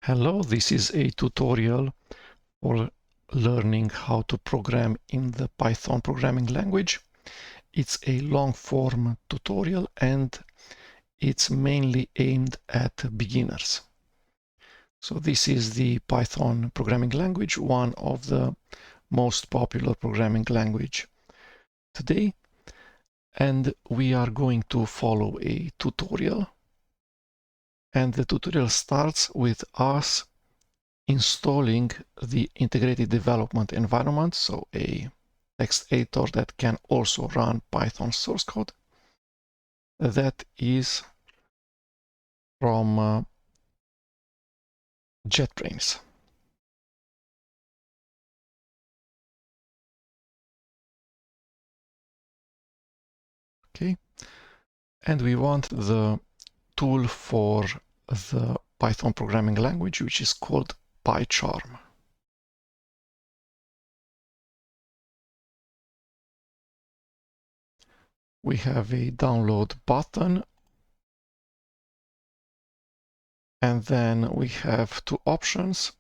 Hello, this is a tutorial for learning how to program in the Python programming language. It's a long-form tutorial and it's mainly aimed at beginners. So this is the Python programming language, one of the most popular programming language today. And we are going to follow a tutorial. And the tutorial starts with us installing the integrated development environment, so a text editor that can also run Python source code. That is from JetBrains. Okay, and we want the tool for the Python programming language, which is called PyCharm. We have a download button, and then we have two options.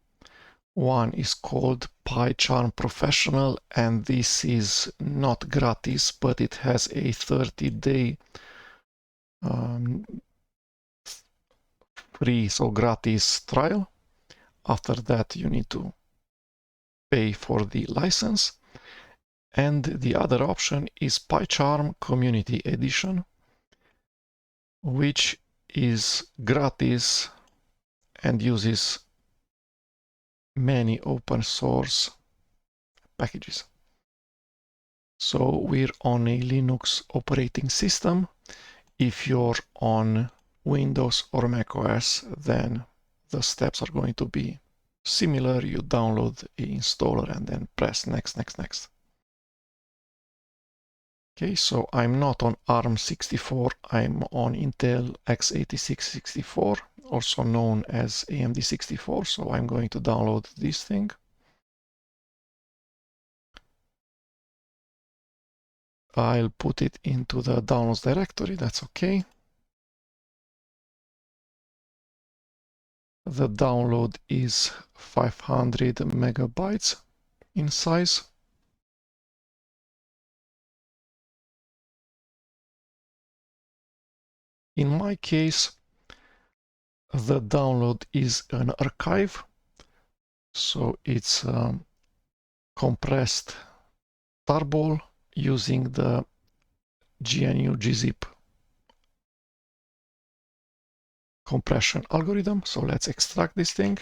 One is called PyCharm Professional, and this is not gratis, but it has a 30-day free, so gratis trial. After that, you need to pay for the license. And the other option is PyCharm Community Edition, which is gratis and uses many open source packages. So we're on a Linux operating system. If you're on Windows or Mac OS, then the steps are going to be similar. You download the installer and then press next, next, next. Okay, so I'm not on ARM64, I'm on Intel x86-64, also known as AMD64, so I'm going to download this thing. I'll put it into the downloads directory, that's okay. The download is 500 megabytes in size. In my case, the download is an archive, so it's compressed tarball using the GNU gzip compression algorithm. So let's extract this thing.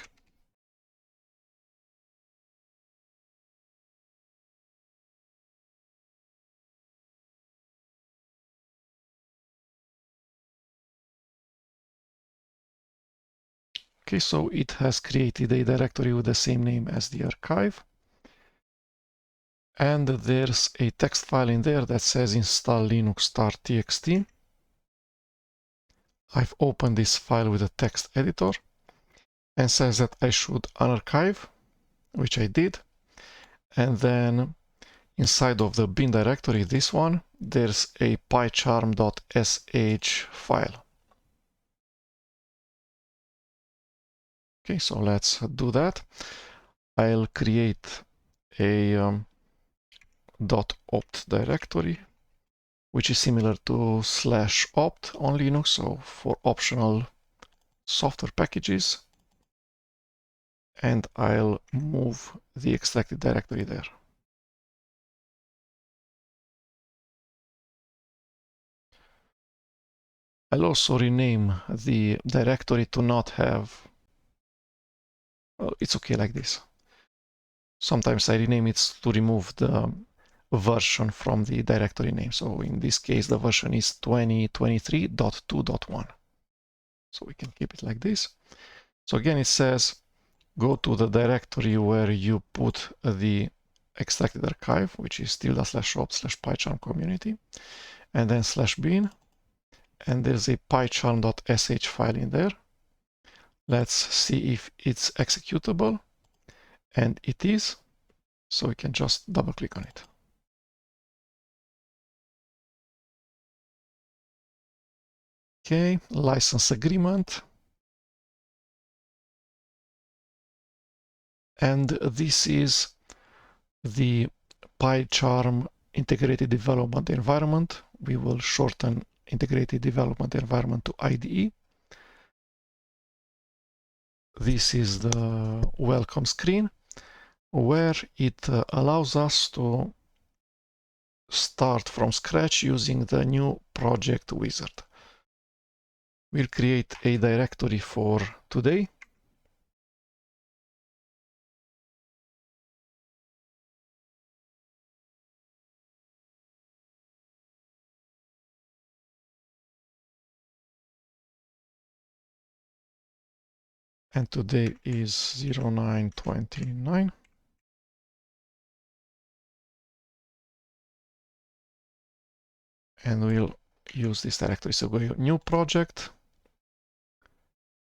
Okay, so it has created a directory with the same name as the archive. And there's a text file in there that says install linux start txt. I've opened this file with a text editor and says that I should unarchive, which I did. And then inside of the bin directory, this one, there's a pycharm.sh file. Okay, so let's do that. I'll create a .opt directory, which is similar to /opt on Linux, so for optional software packages. And I'll move the extracted directory there. I'll also rename the directory to not have, well, it's okay like this. Sometimes I rename it to remove the version from the directory name. So in this case, the version is 2023.2.1. So we can keep it like this. So again, it says, go to the directory where you put the extracted archive, which is tilde/opt/pycharm community, and then /bin, and there's a pycharm.sh file in there. Let's see if it's executable, and it is, so we can just double click on it. Okay, license agreement. And this is the PyCharm integrated development environment. We will shorten integrated development environment to IDE. This is the welcome screen where it allows us to start from scratch using the new project wizard. We'll create a directory for today. And today is 09/29. And we'll use this directory. So go new project,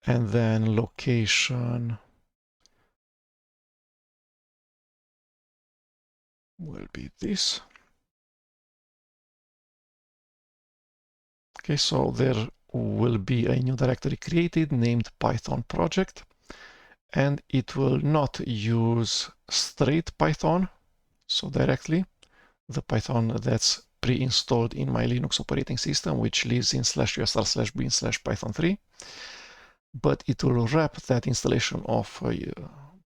and then location will be this. Okay, so there will be a new directory created named Python project, and it will not use straight Python, so directly the Python that's pre-installed in my Linux operating system, which lives in /usr/bin/python3, but it will wrap that installation of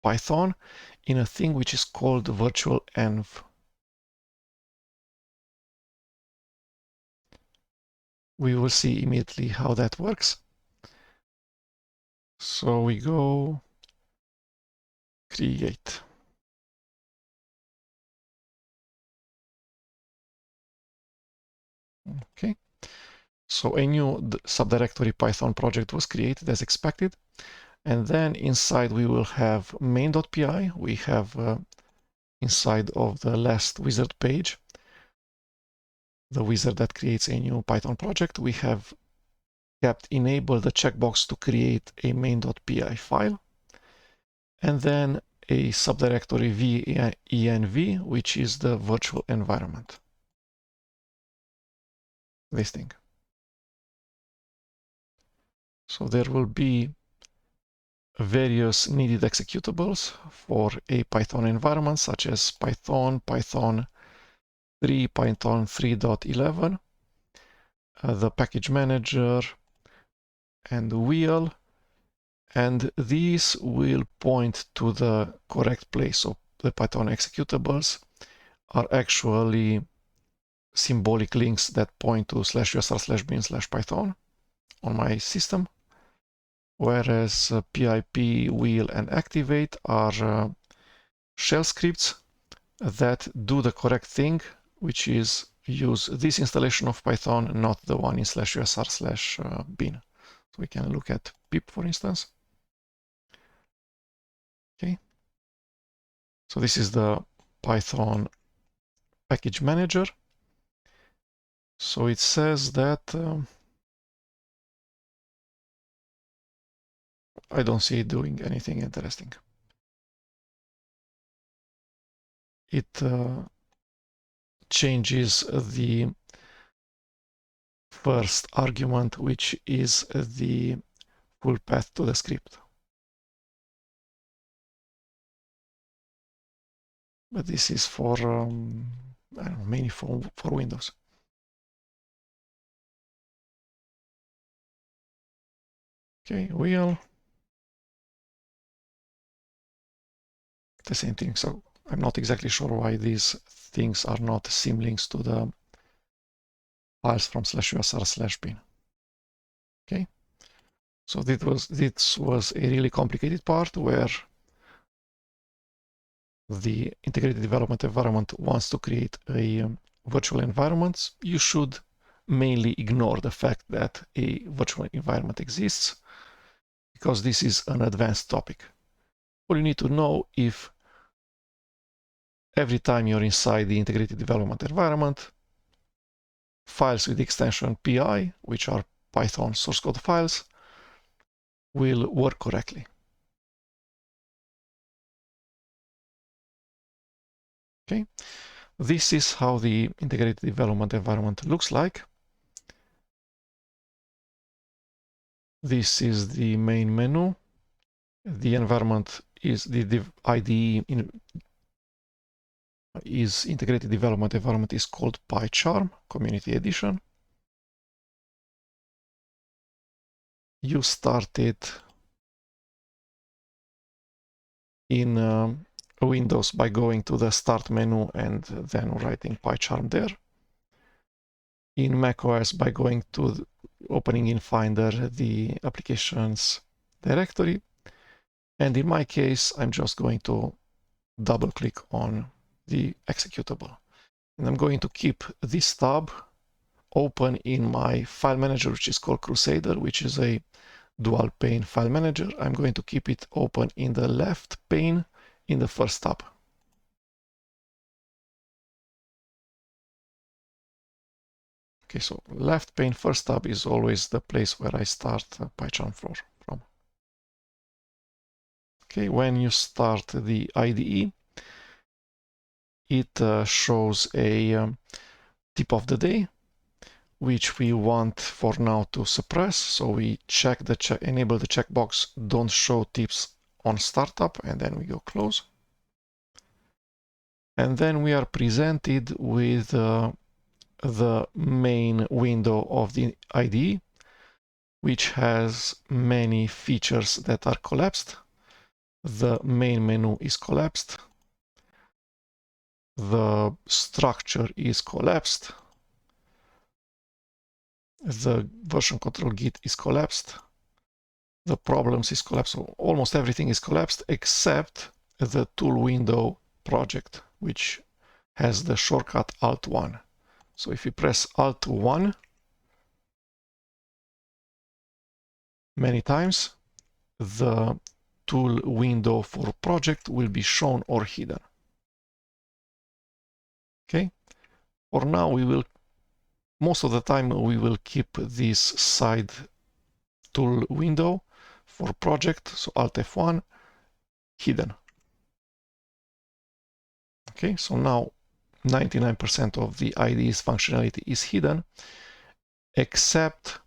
Python in a thing which is called virtual env. We will see immediately how that works. So we go create. Okay. So a new subdirectory Python project was created as expected. And then inside we will have main.py. We have inside of the last wizard page, the wizard that creates a new Python project, we have kept enabled the checkbox to create a main.py file. And then a subdirectory venv, which is the virtual environment. This thing. So there will be various needed executables for a Python environment, such as Python, Python 3, Python 3.11, the package manager, and the wheel. And these will point to the correct place. So the Python executables are actually symbolic links that point to /usr/bin/python on my system, whereas pip, wheel, and activate are shell scripts that do the correct thing, which is use this installation of Python, not the one in /usr/bin. So we can look at pip, for instance. Okay. So this is the Python package manager. So it says that I don't see it doing anything interesting. It changes the first argument, which is the full path to the script. But this is for, I don't know, mainly for Windows. Okay, wheel. The same thing. So I'm not exactly sure why these things are not symlinks to the files from /usr/bin. Okay. So this was a really complicated part where the integrated development environment wants to create a virtual environment. You should mainly ignore the fact that a virtual environment exists, because this is an advanced topic. All you need to know, if every time you're inside the integrated development environment, files with the extension PI, which are Python source code files, will work correctly. Okay, this is how the integrated development environment looks like. This is the main menu. The environment is the IDE is integrated development environment is called PyCharm Community Edition. You start it in Windows by going to the Start menu and then writing PyCharm there. In macOS by going to opening in Finder the applications directory. And in my case, I'm just going to double click on the executable. And I'm going to keep this tab open in my file manager, which is called Crusader, which is a dual pane file manager. I'm going to keep it open in the left pane in the first tab. Okay, so left pane first tab is always the place where I start PyCharm from. Okay, when you start the IDE, it shows a tip of the day, which we want for now to suppress. So we enable the checkbox, don't show tips on startup, and then we go close. And then we are presented with the main window of the IDE, which has many features that are collapsed. The main menu is collapsed. The structure is collapsed. The version control git is collapsed. The problems is collapsed. So almost everything is collapsed except the tool window project, which has the shortcut Alt-1. So if you press Alt-1 many times, the tool window for project will be shown or hidden. Okay. For now, most of the time, we will keep this side tool window for project, so Alt F1, hidden. Okay, so now 99% of the IDE's functionality is hidden, except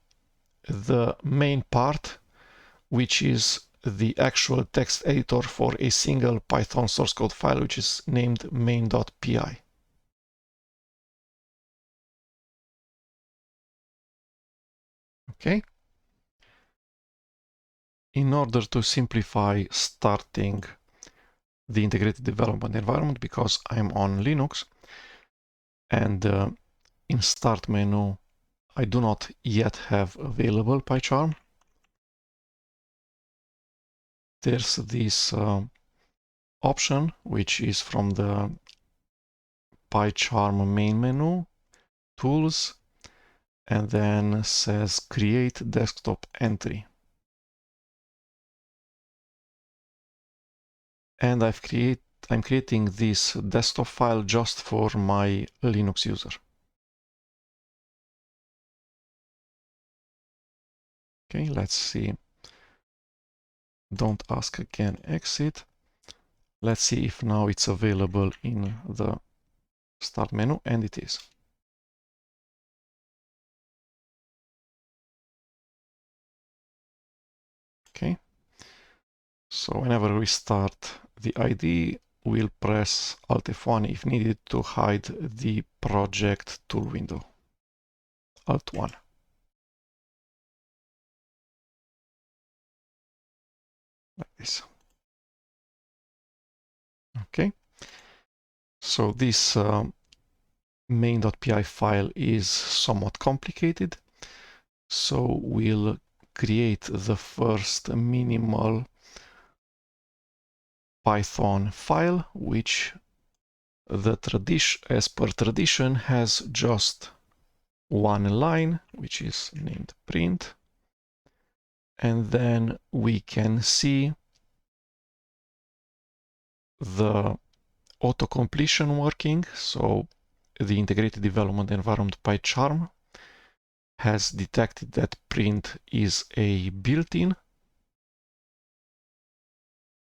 the main part, which is the actual text editor for a single Python source code file, which is named main.py. Okay. In order to simplify starting the integrated development environment, because I'm on Linux, and in Start menu, I do not yet have available PyCharm. There's this option, which is from the PyCharm main menu, Tools, and then says Create Desktop Entry. And I'm creating this desktop file just for my Linux user. Okay, let's see. Don't ask again, exit. Let's see if now it's available in the Start menu, and it is. Okay. So whenever we start the IDE, we'll press Alt F1 if needed to hide the project tool window. Alt 1. Like this. Okay. So this main.py file is somewhat complicated. So we'll create the first minimal Python file, which as per tradition has just one line, which is named print. And then we can see the auto-completion working. So the integrated development environment PyCharm has detected that print is a built-in,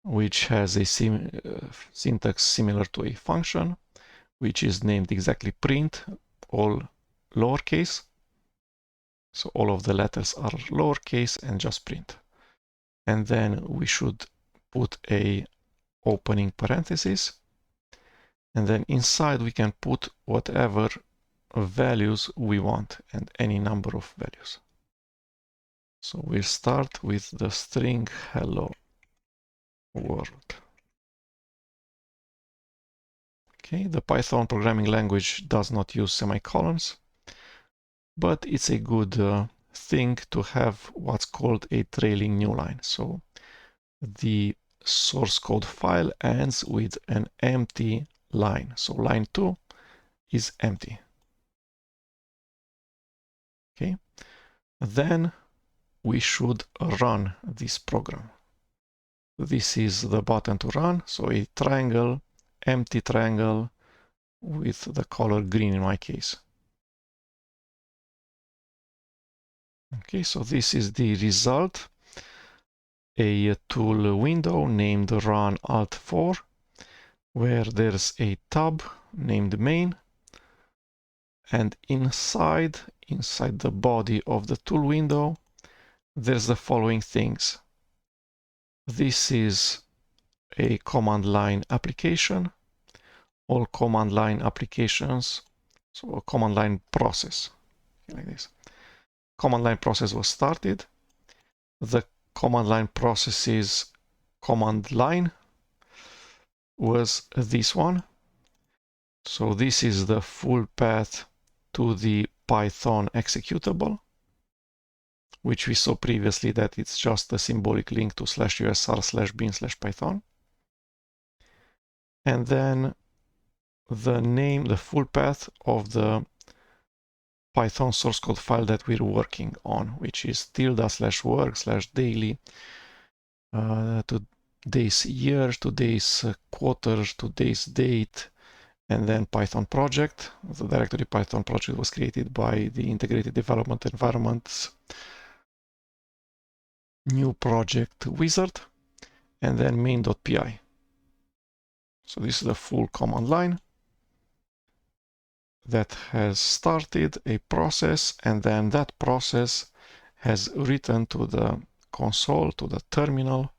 which has a syntax similar to a function, which is named exactly print, all lowercase. So all of the letters are lowercase and just print. And then we should put a opening parentheses, and then inside we can put whatever values we want and any number of values. So we'll start with the string hello world. Okay, the Python programming language does not use semicolons, but it's a good thing to have what's called a trailing new line. So the source code file ends with an empty line. So line 2 is empty. Okay, then we should run this program. This is the button to run. So a triangle, empty triangle with the color green in my case. Okay, so this is the result. A tool window named Run Alt 4, where there's a tab named main, and inside the body of the tool window, there's the following things. This is a command line application. All command line applications, so a command line process, like this. Command line process was started. The command line process's command line was this one. So this is the full path to the Python executable, which we saw previously that it's just a symbolic link to /usr/bin/python. And then the name, the full path of the Python source code file that we're working on, which is tilde/work/daily, today's year, today's quarter, today's date, and then Python project. The directory Python project was created by the integrated development environment's new project wizard, and then main.py. So this is the full command line that has started a process, and then that process has written to the console, to the terminal.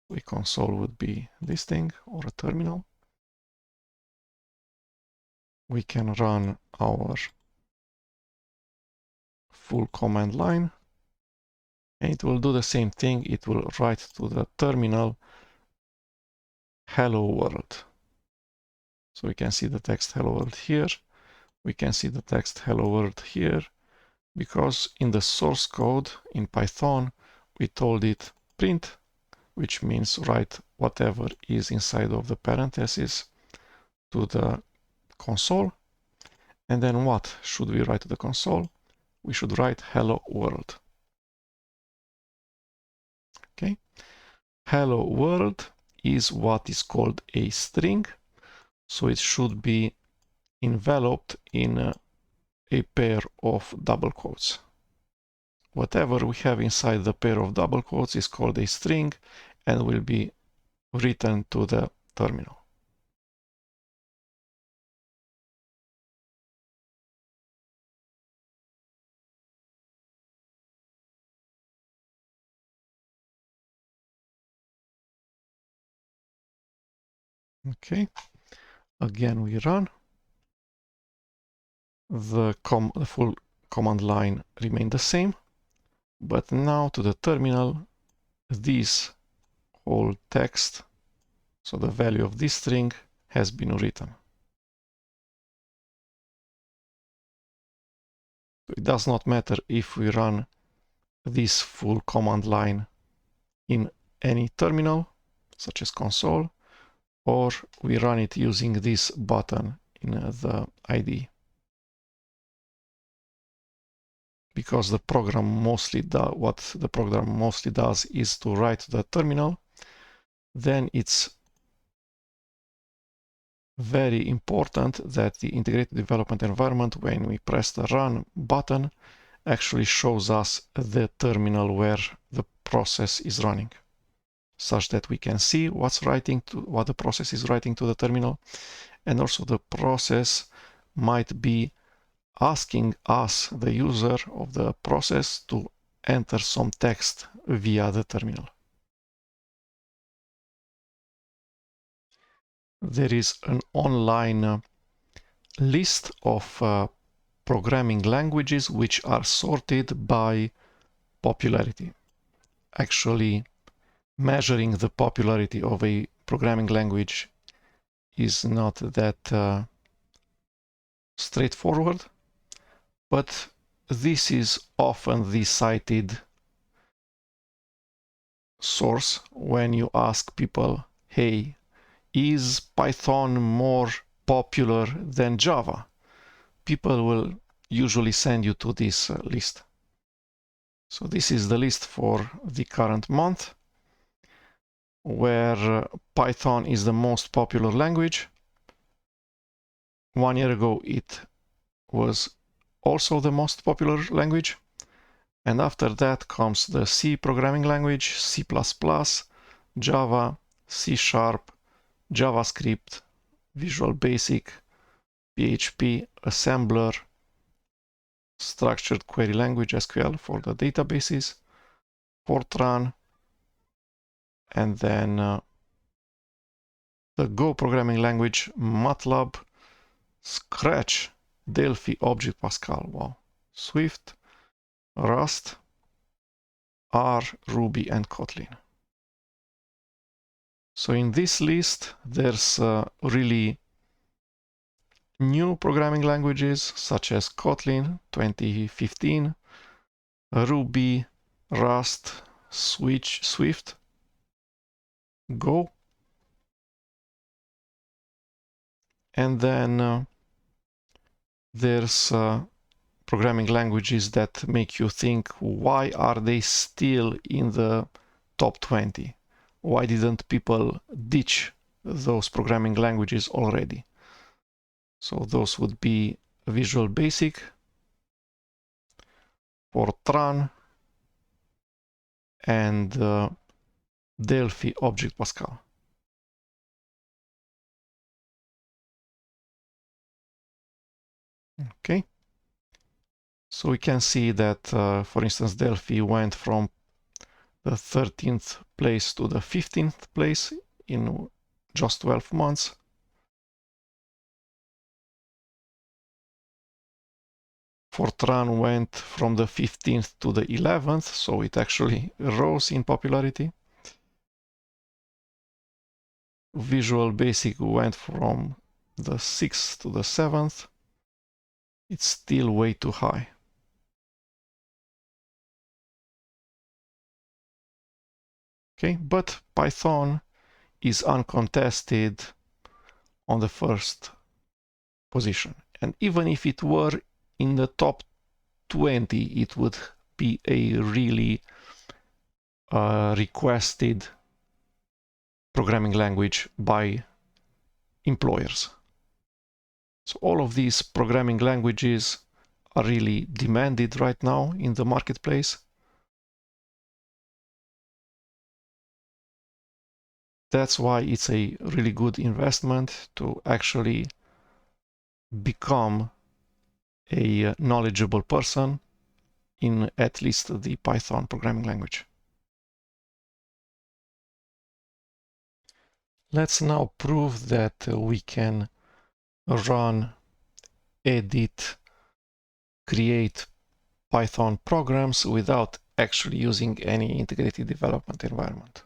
The console would be this thing, or a terminal. We can run our full command line, and it will do the same thing. It will write to the terminal, hello world. So we can see the text hello world here. We can see the text hello world here, because in the source code in Python, we told it print, which means write whatever is inside of the parentheses to the console. And then what should we write to the console? We should write hello world. Okay. Hello world is what is called a string. So it should be enveloped in a pair of double quotes. Whatever we have inside the pair of double quotes is called a string and will be written to the terminal. Okay, again we run. The full command line remained the same, but now to the terminal, this whole text, so the value of this string, has been written. It does not matter if we run this full command line in any terminal, such as console, or we run it using this button in the IDE. Because the program mostly what the program mostly does is to write to the terminal, then it's very important that the integrated development environment, when we press the run button, actually shows us the terminal where the process is running, such that we can see what the process is writing to the terminal, and also the process might be asking us, the user of the process, to enter some text via the terminal. there is an online list of programming languages which are sorted by popularity. Actually, measuring the popularity of a programming language is not that straightforward, but this is often the cited source when you ask people, hey, is Python more popular than Java? People will usually send you to this list. So this is the list for the current month, where Python is the most popular language. 1 year ago, it was also the most popular language. And after that comes the C programming language, C++, Java, C#, JavaScript, Visual Basic, PHP, Assembler, Structured Query Language, SQL for the databases, Fortran, and then the Go programming language, MATLAB, Scratch, Delphi, Object Pascal, wow, Swift, Rust, R, Ruby, and Kotlin. So in this list, there's really new programming languages such as Kotlin 2015, Ruby, Rust, Swift, Go, and then there's programming languages that make you think, why are they still in the top 20? Why didn't people ditch those programming languages already? So those would be Visual Basic, Fortran, and Delphi Object Pascal. Okay. So we can see that, for instance, Delphi went from the 13th place to the 15th place in just 12 months. Fortran went from the 15th to the 11th, so it actually rose in popularity. Visual Basic went from the 6th to the 7th. It's still way too high. Okay, but Python is uncontested on the first position. And even if it were in the top 20, it would be a really requested programming language by employers. So all of these programming languages are really demanded right now in the marketplace. That's why it's a really good investment to actually become a knowledgeable person in at least the Python programming language. Let's now prove that we can run, edit, create Python programs without actually using any integrated development environment.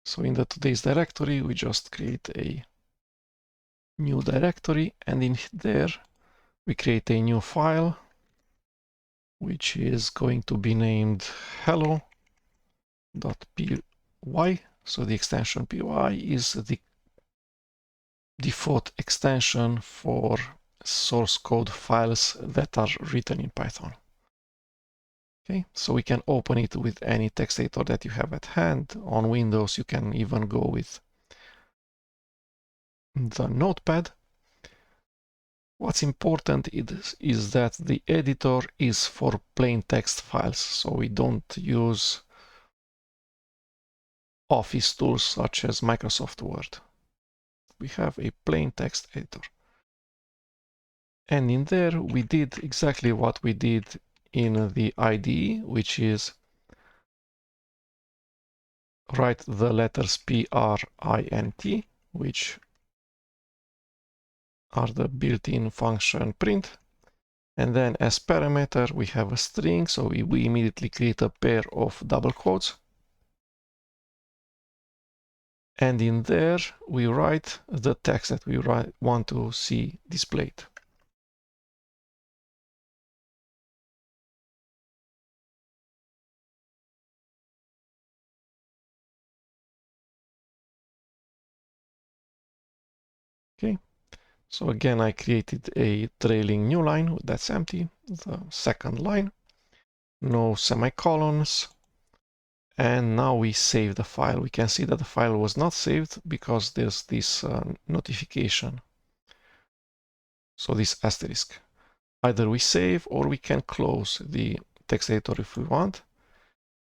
So in the today's directory, we just create a new directory, and in there we create a new file which is going to be named hello.py. So the extension py is the default extension for source code files that are written in Python. Okay, so we can open it with any text editor that you have at hand. On Windows, you can even go with the Notepad. What's important is that the editor is for plain text files, so we don't use Office tools such as Microsoft Word. We have a plain text editor. And in there, we did exactly what we did in the IDE, which is write the letters print, which are the built-in function print. And then as parameter, we have a string, so we immediately create a pair of double quotes. And in there, we write the text that we want to see displayed. Okay, so again, I created a trailing new line that's empty, the second line, no semicolons. And now we save the file. We can see that the file was not saved because there's this notification. So this asterisk. Either we save or we can close the text editor if we want.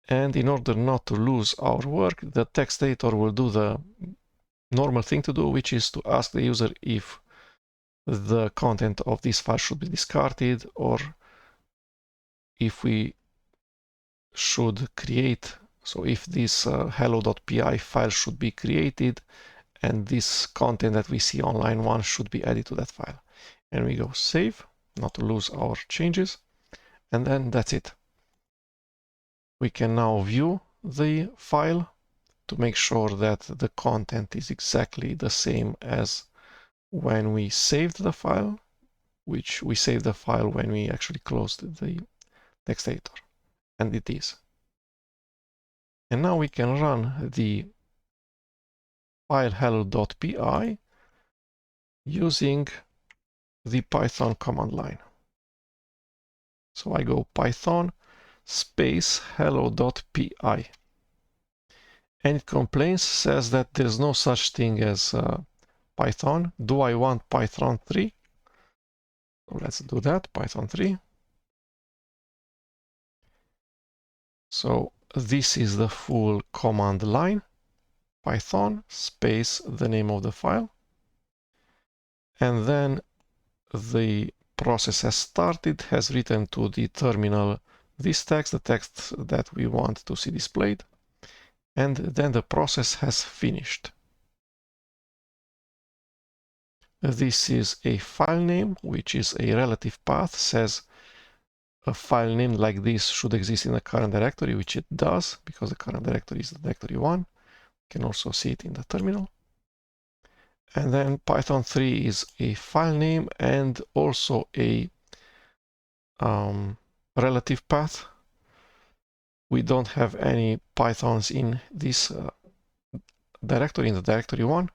And in order not to lose our work, the text editor will do the normal thing to do, which is to ask the user if the content of this file should be discarded or if we should create. So if this hello.py file should be created and this content that we see on line 1 should be added to that file. And we go save, not to lose our changes. And then that's it. We can now view the file to make sure that the content is exactly the same as when we saved the file, which we saved the file when we actually closed the text editor. And it is. And now we can run the file hello.py using the Python command line. So I go Python space hello.py. And it complains, says that there's no such thing as Python. Do I want Python 3? So let's do that, Python 3. So this is the full command line, Python space the name of the file. And then the process has started, has written to the terminal this text, the text that we want to see displayed. And then the process has finished. This is a file name, which is a relative path, says a file name like this should exist in the current directory, which it does, because the current directory is the directory 1. You can also see it in the terminal. And then Python 3 is a file name and also a relative path. We don't have any Pythons in this directory, in the directory 1,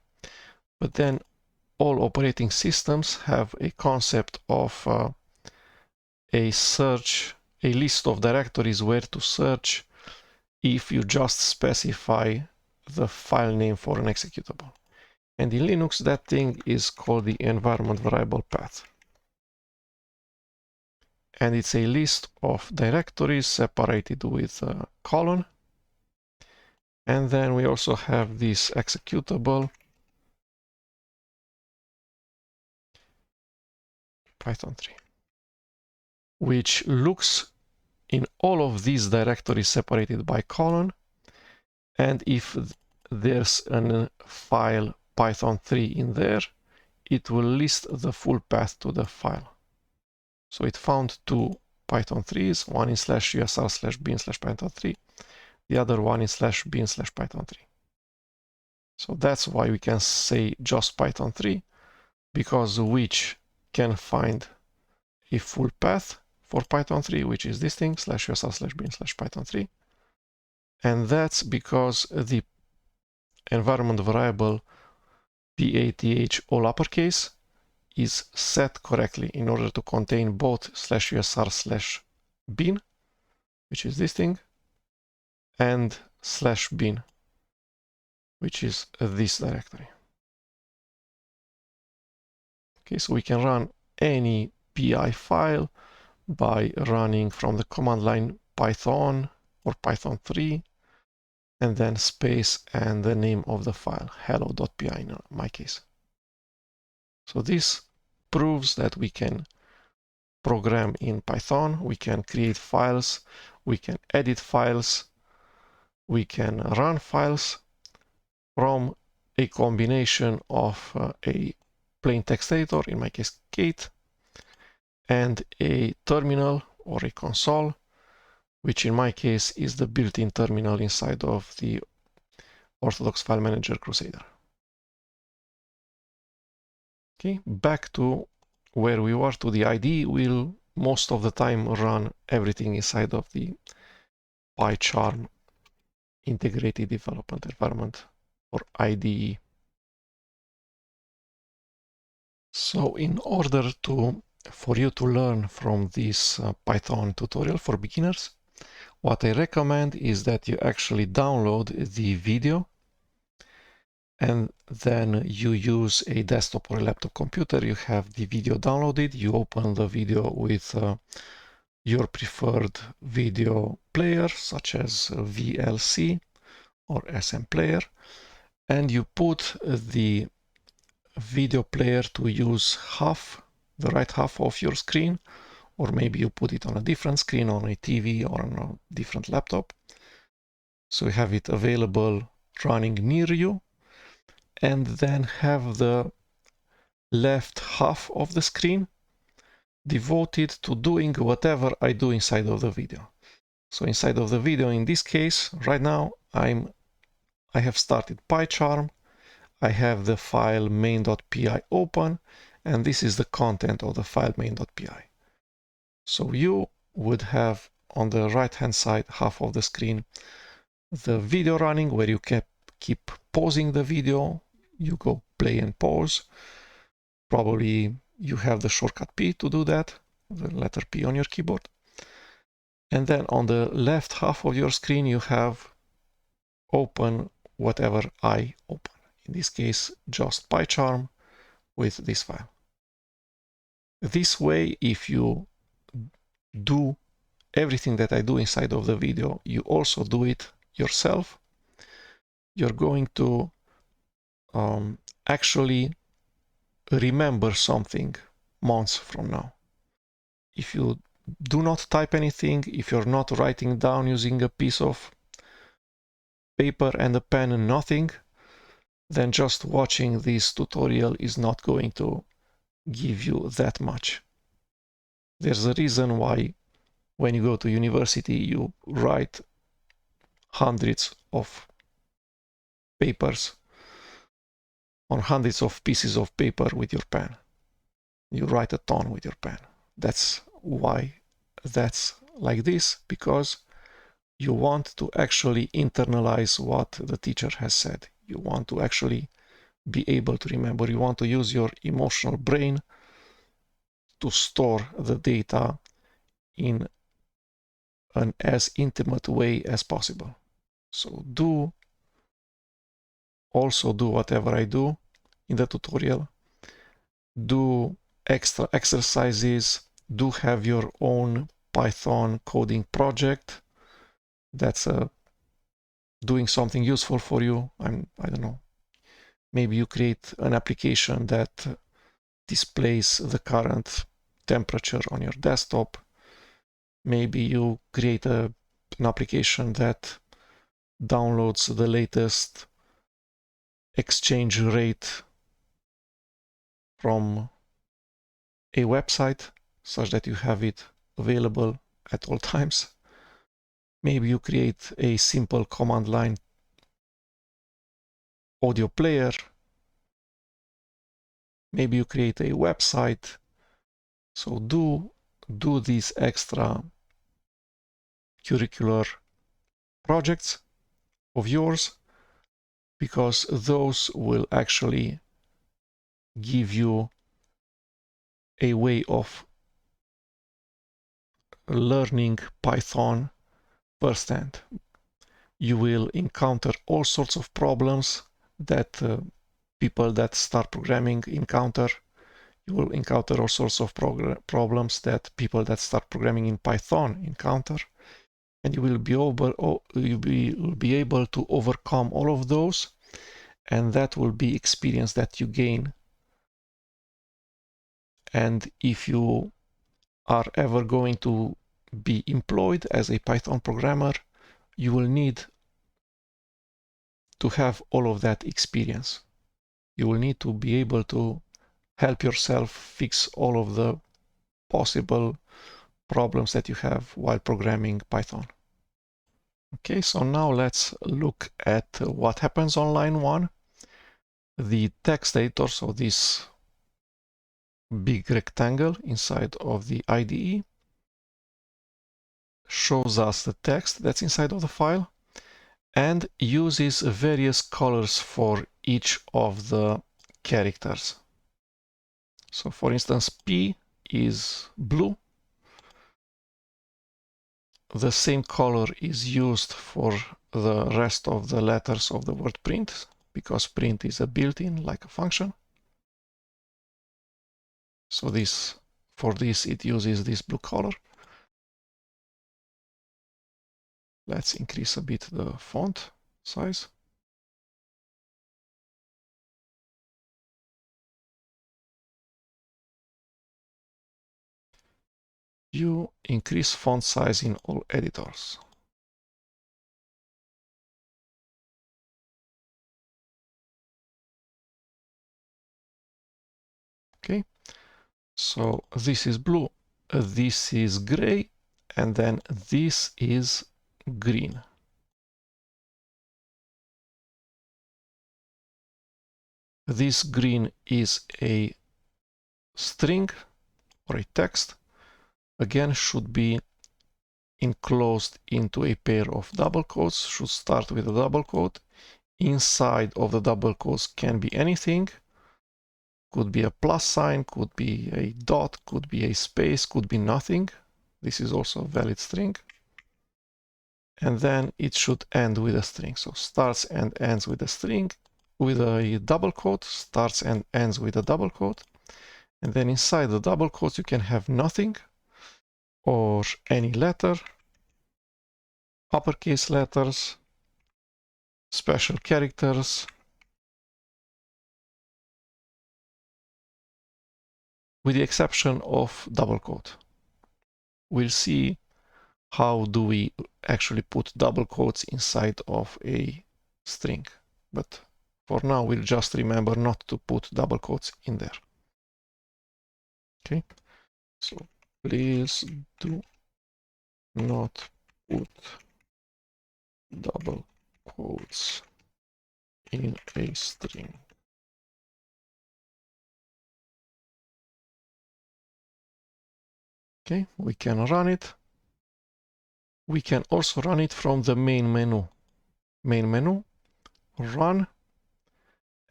but then all operating systems have a concept of a search, a list of directories where to search if you just specify the file name for an executable. And in Linux, that thing is called the environment variable path. And it's a list of directories separated with a colon. And then we also have this executable Python 3, which looks in all of these directories separated by colon. And if there's a file Python 3 in there, it will list the full path to the file. So it found two Python 3s, one in /usr/bin/python3, the other one in /bin/python3. So that's why we can say just Python 3, because which can find a full path for Python 3, which is this thing, /usr/bin/python3. And that's because the environment variable path all uppercase is set correctly in order to contain both /usr/bin, which is this thing, and /bin, which is this directory. Okay, so we can run any PI file by running from the command line Python or Python 3, and then space and the name of the file, hello.py in my case. So this proves that we can program in Python, we can create files, we can edit files, we can run files from a combination of a plain text editor, in my case Kate, and a terminal or a console, which in my case is the built-in terminal inside of the Orthodox File Manager Crusader. Okay, back to where we were, to the IDE. We'll most of the time run everything inside of the PyCharm integrated development environment, or IDE. So in order for you to learn from this Python tutorial for beginners, what I recommend is that you actually download the video, and then you use a desktop or a laptop computer. You have the video downloaded, you open the video with your preferred video player, such as VLC or SM Player, and you put the video player to use the right half of your screen, or maybe you put it on a different screen, on a TV or on a different laptop. So you have it available running near you, and then have the left half of the screen devoted to doing whatever I do inside of the video. So inside of the video, in this case, right now, I have started PyCharm. I have the file main.py open, and this is the content of the file main.py. So you would have on the right-hand side half of the screen the video running, where you keep pausing the video. You go play and pause. Probably you have the shortcut P to do that, the letter P on your keyboard. And then on the left half of your screen, you have open whatever I open. In this case, just PyCharm with this file. This way, if you do everything that I do inside of the video, you also do it yourself, you're going to actually remember something months from now. If you do not type anything, if you're not writing down using a piece of paper and a pen, nothing, then just watching this tutorial is not going to give you that much. There's a reason why when you go to university, you write hundreds of papers on hundreds of pieces of paper with your pen. You write a ton with your pen. That's why that's like this, because you want to actually internalize what the teacher has said. You want to actually be able to remember. You want to use your emotional brain to store the data in an as intimate way as possible. So also do whatever I do in the tutorial. Do extra exercises. Do have your own Python coding project that's doing something useful for you. I don't know. Maybe you create an application that displays the current temperature on your desktop. Maybe you create an application that downloads the latest exchange rate from a website such that you have it available at all times. Maybe you create a simple command line audio player. Maybe you create a website. So do these extra curricular projects of yours, because those will actually give you a way of learning Python firsthand. You will encounter all sorts of problems that people that start programming encounter. You will encounter all sorts of problems that people that start programming in Python encounter, and you will be able to overcome all of those, and that will be experience that you gain. And if you are ever going to be employed as a Python programmer, you will need to have all of that experience. You will need to be able to help yourself fix all of the possible problems that you have while programming Python. Okay, so now let's look at what happens on line 1. The text editor, so this big rectangle inside of the IDE, shows us the text that's inside of the file and uses various colors for each of the characters. So for instance, P is blue. The same color is used for the rest of the letters of the word print, because print is a built-in, like a function. So for this it uses this blue color. Let's increase a bit the font size. You increase font size in all editors. Okay, so this is blue, this is gray, and then this is green. This green is a string or a text. Again, should be enclosed into a pair of double quotes, should start with a double quote. Inside of the double quotes can be anything. Could be a plus sign, could be a dot, could be a space, could be nothing. This is also a valid string. And then it should end with a string. So starts and ends with a string, with a double quote, starts and ends with a double quote. And then inside the double quotes you can have nothing or any letter, uppercase letters, special characters, with the exception of double quote. We'll see how do we actually put double quotes inside of a string. But for now, we'll just remember not to put double quotes in there. Okay, so please do not put double quotes in a string. Okay, we can run it. We can also run it from the main menu. Main menu, run,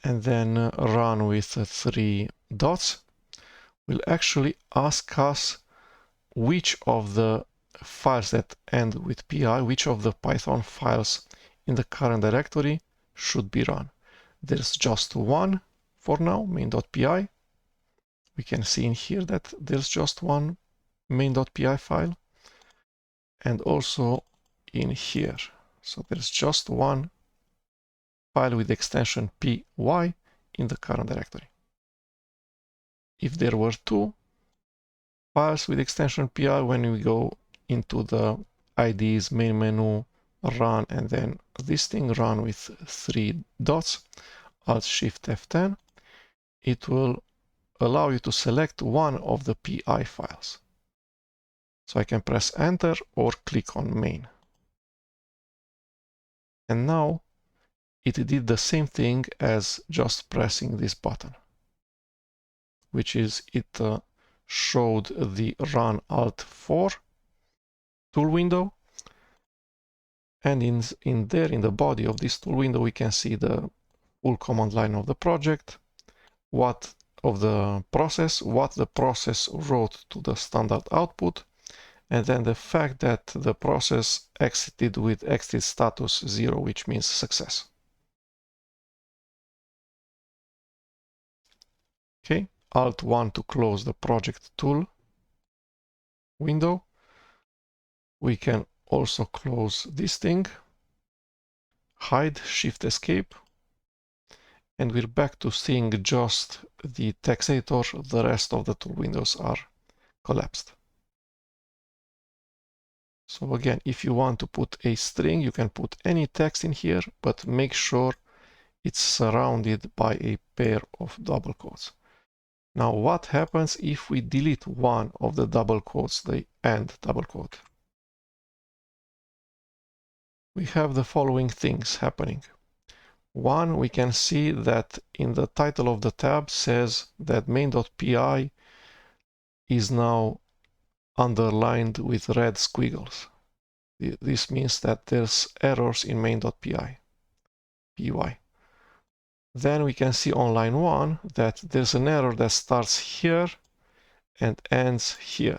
and then run with 3 dots. Will actually ask us which of the files that end with pi, which of the Python files in the current directory should be run. There's just one for now, main.py. We can see in here that there's just one main.py file, and also in here. So there's just one file with extension py in the current directory. If there were 2 files with extension py, when we go into the ID's main menu, run, and then this thing, run with 3 dots, Alt-Shift F10, it will allow you to select one of the py files. So I can press enter or click on main. And now it did the same thing as just pressing this button, which is it showed the run Alt4 tool window, and in there, in the body of this tool window, we can see the full command line of the project, what of the process, what the process wrote to the standard output, and then the fact that the process exited with exit status 0, which means success. Okay, Alt1 to close the project tool window. We can also close this thing, hide, Shift Escape, and we're back to seeing just the text editor. The rest of the tool windows are collapsed. So again, if you want to put a string, you can put any text in here, but make sure it's surrounded by a pair of double quotes. Now, what happens if we delete one of the double quotes, the end double quote? We have the following things happening. One, we can see that in the title of the tab says that main.py is now underlined with red squiggles. This means that there's errors in main.py. Then we can see on line 1 that there's an error that starts here and ends here.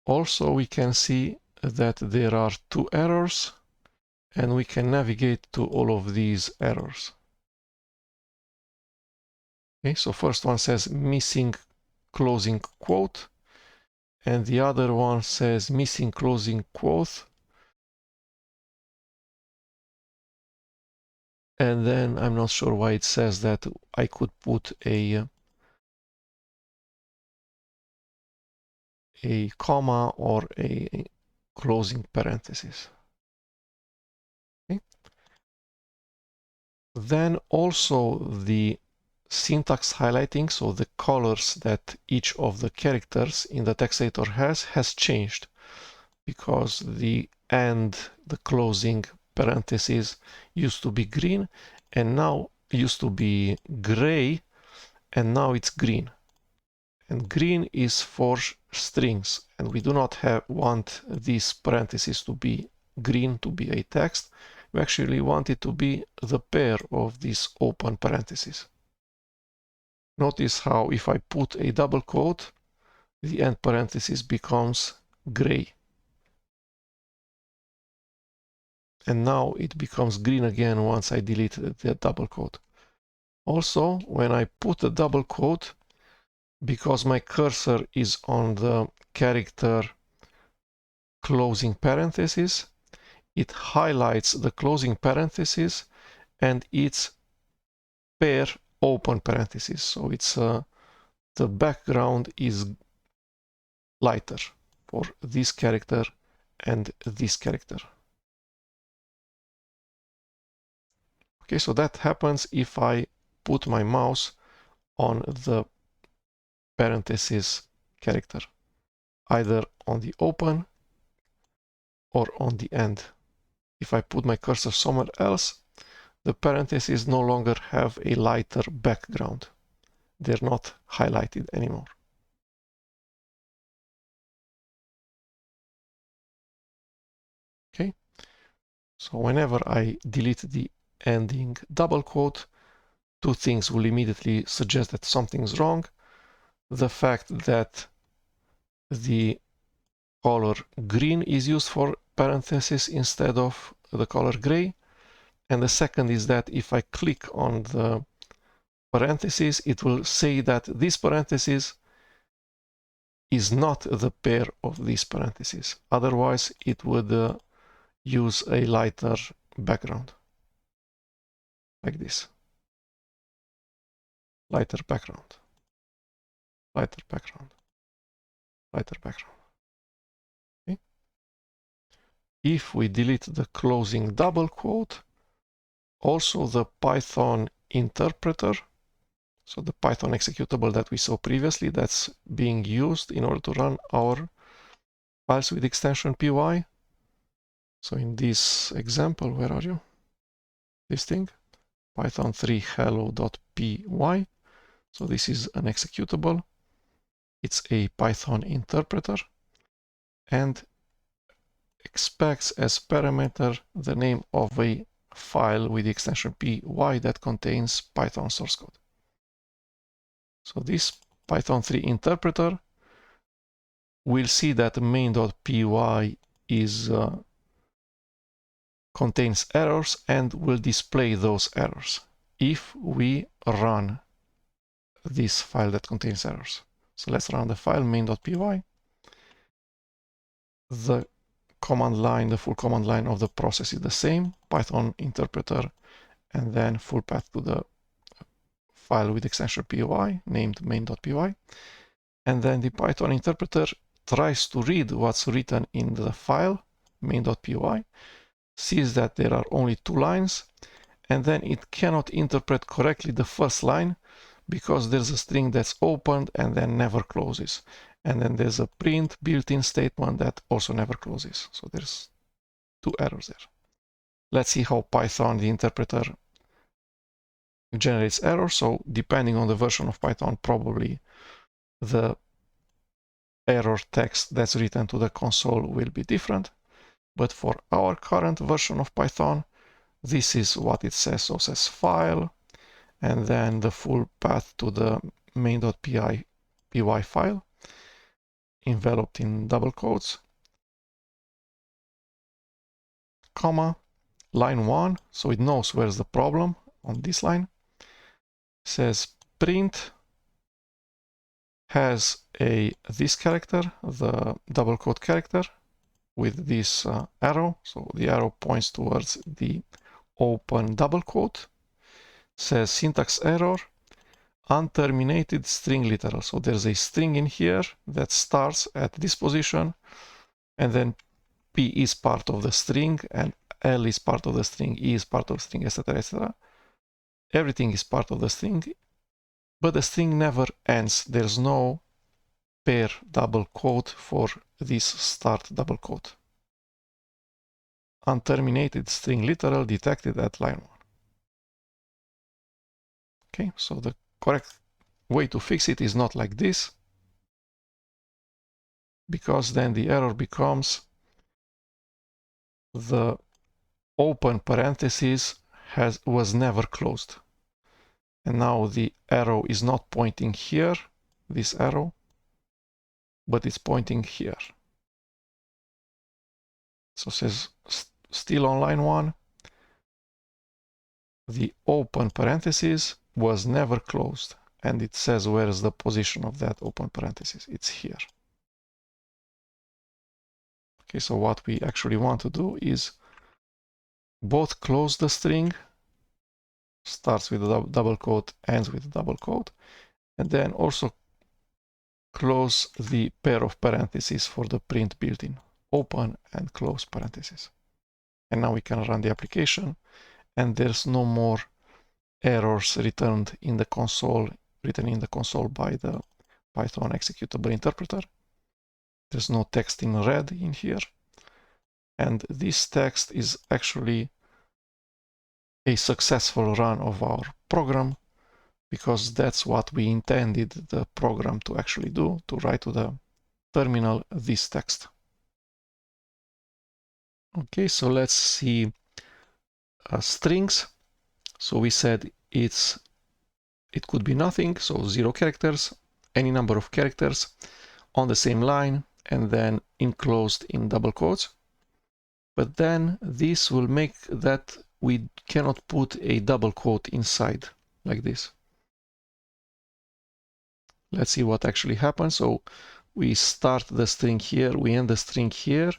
Also, we can see that there are 2 errors, and we can navigate to all of these errors. Okay, so first one says missing closing quote, and the other one says missing closing quote. And then I'm not sure why it says that I could put a comma or a closing parenthesis. Okay. Then also the syntax highlighting, so the colors that each of the characters in the text editor has changed, because the closing parentheses used to be green and now used to be gray, and now it's green. And green is for strings, and we do not want these parentheses to be green to be a text. We actually want it to be the pair of these open parentheses. Notice how if I put a double quote, the end parenthesis becomes gray. And now it becomes green again once I delete the double quote. Also, when I put a double quote, because my cursor is on the character closing parenthesis, it highlights the closing parenthesis and its pair open parenthesis. So it's the background is lighter for this character and this character. Okay, so that happens if I put my mouse on the parenthesis character, either on the open or on the end. If I put my cursor somewhere else, the parentheses no longer have a lighter background. They're not highlighted anymore. Okay, so whenever I delete the ending double quote, 2 things will immediately suggest that something's wrong. The fact that the color green is used for parentheses instead of the color gray. And the second is that if I click on the parentheses, it will say that this parenthesis is not the pair of these parentheses. Otherwise, it would use a lighter background, like this. Lighter background, lighter background, lighter background. Okay. If we delete the closing double quote, also the Python interpreter, so the Python executable that we saw previously, that's being used in order to run our files with extension py. So in this example, where are you? This thing, python3 hello.py. So this is an executable. It's a Python interpreter and expects as parameter the name of a file with the extension py that contains Python source code. So this Python3 interpreter will see that main.py is contains errors and will display those errors if we run this file that contains errors. So let's run the file main.py. The command line, the full command line of the process is the same, Python interpreter, and then full path to the file with extension py named main.py. And then the Python interpreter tries to read what's written in the file, main.py, sees that there are only 2 lines, and then it cannot interpret correctly the first line because there's a string that's opened and then never closes. And then there's a print built-in statement that also never closes. So there's 2 errors there. Let's see how Python, the interpreter, generates errors. So depending on the version of Python, probably the error text that's written to the console will be different. But for our current version of Python, this is what it says. So it says file, and then the full path to the main.py file, enveloped in double quotes, comma, line 1, so it knows where's the problem on this line. It says print has this character, the double quote character, with this arrow. So the arrow points towards the open double quote. Says syntax error, unterminated string literal. So there's a string in here that starts at this position, and then P is part of the string, and L is part of the string, E is part of the string, etc., etc. Everything is part of the string, but the string never ends. There's no pair double quote for this start double quote. Unterminated string literal detected at line 1. Okay, so the correct way to fix it is not like this, because then the error becomes the open parenthesis was never closed. And now the arrow is not pointing here, this arrow, but it's pointing here. So it says still on line 1, the open parenthesis was never closed. And it says where is the position of that open parenthesis. It's here. Okay, so what we actually want to do is both close the string, starts with a double quote, ends with a double quote, and then also close the pair of parentheses for the print built-in, open and close parentheses. And now we can run the application, and there's no more errors written in the console by the Python executable interpreter. There's no text in red in here. And this text is actually a successful run of our program, because that's what we intended the program to actually do, to write to the terminal this text. Okay, so let's see strings. So we said it could be nothing, so 0 characters, any number of characters on the same line, and then enclosed in double quotes. But then this will make that we cannot put a double quote inside, like this. Let's see what actually happens. So we start the string here, we end the string here,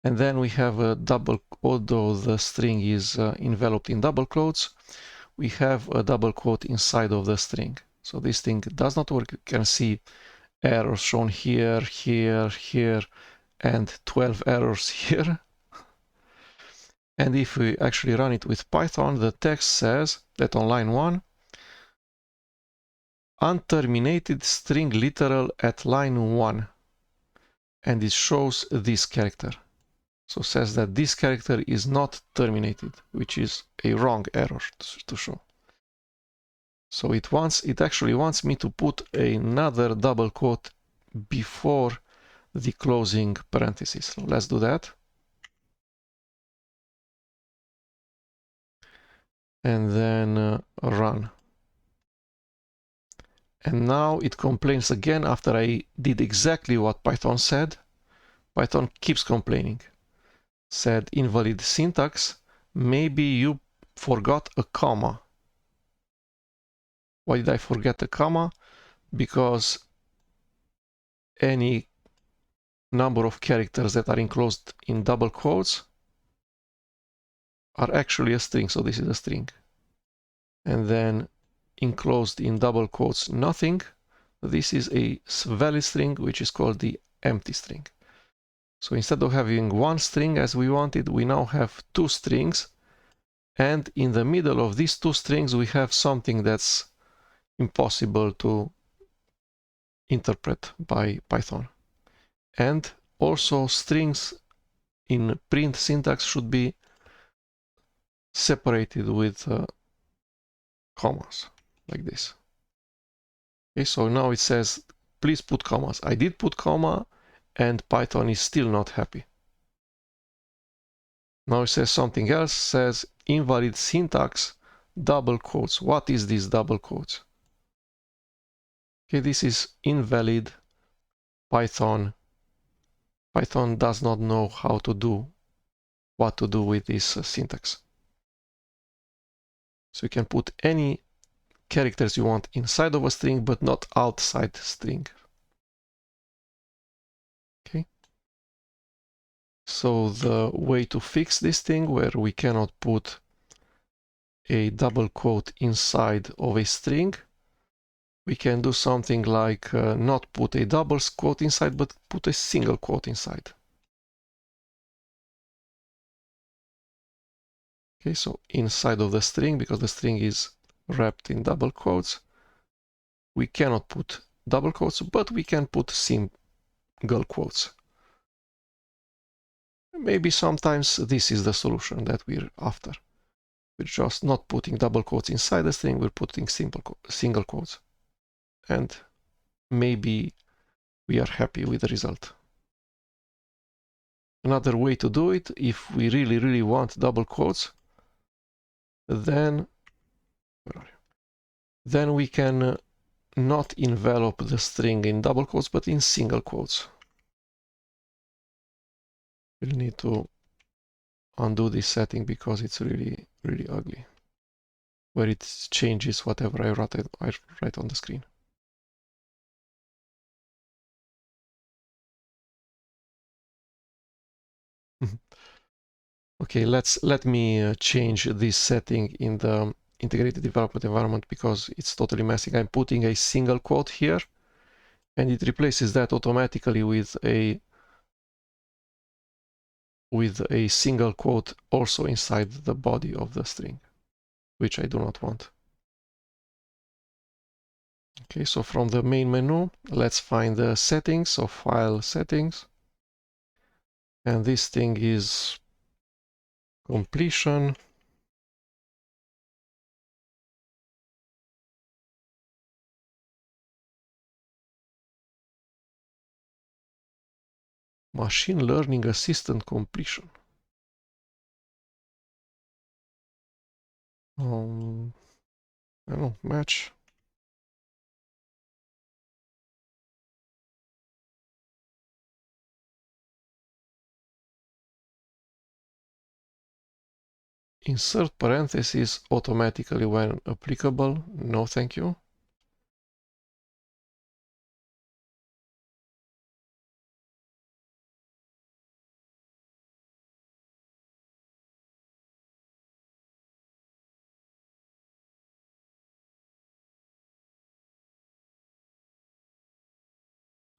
and then we have a double, although the string is enveloped in double quotes, we have a double quote inside of the string. So this thing does not work. You can see errors shown here, here, here, and 12 errors here. And if we actually run it with Python, the text says that on line 1, unterminated string literal at line 1. And it shows this character. So it says that this character is not terminated, which is a wrong error to show. So it actually wants me to put another double quote before the closing parenthesis. So let's do that. And then run. And now it complains again after I did exactly what Python said. Python keeps complaining. Said invalid syntax, maybe you forgot a comma. Why did I forget a comma? Because any number of characters that are enclosed in double quotes are actually a string. So this is a string. And then enclosed in double quotes, nothing. this is a valid string which is called the empty string. So instead of having one string as we wanted, we now have two strings, and in the middle of these two strings we have something that's impossible to interpret by Python. And also strings in print syntax should be separated with commas, like this. Okay, so now it says, please put commas. I did put comma, and Python is still not happy. Now it says something else, says invalid syntax, double quotes. What is this double quotes? Okay, this is invalid. Python does not know what to do with this syntax. So you can put any characters you want inside of a string, but not outside string. Okay. So the way to fix this thing where we cannot put a double quote inside of a string, we can do something like not put a double quote inside, but put a single quote inside. Okay, so inside of the string, because the string is wrapped in double quotes, we cannot put double quotes, but we can put single quotes. Maybe sometimes this is the solution that we're after. We're just not putting double quotes inside the string, we're putting single quotes. And maybe we are happy with the result. Another way to do it, if we really want double quotes, then we can not envelop the string in double quotes, but in single quotes. We'll need to undo this setting because it's really ugly, where it changes whatever I write on the screen. Okay, let me change this setting in the integrated development environment because it's totally messy. I'm putting a single quote here, and it replaces that automatically with a single quote also inside the body of the string, which I do not want. Okay, so from the main menu, let's find the settings, so file settings, and this thing is completion. Machine learning assistant completion. I don't know, match. Insert parentheses automatically when applicable. No, thank you.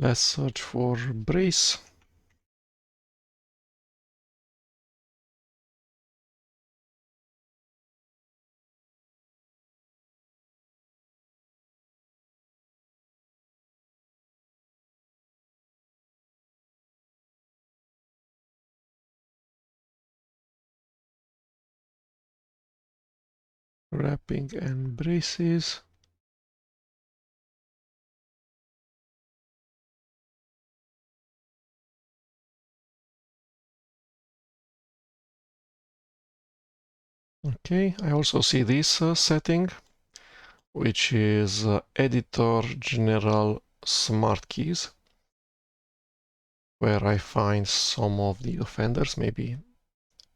Let's search for brace. Wrapping and braces. Okay, I also see this setting, which is editor general smart keys, where I find some of the offenders. Maybe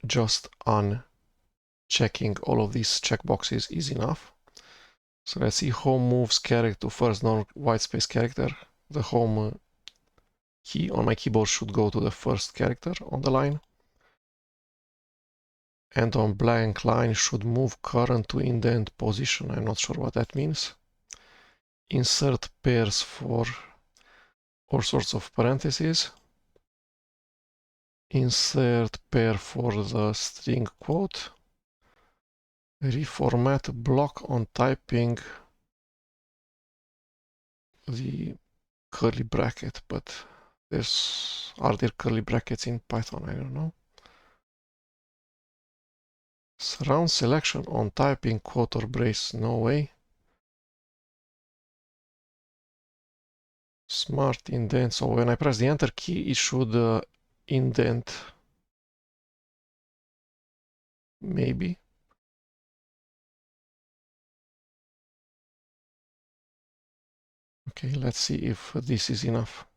just unchecking all of these checkboxes is enough. So let's see, home moves character to first non-whitespace character. The home key on my keyboard should go to the first character on the line. And on blank line should move current to indent position. I'm not sure what that means. insert pairs for all sorts of parentheses, insert pair for the string quote, reformat block on typing the curly bracket, but are there curly brackets in Python? I don't know. Surround selection on typing quote or brace, no way. Smart indent, so when I press the enter key, it should indent. Maybe. Okay, let's see if this is enough.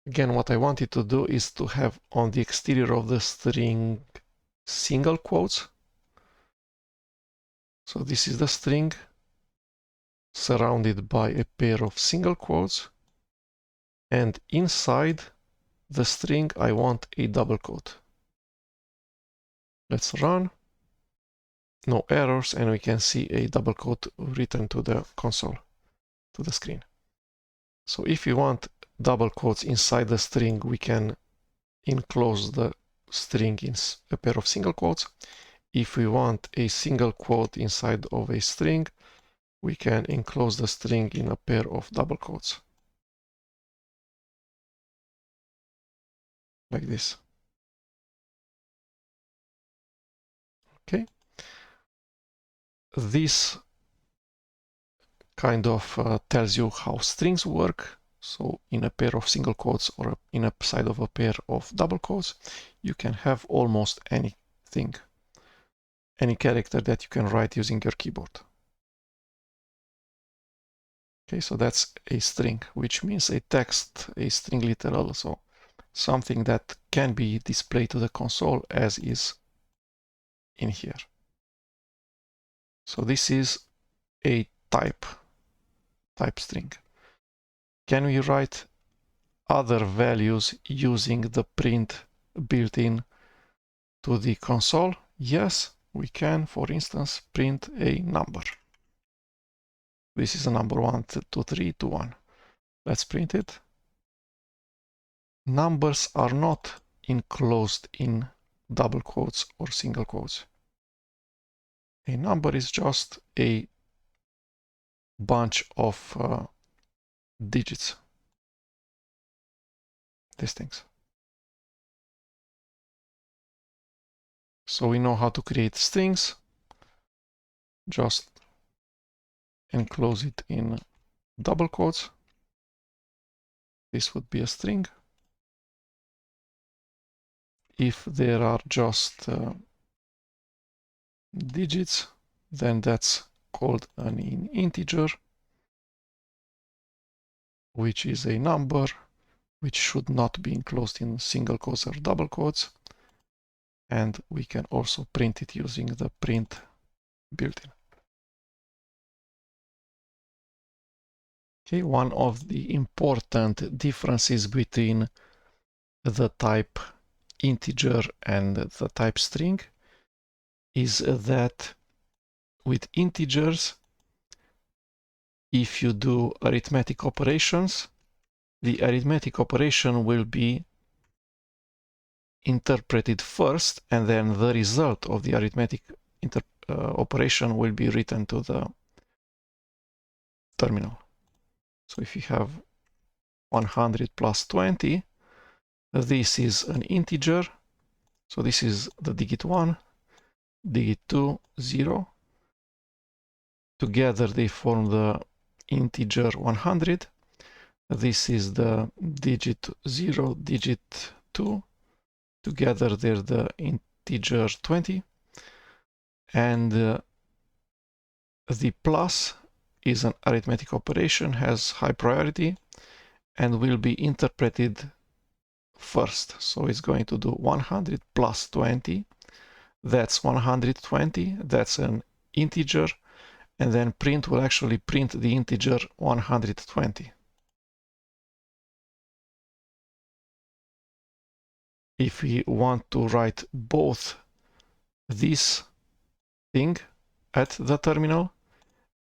Again, what I wanted to do is to have on the exterior of the string single quotes. So this is the string surrounded by a pair of single quotes, and inside the string I want a double quote. Let's run. No errors, and we can see a double quote written to the console, to the screen. So if you want double quotes inside the string, we can enclose the string in a pair of single quotes. If we want a single quote inside of a string, we can enclose the string in a pair of double quotes. Like this. Okay. This kind of tells you how strings work. So in a pair of single quotes or in a side of a pair of double quotes, you can have almost anything, any character that you can write using your keyboard. Okay, so that's a string, which means a text, a string literal, so something that can be displayed to the console as is in here. So this is a type string. Can we write other values using the print built-in to the console? Yes, we can, for instance, print a number. This is a number 1, 2, 3, 2, 1. Let's print it. Numbers are not enclosed in double quotes or single quotes. A number is just a bunch of digits. These things. So we know how to create strings. Just enclose it in double quotes. This would be a string. If there are just digits, then that's called an integer, which is a number which should not be enclosed in single quotes or double quotes. And we can also print it using the print built-in. Okay, one of the important differences between the type integer and the type string is that with integers, if you do arithmetic operations, the arithmetic operation will be interpreted first, and then the result of the arithmetic operation will be written to the terminal. So if you have 100 plus 20, this is an integer. So this is the digit 1, digit 2, 0. Together they form the integer 100. This is the digit 0, digit 2. Together they're the integer 20. And the plus is an arithmetic operation, has high priority, and will be interpreted first. So it's going to do 100 plus 20. That's 120. That's an integer. And then print will actually print the integer 120. If we want to write both this thing at the terminal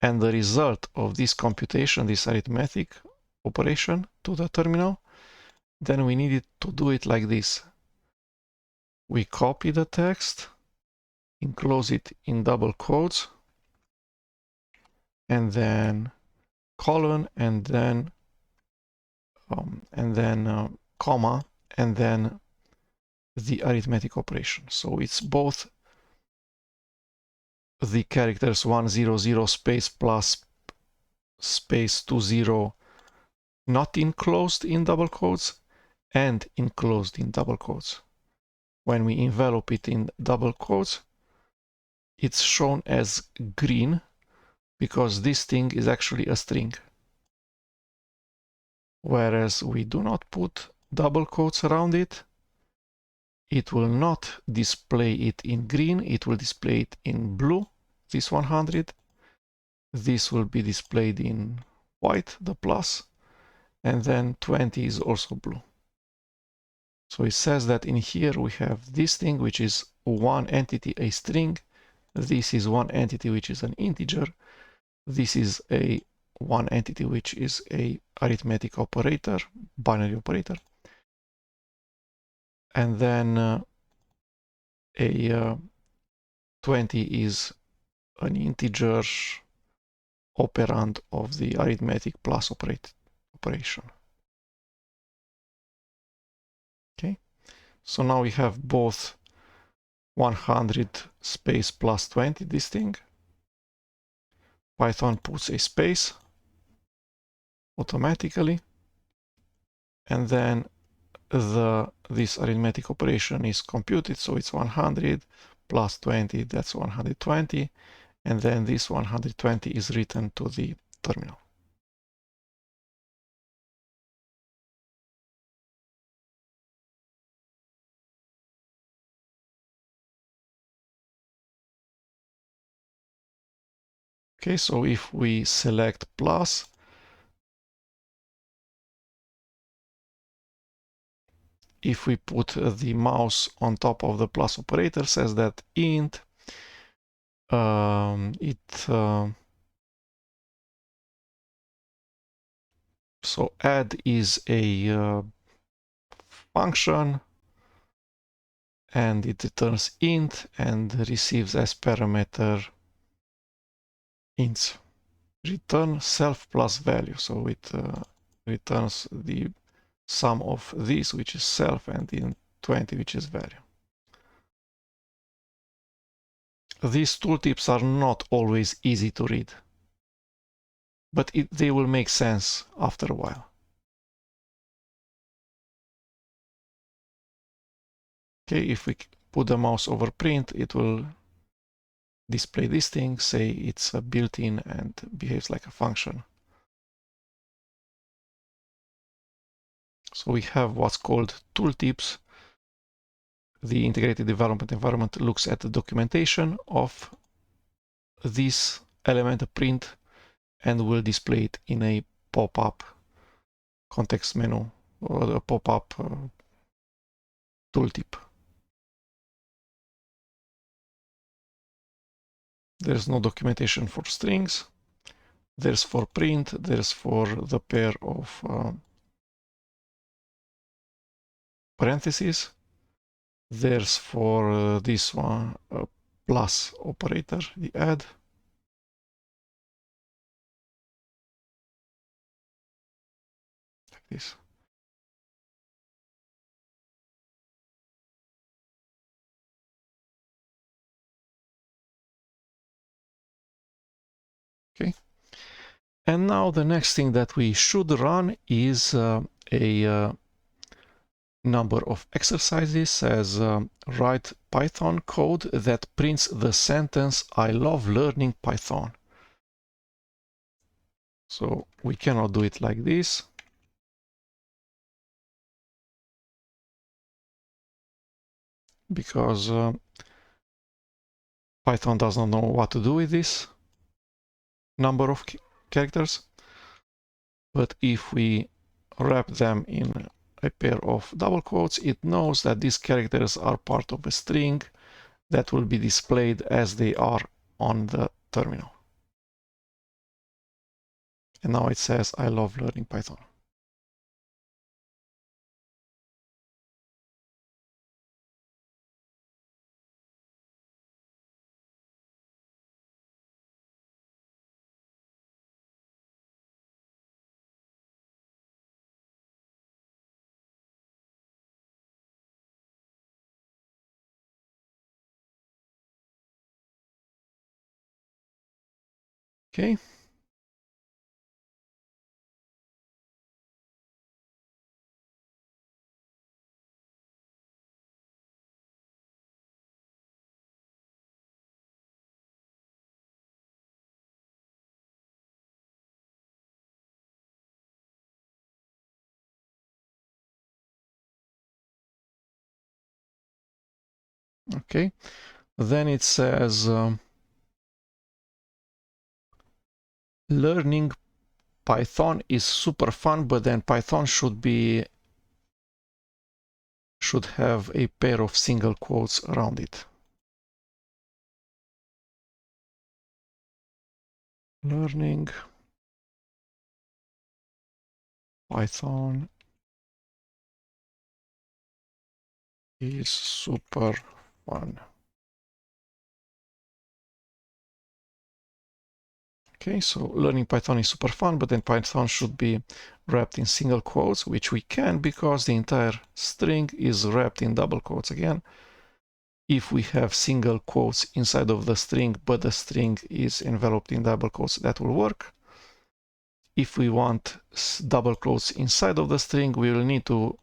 and the result of this computation, this arithmetic operation to the terminal, then we needed to do it like this. We copy the text, enclose it in double quotes, and then colon, and then comma, and then the arithmetic operation. So it's both the characters 100 space plus space 20 not enclosed in double quotes and enclosed in double quotes. When we envelop it in double quotes, it's shown as green because this thing is actually a string. Whereas we do not put double quotes around it, it will not display it in green, it will display it in blue, this 100. This will be displayed in white, the plus, and then 20 is also blue. So it says that in here we have this thing, which is one entity, a string. This is one entity, which is an integer. This is a one entity, which is a arithmetic operator, binary operator. And then a 20 is an integer operand of the arithmetic plus operation. Okay, so now we have both 100 space plus 20, this thing. Python puts a space automatically, and then this arithmetic operation is computed, so it's 100 plus 20, that's 120, and then this 120 is written to the terminal. Okay, so if we select plus, if we put the mouse on top of the plus operator, says that int so add is a function, and it returns int and receives as parameter ints. Return self plus value, so it returns the sum of this, which is self, and in 20, which is value. These tooltips are not always easy to read, but they will make sense after a while. Okay, if we put the mouse over print, it will display this thing, say it's a built-in and behaves like a function. So we have what's called tooltips. The integrated development environment looks at the documentation of this element print and will display it in a pop-up context menu or a pop-up tooltip. There's no documentation for strings. There's for print. There's for the pair of parentheses. There's for this one a plus operator, the add. Like this. Okay. And now the next thing that we should run is a number of exercises as write Python code that prints the sentence "I love learning Python." So we cannot do it like this. Because Python does not know what to do with this number of characters. But if we wrap them in a pair of double quotes, it knows that these characters are part of a string that will be displayed as they are on the terminal. And now it says, I love learning Python. Okay. Okay. Then it says learning Python is super fun, but then Python should have a pair of single quotes around it. Learning Python is super fun. Okay, so learning Python is super fun, but then Python should be wrapped in single quotes, which we can because the entire string is wrapped in double quotes again. If we have single quotes inside of the string, but the string is enveloped in double quotes, that will work. If we want double quotes inside of the string, we will need to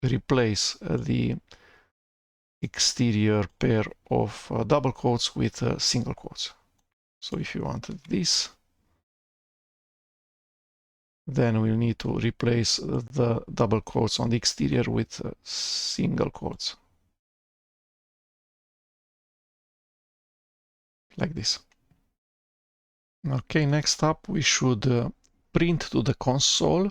replace the exterior pair of double quotes with single quotes. So if you want this, then we'll need to replace the double quotes on the exterior with single quotes. Like this. Okay, next up we should print to the console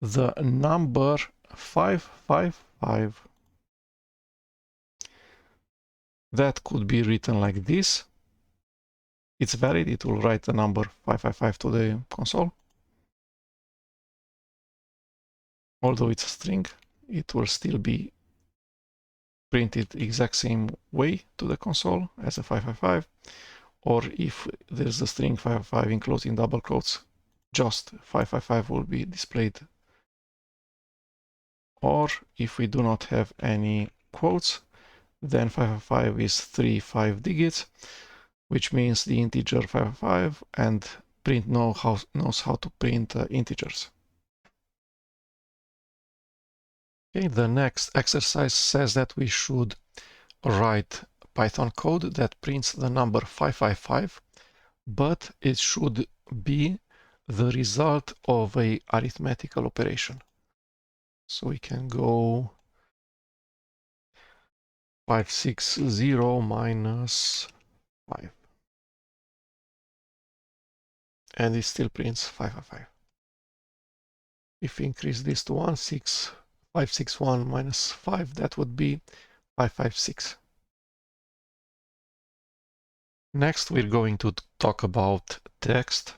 the number 555. That could be written like this. It's valid, it will write the number 555 to the console. Although it's a string, it will still be printed exact same way to the console as a 555. Or if there's a string 555 enclosed in double quotes, just 555 will be displayed. Or if we do not have any quotes, then 555 is 5 digits, which means the integer 555, and print knows how to print integers. Okay, the next exercise says that we should write Python code that prints the number 555, but it should be the result of a arithmetical operation. So we can go 560 minus 5. And it still prints 555. If we increase this to 561 minus 5, that would be 556. Next, we're going to talk about text.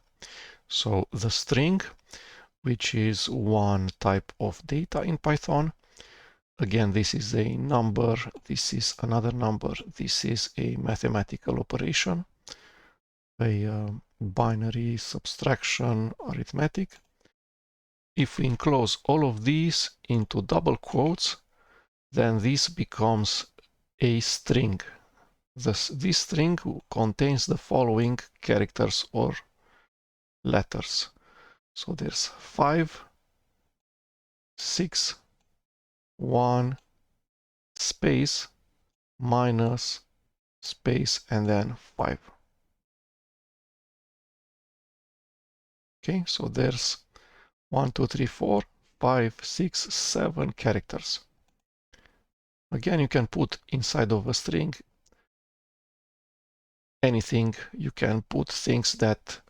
So the string, which is one type of data in Python. Again, this is a number, this is another number, this is a mathematical operation, a binary subtraction arithmetic. If we enclose all of these into double quotes, then this becomes a string. This string contains the following characters or letters. So there's 5, 6, 1, space, minus, space, and then 5. Okay, so there's 1, 2, 3, 4, 5, 6, 7 characters. Again, you can put inside of a string anything. You can put things that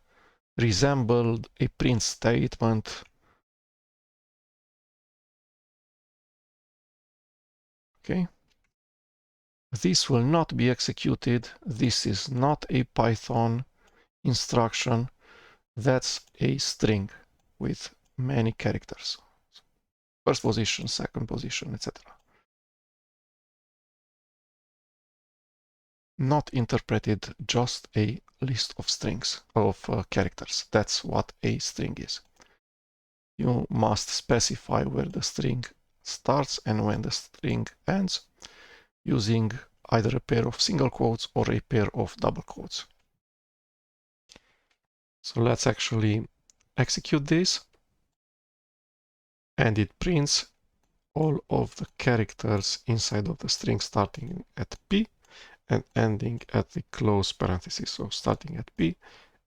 resemble a print statement. Okay. This will not be executed. This is not a Python instruction. That's a string with many characters. First position, second position, etc. Not interpreted just a list of strings, of characters. That's what a string is. You must specify where the string starts and when the string ends using either a pair of single quotes or a pair of double quotes. So let's actually execute this, and it prints all of the characters inside of the string starting at P and ending at the close parenthesis. So starting at P,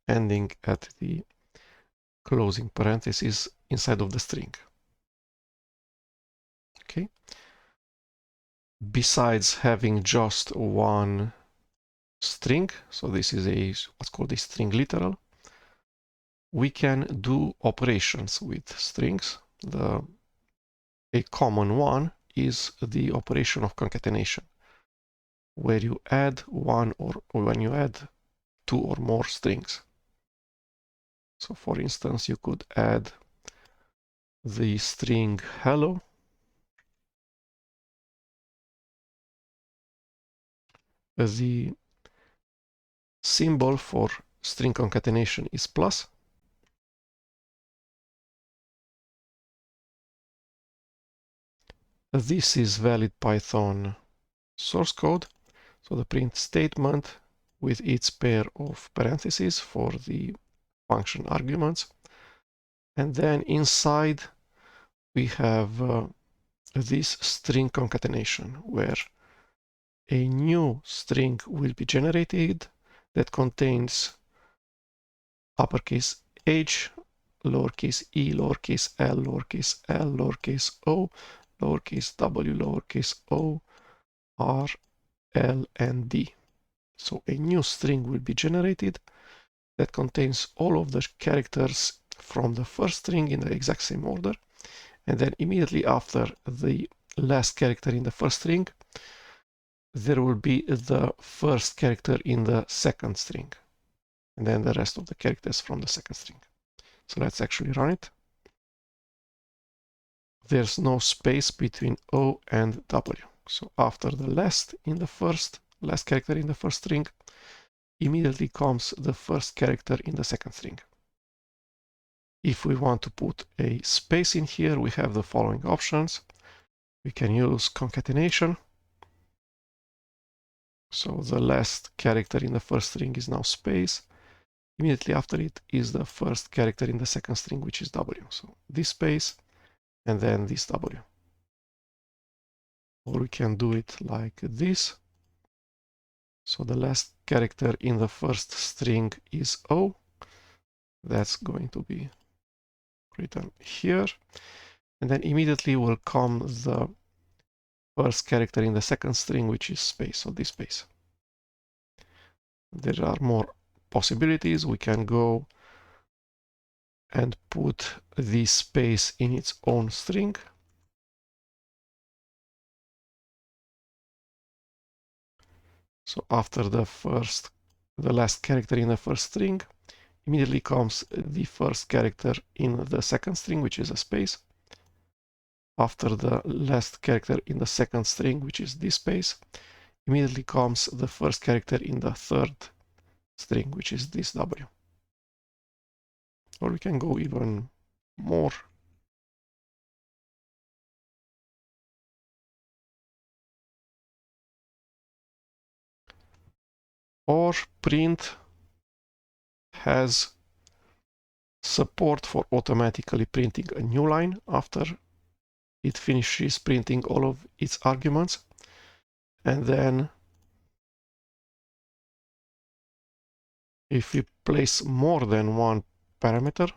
ending at the closing parenthesis inside of the string. Okay. Besides having just one string, so this is what's called a string literal, we can do operations with strings. A common one is the operation of concatenation, where you add one or when you add two or more strings. So for instance, you could add the string hello, the symbol for string concatenation is plus. This is valid Python source code. So the print statement with its pair of parentheses for the function arguments. And then inside we have this string concatenation where a new string will be generated that contains uppercase H, lowercase e, lowercase l, lowercase l, lowercase o, lowercase w, lowercase o, r, l, and d. So a new string will be generated that contains all of the characters from the first string in the exact same order. And then immediately after the last character in the first string, there will be the first character in the second string. And then the rest of the characters from the second string. So let's actually run it. There's no space between O and W. So after the last character in the first string, immediately comes the first character in the second string. If we want to put a space in here, we have the following options. We can use concatenation. So the last character in the first string is now space. Immediately after it is the first character in the second string, which is W. So this space and then this W. Or we can do it like this. So the last character in the first string is O. That's going to be written here. And then immediately will come the first character in the second string, which is space, so this space. There are more possibilities. We can go and put this space in its own string. So after the last character in the first string, immediately comes the first character in the second string, which is a space. After the last character in the second string, which is this space, immediately comes the first character in the third string, which is this W. Or we can go even more. Or print has support for automatically printing a new line after it finishes printing all of its arguments. And then if we place more than one parameter,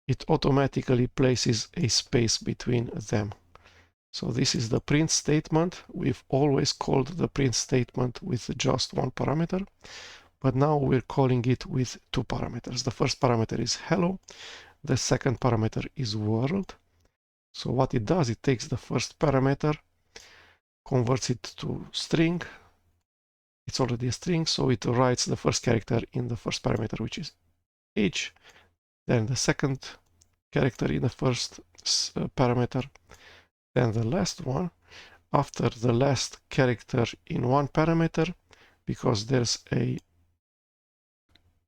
it automatically places a space between them. So this is the print statement. We've always called the print statement with just one parameter, but now we're calling it with two parameters. The first parameter is hello. The second parameter is world. So what it does, it takes the first parameter, converts it to string, it's already a string, so it writes the first character in the first parameter, which is h, then the second character in the first parameter, then the last one. After the last character in one parameter, because there's a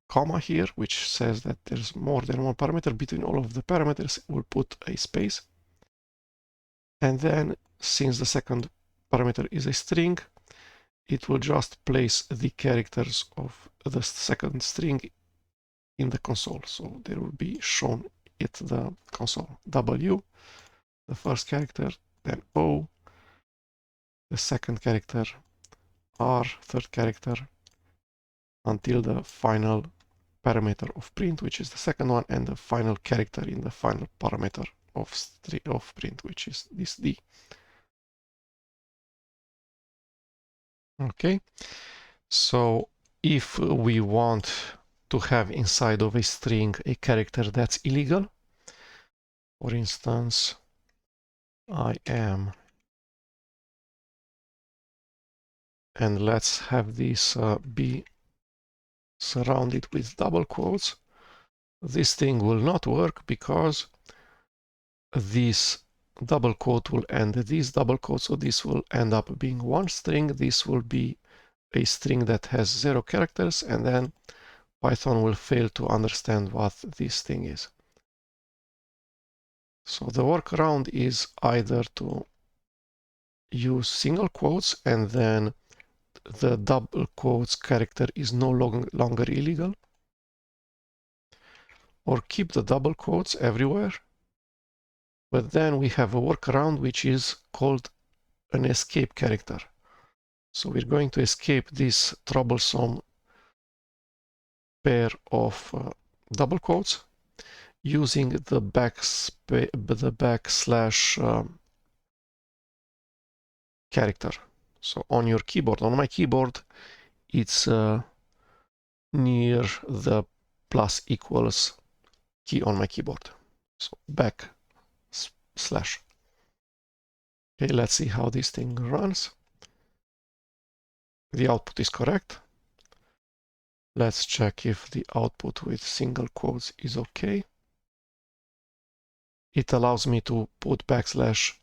comma here, which says that there's more than one parameter, between all of the parameters, we'll put a space. And then, since the second parameter is a string, it will just place the characters of the second string in the console. So they will be shown at the console. W, the first character, then O, the second character, R, third character, until the final parameter of print, which is the second one, and the final character in the final parameter of print, which is this D. Okay, so if we want to have inside of a string a character that's illegal, for instance, I am, and let's have this be surrounded with double quotes, this thing will not work because this double quote will end this double quote, so this will end up being one string. This will be a string that has 0 characters, and then Python will fail to understand what this thing is. So the workaround is either to use single quotes, and then the double quotes character is no longer illegal, or keep the double quotes everywhere. But then we have a workaround which is called an escape character. So we're going to escape this troublesome pair of double quotes using the backslash character. So on your keyboard, on my keyboard, it's near the plus equals key on my keyboard. So backslash. Okay, let's see how this thing runs. The output is correct. Let's check if the output with single quotes is okay. It allows me to put backslash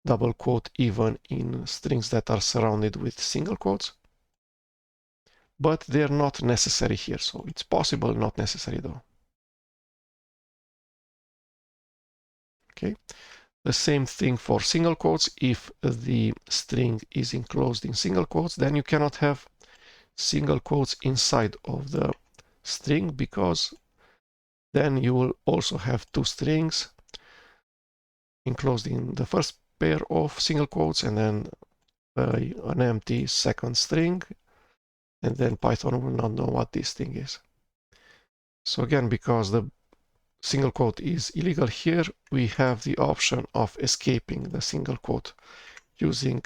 double quote even in strings that are surrounded with single quotes, but they're not necessary here. So it's possible, not necessary though. Okay, the same thing for single quotes. If the string is enclosed in single quotes, then you cannot have single quotes inside of the string, because then you will also have two strings enclosed in the first pair of single quotes, and then an empty second string, and then Python will not know what this thing is. So again, because the single quote is illegal here, we have the option of escaping the single quote using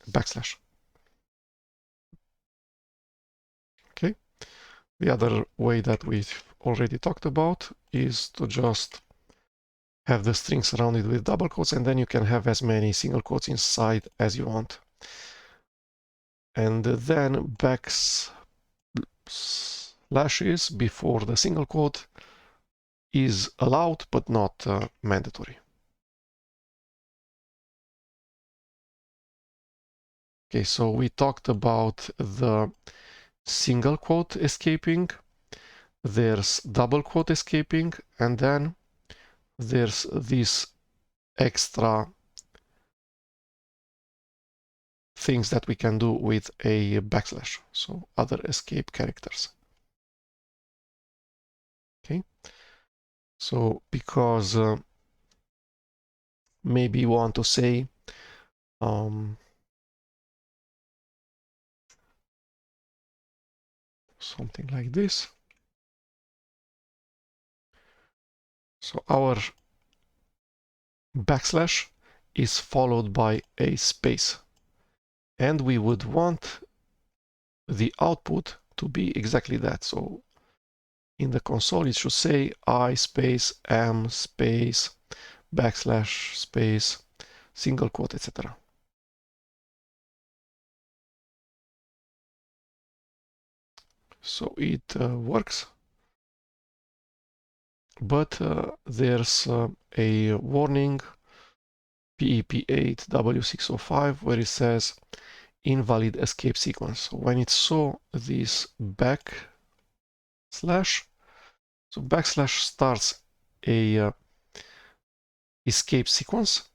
backslash. Okay. The other way that we've already talked about is to just have the string surrounded with double quotes, and then you can have as many single quotes inside as you want. And then backslashes before the single quote is allowed, but not mandatory. Okay, so we talked about the single quote escaping, there's double quote escaping, and then there's this extra things that we can do with a backslash, so other escape characters. Okay, so because maybe you want to say something like this. So our backslash is followed by a space, and we would want the output to be exactly that. So in the console it should say I space am space backslash space single quote, etc. So it works, but there's a warning PEP8W605 where it says invalid escape sequence. So when it saw this backslash, so backslash starts a escape sequence,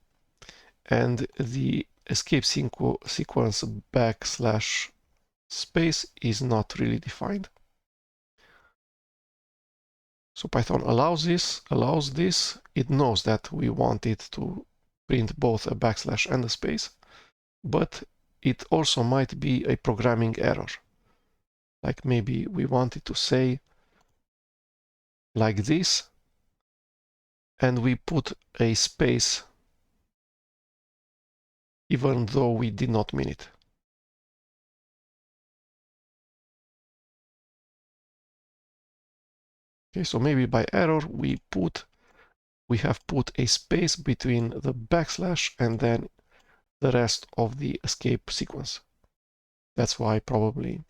and the escape sequence backslash space is not really defined. So Python allows this. It knows that we want it to print both a backslash and a space, but it also might be a programming error. Like maybe we want it to say like this, and we put a space even though we did not mean it. Okay, so maybe by error we have put a space between the backslash and then the rest of the escape sequence. That's why probably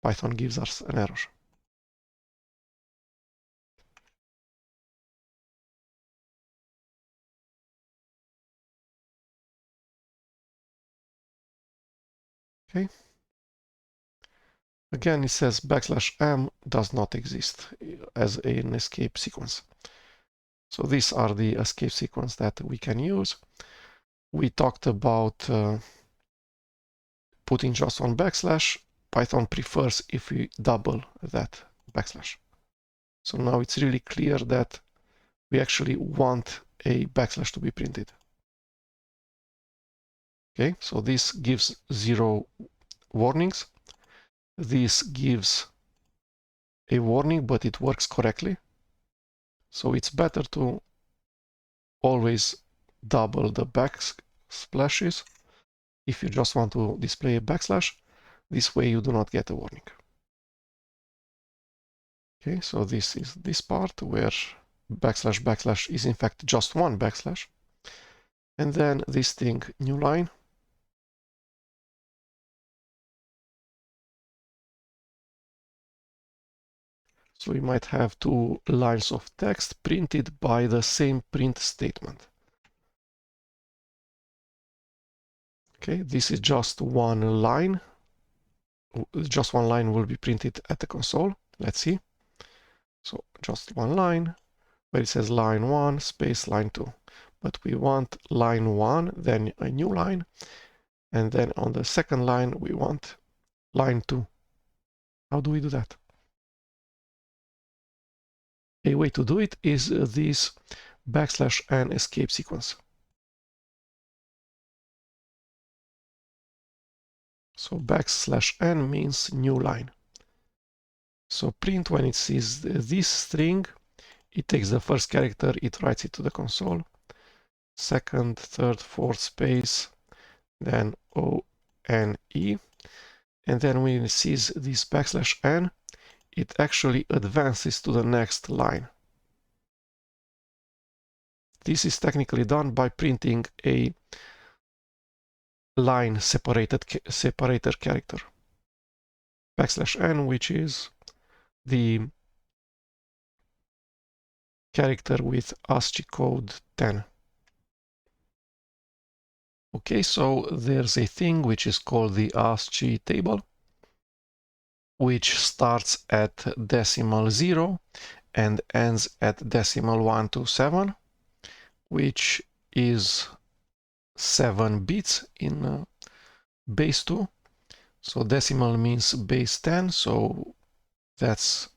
Python gives us an error. Okay. Again, it says \m does not exist as an escape sequence. So these are the escape sequence that we can use. We talked about putting just one backslash. Python prefers if we double that backslash. So now it's really clear that we actually want a backslash to be printed. Okay, so this gives 0 warnings. This gives a warning, but it works correctly. So it's better to always double the backsplashes if you just want to display a backslash. This way you do not get a warning. Okay, so this is this part where backslash is in fact just one backslash. And then this thing, new line. So we might have 2 lines of text printed by the same print statement. Okay, this is just one line. Just one line will be printed at the console. Let's see. So just one line where it says line 1 space line 2. But we want line 1, then a new line. And then on the second line, we want line 2. How do we do that? A way to do it is this \n escape sequence. So \n means new line. So print when it sees this string, it takes the first character, it writes it to the console. Second, third, fourth space, then O-N-E. And then when it sees this \n, it actually advances to the next line. This is technically done by printing a line separator character. \n, which is the character with ASCII code 10. Okay, so there's a thing which is called the ASCII table, which starts at decimal 0 and ends at decimal 127, which is 7 bits in base 2. So decimal means base 10, so that's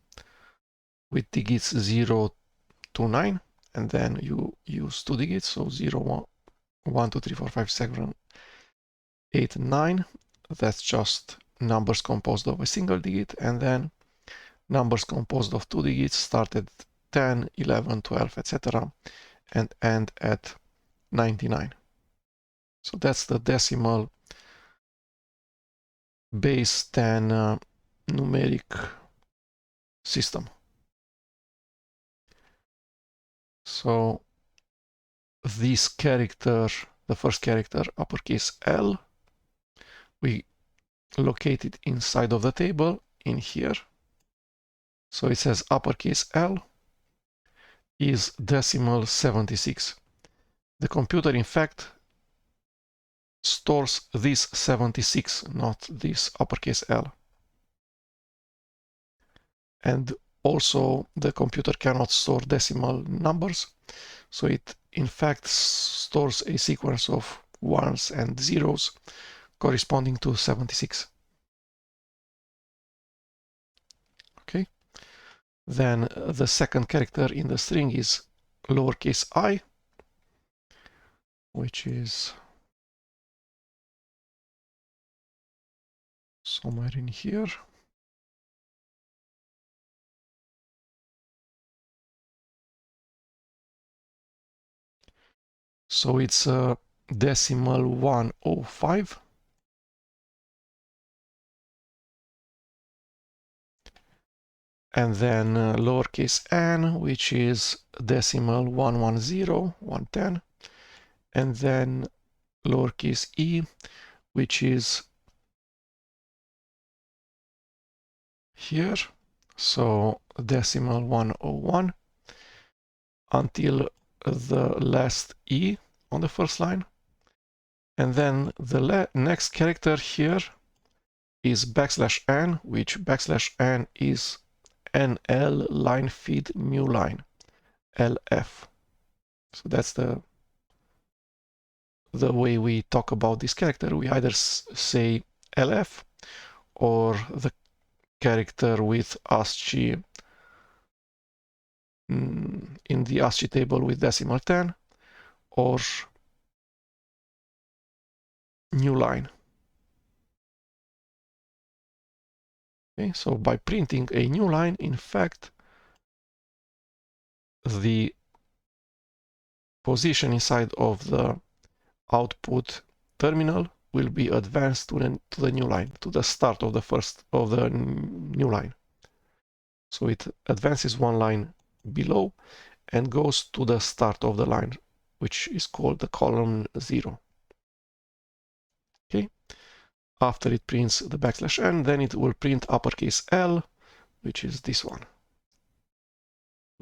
with digits 0 to 9, and then you use 2 digits, so 0, 1, 2, 3, 4, 5, 7, 8, 9. That's just numbers composed of a single digit, and then numbers composed of 2 digits start at 10, 11, 12, etc. and end at 99. So that's the decimal base 10 numeric system. So this character, the first character, uppercase L, we locate it inside of the table, in here. So it says uppercase L is decimal 76. The computer, in fact, stores this 76, not this uppercase L. And also the computer cannot store decimal numbers, so it in fact stores a sequence of ones and zeros corresponding to 76. Okay. Then the second character in the string is lowercase I, which is somewhere in here. So it's decimal 105. And then lowercase n, which is decimal 110, 110. And then lowercase e, which is here. So decimal 101 until the last e on the first line. And then the next character here is \n, which \n is NL line feed new line, LF. So that's the way we talk about this character. We either say LF or the character with ASCII in the ASCII table with decimal 10, or new line. Okay, so by printing a new line, in fact, the position inside of the output terminal will be advanced to the new line, to the start of the new line. So it advances one line below and goes to the start of the line, which is called the column 0. Okay. After it prints the \n, then it will print uppercase L, which is this one.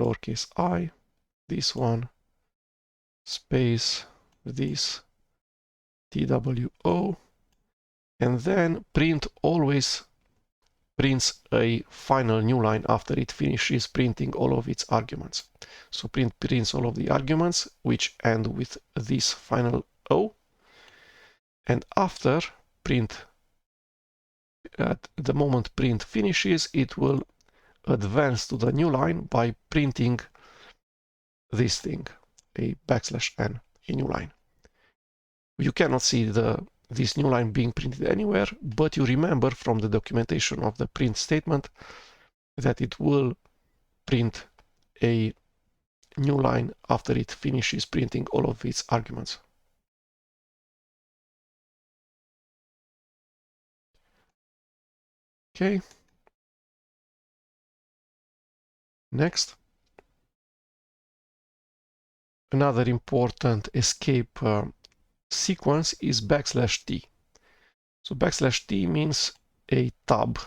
Lowercase I, this one, space, this, TWO, and then print always prints a final new line after it finishes printing all of its arguments. So print prints all of the arguments which end with this final O, and after print, at the moment print finishes, it will advance to the new line by printing this thing, a \n, a new line. You cannot see this new line being printed anywhere, but you remember from the documentation of the print statement that it will print a new line after it finishes printing all of its arguments. Okay. Next. Another important escape sequence is \t. So \t means a tab.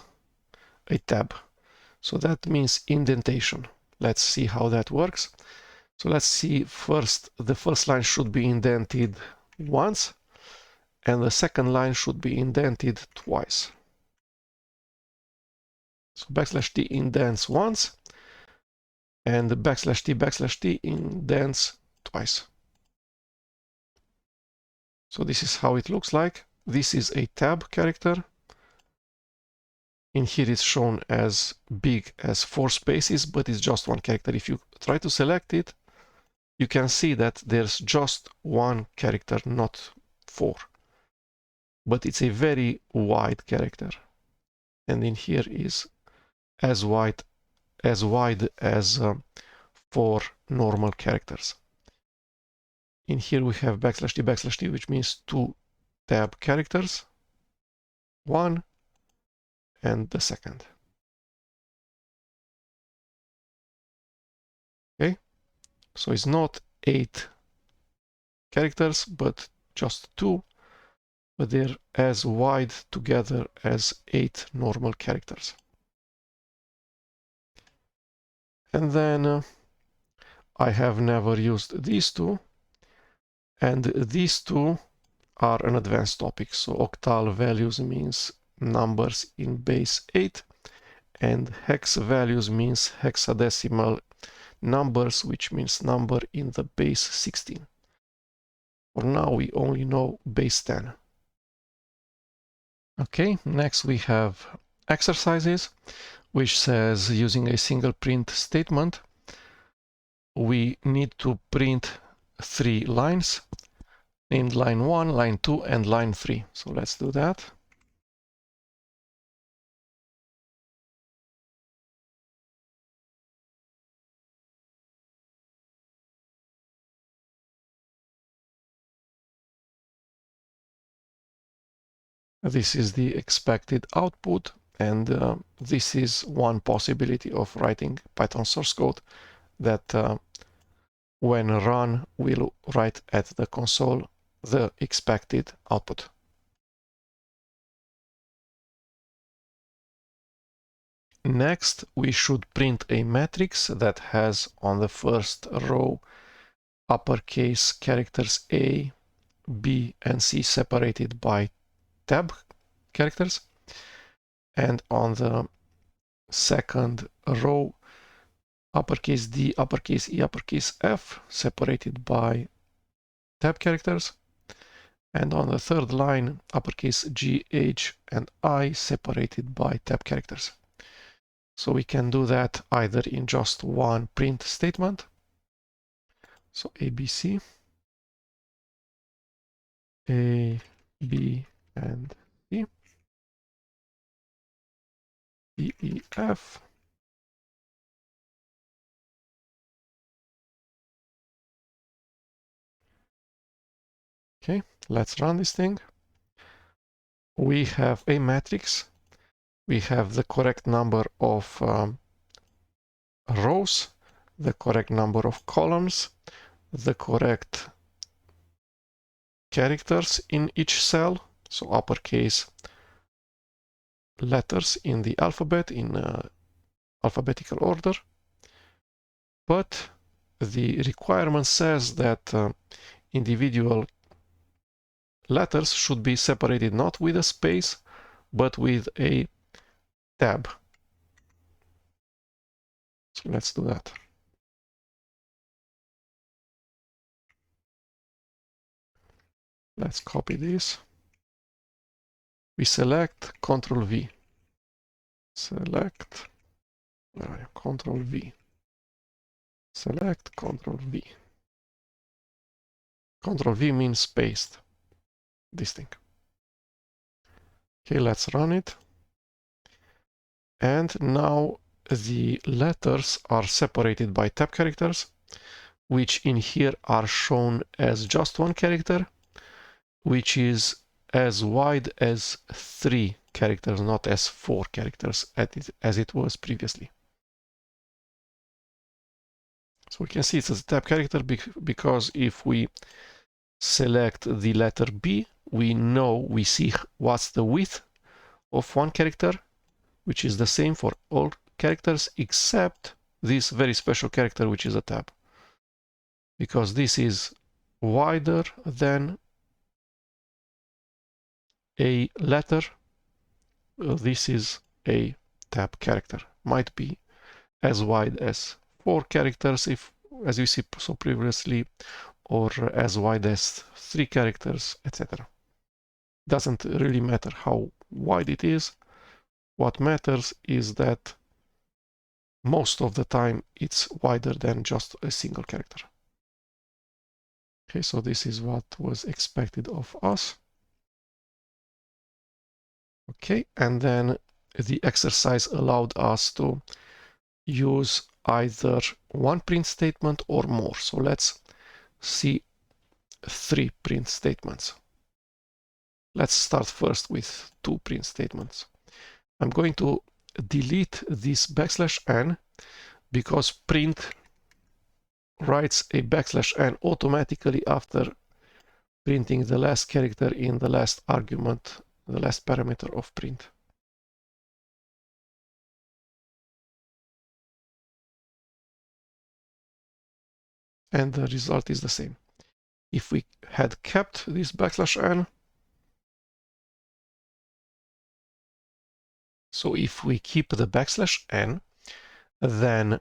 So that means indentation. Let's see how that works. So let's see first, the first line should be indented once, and the second line should be indented twice. So \t indents once, and the \t indents twice. So this is how it looks like. This is a tab character. In here it's shown as big as 4 spaces, but it's just one character. If you try to select it, you can see that there's just one character, not 4. But it's a very wide character. And in here is as wide as 4 normal characters. In here we have \t, which means 2 tab characters, 1 and the second. Okay, so it's not 8 characters, but just 2, but they're as wide together as 8 normal characters. And then I have never used these two, and these two are an advanced topic. So octal values means numbers in base 8, and hex values means hexadecimal numbers, which means number in the base 16. For now, we only know base 10. Okay, next we have exercises, which says using a single print statement, we need to print 3 lines, named line 1, line 2, and line 3. So let's do that. This is the expected output, and this is one possibility of writing Python source code that when run will write at the console the expected output. Next, we should print a matrix that has on the first row uppercase characters A, B, and C separated by tab characters, and on the second row uppercase D, uppercase E, uppercase F separated by tab characters, and on the third line uppercase G, H, and I separated by tab characters. So we can do that either in just one print statement, so ABC, A, B, and C, D, E, F, okay, let's run this thing. We have a matrix. We have the correct number of rows, the correct number of columns, the correct characters in each cell, so uppercase letters in the alphabet in alphabetical order. But the requirement says that individual letters should be separated not with a space, but with a tab. So let's do that. Let's copy this. We select Ctrl V. Select Ctrl V. Select Ctrl V. Ctrl V means paste this thing. Okay, let's run it. And now the letters are separated by tab characters, which in here are shown as just one character, which is as wide as 3 characters, not as 4 characters as it was previously. So we can see it's a tab character because if we select the letter B, we see what's the width of one character, which is the same for all characters except this very special character, which is a tab, because this is wider than a letter. This is a tab character, might be as wide as 4 characters, if as you see so previously, or as wide as 3 characters, etc. Doesn't really matter how wide it is. What matters is that most of the time it's wider than just a single character. Okay, so this is what was expected of us. Okay, and then the exercise allowed us to use either one print statement or more. So let's see 3 print statements. Let's start first with 2 print statements. I'm going to delete this \n because print writes a \n automatically after printing the last character in the last argument, the last parameter of print. and the result is the same. If we had kept this \n, so if we keep the \n, then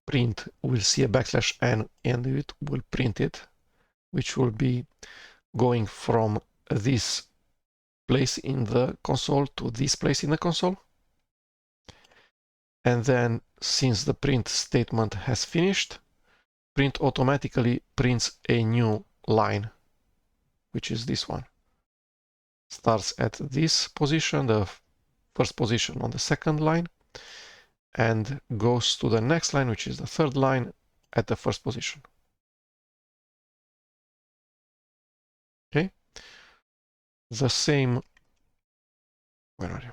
print will see a \n and it will print it, which will be going from this place in the console to this place in the console. And then, since the print statement has finished, print automatically prints a new line, which is this one. Starts at this position, the first position on the second line, and goes to the next line, which is the third line, at the first position. Okay? The same, where are you?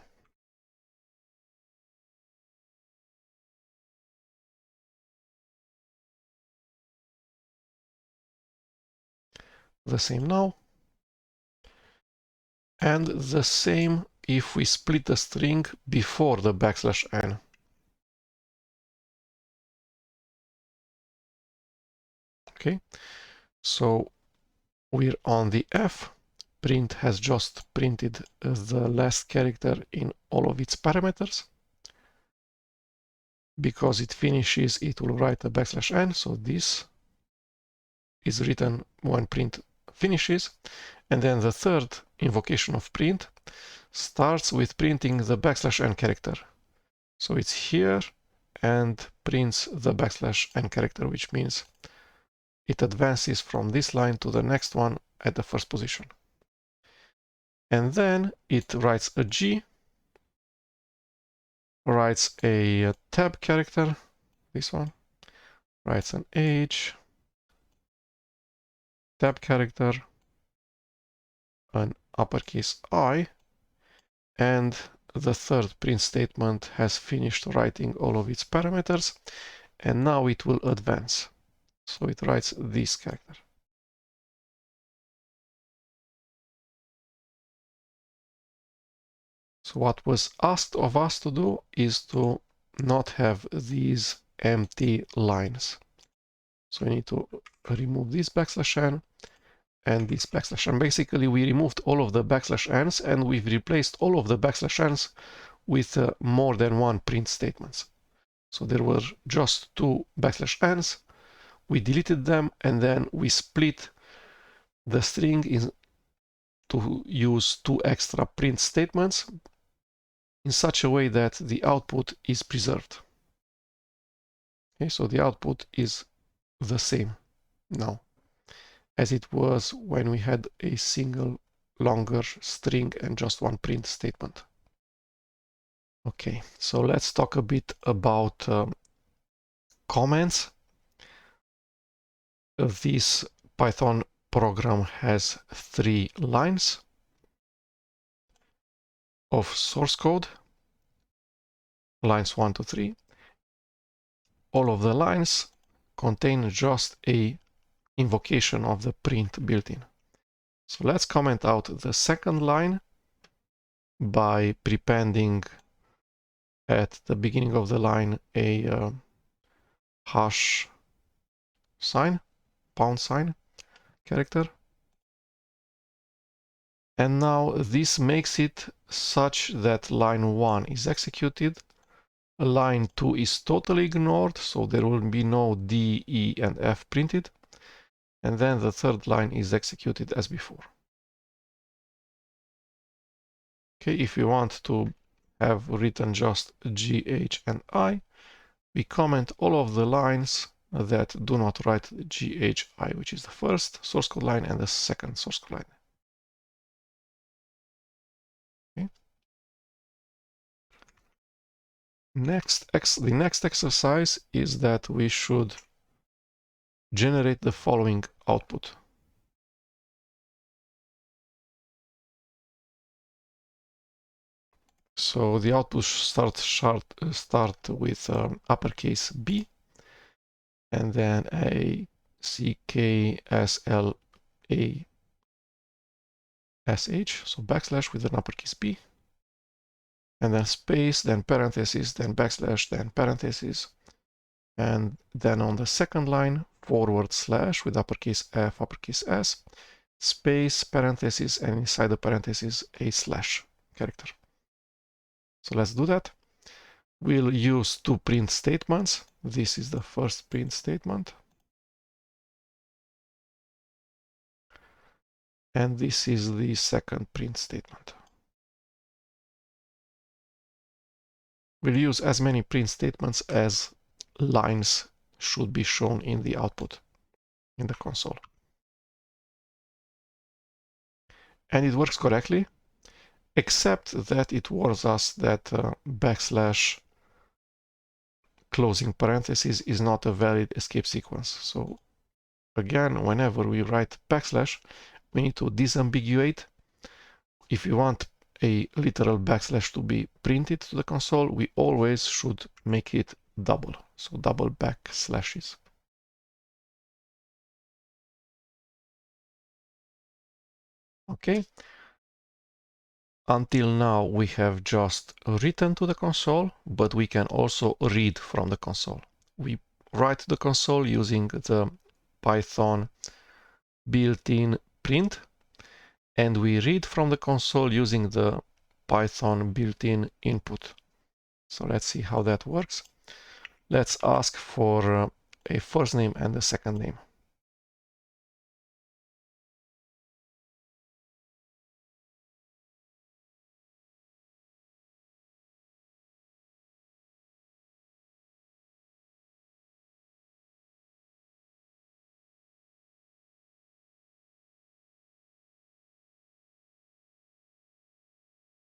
The same now. And the same if we split the string before the \n. Okay, so we're on the F. Print has just printed the last character in all of its parameters. Because it finishes, it will write a \n, so this is written when print finishes. And then the third invocation of print starts with printing the \n character. So it's here and prints the \n character, which means it advances from this line to the next one at the first position. And then it writes a G, writes a tab character, this one, writes an H, tab character, an uppercase I, and the third print statement has finished writing all of its parameters, and now it will advance. So it writes this character. So what was asked of us to do is to not have these empty lines. So we need to remove this \n and this \n. Basically, we removed all of the \n's and we've replaced all of the \n's with more than one print statements. So there were just two \n's. We deleted them and then we split the string to use two extra print statements in such a way that the output is preserved. Okay, so the output is the same now as it was when we had a single longer string and just one print statement. Okay, so let's talk a bit about comments. This Python program has 3 lines of source code, lines 1 to 3. All of the lines contain just a invocation of the print built-in. So let's comment out the second line by prepending at the beginning of the line a hash sign, pound sign character. And now this makes it such that line 1 is executed, line 2 is totally ignored, so there will be no D, E, and F printed, and then the third line is executed as before. Okay, if we want to have written just G, H, and I, we comment all of the lines that do not write G, H, I, which is the first source code line and the second source code line. Okay. The next exercise is that we should generate the following output. So the output start with uppercase B and then a C, K, S, L, A, S, H, so backslash with an uppercase B, and then space, then parentheses, then backslash, then parentheses, And then on the second line, / with uppercase F, uppercase S, space, parenthesis, and inside the parenthesis, a slash character. So let's do that. We'll use two print statements. This is the first print statement. And this is the second print statement. We'll use as many print statements as lines should be shown in the output in the console. And it works correctly, except that it warns us that / closing parenthesis is not a valid escape sequence. So again, whenever we write / we need to disambiguate. If you want a literal / to be printed to the console, we always should make it double. So double backslashes. Okay. Until now, we have just written to the console, but we can also read from the console. We write to the console using the Python built-in print, and we read from the console using the Python built-in input. So let's see how that works. Let's ask for a first name and a second name.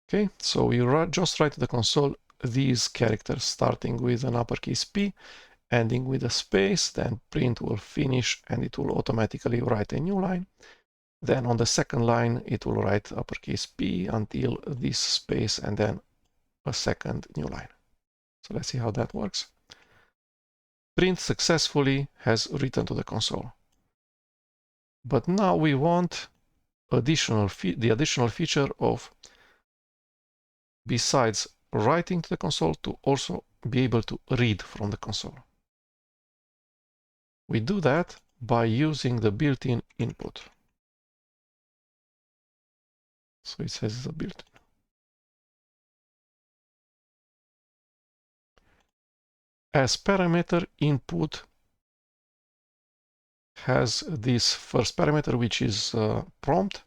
Okay, so we just write to the console these characters starting with an uppercase P, ending with a space, then print will finish and it will automatically write a new line. Then on the second line, it will write uppercase P until this space and then a second new line. So let's see how that works. Print successfully has written to the console. But now we want the additional feature of, besides writing to the console, to also be able to read from the console. We do that by using the built-in input. So it says the built-in. As parameter, input has this first parameter, which is prompt.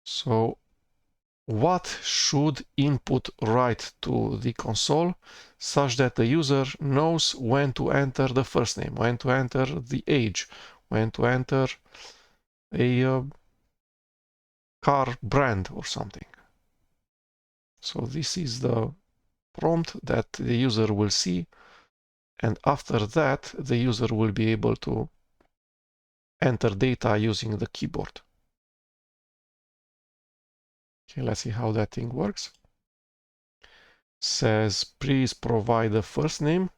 So what should input write to the console such that the user knows when to enter the first name, when to enter the age, when to enter a car brand or something. So this is the prompt that the user will see, and after that the user will be able to enter data using the keyboard. Okay, let's see how that thing works. Says please provide the first name.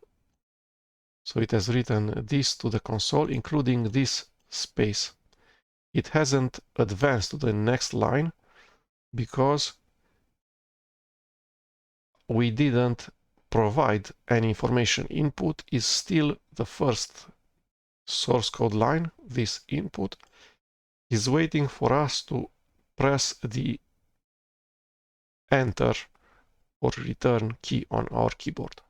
So it has written this to the console, including this space. It hasn't advanced to the next line because we didn't provide any information. Input is still the first source code line. This input is waiting for us to press the enter or return key on our keyboard.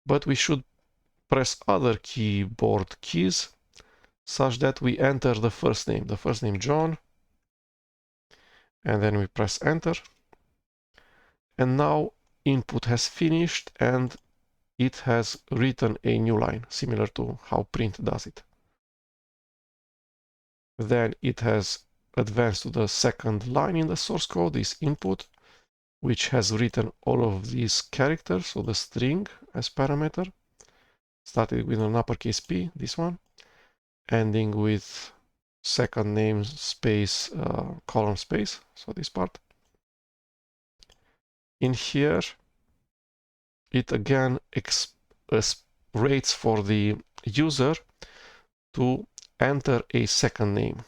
But we should press other keyboard keys such that we enter the first name John, and then we press enter. And now input has finished and it has written a new line, similar to how print does it. Then it has advanced to the second line in the source code, this input, which has written all of these characters, so the string as parameter, started with an uppercase P, this one, ending with second name space, column space, so this part. In here, it again waits for the user to enter a second name.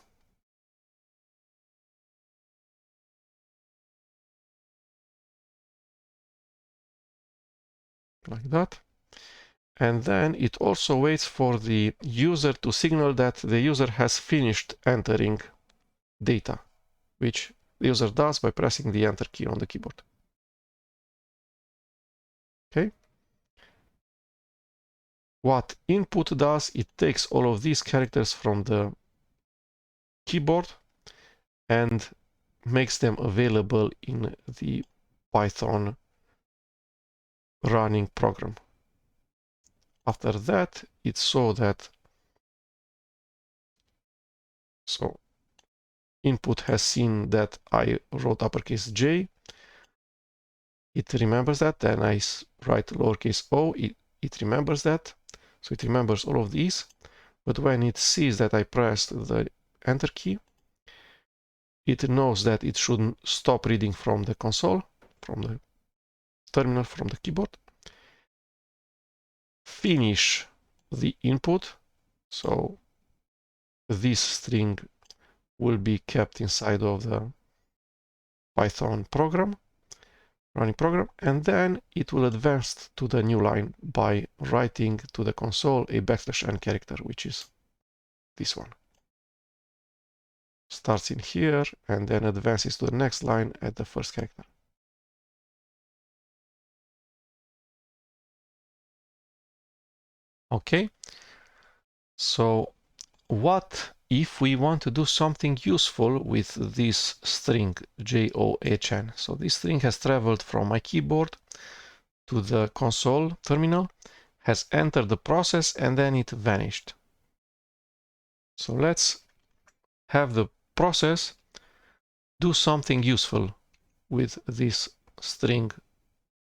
Like that. And then it also waits for the user to signal that the user has finished entering data, which the user does by pressing the enter key on the keyboard. Okay. What input does, it takes all of these characters from the keyboard and makes them available in the Python running program. After that, it saw that input has seen that I wrote uppercase J. It remembers that. Then I write lowercase o. It remembers that. So it remembers all of these. But when it sees that I pressed the enter key, it knows that it should stop reading from the console, from the terminal, from the keyboard, finish the input. So this string will be kept inside of the Python program, running program, and then it will advance to the new line by writing to the console a \n character, which is this one. Starts in here and then advances to the next line at the first character. Okay, so what if we want to do something useful with this string JOHN? So this string has traveled from my keyboard to the console terminal, has entered the process, and then it vanished. So let's have the process do something useful with this string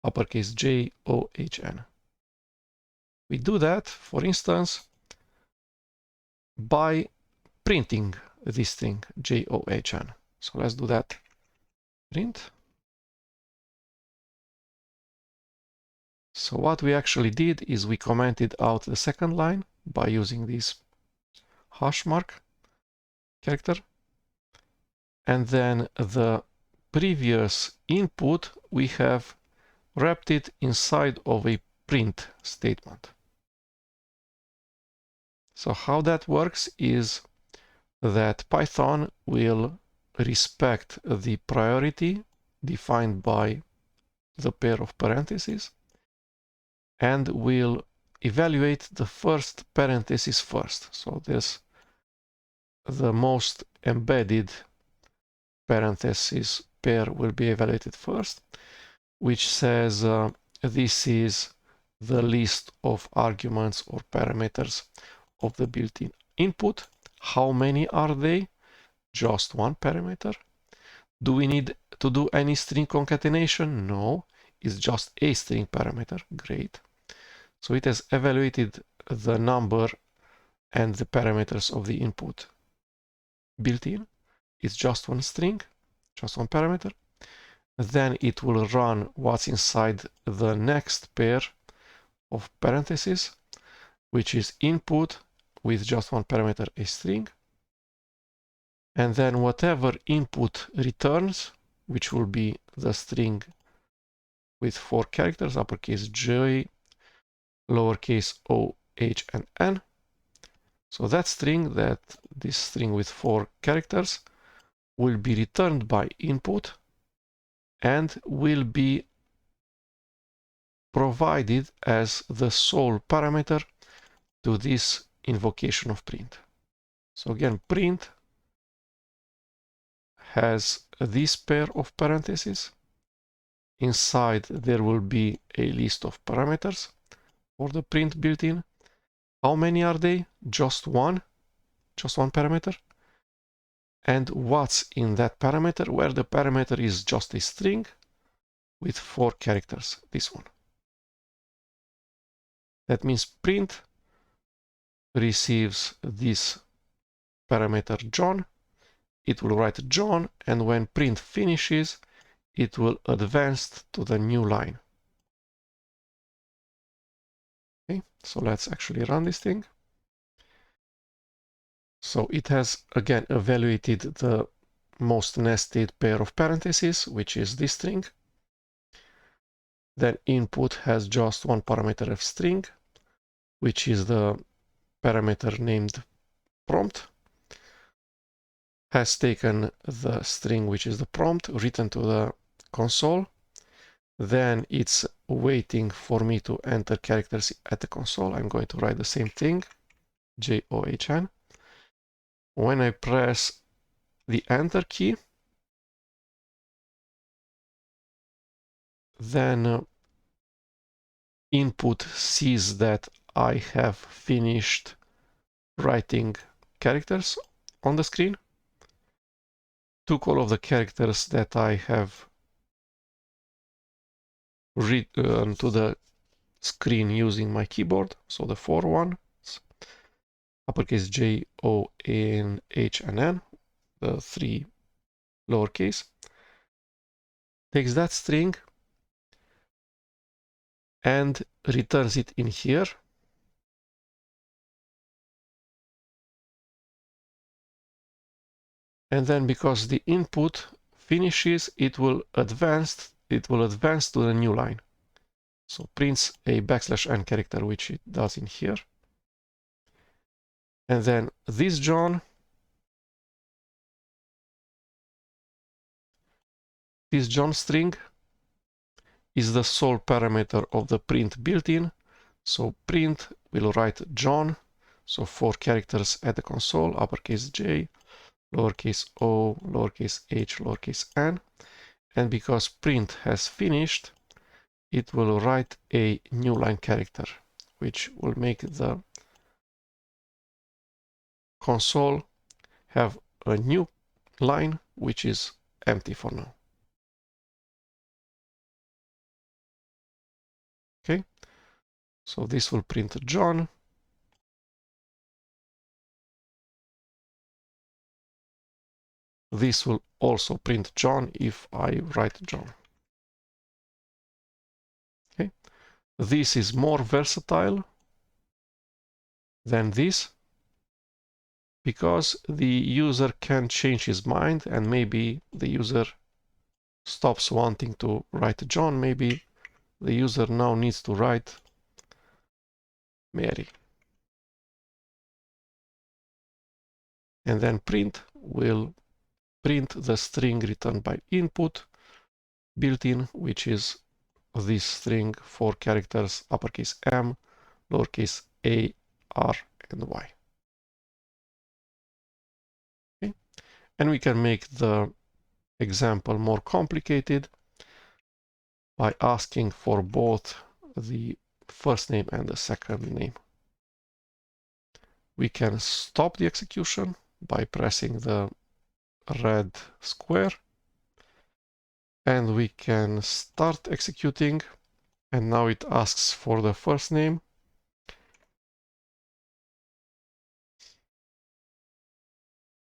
uppercase JOHN. We do that, for instance, by printing this thing JOHN. So let's do that. Print. So what we actually did is we commented out the second line by using this hash mark character. And then the previous input, we have wrapped it inside of a print statement. So how that works is that Python will respect the priority defined by the pair of parentheses and will evaluate the first parenthesis first. So this, the most embedded parenthesis pair will be evaluated first, which says this is the list of arguments or parameters of the built-in input. How many are they? Just one parameter. Do we need to do any string concatenation? No, it's just a string parameter. Great. So it has evaluated the number and the parameters of the input built-in. It's just one string, just one parameter. Then it will run what's inside the next pair of parentheses, which is input with just one parameter, a string. And then whatever input returns, which will be the string with 4 characters, uppercase J, lowercase o, h, and n. So that string, this string with 4 characters, will be returned by input and will be provided as the sole parameter to this invocation of print. So again, print has this pair of parentheses. Inside there will be a list of parameters for the print built-in. How many are they? Just one parameter. And what's in that parameter? Where the parameter is just a string with 4 characters, this one. That means print receives this parameter John. It will write John, and when print finishes, it will advance to the new line. Okay, so let's actually run this thing. So it has again evaluated the most nested pair of parentheses, which is this string. Then input has just one parameter of string. which is the parameter named prompt, has taken the string, which is the prompt, written to the console. Then it's waiting for me to enter characters at the console. I'm going to write the same thing, JOHN. When I press the enter key, then input sees that I have finished writing characters on the screen, took all of the characters that I have written to the screen using my keyboard, so the 4 ones, uppercase J, O, N, H, and N, the 3 lowercase, takes that string and returns it in here. And then because the input finishes, it will advance to the new line. So prints a \n character, which it does in here. And then this John string is the sole parameter of the print built-in. So print will write John, so 4 characters at the console, uppercase J, lowercase o, lowercase h, lowercase n. And because print has finished, it will write a new line character, which will make the console have a new line, which is empty for now. Okay, so this will print John. This will also print John if I write John. Okay, this is more versatile than this because the user can change his mind and maybe the user stops wanting to write John. Maybe the user now needs to write Mary. And then print will print the string returned by input built-in, which is this string, 4 characters, uppercase M, lowercase a, r, and y. Okay. And we can make the example more complicated by asking for both the first name and the second name. We can stop the execution by pressing the red square, and we can start executing, and now it asks for the first name.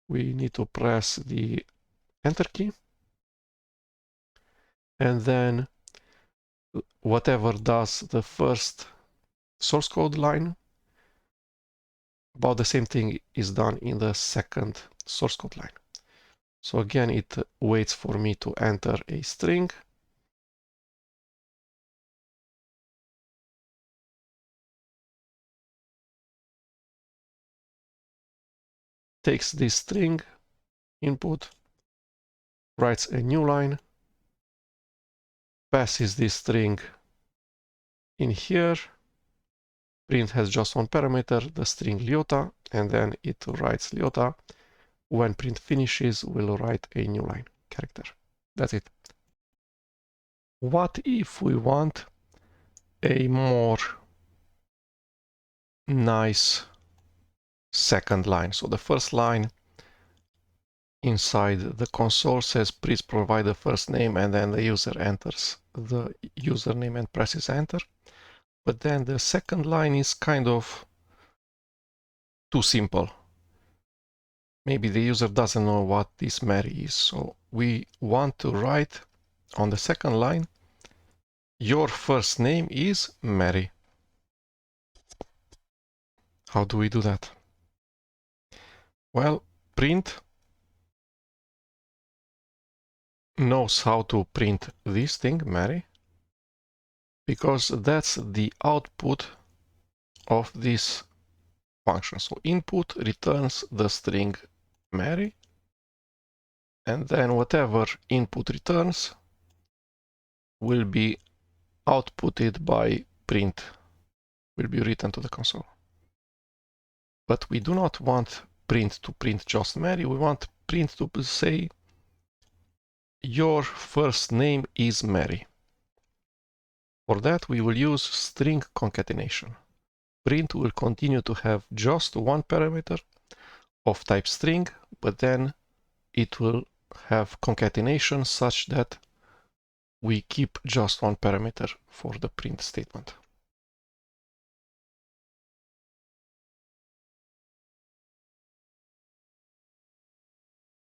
We need to press the enter key, and then whatever does the first source code line, about the same thing is done in the second source code line. So again, it waits for me to enter a string. Takes this string input, writes a new line, passes this string in here. Print has just one parameter, the string Lyota, and then it writes Lyota. When print finishes, we'll write a new line character. That's it. What if we want a more nice second line? So the first line inside the console says, please provide the first name, and then the user enters the username and presses enter. But then the second line is kind of too simple. Maybe the user doesn't know what this Mary is. So we want to write on the second line, your first name is Mary. How do we do that? Well, print knows how to print this thing, Mary, because that's the output of this function. So input returns the string Mary, and then whatever input returns will be outputted by print, will be written to the console. But we do not want print to print just Mary, we want print to say your first name is Mary. For that we will use string concatenation. Print will continue to have just one parameter of type string, but then it will have concatenation such that we keep just one parameter for the print statement.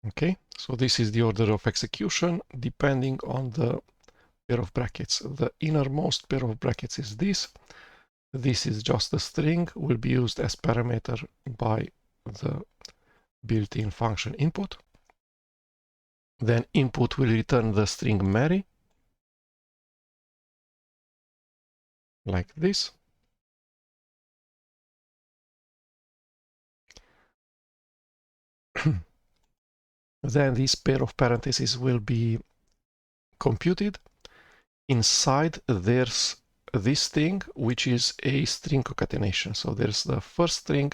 Okay, so this is the order of execution depending on the pair of brackets. The innermost pair of brackets is this. This is just a string, will be used as parameter by the built-in function input. Then input will return the string Mary, like this. Then this pair of parentheses will be computed. Inside there's this thing, which is a string concatenation. So there's the first string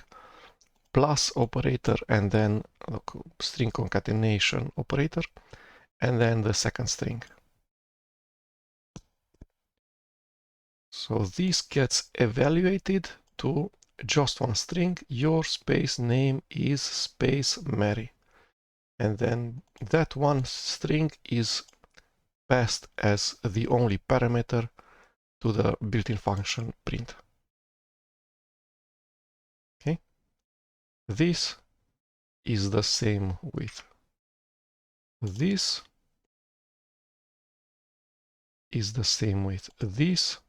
plus operator and then string concatenation operator, and then the second string. So this gets evaluated to just one string, your space name is space Mary. And then that one string is passed as the only parameter to the built-in function print. Okay, this is the same with this, is the same with this,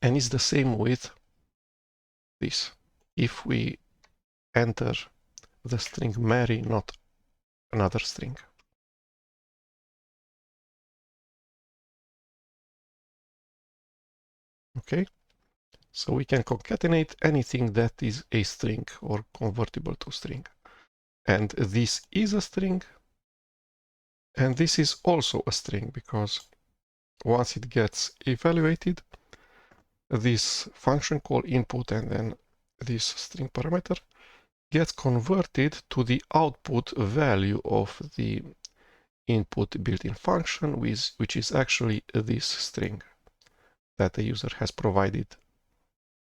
and is the same with this. If we enter the string Mary, not another string. Okay, so we can concatenate anything that is a string or convertible to string. And this is a string, and this is also a string, because once it gets evaluated, this function call input and then this string parameter gets converted to the output value of the input built-in function, which is actually this string that the user has provided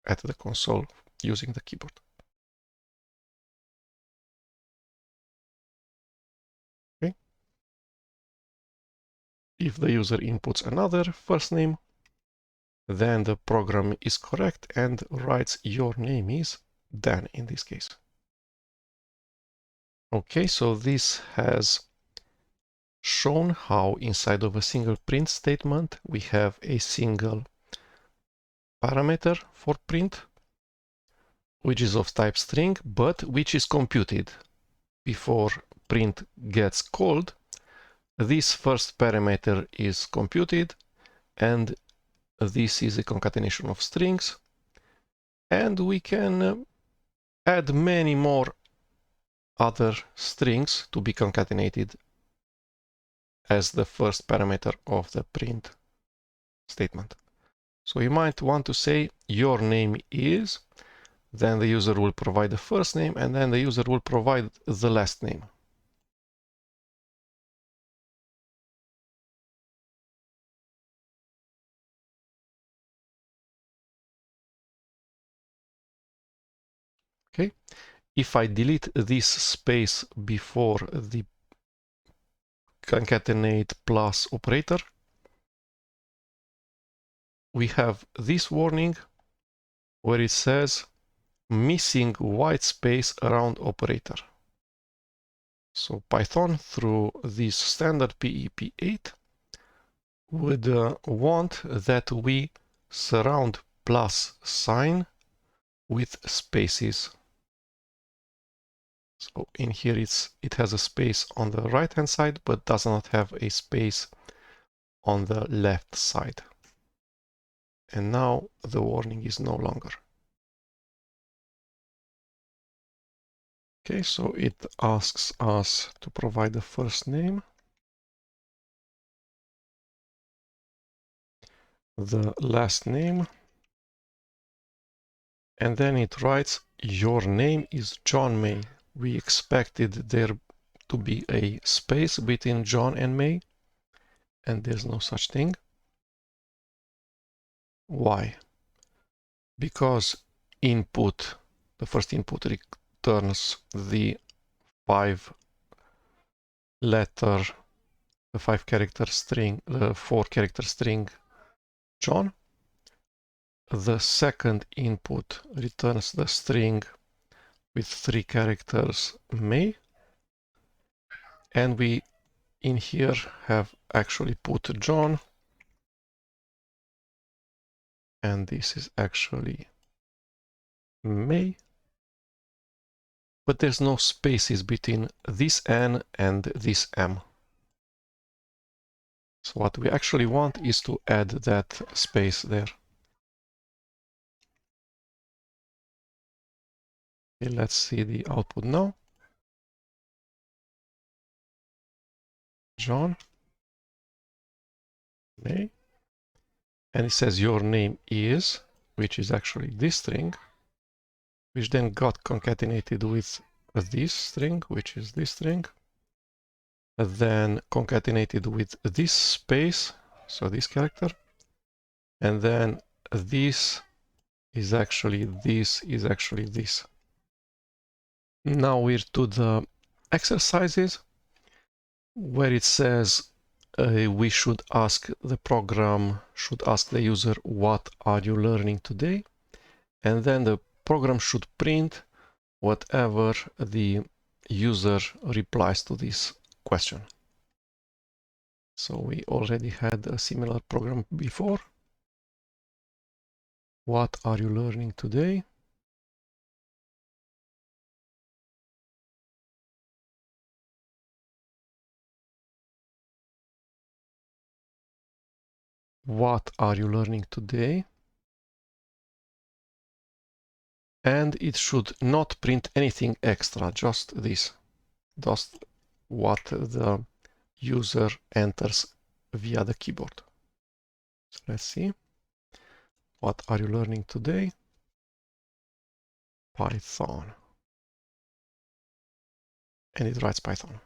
at the console using the keyboard. Okay. If the user inputs another first name, then the program is correct and writes your name is Dan in this case. Okay, so this has shown how inside of a single print statement we have a single parameter for print, which is of type string, but which is computed before print gets called. This first parameter is computed, and this is a concatenation of strings, and we can add many more other strings to be concatenated as the first parameter of the print statement. So you might want to say your name is, then the user will provide the first name, and then the user will provide the last name. Okay, if I delete this space before the concatenate plus operator, we have this warning where it says missing white space around operator. So Python, through this standard PEP8, would want that we surround plus sign with spaces. So in here it has a space on the right hand side, but does not have a space on the left side. and now the warning is no longer. Okay, so it asks us to provide the first name, the last name, and then it writes your name is John May. We expected there to be a space between John and May, and there's no such thing. Why? Because input, the first input returns the 4-character string John. The second input returns the string with 3 characters May, and we in here have actually put John, and this is actually May, but there's no spaces between this N and this M. So what we actually want is to add that space there. Okay, let's see the output now. John, May, and it says your name is, which is actually this string, which then got concatenated with this string, which is this string, and then concatenated with this space, so this character, and then this is actually this. Now we're to the exercises where it says we should ask the program, should ask the user, what are you learning today? And then the program should print whatever the user replies to this question. So we already had a similar program before. What are you learning today? What are you learning today? And it should not print anything extra, just this. Just what the user enters via the keyboard. So let's see. What are you learning today? Python. And it writes Python.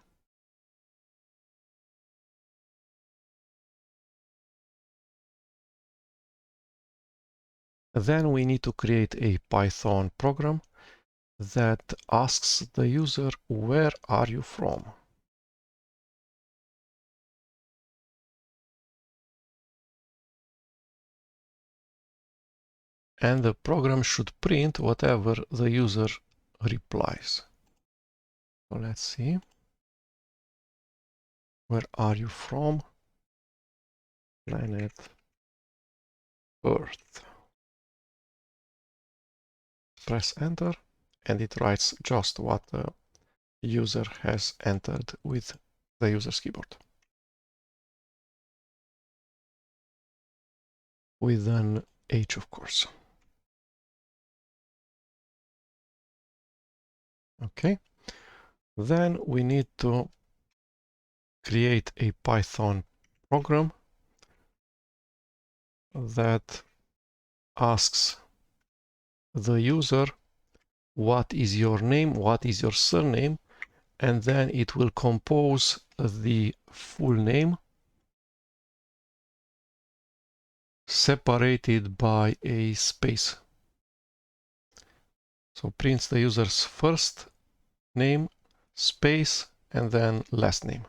Then we need to create a Python program that asks the user, where are you from? And the program should print whatever the user replies. So let's see. Where are you from? Planet Earth. Press enter, and it writes just what the user has entered with the user's keyboard. With an H, of course. Okay. Then we need to create a Python program that asks the user, what is your name, what is your surname, and then it will compose the full name separated by a space. So prints the user's first name, space, and then last name.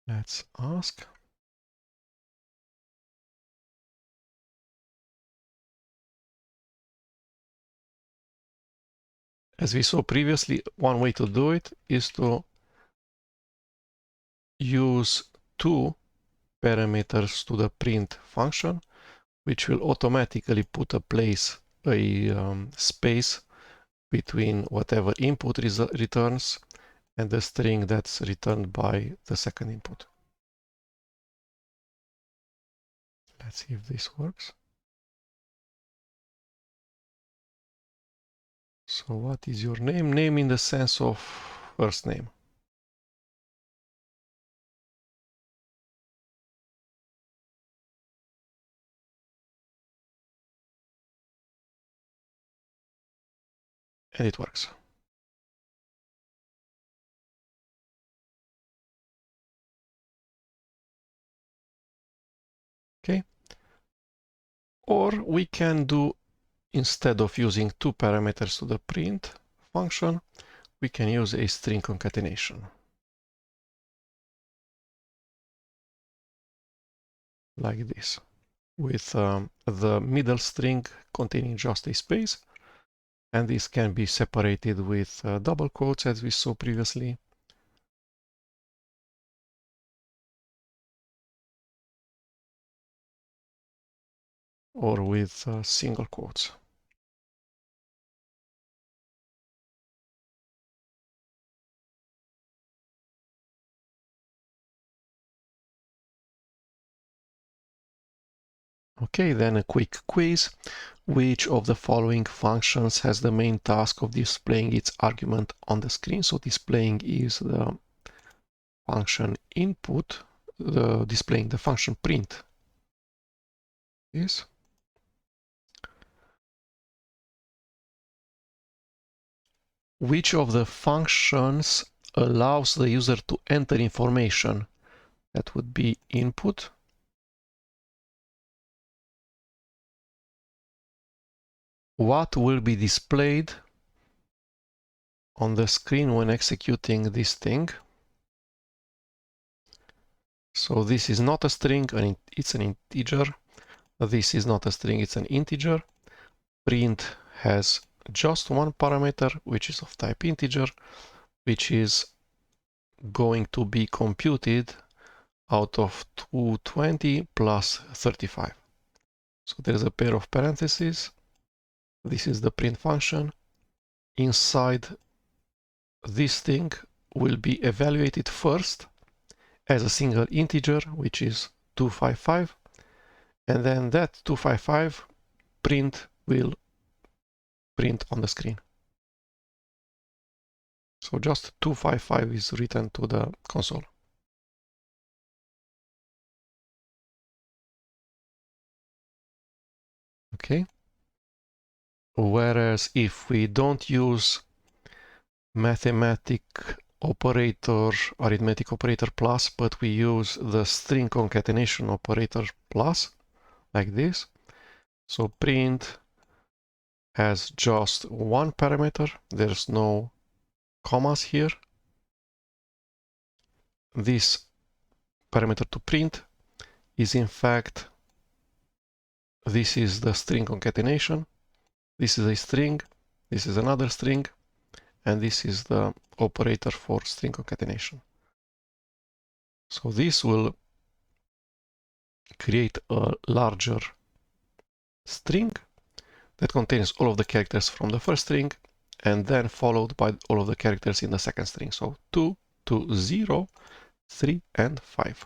Let's ask. As we saw previously, one way to do it is to use 2 parameters to the print function, which will automatically put a space between whatever input returns and the string that's returned by the second input. Let's see if this works. So what is your name? Name in the sense of first name. And it works. Okay. Or we can do, instead of using two parameters to the print function, we can use a string concatenation. Like this, with the middle string containing just a space, and this can be separated with double quotes as we saw previously. Or with single quotes. Okay, then a quick quiz. Which of the following functions has the main task of displaying its argument on the screen? So displaying is the function input, displaying the function print. Yes. Which of the functions allows the user to enter information? That would be input. What will be displayed on the screen when executing this thing? So this is not a string, it's an integer. This is not a string, it's an integer. Print has just one parameter, which is of type integer, which is going to be computed out of 220 plus 35. So there's a pair of parentheses. This is the print function. Inside this thing will be evaluated first as a single integer, which is 255, and then that 255 print will print on the screen. So just 255 is written to the console. Okay. Whereas if we don't use arithmetic operator plus, but we use the string concatenation operator plus, like this. So print has just one parameter. There's no commas here. This parameter to print is in fact, this is the string concatenation. This is a string. This is another string. And this is the operator for string concatenation. So this will create a larger string that contains all of the characters from the first string and then followed by all of the characters in the second string. So 2 to 0, 3, and 5.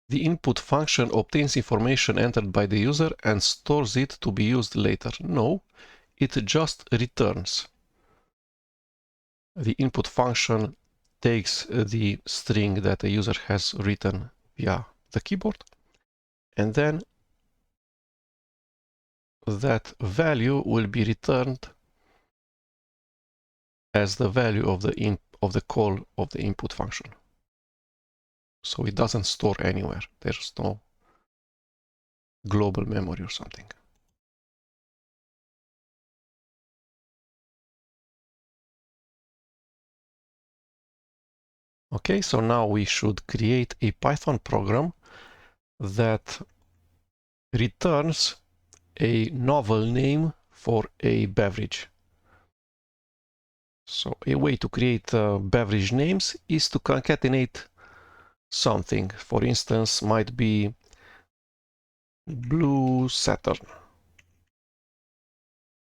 The input function obtains information entered by the user and stores it to be used later. No, it just returns. The input function takes the string that the user has written via the keyboard, and then that value will be returned as the value of the call of the input function. So it doesn't store anywhere. There's no global memory or something. Okay, so now we should create a Python program that returns a novel name for a beverage. So a way to create beverage names is to concatenate something. For instance, might be Blue Saturn.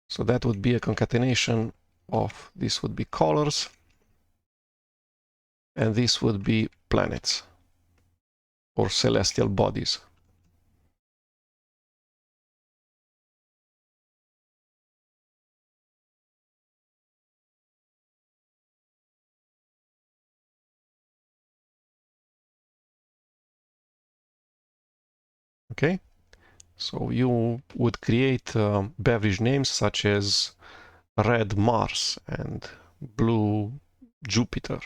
So that would be a concatenation of, this would be colors, and this would be planets or celestial bodies. Okay, so you would create beverage names such as red Mars and blue Jupiter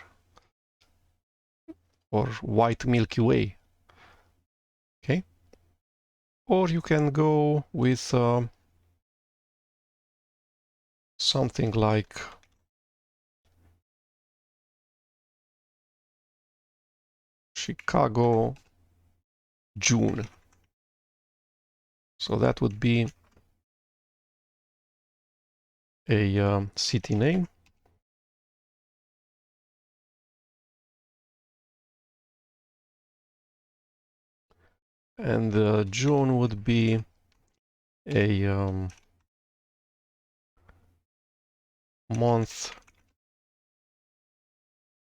or white Milky Way. Okay, or you can go with something like Chicago June. So that would be a city name. And June would be a month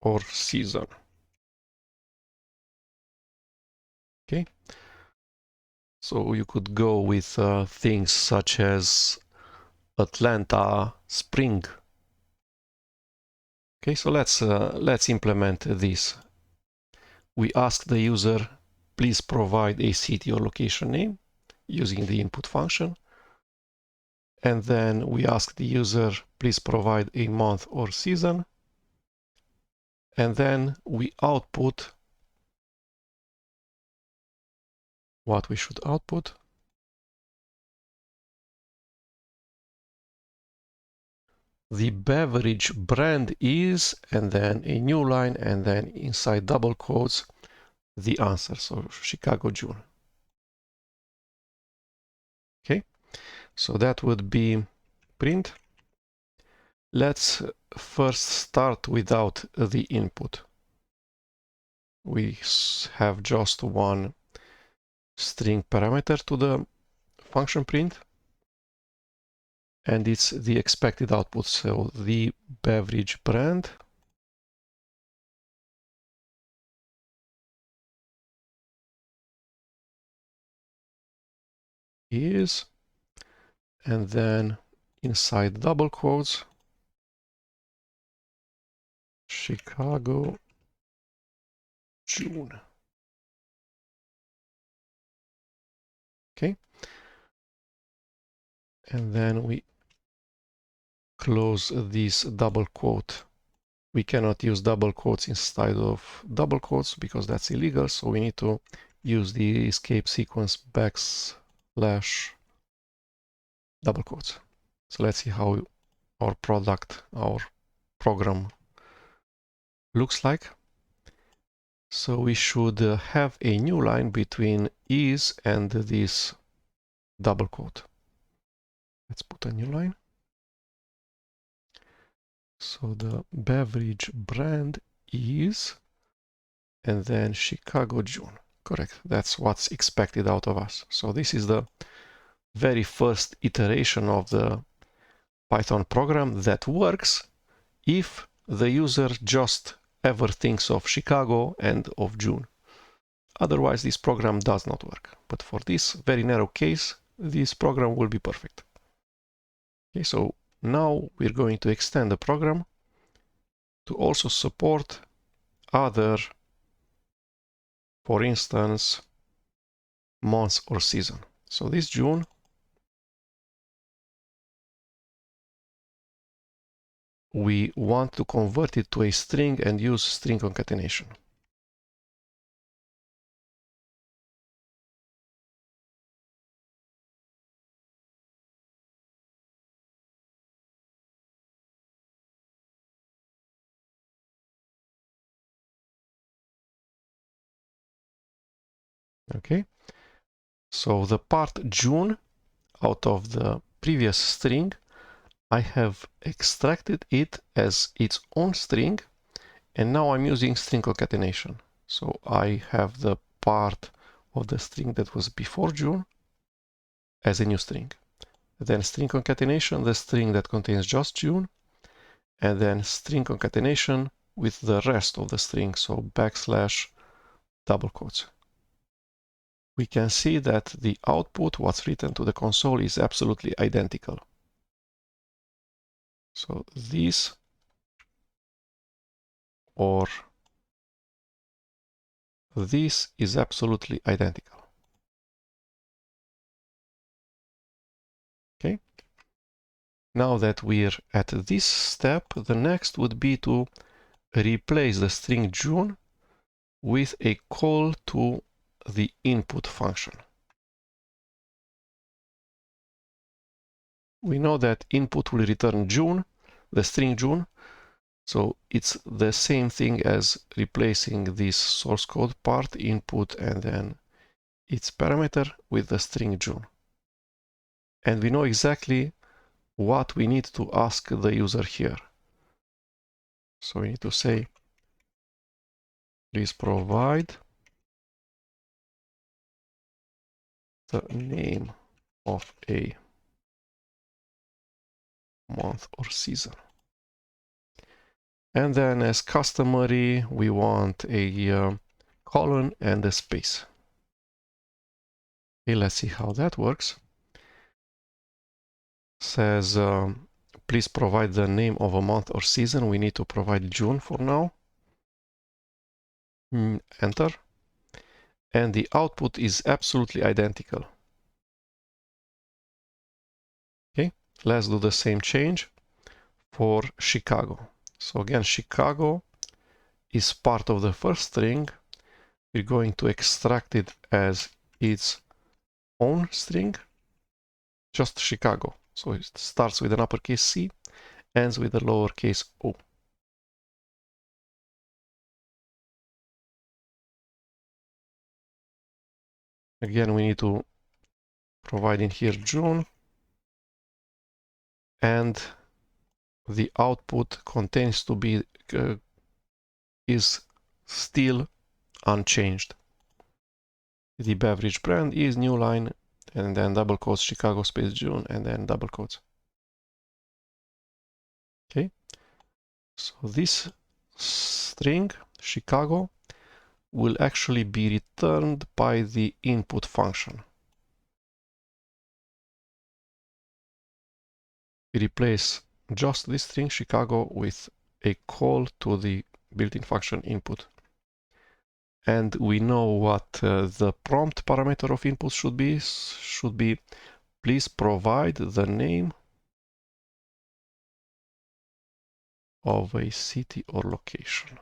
or season. Okay, so you could go with things such as Atlanta spring. Okay, so let's implement this. We ask the user, please provide a city or location name using the input function. And then we ask the user, please provide a month or season. And then we output what we should output. The beverage brand is, and then a new line, and then inside double quotes, the answer. So Chicago June. Okay, so that would be print. Let's first start without the input. We have just one string parameter to the function print, and it's the expected output. So the beverage brand is, and then inside double quotes, Chicago June. Okay, and then we close this double quote. We cannot use double quotes inside of double quotes because that's illegal, so we need to use the escape sequence backslash double quotes. So let's see how our product, our program looks like. So we should have a new line between is and this double quote. Let's put a new line. So the beverage brand is, and then Chicago June. Correct. That's what's expected out of us. So this is the very first iteration of the Python program that works if the user just ever thinks of Chicago and of June. Otherwise, this program does not work. But for this very narrow case, this program will be perfect. Okay, so now we're going to extend the program to also support other, for instance, months or season. So this June, we want to convert it to a string and use string concatenation. Okay, so the part June out of the previous string, I have extracted it as its own string, and now I'm using string concatenation. So I have the part of the string that was before June as a new string. Then string concatenation, the string that contains just June, and then string concatenation with the rest of the string, so backslash double quotes. We can see that the output, what's written to the console, is absolutely identical. So this or this is absolutely identical. Okay. Now that we're at this step, the next would be to replace the string June with a call to the input function. We know that input will return June, the string June, so it's the same thing as replacing this source code part, input, and then its parameter with the string June. And we know exactly what we need to ask the user here. So we need to say, please provide the name of a month or season. And then as customary, we want a colon and a space. Okay, let's see how that works. Says, please provide the name of a month or season. We need to provide June for now. Enter. And the output is absolutely identical. Okay, let's do the same change for Chicago. So again, Chicago is part of the first string. We're going to extract it as its own string, just Chicago. So it starts with an uppercase C, ends with a lowercase o. Again, we need to provide in here June, and the output contains to be is still unchanged. The beverage brand is new line, and then double quotes Chicago space June, and then double quotes. Okay, so this string Chicago will actually be returned by the input function. We replace just this string Chicago with a call to the built-in function input. And we know what the prompt parameter of input should be. Please provide the name of a city or location.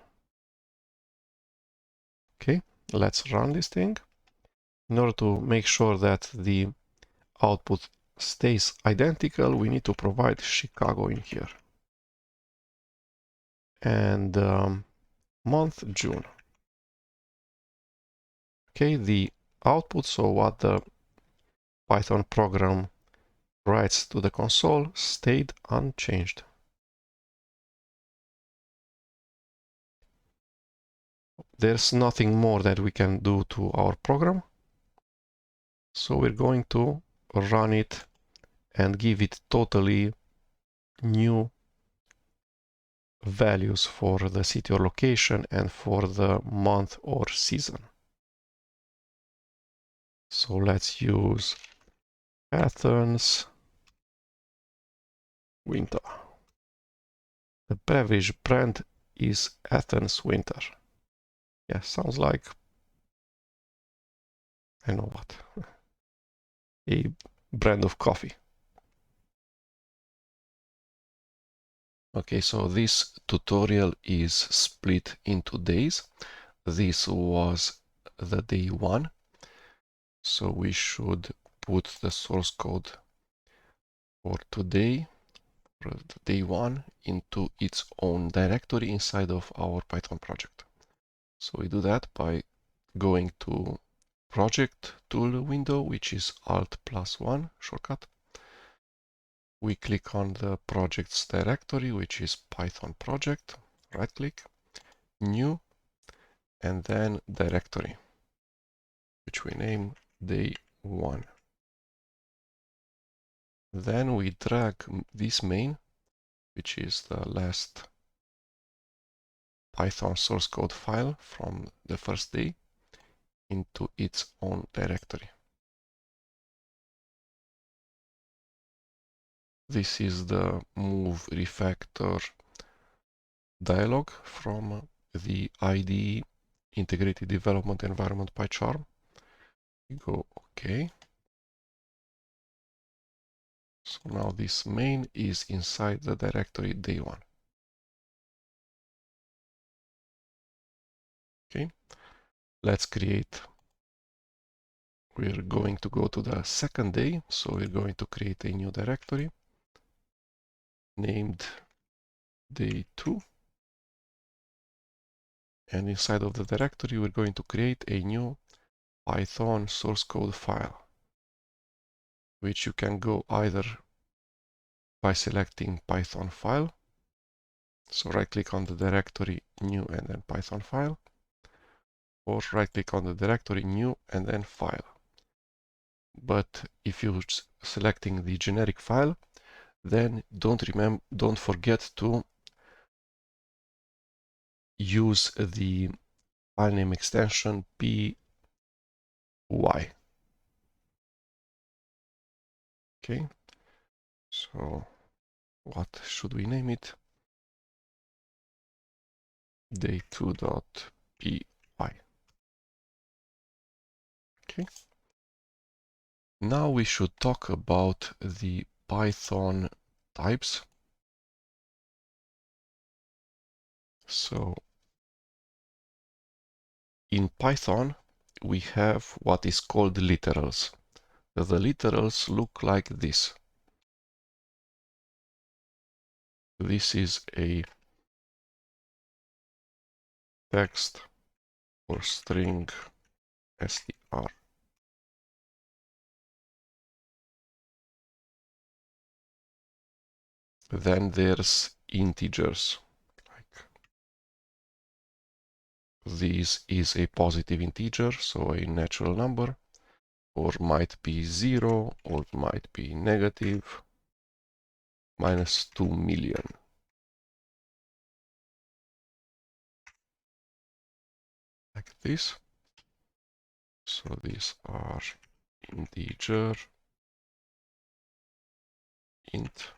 Okay, let's run this thing. In order to make sure that the output stays identical, we need to provide Chicago in here. And month June. Okay, the output, so what the Python program writes to the console, stayed unchanged. There's nothing more that we can do to our program. So we're going to run it and give it totally new values for the city or location and for the month or season. So let's use Athens winter. The beverage brand is Athens winter. Yeah, sounds like, I know what, a brand of coffee. Okay, so this tutorial is split into days. This was the day 1. So we should put the source code for today, for the day 1, into its own directory inside of our Python project. So we do that by going to project tool window, which is Alt+1 shortcut. We click on the projects directory, which is Python project, right click, new, and then directory, which we name day 1. Then we drag this main which is the last Python source code file from the first day, into its own directory. This is the move refactor dialog from the IDE Integrated Development Environment PyCharm. We go OK. So now this main is inside the directory day1. Okay, let's create. We're going to go to the second day, so we're going to create a new directory named day2. And inside of the directory, we're going to create a new Python source code file, which you can go either by selecting Python file. So right click on the directory, new, and then Python file, or right click on the directory, new, and then file. But if you're selecting the generic file, then don't forget to use the file name extension py. Okay, so what should we name it? day2.py. Okay. Now we should talk about the Python types. So in Python, we have what is called literals. The literals look like this. This is a text or string str. Then there's integers. Like this is a positive integer, so a natural number, or might be 0, or might be negative, minus 2 million. Like this. So these are integer, int.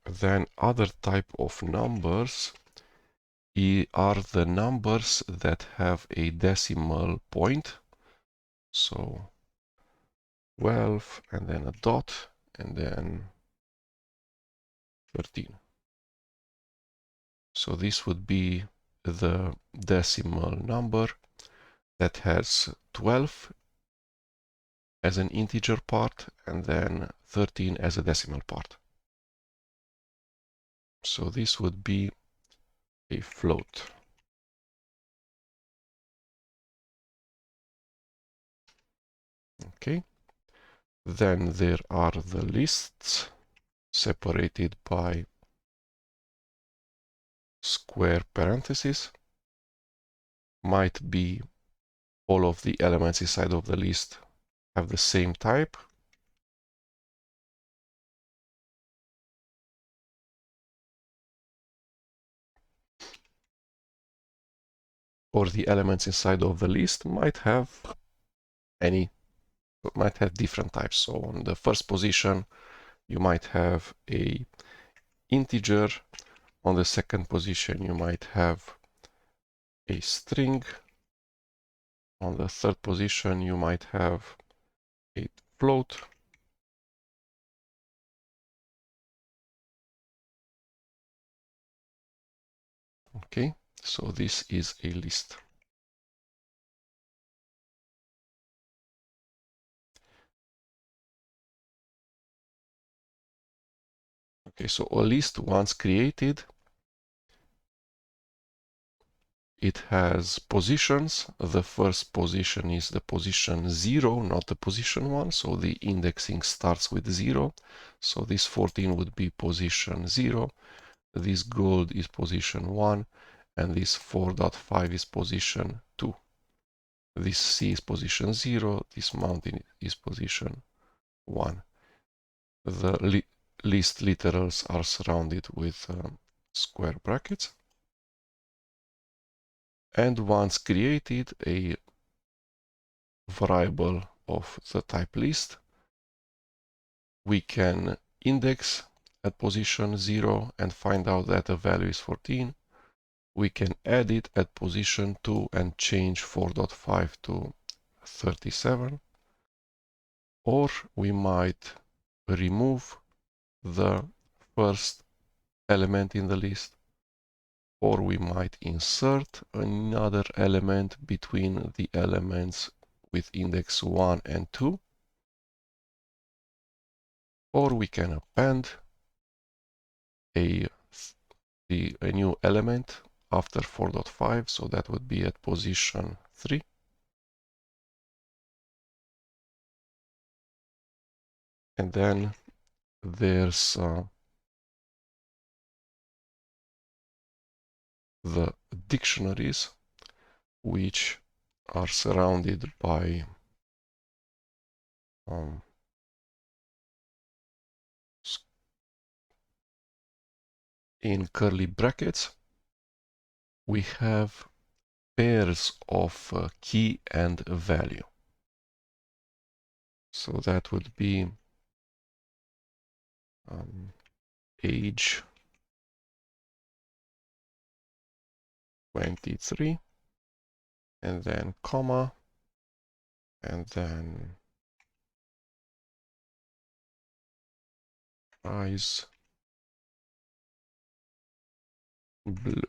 Then other type of numbers are the numbers that have a decimal point. So 12 and then a dot and then 13. So this would be the decimal number that has 12 as an integer part and then 13 as a decimal part. So this would be a float. Okay. Then there are the lists separated by square parentheses. Might be all of the elements inside of the list have the same type. Or the elements inside of the list might have different types. So on the first position, you might have a integer. On the second position, you might have a string. On the third position, you might have a float. Okay, so this is a list. Okay, so a list once created, it has positions. The first position is the position 0, not the position 1. So the indexing starts with 0. So this 14 would be position 0. This gold is position 1. And this 4.5 is position 2. This C is position 0. This mountain is position 1. list literals are surrounded with square brackets. And once created, a variable of the type list, we can index at position 0 and find out that the value is 14. We can add it at position 2 and change 4.5 to 37. Or we might remove the first element in the list, or we might insert another element between the elements with index 1 and 2, or we can append a new element after 4.5, so that would be at position 3. And then there's the dictionaries, which are surrounded by in curly brackets. We have pairs of key and value. So that would be age 23, and then comma, and then eyes blue.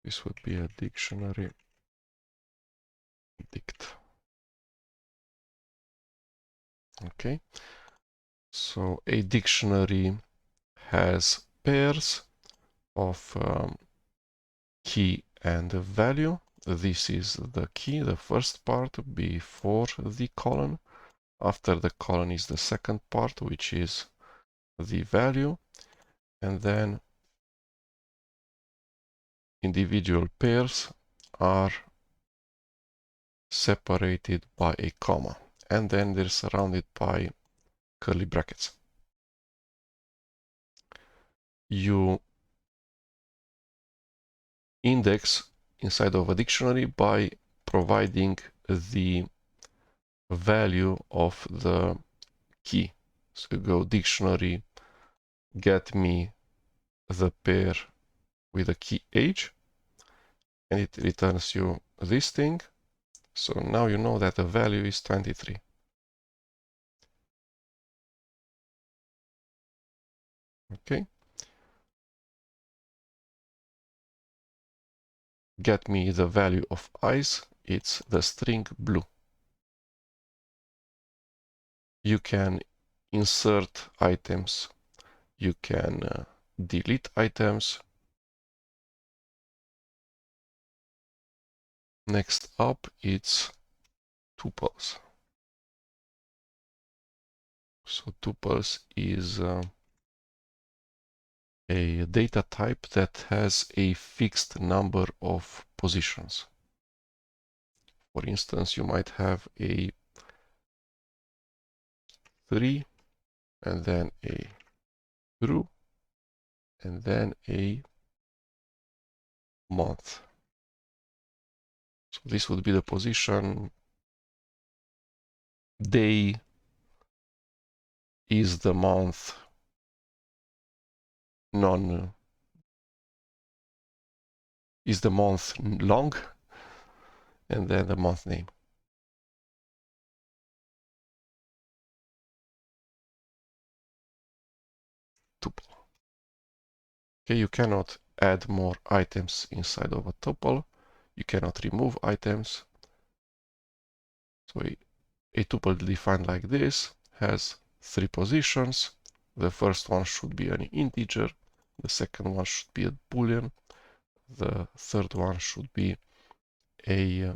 This would be a dictionary dict. Okay, so a dictionary has pairs of key and value. This is the key, the first part before the colon. After the colon is the second part, which is the value, and then individual pairs are separated by a comma, and then they're surrounded by curly brackets. You index inside of a dictionary by providing the value of the key. So you go dictionary, get me the pair with the key age, and it returns you this thing. So now you know that the value is 23. Okay. Get me the value of eyes, it's the string blue. You can insert items, you can delete items. Next up, it's tuples. So tuples is a data type that has a fixed number of positions. For instance, you might have a 3, and then a true, and then a month. So this would be the position. Day is the month is the month long, and then the month name. Tuple. Okay, you cannot add more items inside of a tuple. You cannot remove items. So a tuple defined like this has 3 positions. The first one should be an integer. The second one should be a boolean. The third one should be a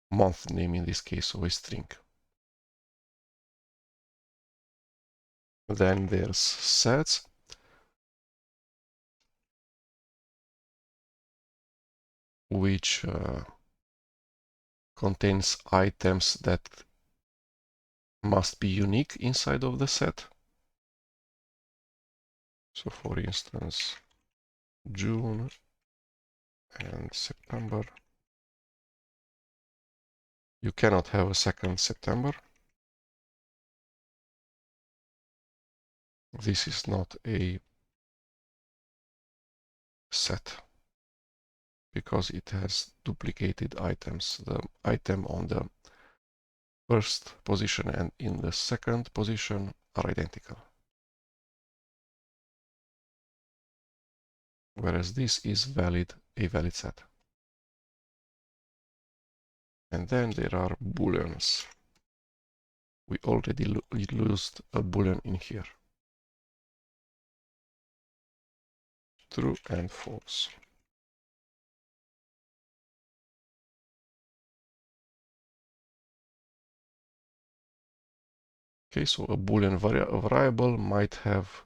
month name, in this case, so a string. Then there's sets, which contains items that must be unique inside of the set. So for instance, June and September. You cannot have a second September. This is not a set because it has duplicated items. The item on the first position and in the second position are identical. Whereas this is a valid set. And then there are booleans. We already used a boolean in here. True and false. Okay, so a boolean variable might have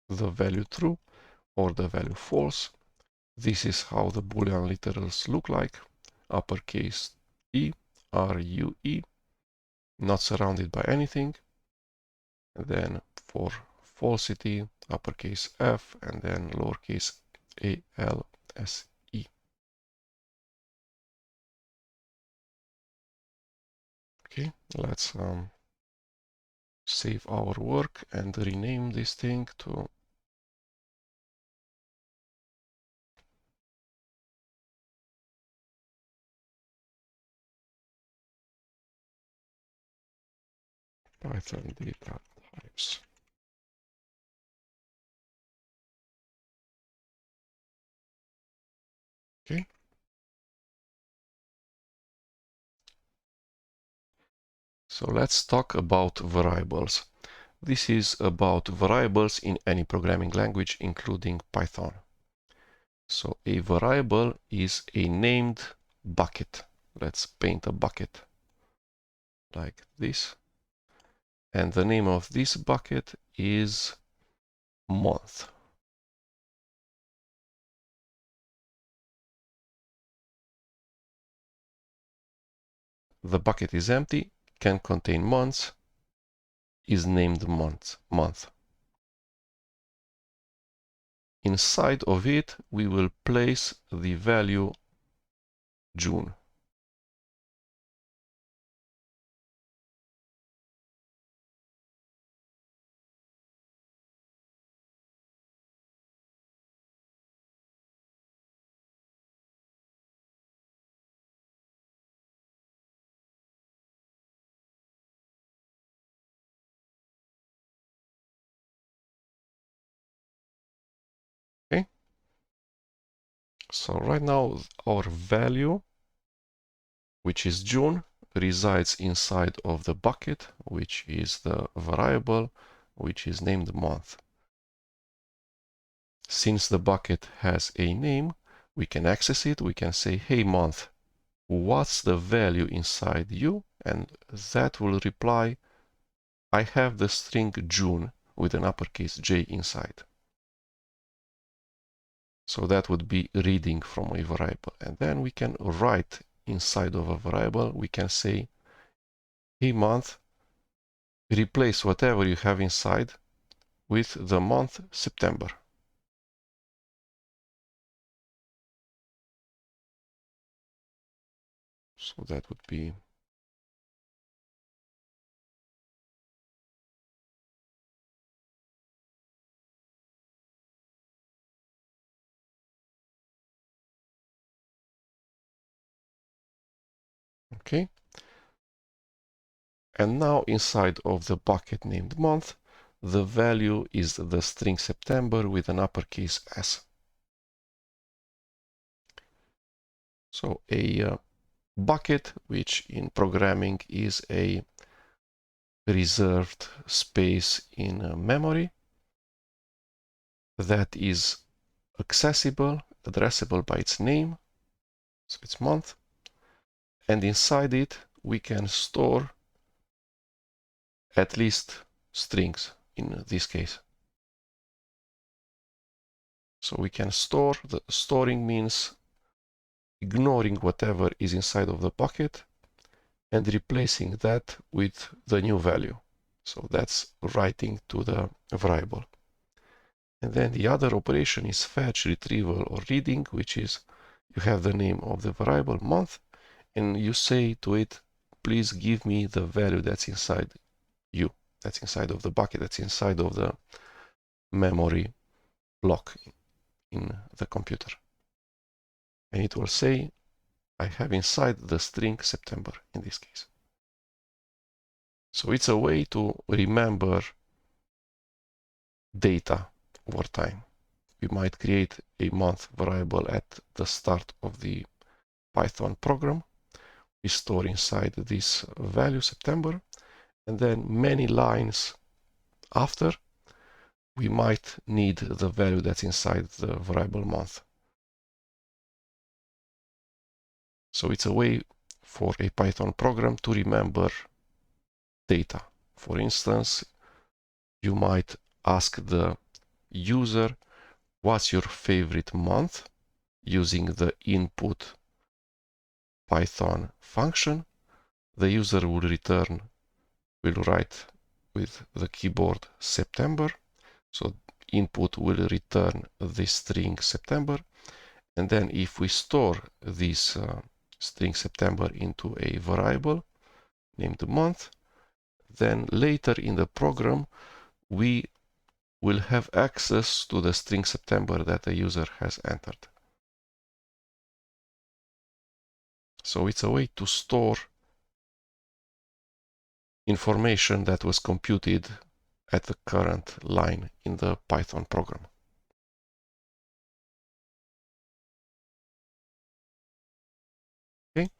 the value true or the value false. This is how the boolean literals look like. Uppercase E, R-U-E, not surrounded by anything. And then for falsity, uppercase F, and then lowercase A-L-S-E. Okay, let's save our work and rename this thing to Python data types. Okay. So let's talk about variables. This is about variables in any programming language, including Python. So a variable is a named bucket. Let's paint a bucket like this. And the name of this bucket is month. The bucket is empty, can contain months, is named month. Inside of it, we will place the value June. Okay. So right now our value, which is June, resides inside of the bucket, which is the variable, which is named month. Since the bucket has a name, we can access it. We can say, hey month, what's the value inside you? And that will reply, I have the string June with an uppercase J inside. So that would be reading from a variable. And then we can write inside of a variable. We can say, hey month, replace whatever you have inside with the month September. So that would be okay. And now inside of the bucket named month, the value is the string September with an uppercase S. So a bucket, which in programming is a reserved space in memory that is accessible, addressable by its name, so it's month, and inside it we can store at least strings in this case. So we can store, the storing means ignoring whatever is inside of the bucket and replacing that with the new value. So that's writing to the variable. And then the other operation is fetch, retrieval, or reading, which is you have the name of the variable month, and you say to it, please give me the value that's inside you, that's inside of the bucket, that's inside of the memory block in the computer. And it will say, I have inside the string September in this case. So it's a way to remember data over time. We might create a month variable at the start of the Python program. We store inside this value September, and then many lines after, we might need the value that's inside the variable month. So it's a way for a Python program to remember data. For instance, you might ask the user, what's your favorite month, using the input Python function. The user will write with the keyboard September. So input will return the string September. And then if we store this string September into a variable named month, then later in the program, we will have access to the string September that the user has entered. So it's a way to store information that was computed at the current line in the Python program. Okay,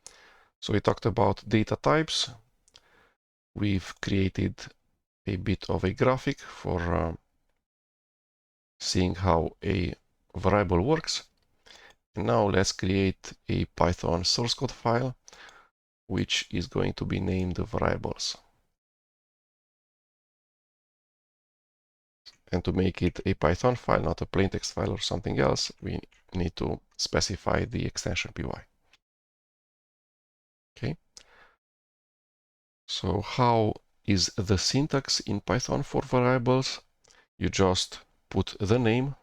so we talked about data types. We've created a bit of a graphic for seeing how a variable works. And now let's create a Python source code file, which is going to be named variables. And to make it a Python file, not a plain text file or something else, we need to specify the extension py. Okay. So how is the syntax in Python for variables? You just put the name,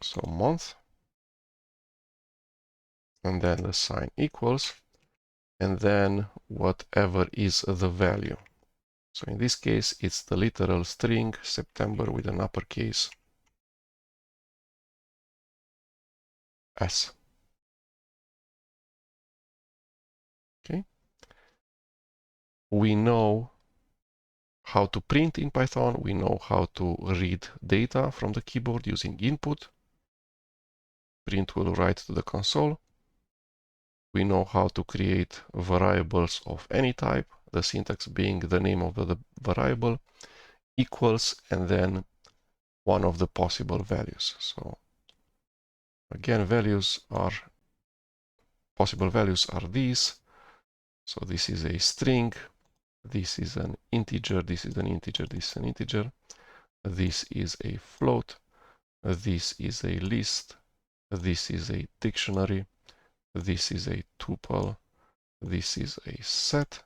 so month, and then the sign equals, and then whatever is the value. So in this case, it's the literal string September with an uppercase S. Okay. We know how to print in Python. We know how to read data from the keyboard using input. Print will write to the console. We know how to create variables of any type, the syntax being the name of the variable, equals, and then one of the possible values. So again, possible values are these. So this is a string, this is an integer, this is an integer, this is an integer, this is a float, this is a list, this is a dictionary, this is a tuple, this is a set,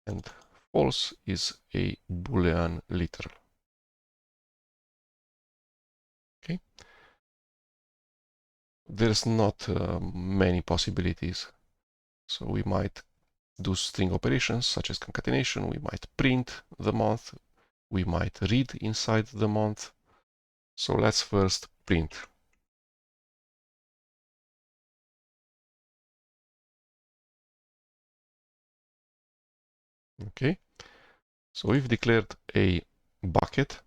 and false is a Boolean literal. Okay. There's not many possibilities. So we might do string operations such as concatenation. We might print the month. We might read inside the month. So let's first print. Okay. So we've declared a bucket.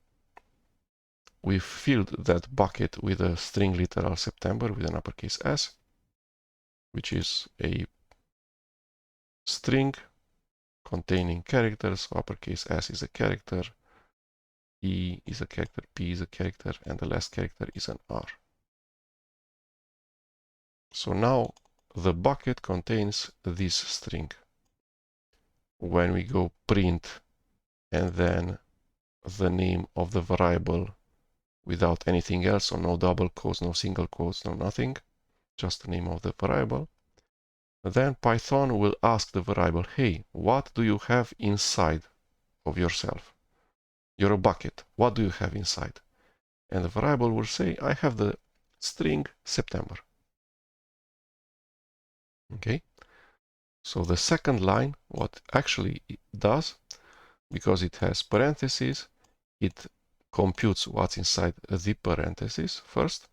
We've filled that bucket with a string literal September with an uppercase S, which is a string containing characters. Uppercase S is a character, E is a character, P is a character, and the last character is an R. So now the bucket contains this string. When we go print and then the name of the variable without anything else, so no double quotes, no single quotes, no nothing, just the name of the variable. Then Python will ask the variable, hey, what do you have inside of yourself? You're a bucket. What do you have inside? And the variable will say, I have the string September. Okay. So the second line, what actually it does, because it has parentheses, it computes what's inside the parentheses first.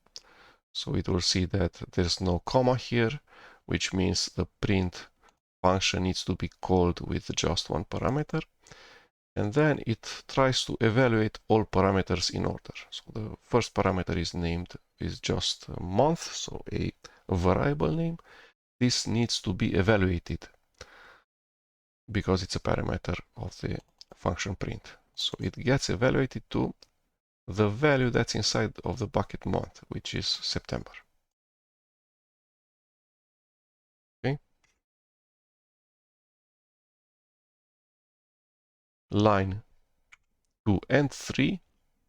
So it will see that there's no comma here, which means the print function needs to be called with just one parameter. And then it tries to evaluate all parameters in order. So the first parameter is just a month, so a variable name. This needs to be evaluated because it's a parameter of the function print. So it gets evaluated to the value that's inside of the bucket month, which is September. Okay. Line 2 and 3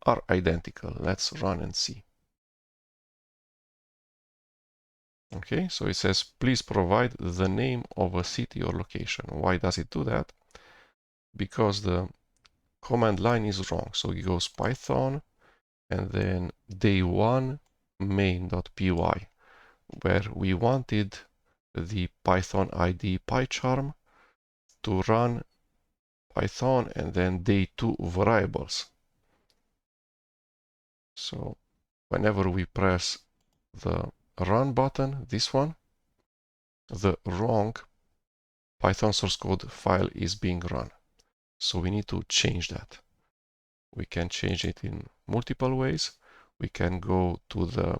are identical. Let's run and see. Okay, so it says, please provide the name of a city or location. Why does it do that? Because the command line is wrong. So it goes Python and then day1 main.py, where we wanted the Python ID PyCharm to run Python and then day2 variables. So whenever we press the run button, this one, the wrong Python source code file is being run. So we need to change that. We can change it in multiple ways. We can go to the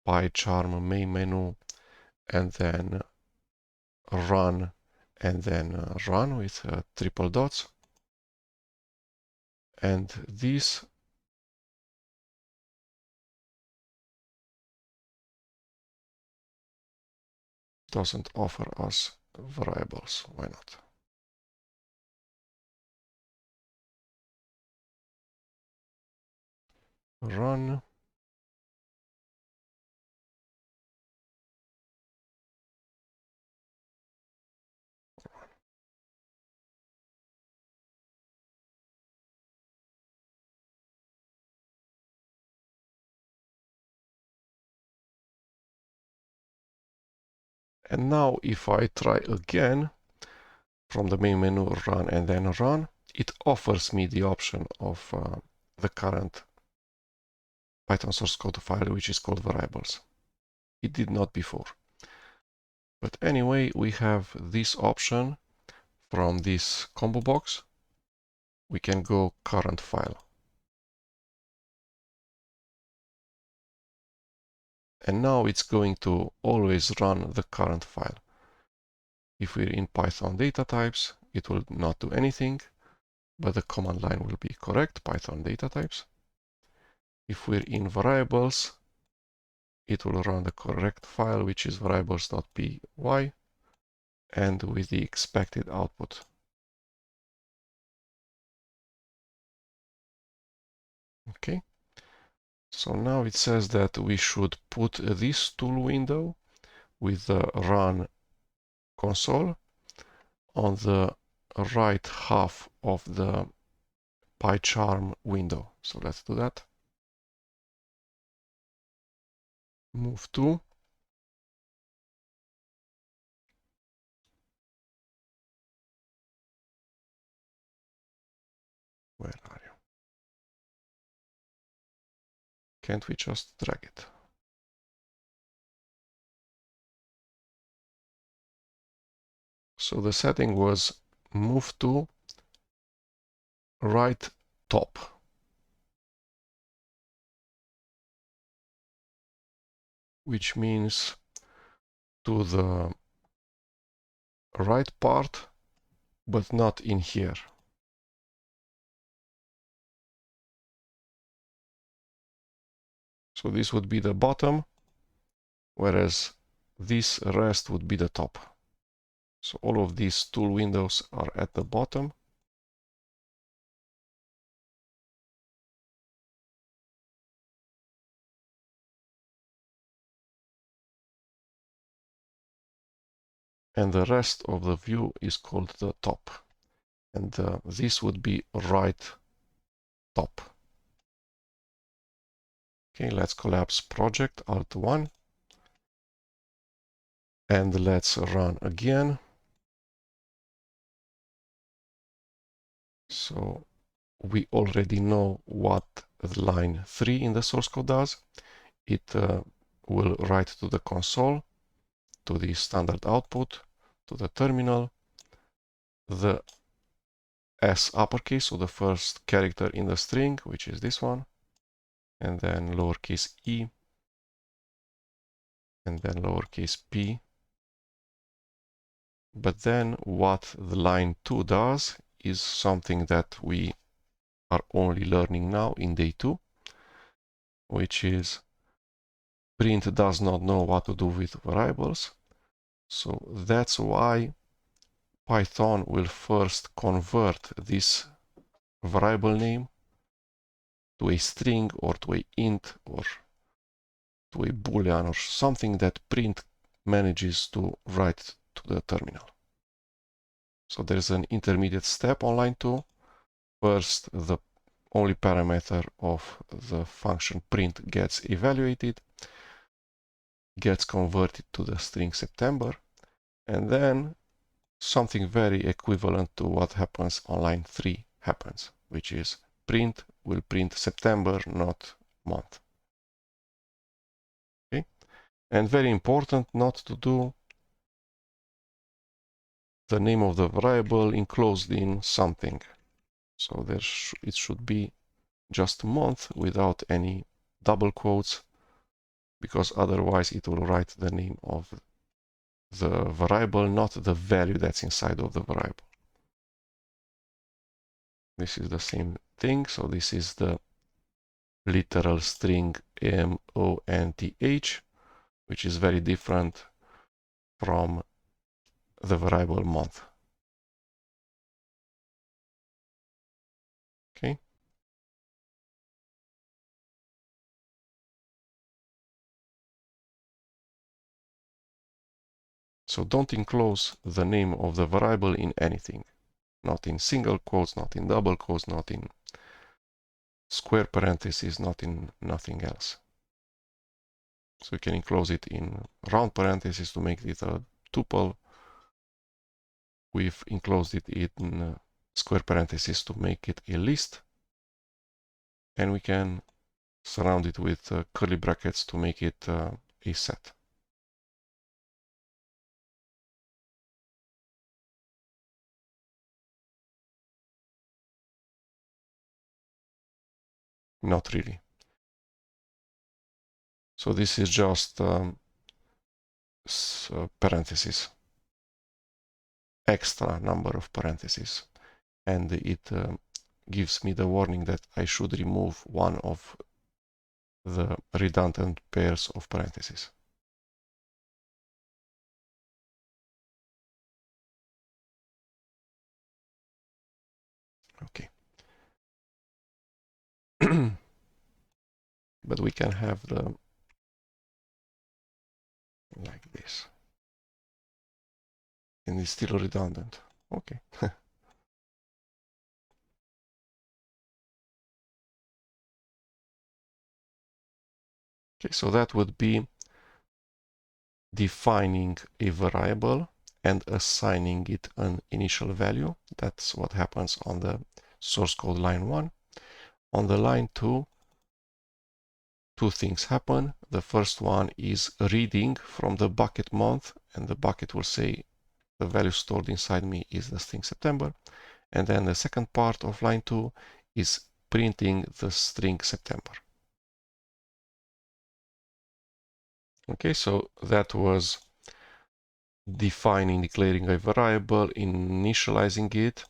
PyCharm main menu and then run and then run with triple dots. And this doesn't offer us variables. Why not? Run. And now if I try again from the main menu, run and then run, it offers me the option of the current Python source code file, which is called variables. It did not before. But anyway, we have this option from this combo box. We can go current file. And now it's going to always run the current file. If we're in Python data types, it will not do anything, but the command line will be correct, Python data types. If we're in variables, it will run the correct file, which is variables.py, and with the expected output. Okay. So now it says that we should put this tool window with the run console on the right half of the PyCharm window. So let's do that. Move to. Where are you? Can't we just drag it? So the setting was move to right top. Which means to the right part, but not in here. So this would be the bottom, whereas this rest would be the top. So all of these tool windows are at the bottom. and the rest of the view is called the top. And this would be right top. Okay, let's collapse project, Alt-1. And let's run again. So we already know what line 3 in the source code does. It will write to the console, to the standard output, to the terminal, the S uppercase, so the first character in the string, which is this one, and then lowercase e, and then lowercase p. But then what the line 2 does is something that we are only learning now in day 2, which is print does not know what to do with variables. So that's why Python will first convert this variable name to a string or to a int or to a boolean or something that print manages to write to the terminal. So there's an intermediate step on line 2. First, the only parameter of the function print gets evaluated, gets converted to the string September, and then something very equivalent to what happens on line 3 happens, which is print will print September, not month. Okay? And very important not to do the name of the variable enclosed in something. So it should be just month without any double quotes, because otherwise it will write the name of the variable, not the value that's inside of the variable. This is the same thing. So this is the literal string month, which is very different from the variable month. Okay. So don't enclose the name of the variable in anything. Not in single quotes, not in double quotes, not in square parentheses, not in nothing else. So you can enclose it in round parentheses to make it a tuple. We've enclosed it in square parentheses to make it a list. And we can surround it with curly brackets to make it a set. Not really. So this is just parentheses, extra number of parentheses, and it gives me the warning that I should remove one of the redundant pairs of parentheses. Okay. But we can have the like this, and it's still redundant. Okay. Okay, so that would be defining a variable and assigning it an initial value. That's what happens on the source code line 1. On the line 2, two things happen. The first one is reading from the bucket month, and the bucket will say the value stored inside me is the string September. And then the second part of line 2 is printing the string September. Okay, so that was defining, declaring a variable, initializing it,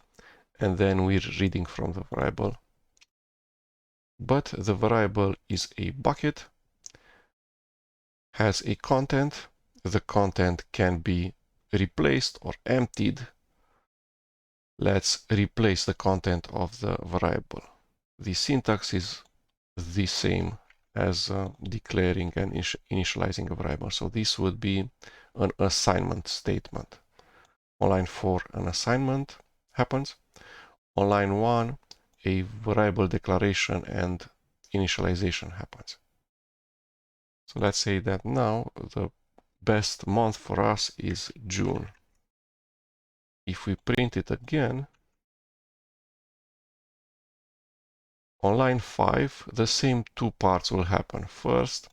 and then we're reading from the variable. But the variable is a bucket, has a content. The content can be replaced or emptied. Let's replace the content of the variable. The syntax is the same as declaring and initializing a variable. So this would be an assignment statement. On line 4, an assignment happens. On line 1, a variable declaration and initialization happens. So let's say that now the best month for us is June. If we print it again, on line 5, the same two parts will happen. First,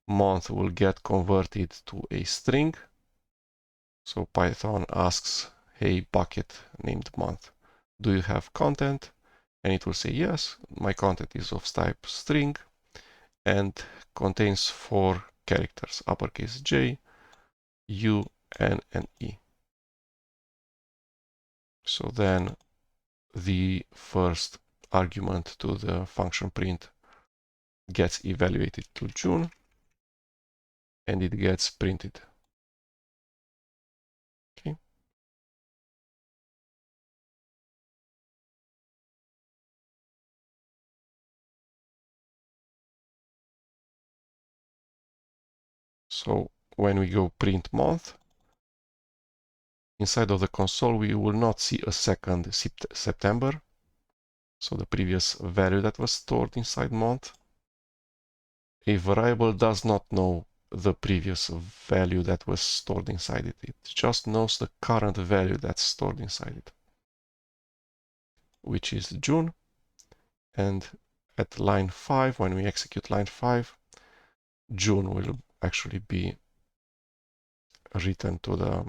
month will get converted to a string. So Python asks, hey, bucket named month, do you have content? And it will say, yes, my content is of type string and contains 4 characters, uppercase J, U, N, and E. So then the first argument to the function print gets evaluated to June, and it gets printed. Okay. So when we go print month, inside of the console, we will not see a second September. So the previous value that was stored inside month. A variable does not know the previous value that was stored inside it. It just knows the current value that's stored inside it, which is June. And at line 5, when we execute line 5, June will actually be written to the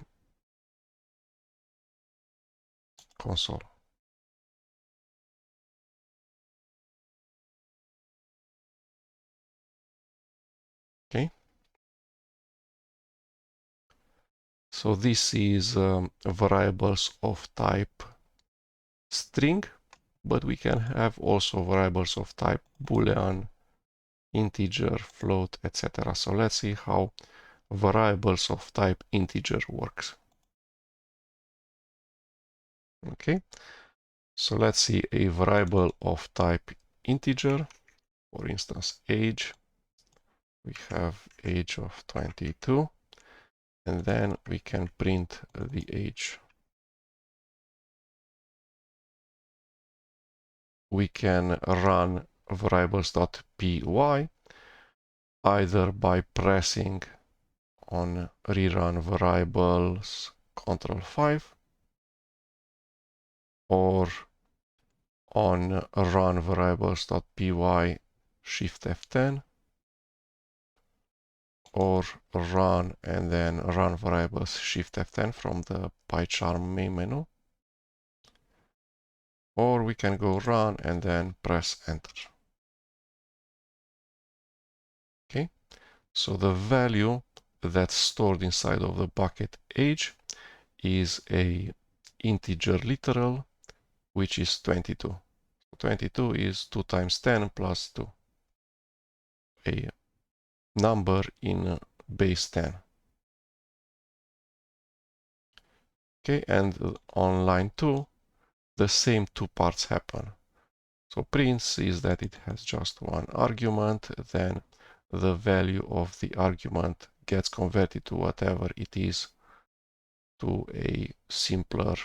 console. Okay. So this is variables of type string, but we can have also variables of type boolean, integer, float, etc. So let's see how variables of type integer works. Okay, so let's see a variable of type integer, for instance, age. We have age of 22, and then we can print the age. We can run variables.py either by pressing on rerun variables Ctrl+5 or on run variables.py Shift F10, or run and then run variables Shift F10 from the PyCharm main menu, or we can go run and then press enter. Okay, so the value that's stored inside of the bucket age is a integer literal, which is 22. 22 is 2 times 10 plus 2, a number in base 10. Okay, and on line 2, the same two parts happen. So prints is that it has just one argument, then the value of the argument gets converted to whatever it is, to a simpler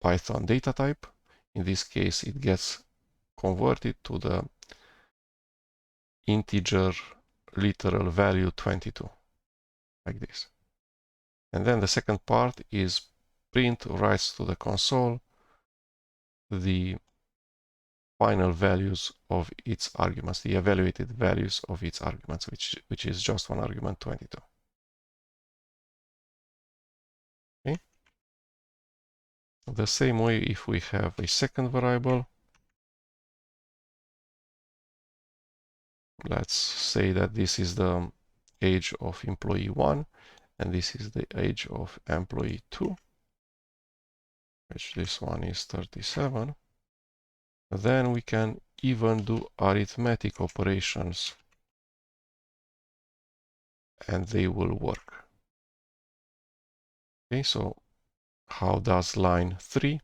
Python data type. In this case, it gets converted to the integer literal value 22, like this. And then the second part is print writes to the console the final values of its arguments, the evaluated values of its arguments, which is just one argument, 22. Okay. The same way, if we have a second variable, let's say that this is the age of employee 1 and this is the age of employee 2, which this one is 37. Then we can even do arithmetic operations and they will work. Okay, so how does line 3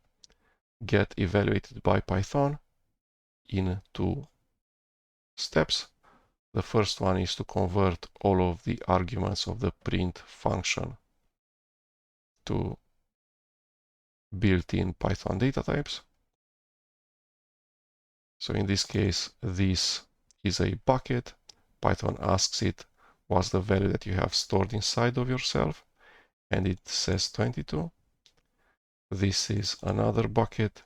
get evaluated by Python? In 2 steps. The first one is to convert all of the arguments of the print function to built-in Python data types. So in this case, this is a bucket. Python asks it what's the value that you have stored inside of yourself, and it says 22. This is another bucket.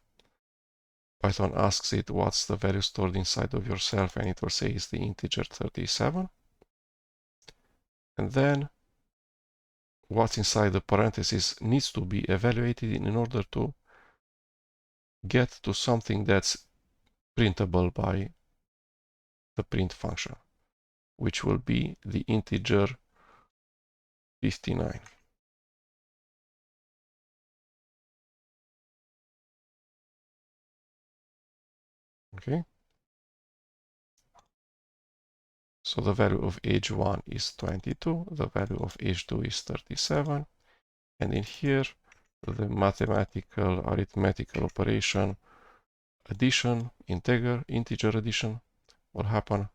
Python asks it what's the value stored inside of yourself, and it will say it's the integer 37. And then what's inside the parentheses needs to be evaluated in order to get to something that's printable by the print function, which will be the integer 59. Okay. So the value of age 1 is 22, the value of age 2 is 37, and in here the mathematical arithmetical operation addition, integer addition will happen.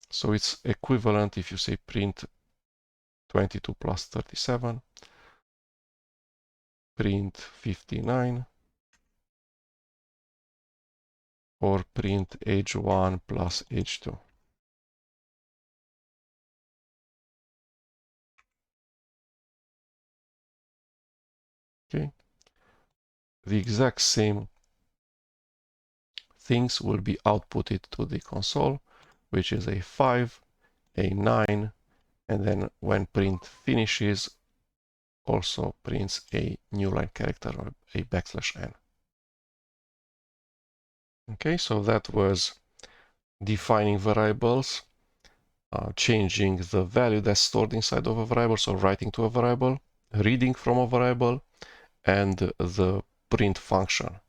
So it's equivalent if you say print 22 plus 37, print 59, or print age 1 plus age 2. Okay. The exact same things will be outputted to the console, which is a 5, a 9, and then when print finishes, also prints a new line character or a \n. Okay, so that was defining variables, changing the value that's stored inside of a variable, so writing to a variable, reading from a variable, and the print function.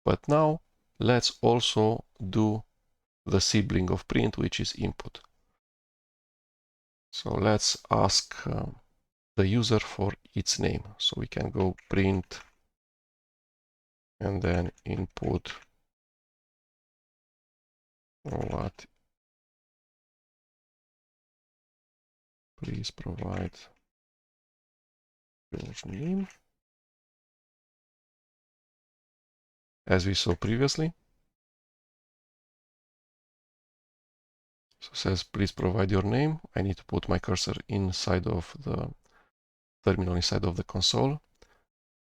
But now let's also do the sibling of print, which is input. So let's ask the user for its name. So we can go print and then input what, please provide your name, as we saw previously. So it says, please provide your name. I need to put my cursor inside of the terminal, inside of the console,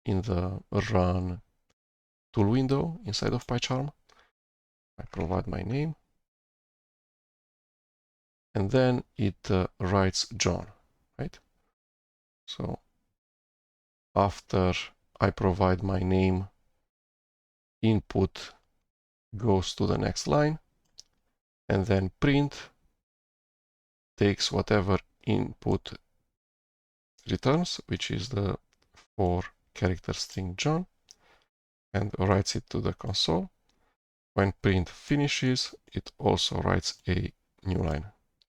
in the run tool window inside of PyCharm. I provide my name, and then it writes John, right? So after I provide my name, input goes to the next line, and then print takes whatever input returns, which is the 4-character string John, and writes it to the console. When print finishes, it also writes a new line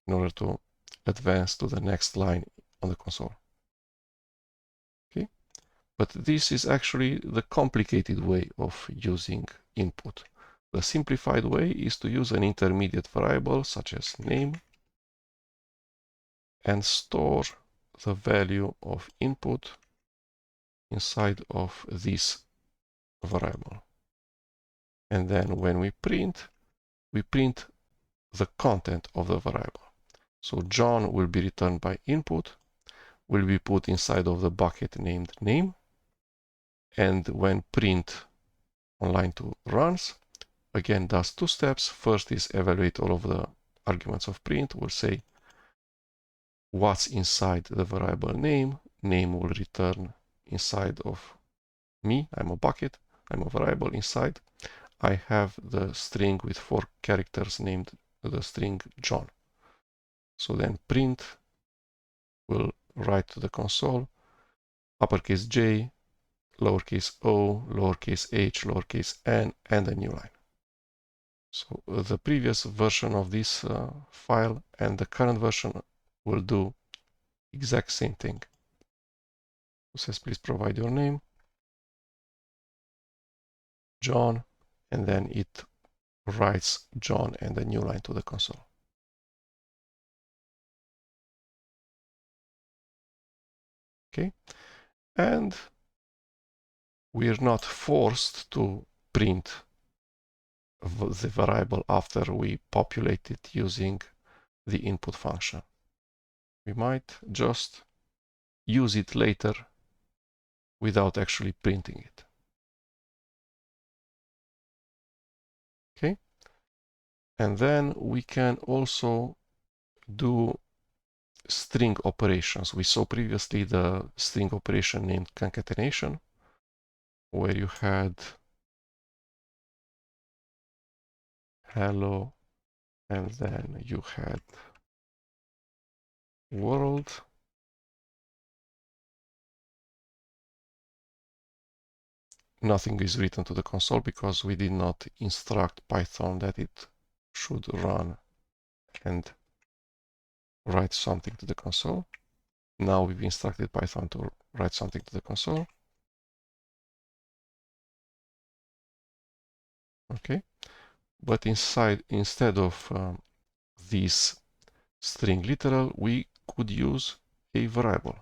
in order to advance to the next line on the console. Okay, but this is actually the complicated way of using input. The simplified way is to use an intermediate variable such as name and store the value of input inside of this variable. And then when we print the content of the variable. So John will be returned by input, will be put inside of the bucket named name, and when print on line 2 runs, again does two steps. First is evaluate all of the arguments of print, will say what's inside the variable name. Name will return inside of me. I'm a bucket, I'm a variable inside. I have the string with 4 characters named the string John. So then print will write to the console uppercase J, lowercase o, lowercase h, lowercase n, and a new line. So the previous version of this file and the current version will do exact same thing. It says please provide your name, John, and then it writes John and a new line to the console. Okay, and we're not forced to print the variable after we populate it using the input function. We might just use it later without actually printing it. Okay, and then we can also do string operations. We saw previously the string operation named concatenation, where you had hello and then you had world. Nothing is written to the console because we did not instruct Python that it should run and write something to the console. Now we've instructed Python to write something to the console. Okay, but instead of this string literal, we could use a variable.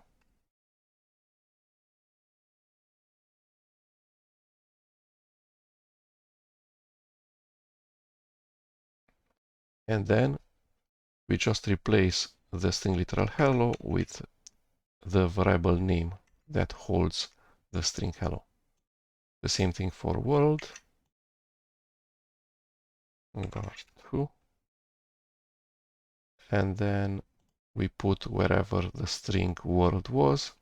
And then we just replace the string literal hello with the variable name that holds the string hello. The same thing for world. var2. And then we put wherever the string world was,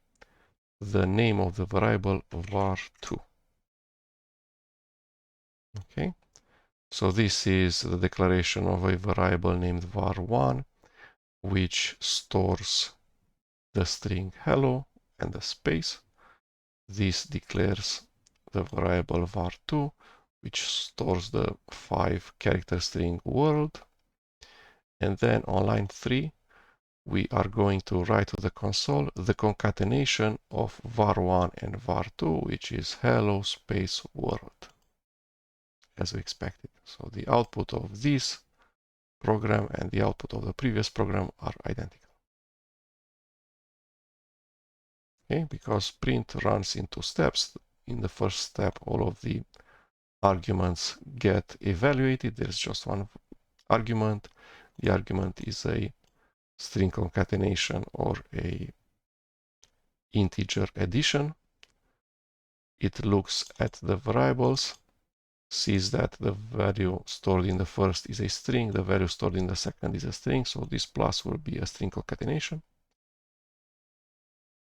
the name of the variable var2. Okay, so this is the declaration of a variable named var1, which stores the string hello and the space. This declares the variable var2, which stores the 5-character string world. And then on line 3, we are going to write to the console the concatenation of var1 and var2, which is hello space world, as we expected. So the output of this program and the output of the previous program are identical. Okay, because print runs in 2 steps. In the first step, all of the arguments get evaluated. There's just one argument. The argument is a string concatenation or a integer addition. It looks at the variables, sees that the value stored in the first is a string, the value stored in the second is a string, so this plus will be a string concatenation.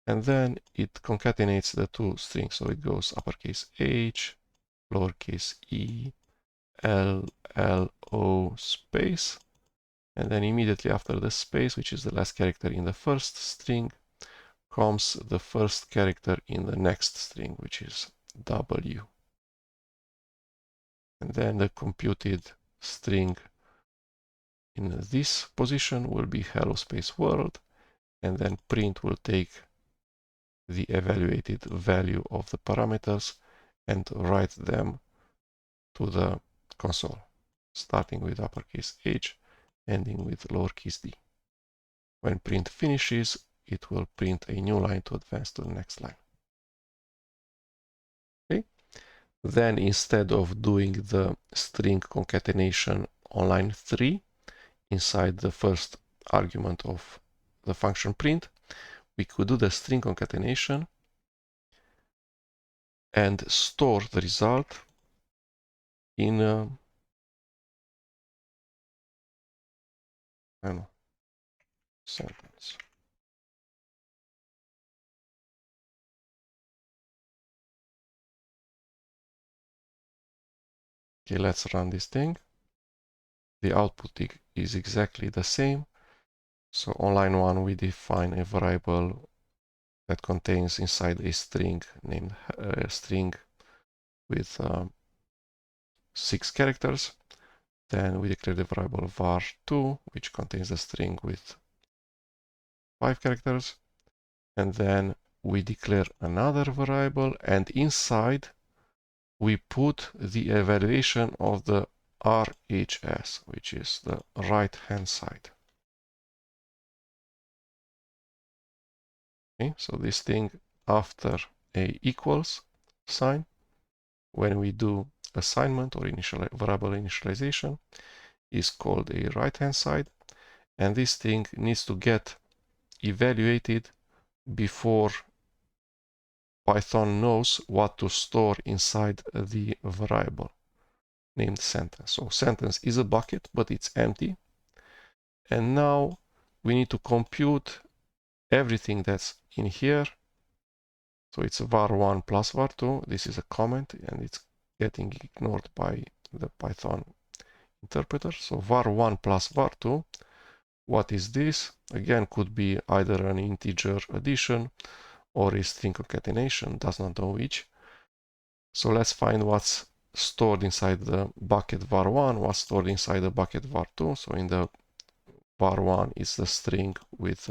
And then it concatenates the 2 strings, so it goes uppercase H, lowercase e, L, L, O, space, and then immediately after the space, which is the last character in the first string, comes the first character in the next string, which is W. And then the computed string in this position will be hello space world, and then print will take the evaluated value of the parameters and write them to the console, starting with uppercase H, ending with lowercase d. When print finishes, it will print a new line to advance to the next line. Okay. Then instead of doing the string concatenation on line 3 inside the first argument of the function print, we could do the string concatenation and store the result in I don't know, sentence. Okay, let's run this thing. The output is exactly the same. So on line 1, we define a variable that contains inside a string named string with 6 characters. Then we declare the variable var2, which contains a string with 5 characters. And then we declare another variable, and inside we put the evaluation of the RHS, which is the right-hand side. Okay, so this thing after a equals sign when we do assignment or variable initialization is called a right-hand side, and this thing needs to get evaluated before Python knows what to store inside the variable named sentence. So sentence is a bucket, but it's empty. And now we need to compute everything that's in here. So it's var1 plus var2. This is a comment and it's getting ignored by the Python interpreter. So var1 plus var2. What is this? Again, could be either an integer addition or a string concatenation, does not know which. So let's find what's stored inside the bucket var1, what's stored inside the bucket var2. So in the var1 is the string with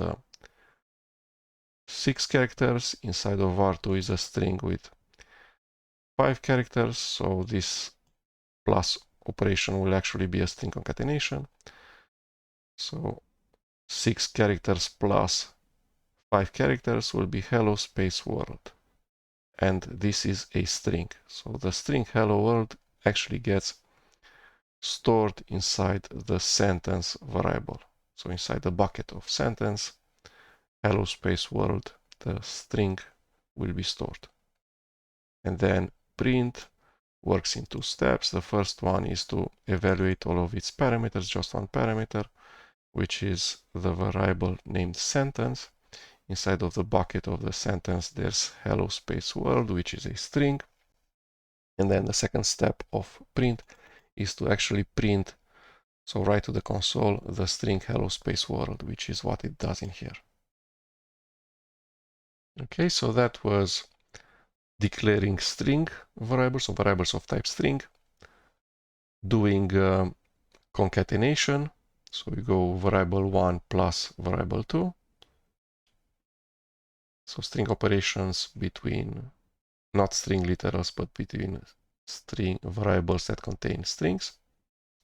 6 characters. Inside of var2 is a string with 5 characters. So this plus operation will actually be a string concatenation. So 6 characters plus 5 characters will be hello space world. And this is a string. So the string hello world actually gets stored inside the sentence variable. So inside the bucket of sentence, hello space world, the string will be stored. And then print works in 2 steps. The first one is to evaluate all of its parameters, just one parameter, which is the variable named sentence. Inside of the bucket of the sentence, there's hello space world, which is a string. And then the second step of print is to actually print, so write to the console the string hello space world, which is what it does in here. Okay, so that was declaring string variables, so variables of type string, doing concatenation. So we go variable 1 plus variable 2. So string operations between, not string literals, but between string variables that contain strings,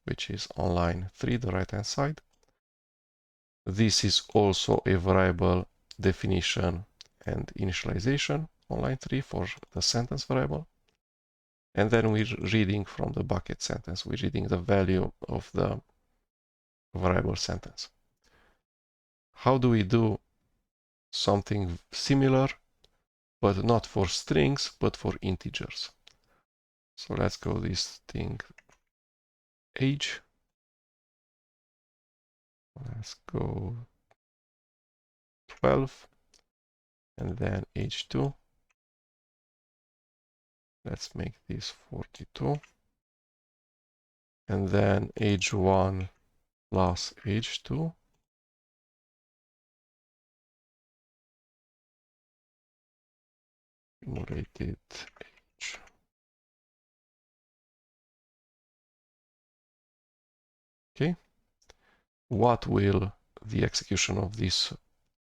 which is on line 3, the right-hand side. This is also a variable definition and initialization on line 3 for the sentence variable. And then we're reading from the bucket sentence. We're reading the value of the variable sentence. How do we do something similar, but not for strings, but for integers? So let's go this thing age. Let's go 12 and then age 2. Let's make this 42. And then age 1 plus age 2. Accumulated age. Okay. What will the execution of this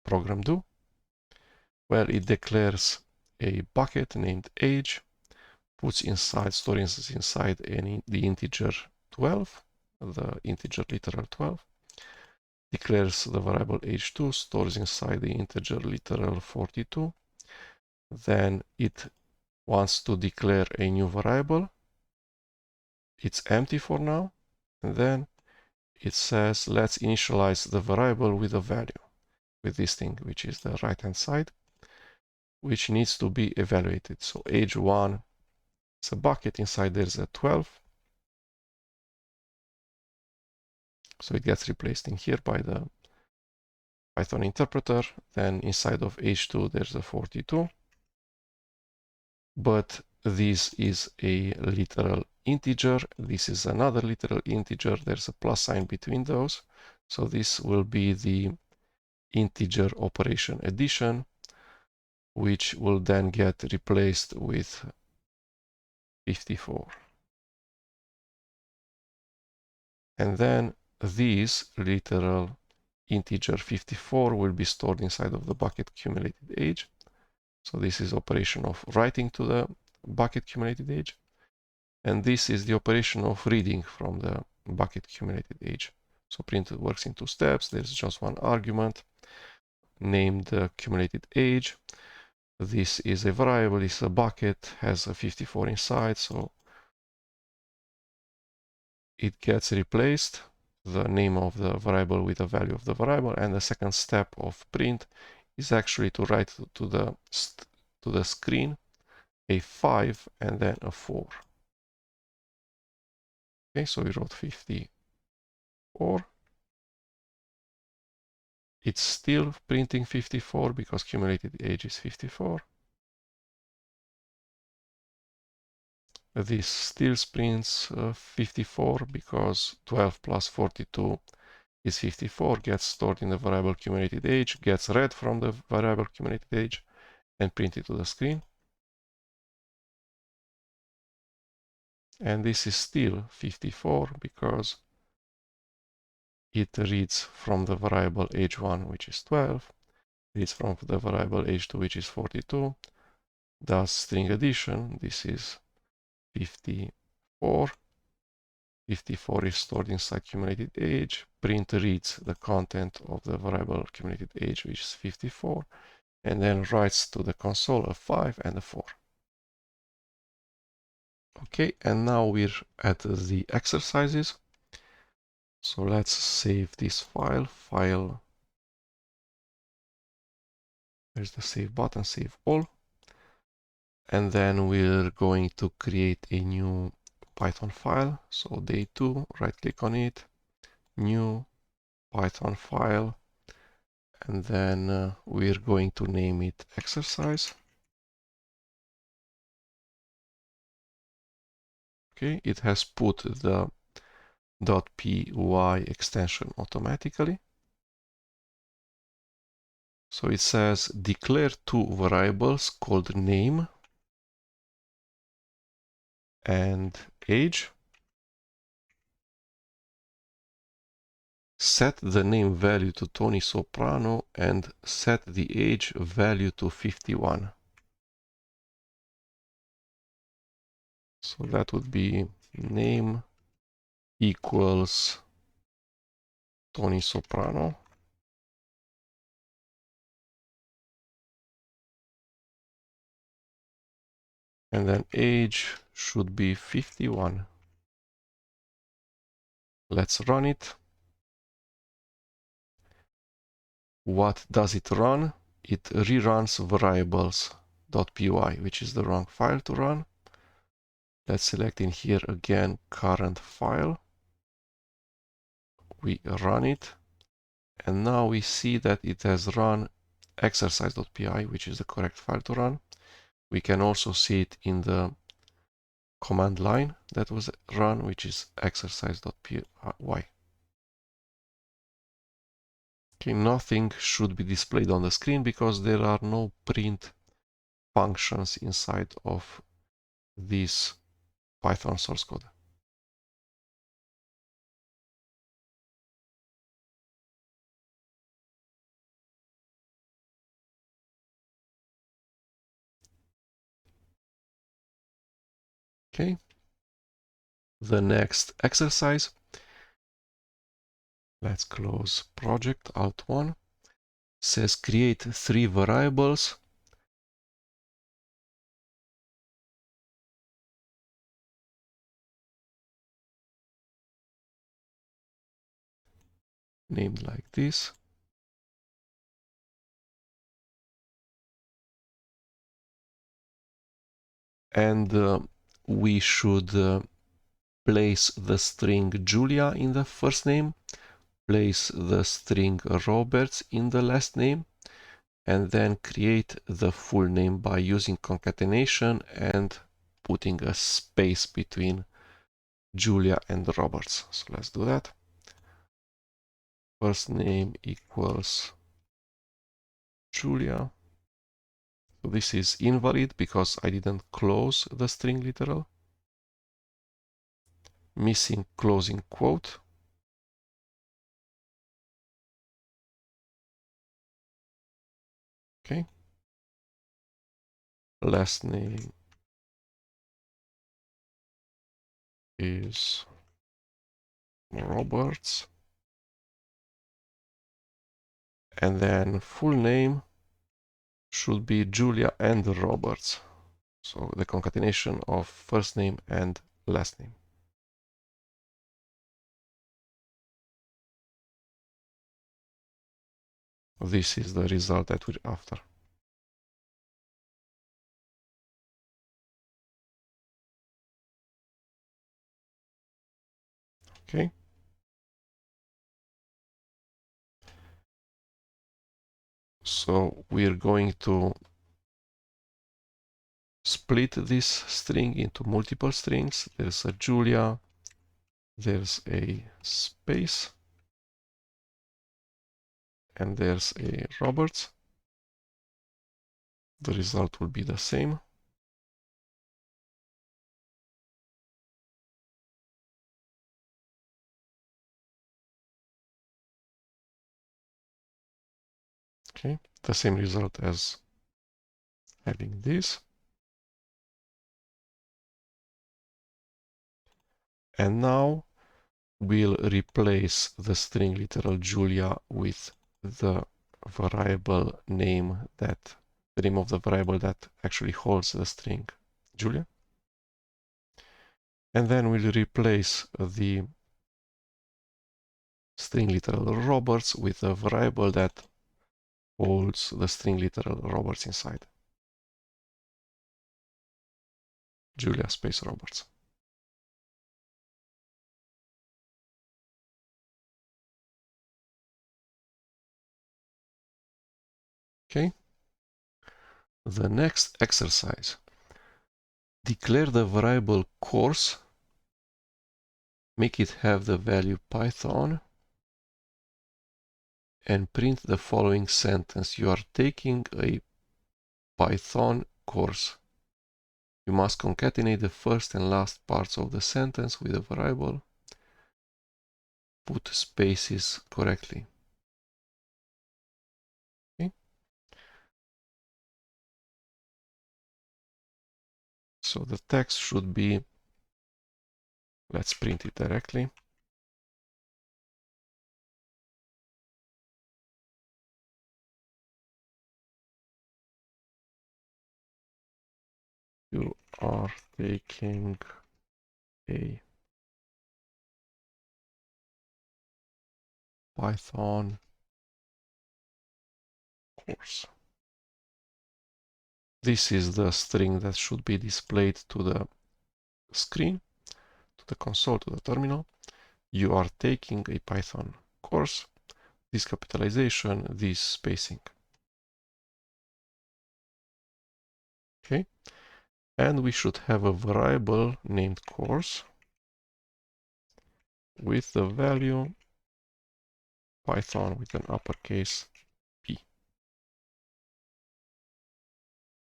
program do? Well, it declares a bucket named age, puts inside, stores inside the integer 12, the integer literal 12, declares the variable age2, stores inside the integer literal 42. Then it wants to declare a new variable. It's empty for now. And then it says, let's initialize the variable with a value, with this thing, which is the right-hand side, which needs to be evaluated. So age 1 is a bucket, inside there's a 12. So it gets replaced in here by the Python interpreter. Then inside of age2 there's a 42. But this is a literal integer. This is another literal integer. There's a plus sign between those. So this will be the integer operation addition, which will then get replaced with 54. And then this literal integer 54 will be stored inside of the bucket accumulated age. So this is operation of writing to the bucket accumulated age. And this is the operation of reading from the bucket accumulated age. So print works in 2 steps. There's just one argument named accumulated age. This is a variable, this is a bucket, has a 54 inside, so it gets replaced, the name of the variable with the value of the variable, and the second step of print is actually to write to the screen a 5 and then a 4. Okay, so we wrote 54. It's still printing 54 because cumulated age is 54. This still prints 54 because 12 plus 42 is 54, gets stored in the variable cumulated age, gets read from the variable cumulated age, and printed to the screen. And this is still 54 because it reads from the variable age1, which is 12, reads from the variable age2, which is 42, does string addition, this is 54, 54 is stored inside cumulated age, print reads the content of the variable cumulated age, which is 54, and then writes to the console a 5 and a 4. Okay, and now we're at the exercises. So let's save this file. There's the save button, save all. And then we're going to create a new Python file. So day 2, right click on it, new Python file, and then we're going to name it exercise. Okay, it has put the .py extension automatically. So it says declare two variables called name and age. Set the name value to Tony Soprano and set the age value to 51. So that would be name equals Tony Soprano. And then age should be 51. Let's run it. What does it run? It reruns variables.py, which is the wrong file to run. Let's select in here again current file. We run it. And now we see that it has run exercise.py, which is the correct file to run. We can also see it in the command line that was run, which is exercise.py. Okay, nothing should be displayed on the screen because there are no print functions inside of this Python source code. Okay, the next exercise. Let's close project, Alt1. Says create 3 variables named like this. And we should place the string Julia in the first name, place the string Roberts in the last name, and then create the full name by using concatenation and putting a space between Julia and Roberts. So let's do that. First name equals Julia. So this is invalid because I didn't close the string literal. Missing closing quote. Okay. Last name is Roberts. And then full name should be Julia and Roberts. So the concatenation of first name and last name. This is the result that we're after. Okay. So we're going to split this string into multiple strings. There's a Julia, there's a space, and there's a Roberts. The result will be the same. Okay, the same result as having this. And now we'll replace the string literal Julia with the variable name that the name of the variable that actually holds the string Julia. And then we'll replace the string literal Roberts with a variable that holds the string literal Roberts inside. Julia space Roberts. Okay. The next exercise. Declare the variable course. Make it have the value Python. And print the following sentence. You are taking a Python course. You must concatenate the first and last parts of the sentence with a variable. Put spaces correctly. Okay. So the text should be, let's print it directly. You are taking a Python course. This is the string that should be displayed to the screen, to the console, to the terminal. You are taking a Python course. This capitalization, this spacing. Okay. And we should have a variable named course with the value Python with an uppercase P.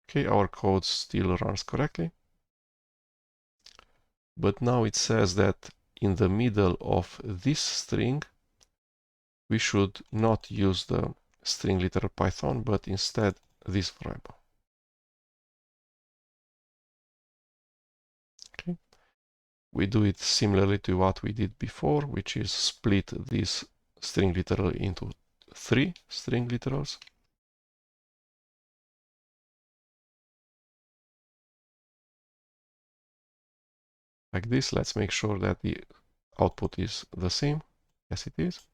Okay, our code still runs correctly. But now it says that in the middle of this string, we should not use the string literal Python, but instead this variable. Okay. We do it similarly to what we did before, which is split this string literal into 3 string literals. Like this. Let's make sure that the output is the same. Yes, it is.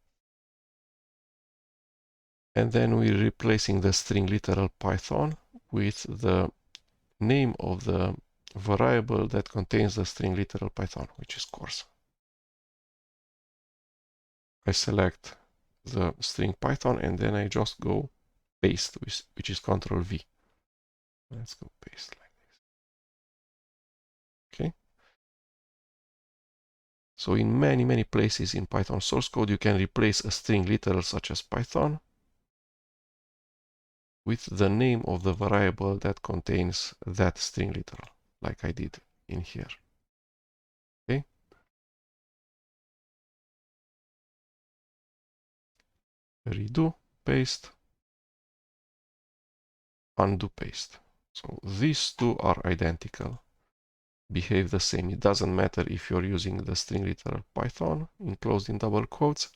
And then we're replacing the string literal Python with the name of the variable that contains the string literal Python, which is course. I select the string Python and then I just go paste, which is Ctrl V. Let's go paste like this. Okay. So in many places in Python source code, you can replace a string literal such as Python with the name of the variable that contains that string literal, like I did in here. Okay. Redo, paste, undo, paste. So these two are identical, behave the same. It doesn't matter if you're using the string literal Python enclosed in double quotes,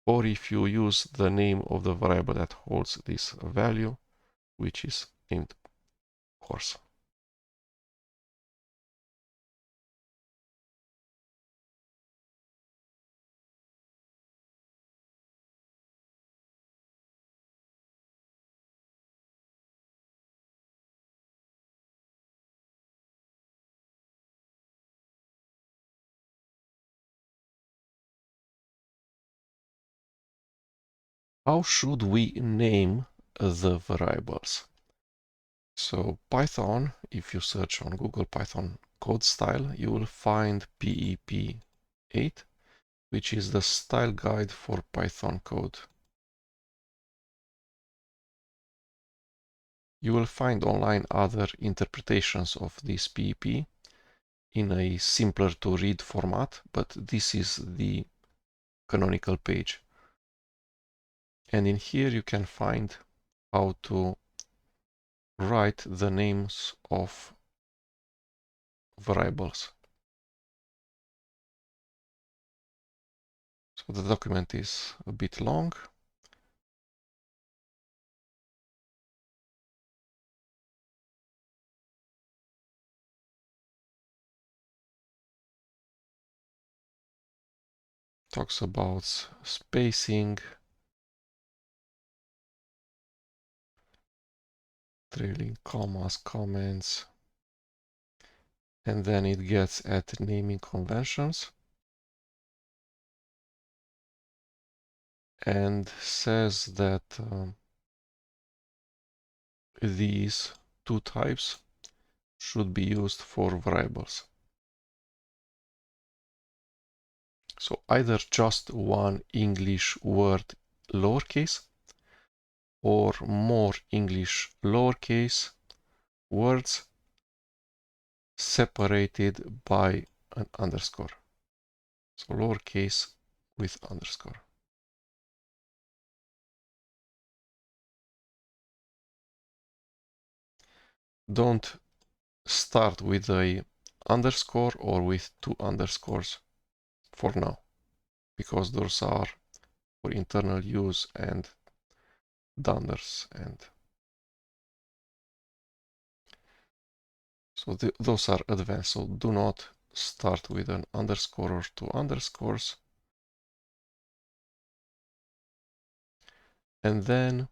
or if you use the name of the variable that holds this value, which is named course. How should we name the variables? So Python, if you search on Google Python code style, you will find PEP 8, which is the style guide for Python code. You will find online other interpretations of this PEP in a simpler to read format, but this is the canonical page. And in here you can find how to write the names of variables. So the document is a bit long. Talks about spacing, trailing commas, comments, and then it gets at naming conventions and says that these two types should be used for variables. So either just one English word lowercase or more English lowercase words separated by an underscore. So lowercase with underscore. Don't start with a underscore or with two underscores for now, because those are for internal use and dunders, and so those are advanced. So do not start with an underscore or two underscores. And then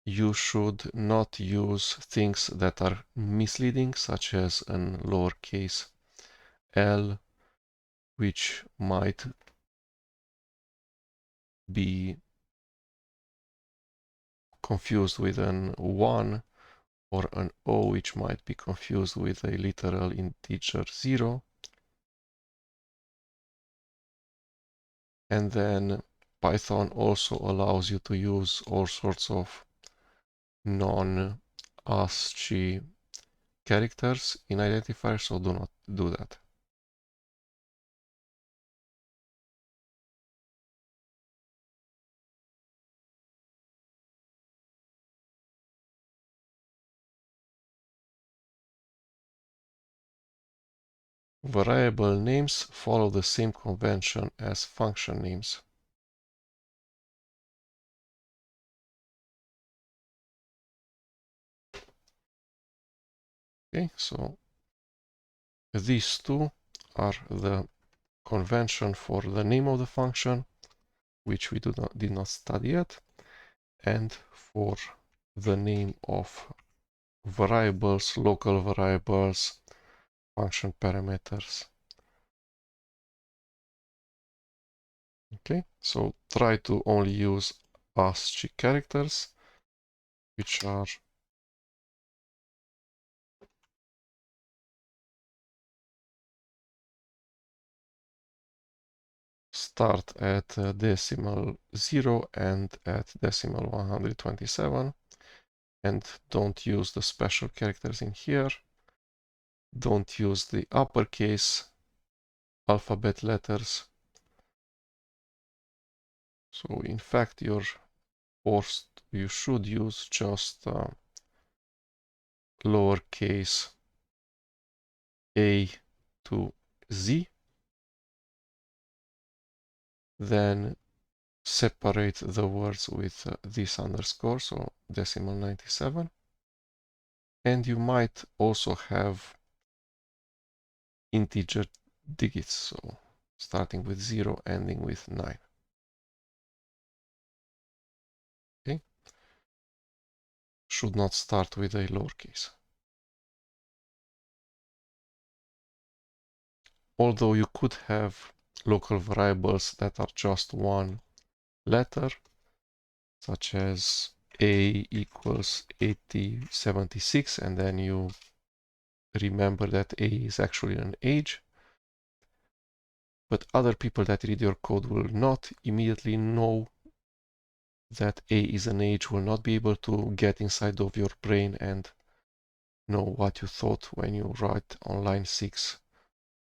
you should not use things that are misleading, such as an lowercase l, which might be confused with an 1, or an O, which might be confused with a literal integer 0. And then Python also allows you to use all sorts of non-ASCII characters in identifiers, so do not do that. Variable names follow the same convention as function names. Okay, so these two are the convention for the name of the function, which we did not study yet, and for the name of variables, local variables, function parameters. Okay, so try to only use ASCII characters, which are start at decimal 0 and at decimal 127, and don't use the special characters in here. Don't use the uppercase alphabet letters. So in fact, you should use just lowercase a to z, then separate the words with this underscore. So decimal 97. And you might also have integer digits, so starting with 0, ending with 9. Okay? Should not start with a lowercase. Although you could have local variables that are just one letter, such as a equals 8076, and then you remember that a is actually an age. But other people that read your code will not immediately know that a is an age, will not be able to get inside of your brain and know what you thought when you write on line 6,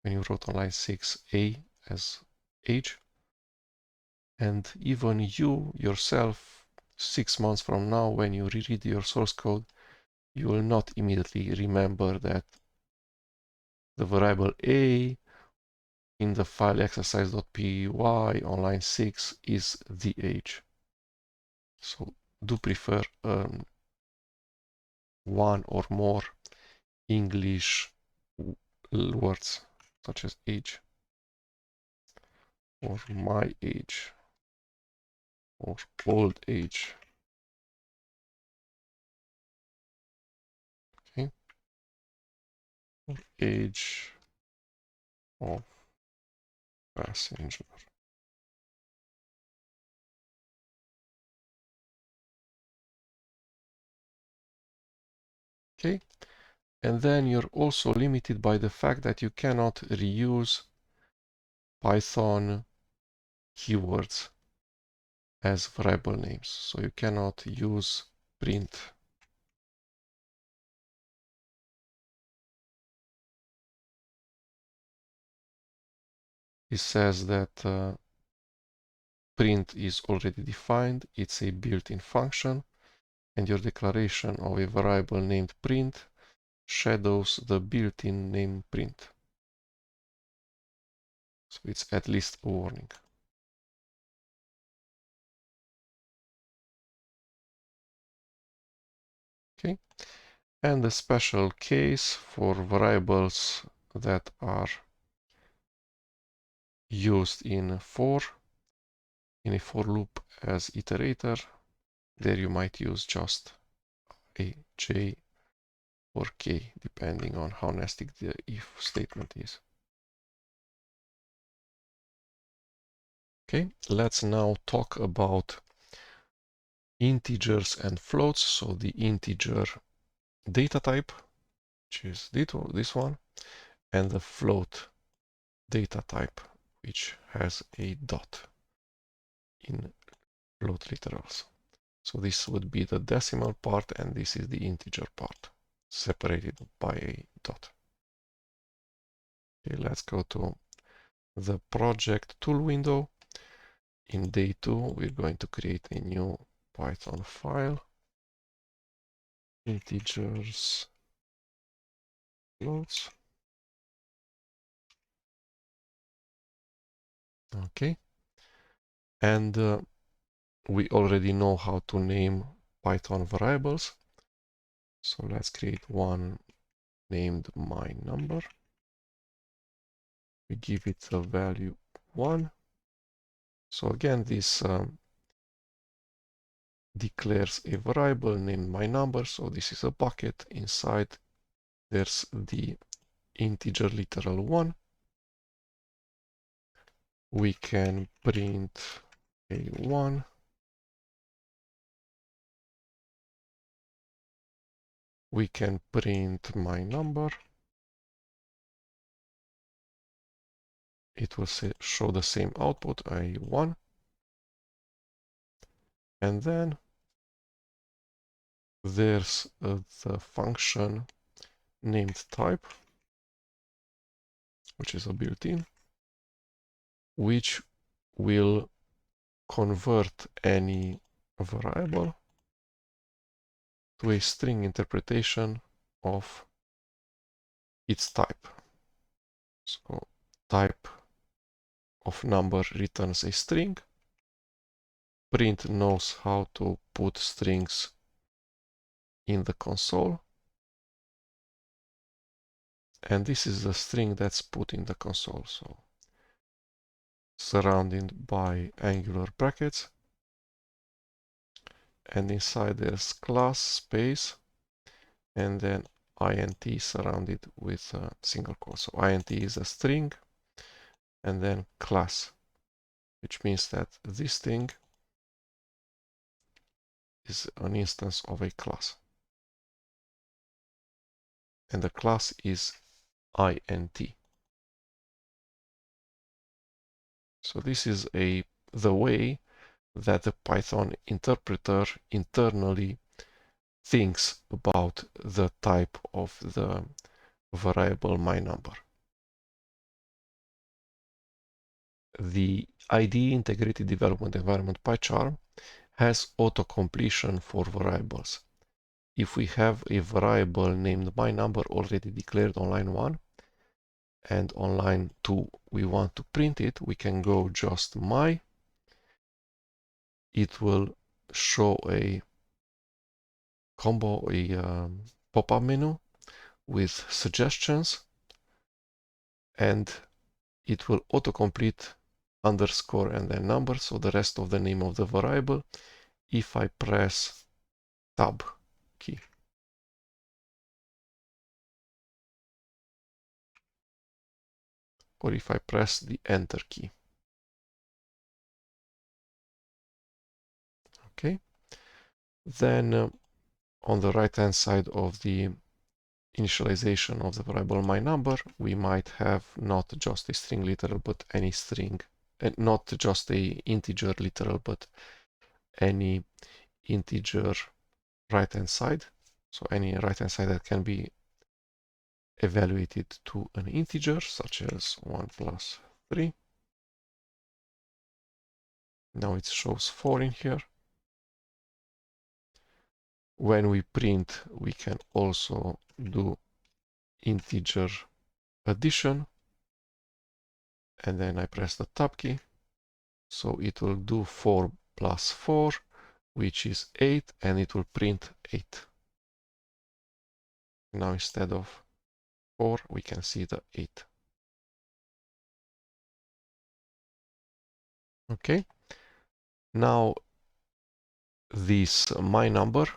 when you wrote on line 6 a as age. And even you yourself, 6 months from now, when you reread your source code, you will not immediately remember that the variable a in the file exercise.py on line 6 is the age. So do prefer one or more English words such as age or my age or old age. Okay, or age of passenger. Okay, and then you're also limited by the fact that you cannot reuse Python keywords as variable names. So you cannot use print. It says that print is already defined, it's a built-in function, and your declaration of a variable named print shadows the built-in name print. So it's at least a warning. Okay, and a special case for variables that are used in a for loop as iterator. There you might use just a j or k, depending on how nested the if statement is. Okay, let's now talk about integers and floats. So the integer data type, which is this one, and the float data type, which has a dot in float literals. So this would be the decimal part, and this is the integer part, separated by a dot. Okay, let's go to the project tool window. In day 2, we're going to create a new Python file, integers floats. Okay, and we already know how to name Python variables. So let's create one named my number. We give it a value 1. So again, this declares a variable named my number. So this is a bucket. Inside there's the integer literal 1. We can print a 1. We can print my number. It will show the same output, a 1. And then there's the function named type, which is a built-in, which will convert any variable to a string interpretation of its type. So type of number returns a string. Print knows how to put strings in the console. And this is the string that's put in the console. So surrounded by angular brackets. And inside there's class space and then int surrounded with a single quote. So int is a string and then class, which means that this thing is an instance of a class. And the class is int. So this is the way that the Python interpreter internally thinks about the type of the variable myNumber. The IDE Integrated Development Environment PyCharm has auto-completion for variables. If we have a variable named myNumber already declared on line 1 and on line 2 we want to print it, we can go just my. It will show a combo, a pop-up menu with suggestions, and it will autocomplete underscore and then number, so the rest of the name of the variable, if I press tab key. Or if I press the enter key. Okay. Then on the right hand side of the initialization of the variable myNumber, we might have not just a string literal but any string, and not just a integer literal but any integer right hand side. So any right hand side that can be evaluated to an integer, such as 1 plus 3. Now it shows 4 in here. When we print, we can also do integer addition, and then I press the tab key, so it will do 4 plus 4, which is 8, and it will print 8. Now instead of 4 we can see the 8. Okay, now this myNumber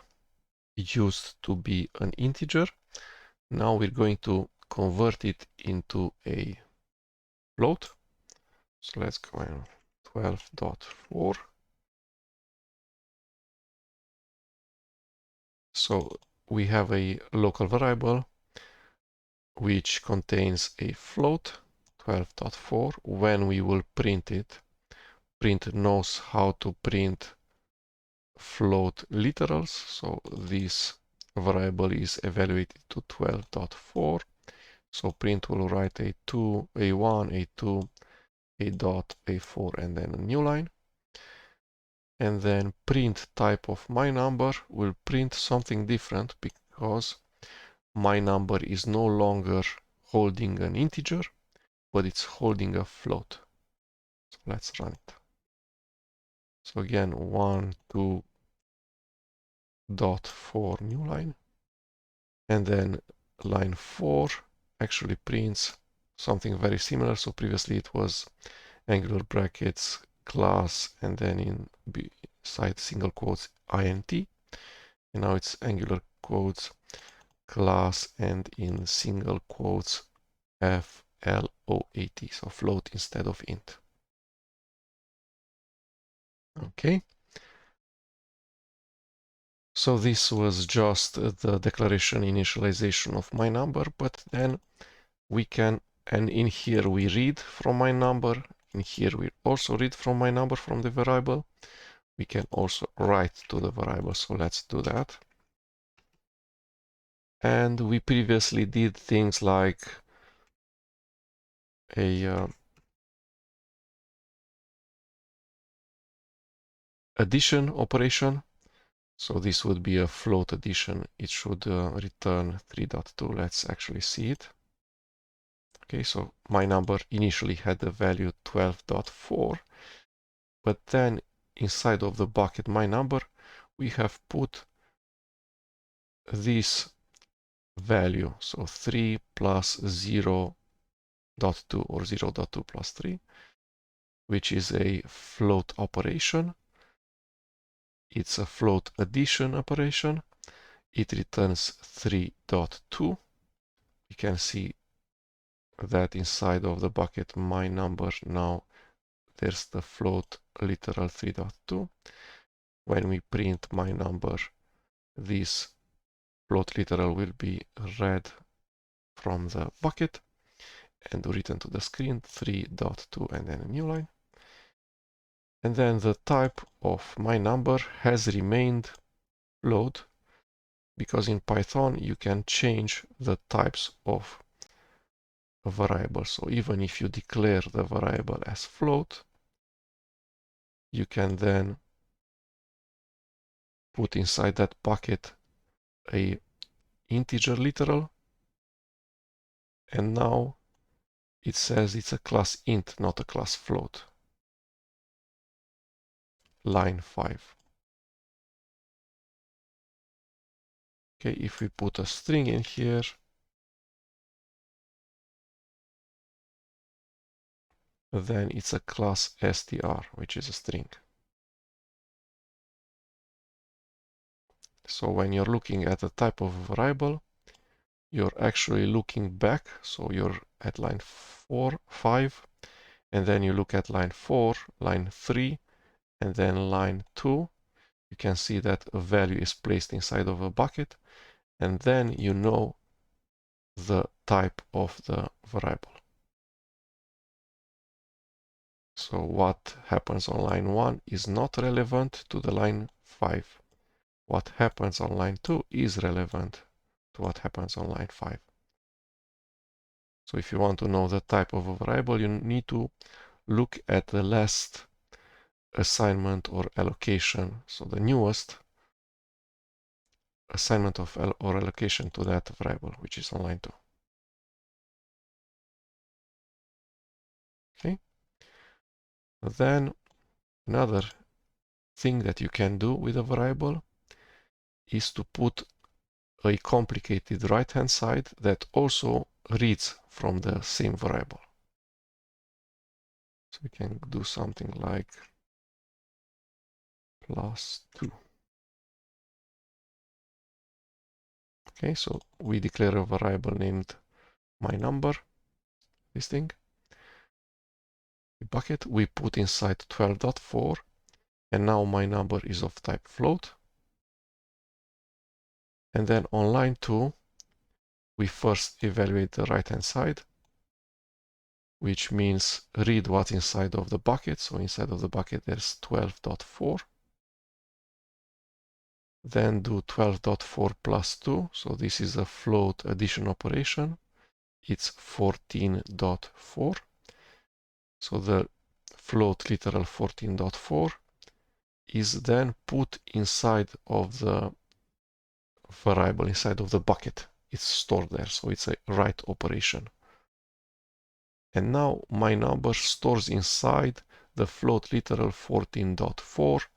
used to be an integer. Now we're going to convert it into a float. So let's go in 12.4. So we have a local variable which contains a float 12.4. When we will print it, print knows how to print float literals. So this variable is evaluated to 12.4. So print will write a 2, a 1, a 2, a dot, a 4, and then a new line. And then print type of myNumber will print something different because myNumber is no longer holding an integer, but it's holding a float. So let's run it. So again, 1, 2, dot 4 new line. And then line 4 actually prints something very similar. So previously it was angular brackets, class, and then inside single quotes int. And now it's angular quotes, class, and in single quotes float, so float instead of int. Okay. So this was just the declaration initialization of myNumber, but then we can, and in here we read from myNumber, in here we also read from myNumber from the variable. We can also write to the variable, so let's do that. And we previously did things like a addition operation. So this would be a float addition. It should return 3.2. Let's actually see it. Okay, so myNumber initially had the value 12.4, but then inside of the bucket myNumber, we have put this value, so 3 plus 0.2 or 0.2 plus 3, which is a float operation. It's a float addition operation. It returns 3.2. You can see that inside of the bucket my number, now there's the float literal 3.2. When we print my number, this float literal will be read from the bucket and written to the screen 3.2 and then a new line. And then the type of my number has remained float, because in Python you can change the types of a variable. So even if you declare the variable as float, you can then put inside that bucket a integer literal, and now it says it's a class int, not a class float. Line 5. Okay, if we put a string in here, then it's a class str, which is a string. So when you're looking at the type of a variable, you're actually looking back. So you're at line 4, 5, and then you look at line 4, line 3, and then line 2. You can see that a value is placed inside of a bucket, and then you know the type of the variable. So what happens on line 1 is not relevant to the line 5. What happens on line 2 is relevant to what happens on line 5. So if you want to know the type of a variable, you need to look at the last assignment or allocation. So the newest assignment of or allocation to that variable, which is on line 2. Okay. Then another thing that you can do with a variable is to put a complicated right-hand side that also reads from the same variable. So we can do something like +2. Okay, so we declare a variable named my number, this thing. The bucket we put inside 12.4, and now my number is of type float. And then on line 2, we first evaluate the right-hand side, which means read what's inside of the bucket. So inside of the bucket there's 12.4. Then do 12.4 plus 2. So this is a float addition operation. It's 14.4. So the float literal 14.4 is then put inside of the variable, inside of the bucket. It's stored there. So it's a write operation. And now my number stores inside the float literal 14.4.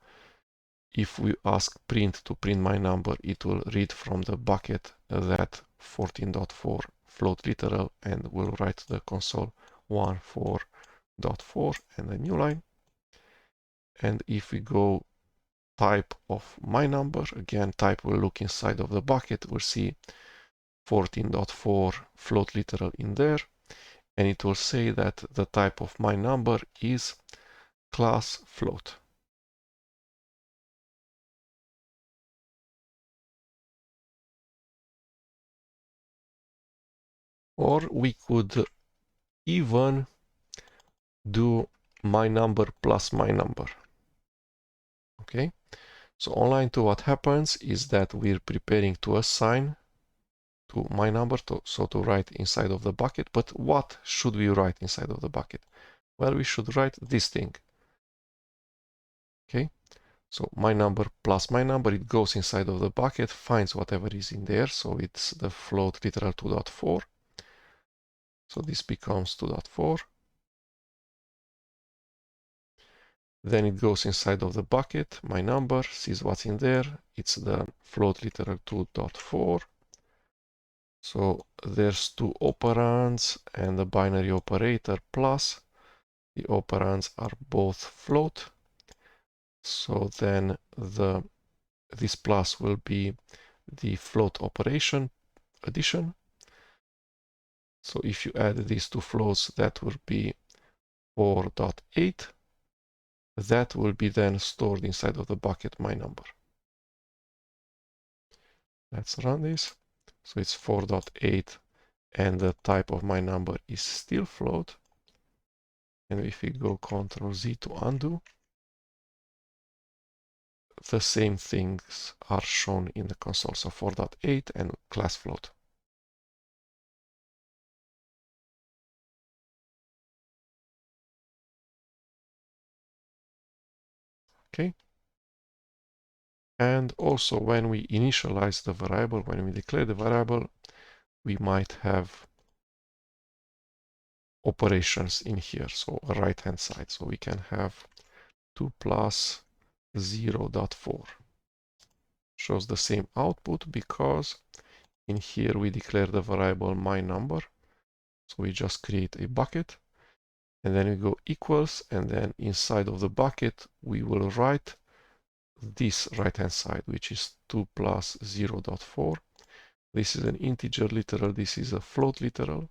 If we ask print to print my number, it will read from the bucket that 14.4 float literal and will write to the console 14.4 and a new line. And if we go type of my number, again type will look inside of the bucket, we'll see 14.4 float literal in there, and it will say that the type of my number is class float. Or we could even do my number plus my number. Okay, so on line 2 what happens is that we're preparing to assign to my number, so to write inside of the bucket. But what should we write inside of the bucket? Well, we should write this thing. Okay, so my number plus my number, it goes inside of the bucket, finds whatever is in there. So it's the float literal 2.4. So this becomes 2.4. Then it goes inside of the bucket, my number, sees what's in there. It's the float literal 2.4. So there's two operands and the binary operator plus. The operands are both float. So then this plus will be the float operation addition. So if you add these two floats, that will be 4.8. That will be then stored inside of the bucket my number. Let's run this. So it's 4.8 and the type of my number is still float. And if we go Ctrl Z to undo, the same things are shown in the console. So 4.8 and class float. Okay. And also when we initialize the variable, when we declare the variable, we might have operations in here. So a right-hand side. So we can have 2 plus 0.4. Shows the same output because in here we declare the variable my number. So we just create a bucket and then we go equals, and then inside of the bucket we will write this right hand side, which is 2 plus 0.4. This is an integer literal, this is a float literal.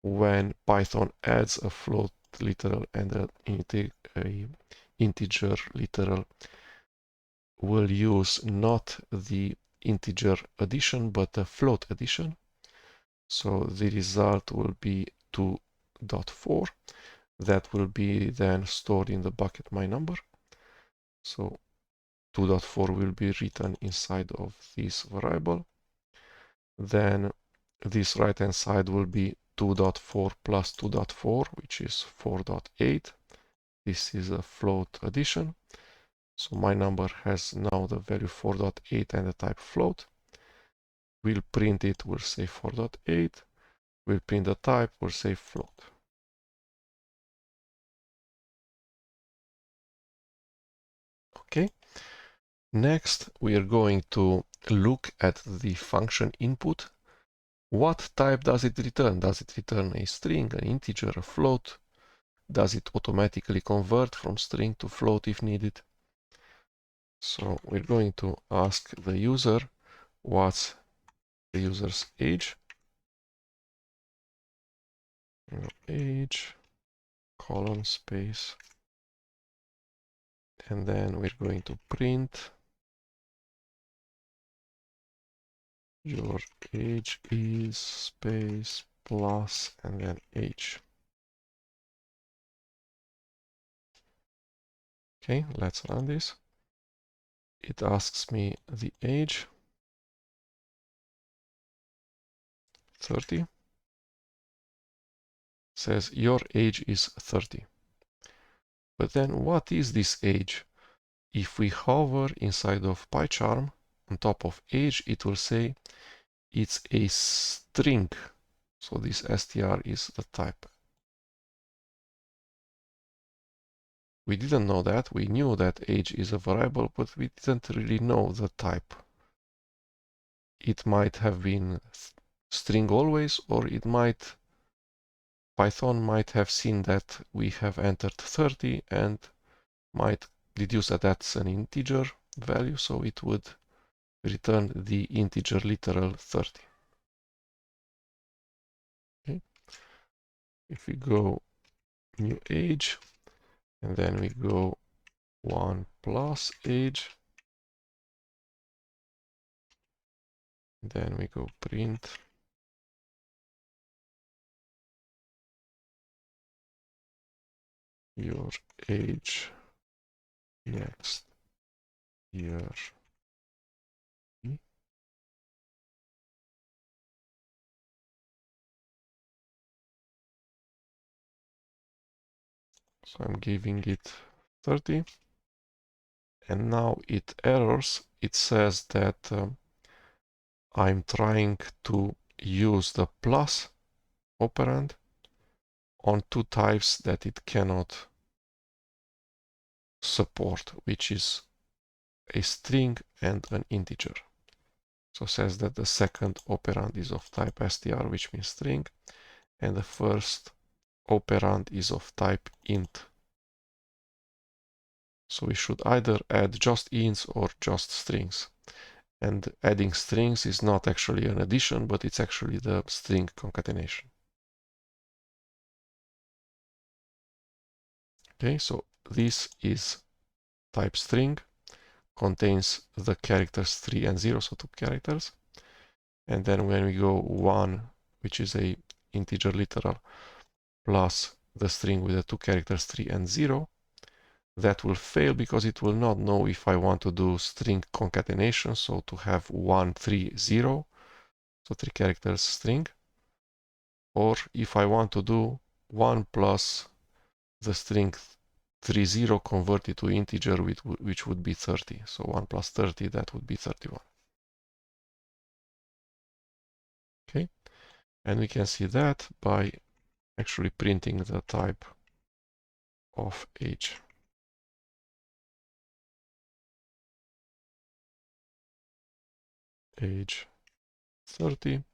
When Python adds a float literal and an integer literal, will use not the integer addition but the float addition. So the result will be 2.4. That will be then stored in the bucket my number. So 2.4 will be written inside of this variable. Then this right hand side will be 2.4 plus 2.4, which is 4.8. This is a float addition. So my number has now the value 4.8 and the type float. We'll print it, we'll say 4.8. We'll print the type, we'll say float. Okay. Next, we are going to look at the function input. What type does it return? Does it return a string, an integer, a float? Does it automatically convert from string to float if needed? So we're going to ask the user what's the user's age. Age, colon, space. And then we're going to print your age is space plus and then age. Okay, let's run this. It asks me the age, 30. Says your age is 30. But then what is this age? If we hover inside of PyCharm on top of age, it will say it's a string. So this str is the type. We didn't know that. We knew that age is a variable, but we didn't really know the type. It might have been string always, or it might, Python might have seen that we have entered 30 and might deduce that that's an integer value, so it would return the integer literal 30. Okay. If we go new age, and then we go 1 plus age, then we go print your age next year. So I'm giving it 30. And now it errors. It says that I'm trying to use the plus operand on two types that it cannot support, which is a string and an integer. So says that the second operand is of type str, which means string, and the first operand is of type int. So we should either add just ints or just strings. And adding strings is not actually an addition, but it's actually the string concatenation. Okay, so this is type string, contains the characters 3 and 0, so 2 characters. And then when we go 1, which is a integer literal, plus the string with the 2 characters 3 and 0, that will fail because it will not know if I want to do string concatenation, so to have 1, 3, 0, so 3 characters string, or if I want to do 1 plus the string 30 converted to integer, which would be 30. So 1 plus 30, that would be 31. Okay, and we can see that by actually printing the type of age. Age 30,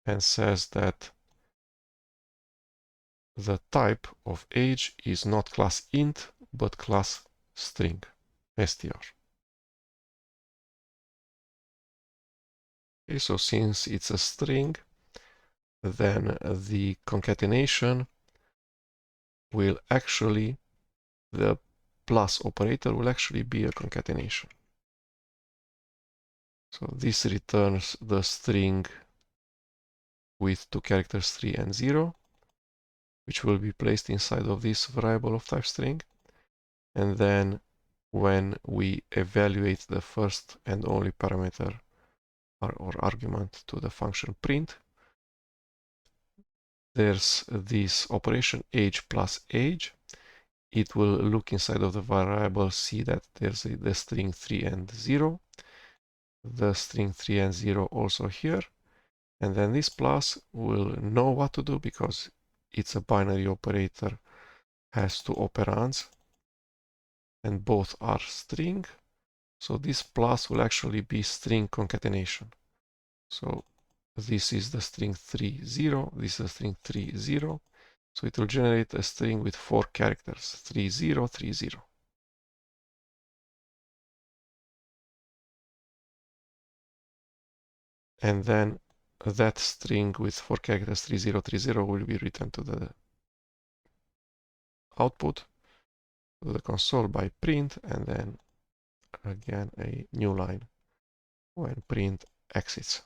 and says that the type of age is not class int, but class string, str. Okay, so since it's a string, then the concatenation will actually, the plus operator will actually be a concatenation. So this returns the string with 2 characters 3 and 0, which will be placed inside of this variable of type string. And then when we evaluate the first and only parameter or argument to the function print, there's this operation age plus age. It will look inside of the variable, see that there's the string 3 and 0, the string 3 and 0 also here, and then this plus will know what to do because it's a binary operator, has 2 operands, and both are string. So this plus will actually be string concatenation. So this is the string 3, 0, this is the string 3, 0. So it will generate a string with 4 characters, 3, 0, 3, 0. And then that string with 4 characters 3030 will be written to the output, to the console by print, and then again a new line when print exits.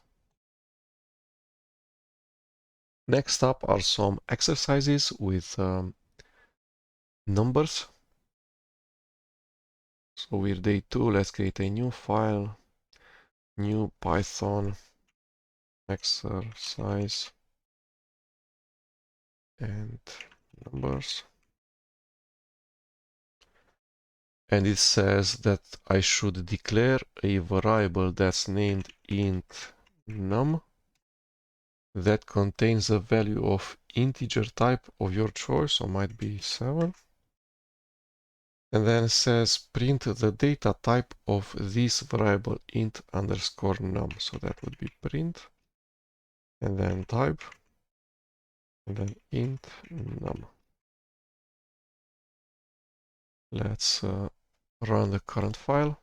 Next up are some exercises with numbers. So with day 2, let's create a new file, new Python exercise and numbers. And it says that I should declare a variable that's named int num that contains a value of integer type of your choice, so might be 7. And then it says print the data type of this variable int underscore num. So that would be print and then type and then int num. Let's run the current file,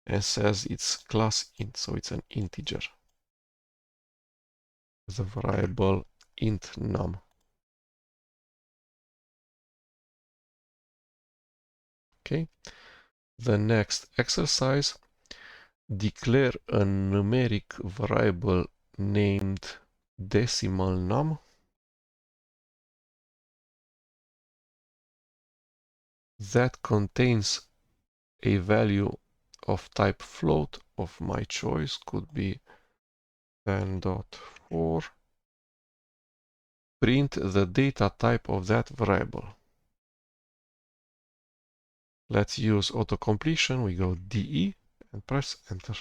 and says it's class int, so it's an integer. The variable int num. Okay. The next exercise, declare a numeric variable named decimal num that contains a value of type float of my choice, could be 10.4. Print the data type of that variable. Let's use autocompletion. We go DE and press enter.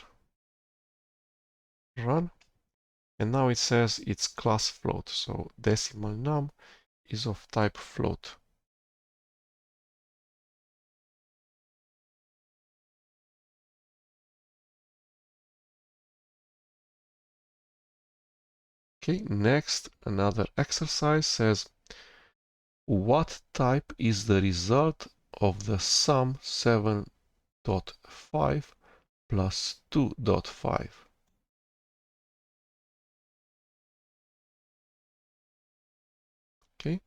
Run. And now it says it's class float, so decimal num is of type float. Okay, next, another exercise says, what type is the result of the sum 7.5 plus 2.5? Okay,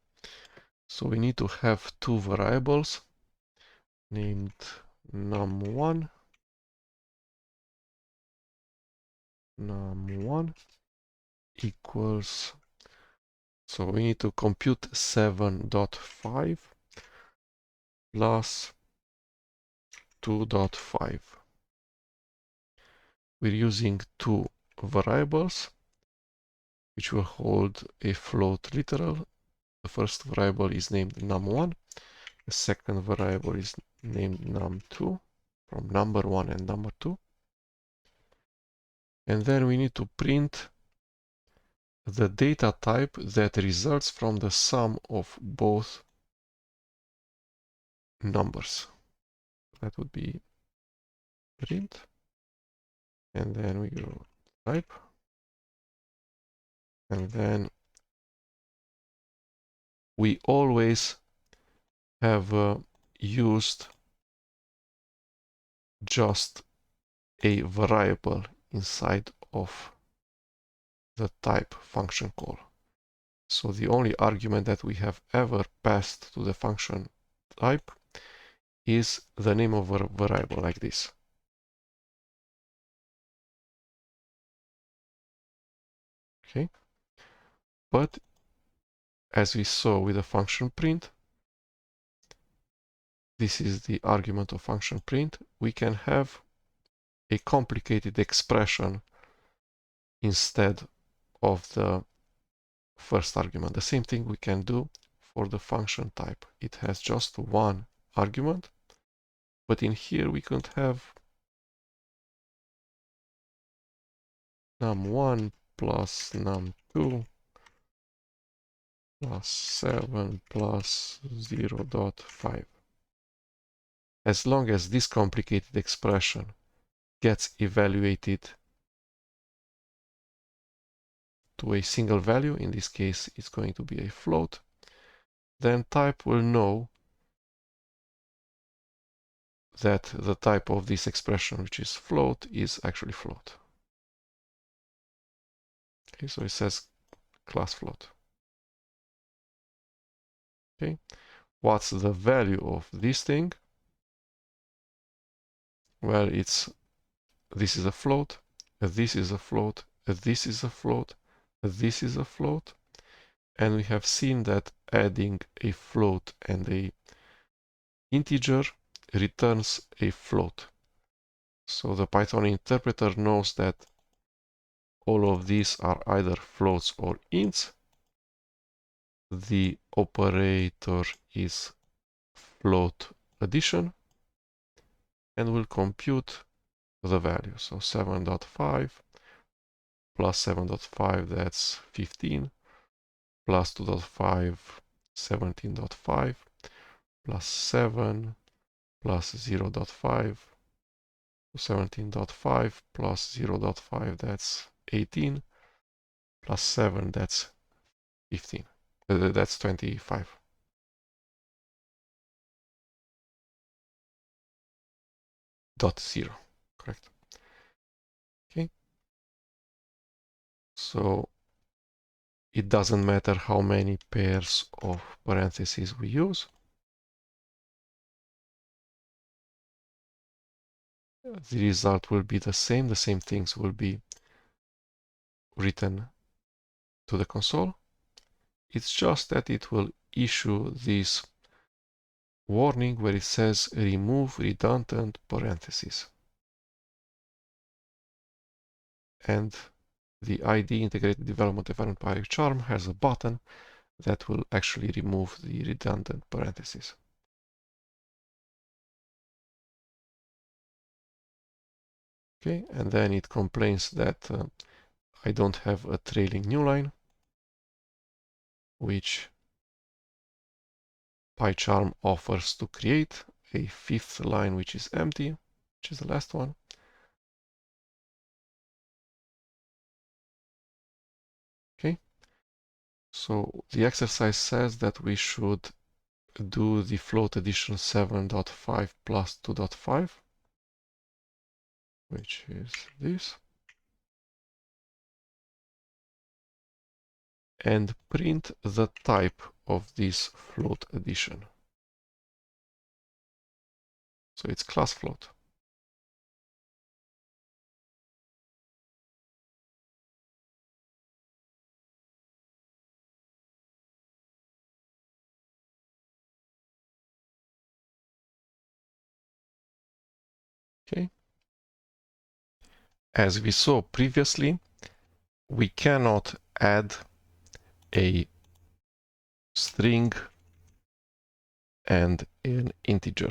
so we need to have two variables named num1 equals, so we need to compute 7.5 plus 2.5. We're using two variables which will hold a float literal. The first variable is named num1. The second variable is named num2 from number 1 and number 2. And then we need to print the data type that results from the sum of both numbers. That would be print. And then we go type. And then we always have used just a variable inside of the type function call. So the only argument that we have ever passed to the function type is the name of a variable like this. Okay, but as we saw with the function print, this is the argument of function print, we can have a complicated expression instead of the first argument. The same thing we can do for the function type. It has just one argument, but in here we could have num1 plus num2 plus 7 plus 0.5. As long as this complicated expression gets evaluated to a single value, in this case it's going to be a float, then type will know that the type of this expression, which is float, is actually float. Okay, so it says class float. Okay, what's the value of this thing? Well, this is a float, this is a float, this is a float, this is a float, and we have seen that adding a float and a integer returns a float. So the Python interpreter knows that all of these are either floats or ints. The operator is float addition and will compute the value. So 7.5 plus 7.5, that's 15, plus 2.5, 17.5, plus 7 plus 0.5, 17.5 plus 0.5, that's 18, plus 7, that's 15. That's 25. Dot 0, correct. Okay. So it doesn't matter how many pairs of parentheses we use. The result will be the same things will be written to the console. It's just that it will issue this warning where it says remove redundant parentheses. And the ID integrated development environment PyCharm has a button that will actually remove the redundant parentheses. Okay, and then it complains that I don't have a trailing new line, which PyCharm offers to create a fifth line which is empty, which is the last one. Okay, So the exercise says that we should do the float addition 7.5 plus 2.5, which is this, and print the type of this float addition. So it's class float. Okay. As we saw previously, we cannot add a string and an integer.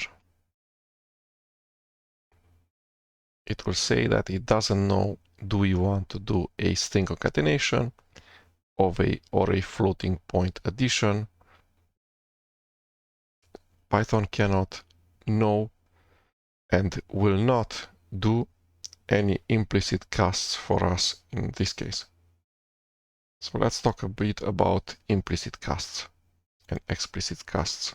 It will say that it doesn't know, do we want to do a string concatenation or a floating point addition. Python cannot know and will not do any implicit casts for us in this case. So let's talk a bit about implicit casts and explicit casts.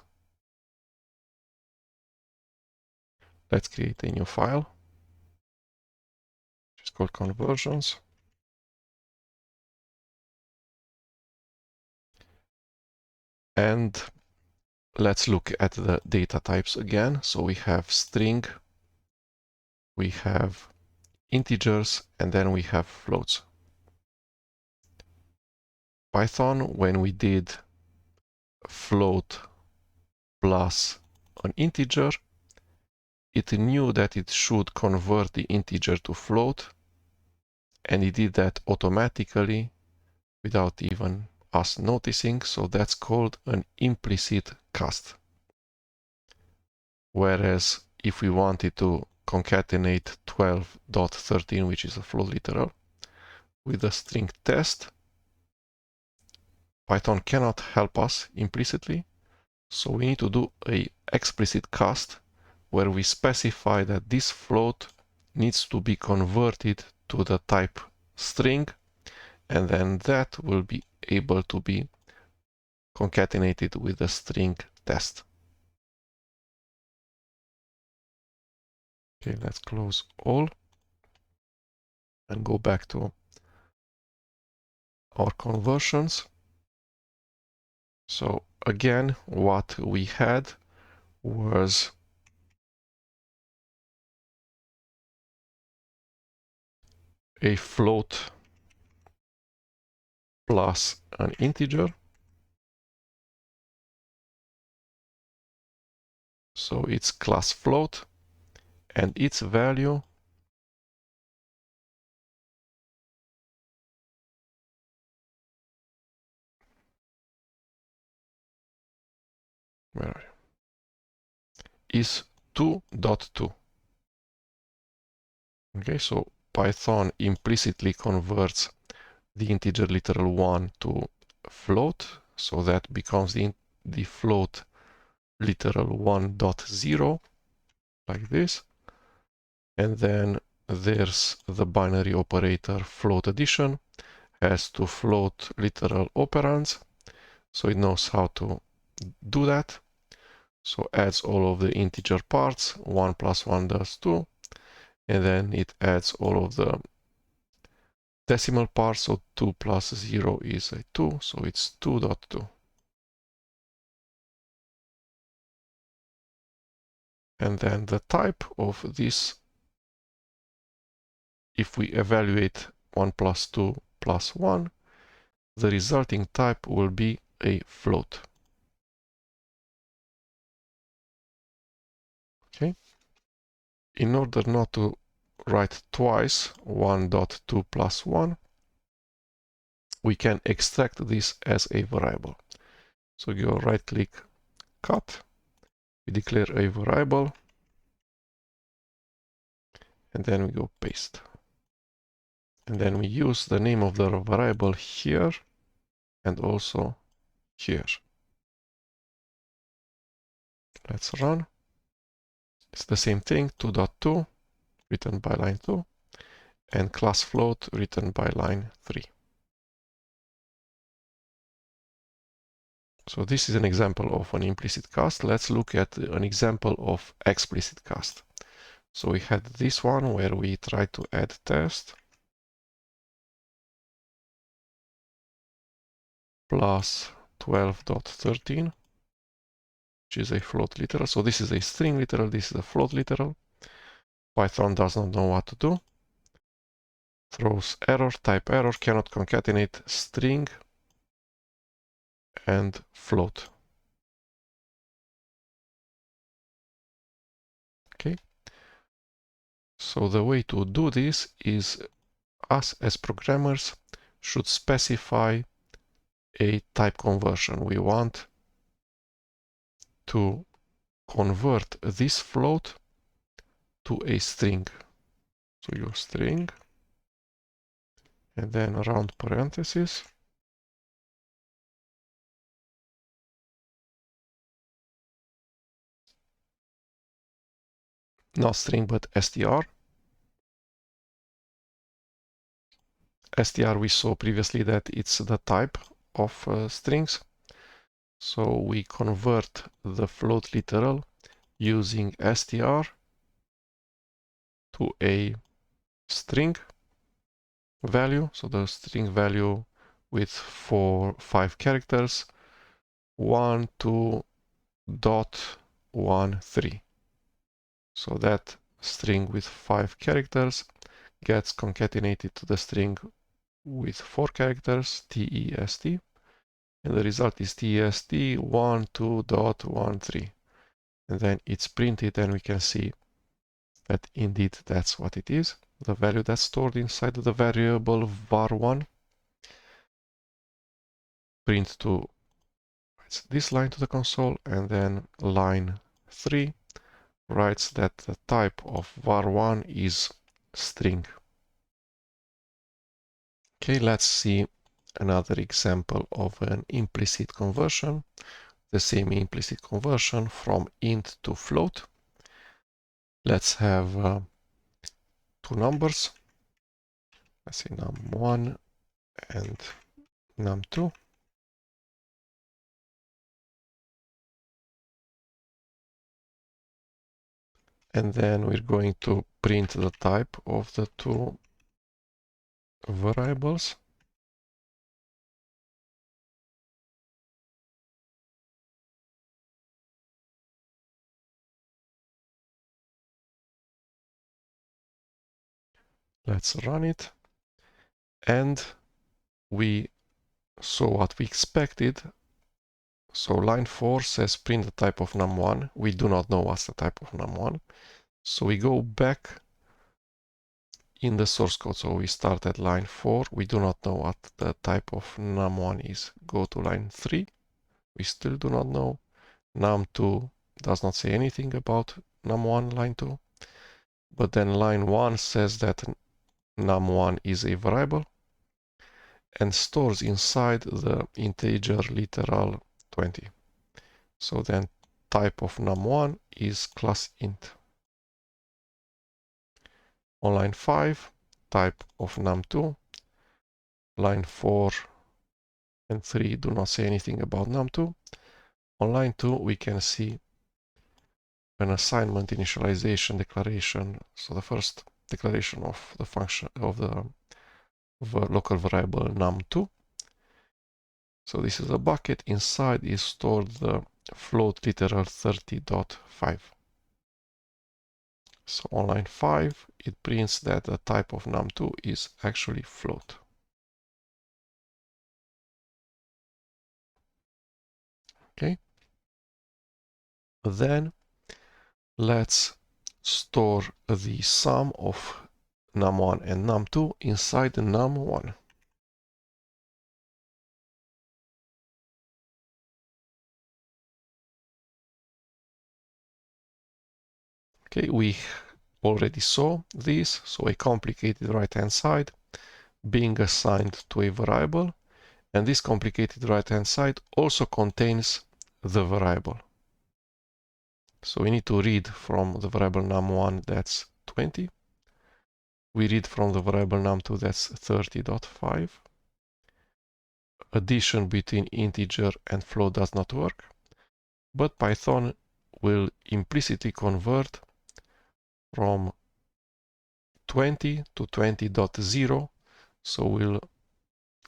Let's create a new file, which is called conversions. And let's look at the data types again. So we have string, we have integers, and then we have floats. Python, when we did float plus an integer, it knew that it should convert the integer to float, and it did that automatically without even us noticing, so that's called an implicit cast. Whereas if we wanted to concatenate 12.13, which is a float literal, with a string test, Python cannot help us implicitly, so we need to do an explicit cast where we specify that this float needs to be converted to the type string, and then that will be able to be concatenated with the string test. Okay, let's close all and go back to our conversions. So again, what we had was a float plus an integer. So it's class float, and its value where are you? Is 2.2. Okay, so Python implicitly converts the integer literal 1 to float, so that becomes the float literal 1.0, like this. And then there's the binary operator float addition, has to float literal operands, so it knows how to do that. So adds all of the integer parts, 1 plus 1 does 2, and then it adds all of the decimal parts, so 2 plus 0 is a 2, so it's 2.2. And then the type of this, if we evaluate 1 plus 2 plus 1, the resulting type will be a float. Okay. In order not to write twice 1.2 plus 1, we can extract this as a variable. So you right click, cut, we declare a variable, and then we go paste. And then we use the name of the variable here and also here. Let's run. It's the same thing, 2.2 written by line 2 and class float written by line 3. So this is an example of an implicit cast. Let's look at an example of explicit cast. So we had this one where we tried to add test plus 12.13, which is a float literal. So this is a string literal, this is a float literal. Python does not know what to do. Throws error, type error, cannot concatenate string and float. Okay. So the way to do this is us as programmers should specify a type conversion. We want to convert this float to a string. So your string and then around parentheses. Not string, but str. Str we saw previously that it's the type of strings. So we convert the float literal using str to a string value. So the string value with 5 characters, 1, 2, dot 1, 3. So that string with 5 characters gets concatenated to the string with 4 characters, test, and the result is test 1, 2, dot 1, 3. And then it's printed and we can see that indeed that's what it is, the value that's stored inside the variable var1. Print to this line to the console, and then line 3 writes that the type of var1 is string. Okay, let's see another example of an implicit conversion, the same implicit conversion from int to float. Let's have 2 numbers, let's say num1 and num2. And then we're going to print the type of the 2 variables. Let's run it. And we saw what we expected. So line 4 says print the type of num1. We do not know what's the type of num1. So we go back in the source code. So we start at line 4. We do not know what the type of num1 is. Go to line 3. We still do not know. Num2 does not say anything about num1 line 2. But then line 1 says that num1 is a variable and stores inside the integer literal 20. So then type of num1 is class int. On line 5, type of num2. Line 4 and 3 do not say anything about num2. On line 2, we can see an assignment initialization declaration. So the first declaration of the function of the local variable num2. So this is a bucket. Inside is stored the float literal 30.5. So on line 5, it prints that the type of num2 is actually float. Okay. Then let's store the sum of num1 and num2 inside the num1. Okay, we already saw this, so a complicated right-hand side being assigned to a variable, and this complicated right-hand side also contains the variable. So we need to read from the variable num1, that's 20. We read from the variable num2, that's 30.5. addition between integer and float does not work, but Python will implicitly convert from 20 to 20.0, so we'll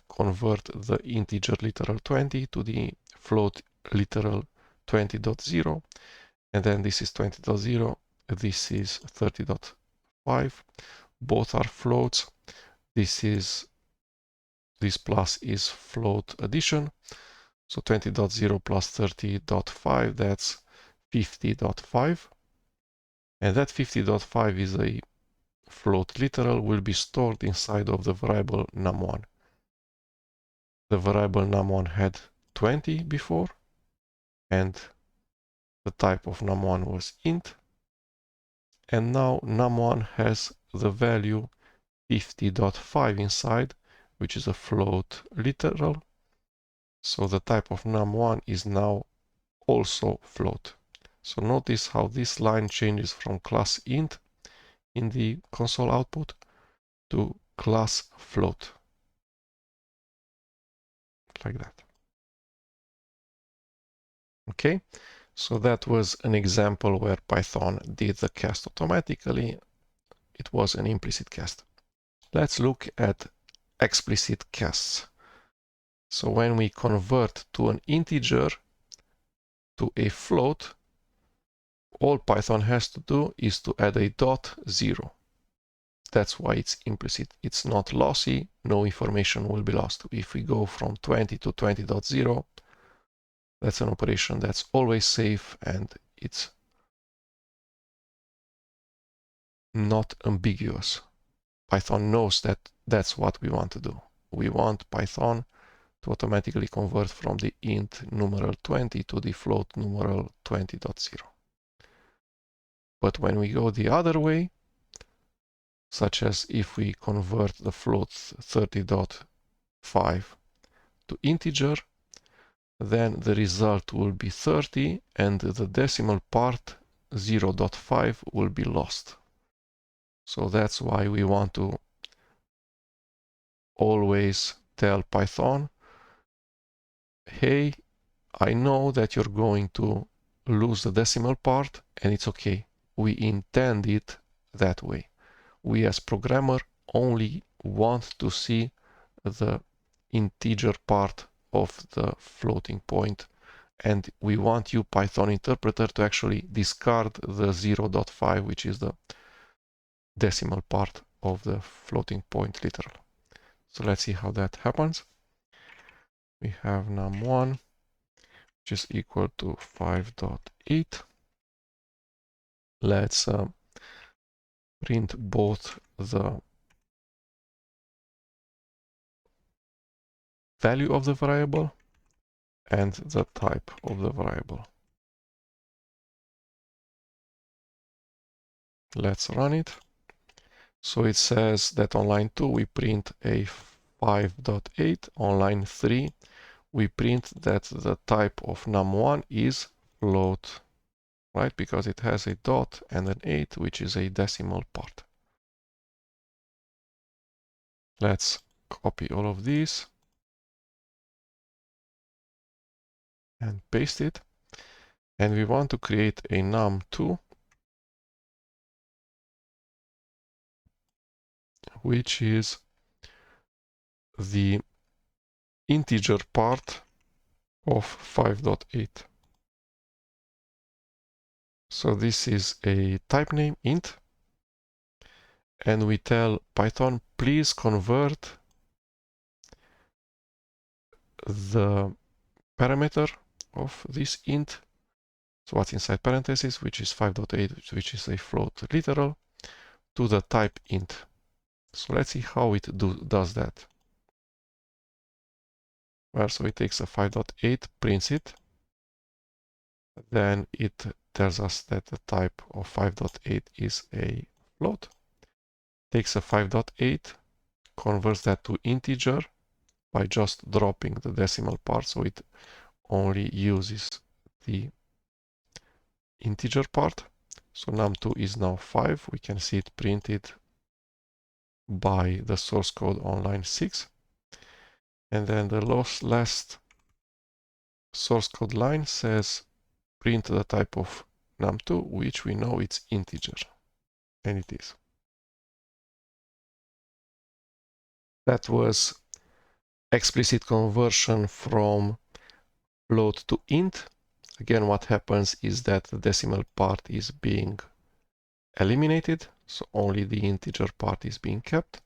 convert the integer literal 20 to the float literal 20.0, and then this is 20.0, this is 30.5, both are floats. This plus is float addition, so 20.0 plus 30.5, that's 50.5, and that 50.5 is a float literal, will be stored inside of the variable num1. The variable num1 had 20 before, and the type of num1 was int, and now num1 has the value 50.5 inside, which is a float literal, so the type of num1 is now also float. So notice how this line changes from class int in the console output to class float, like that. Okay, so that was an example where Python did the cast automatically. It was an implicit cast. Let's look at explicit casts. So when we convert to an integer to a float, all Python has to do is to add a .0. That's why it's implicit. It's not lossy. No information will be lost. If we go from 20 to 20.0, that's an operation that's always safe and it's not ambiguous. Python knows that that's what we want to do. We want Python to automatically convert from the int numeral 20 to the float numeral 20.0. But when we go the other way, such as if we convert the float 30.5 to integer, then the result will be 30 and the decimal part 0.5 will be lost. So that's why we want to always tell Python, hey, I know that you're going to lose the decimal part, and it's okay. We intend it that way. We as programmer only want to see the integer part of the floating point, and we want you, Python interpreter, to actually discard the 0.5, which is the decimal part of the floating point literal. So let's see how that happens. We have num1, which is equal to 5.8. Let's print both the value of the variable and the type of the variable. Let's run it. So it says that on line 2 we print a 5.8. On line 3 we print that the type of num1 is float, right? Because it has a dot and an 8, which is a decimal part. Let's copy all of these and paste it. And we want to create a num2, which is the integer part of 5.8. So this is a type name int, and we tell Python, please convert the parameter of this int, so what's inside parentheses, which is 5.8, which is a float literal, to the type int. So let's see how it does that. Well, so it takes a 5.8, prints it, then it tells us that the type of 5.8 is a float, takes a 5.8, converts that to integer by just dropping the decimal part, so it only uses the integer part. So num2 is now 5. We can see it printed by the source code on line 6. And then the last source code line says print the type of num2, which we know it's integer, and it is. That was explicit conversion from float to int. Again, what happens is that the decimal part is being eliminated, so only the integer part is being kept.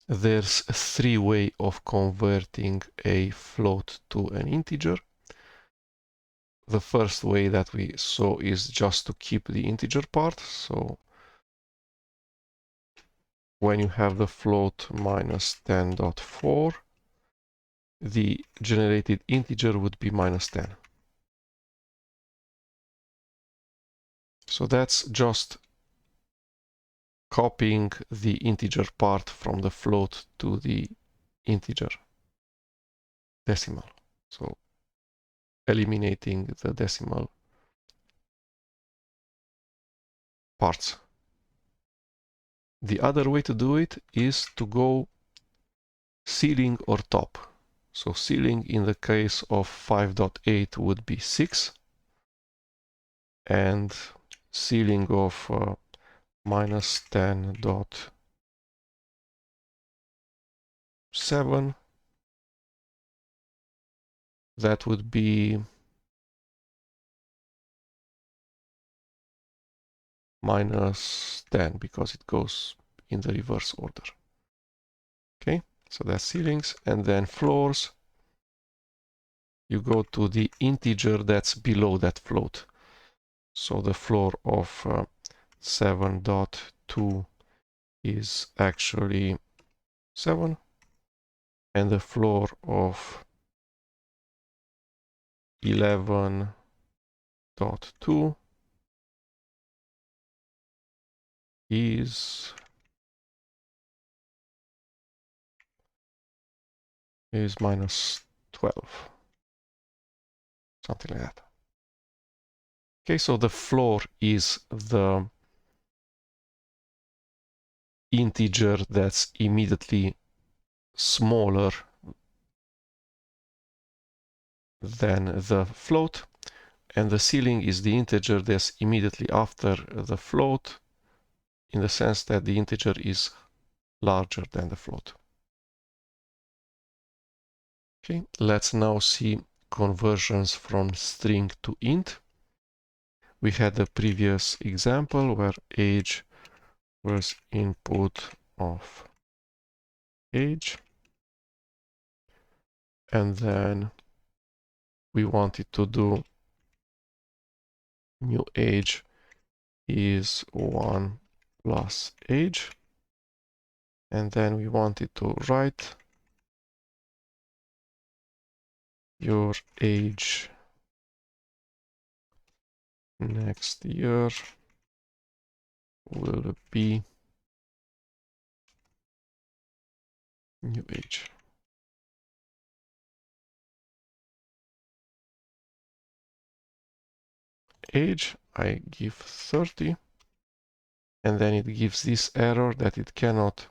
There's 3 ways of converting a float to an integer. The first way that we saw is just to keep the integer part. So when you have the float minus 10.4, the generated integer would be minus 10. So that's just copying the integer part from the float to the integer decimal. So eliminating the decimal parts. The other way to do it is to go ceiling or top. So ceiling in the case of 5.8 would be 6, and ceiling of minus 10.7, that would be minus 10 because it goes in the reverse order. Okay, so that's ceilings, and then floors. You go to the integer that's below that float. So the floor of 7.2 is actually 7, and the floor of 11.2 is minus 12, something like that. Okay, so the floor is the integer that's immediately smaller than the float, and the ceiling is the integer that's immediately after the float, in the sense that the integer is larger than the float. Okay, let's now see conversions from string to int. We had the previous example where age was input of age, and then we wanted to do new age is 1 plus age, and then we wanted to write your age next year will be new age. Age, I give 30, and then it gives this error that it cannot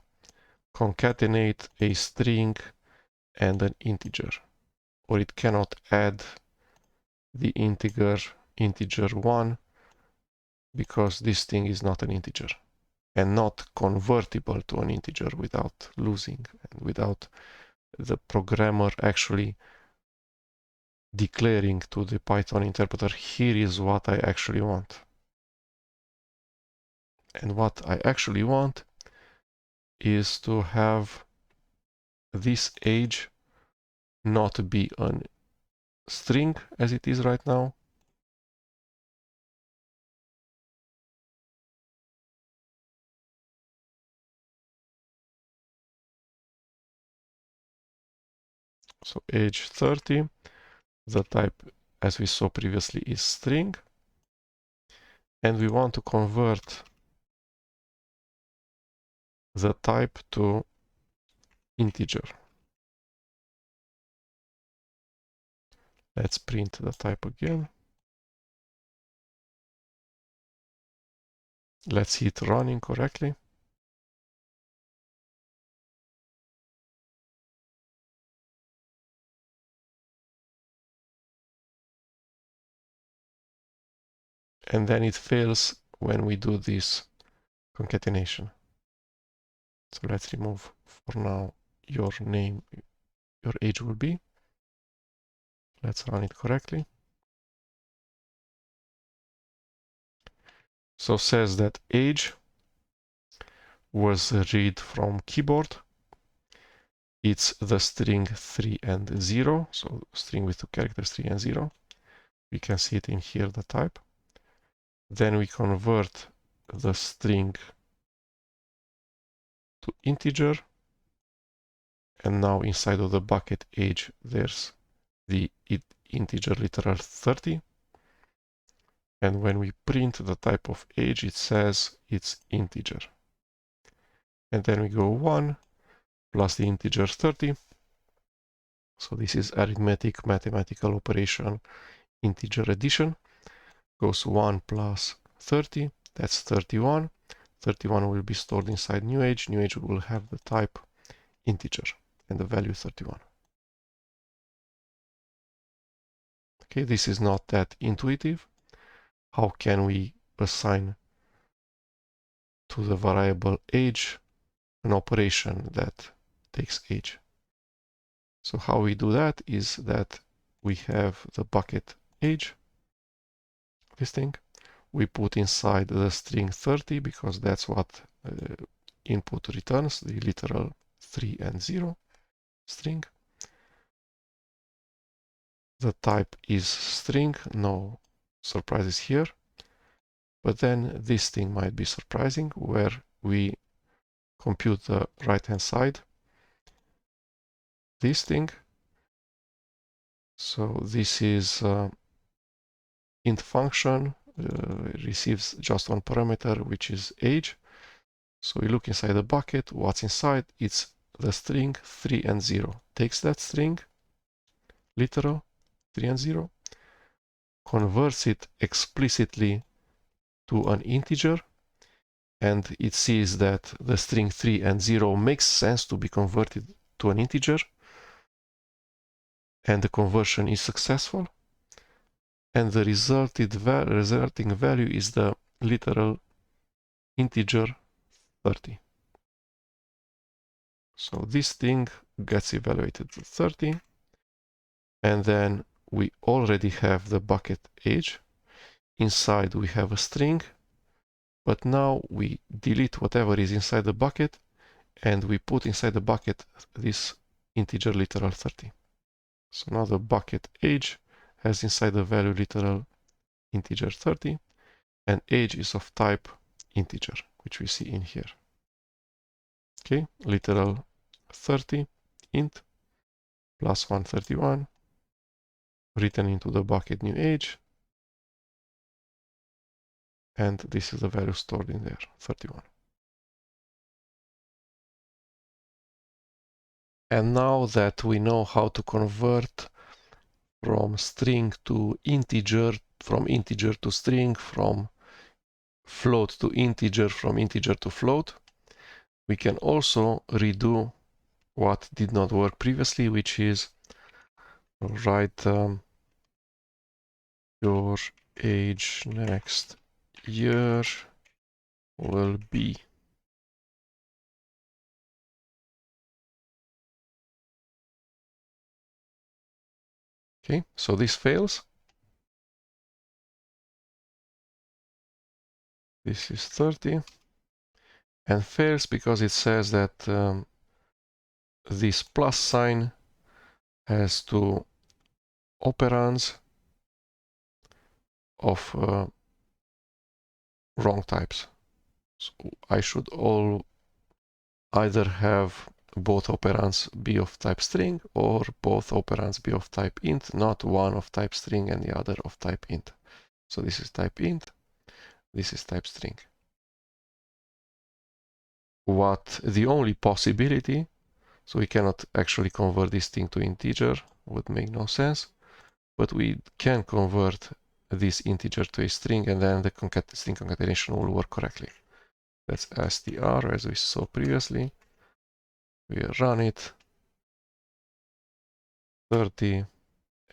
concatenate a string and an integer, or it cannot add the integer 1 because this thing is not an integer and not convertible to an integer without losing and without the programmer actually declaring to the Python interpreter, here is what I actually want. And what I actually want is to have this age not be a string as it is right now, so age 30, the type as we saw previously is string, and we want to convert the type to integer. Let's print the type again. Let's see it running correctly. and then it fails when we do this concatenation. So let's remove for now your name, your age will be. Let's run it correctly. So says that age was read from keyboard. It's the string 3 and 0, so string with two characters 3 and 0. We can see it in here, the type. Then we convert the string to integer, and now inside of the bucket age there's the integer literal 30, and when we print the type of age it says it's integer, and then we go 1 plus the integer 30. So this is arithmetic mathematical operation integer addition. Goes 1 plus 30, that's 31. 31 will be stored inside new age will have the type integer and the value 31. Okay, this is not that intuitive. How can we assign to the variable age an operation that takes age? So how we do that is that we have the bucket age, this thing. We put inside the string 30 because that's what input returns, the literal 3 and 0 string. The type is string, no surprises here. But then this thing might be surprising, where we compute the right hand side, this thing. So this is int function, receives just one parameter, which is age. So we look inside the bucket, what's inside? It's the string 3 and 0. Takes that string, literal 3 and 0, converts it explicitly to an integer, and it sees that the string 3 and 0 makes sense to be converted to an integer, and the conversion is successful, and the resulting value is the literal integer 30. So this thing gets evaluated to 30, and then we already have the bucket age. Inside we have a string, but now we delete whatever is inside the bucket, and we put inside the bucket this integer literal 30. So now the bucket age has inside the value literal integer 30, and age is of type integer, which we see in here. Okay, literal 30 int plus 131 written into the bucket new age, and this is the value stored in there, 31. And now that we know how to convert from string to integer, from integer to string, from float to integer, from integer to float, we can also redo what did not work previously, which is write your age next year will be. Okay, so this fails. This is 30 and fails because it says that this plus sign has two operands of wrong types. So I should either have both operands be of type string or both operands be of type int, not one of type string and the other of type int. So this is type int, this is type string. What the only possibility, so we cannot actually convert this thing to integer, would make no sense, but we can convert this integer to a string, and then the string concatenation will work correctly. That's str, as we saw previously. We run it, 30,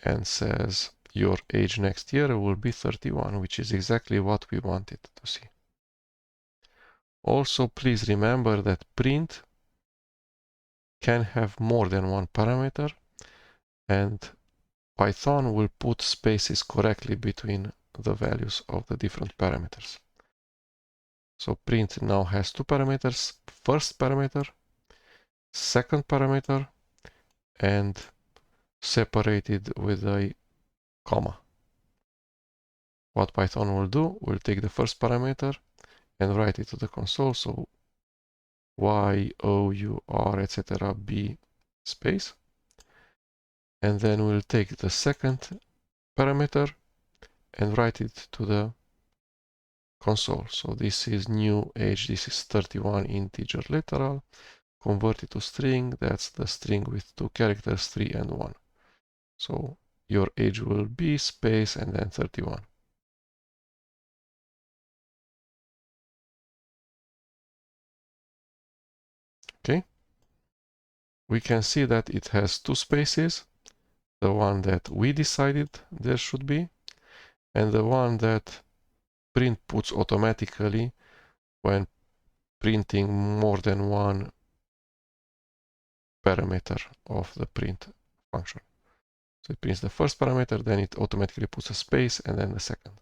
and says your age next year will be 31, which is exactly what we wanted to see. Also, please remember that print can have more than one parameter, and Python will put spaces correctly between the values of the different parameters. So print now has two parameters, first parameter, second parameter, and separated with a comma. What Python will do, will take the first parameter and write it to the console. So y, o, u, r, etc. b space. And then we'll take the second parameter and write it to the console. So this is new age, this is 31 integer literal, convert it to string, that's the string with two characters, 3 and 1. So your age will be space and then 31. Okay. We can see that it has two spaces, the one that we decided there should be, and the one that print puts automatically when printing more than one parameter of the print function. So it prints the first parameter, then it automatically puts a space, and then the second.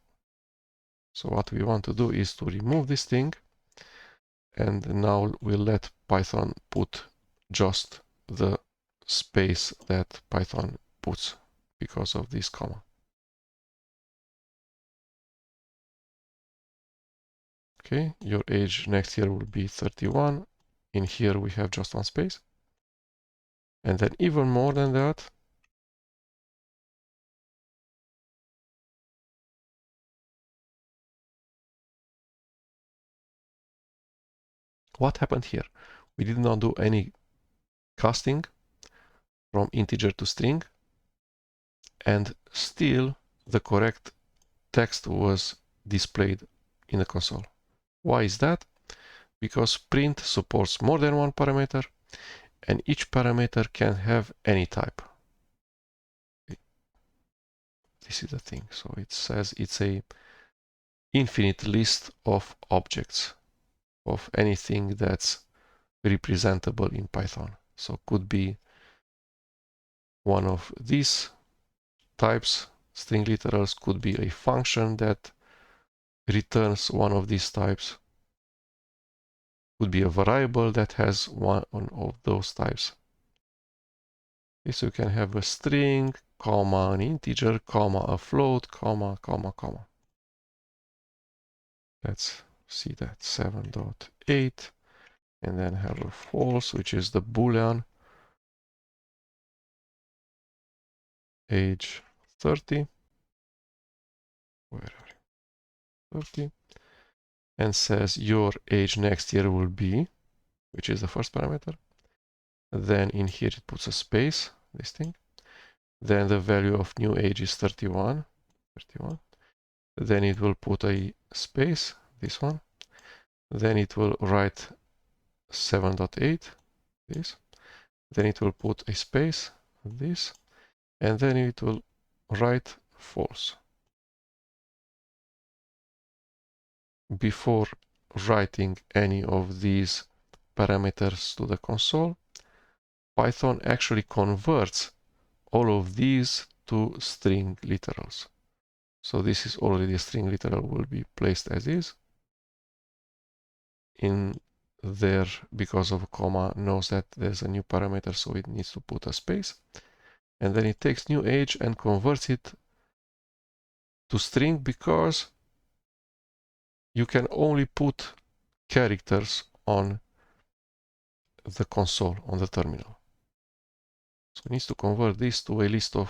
So what we want to do is to remove this thing, and now we'll let Python put just the space that Python puts because of this comma. Okay, your age next year will be 31. In here we have just one space. And then even more than that, what happened here? We did not do any casting from integer to string, and still the correct text was displayed in the console. Why is that? Because print supports more than one parameter, and each parameter can have any type. This is the thing. So it says it's a infinite list of objects of anything that's representable in Python. So could be one of these types, string literals, could be a function that returns one of these types, could be a variable that has one of those types. Okay, so you can have a string, comma, an integer, comma, a float, comma, comma, comma. Let's see that 7.8, and then have a false, which is the boolean age 30. Where are you? 30. And says your age next year will be, which is the first parameter. Then in here it puts a space, this thing. Then the value of new age is 31. Then it will put a space, this one. Then it will write 7.8, this. Then it will put a space, this. And then it will write false. Before writing any of these parameters to the console, Python actually converts all of these to string literals. So this is already a string literal, will be placed as is. In there, because of a comma, knows that there's a new parameter, so it needs to put a space. And then it takes new age and converts it to string, because you can only put characters on the console, on the terminal. So it needs to convert this to a list of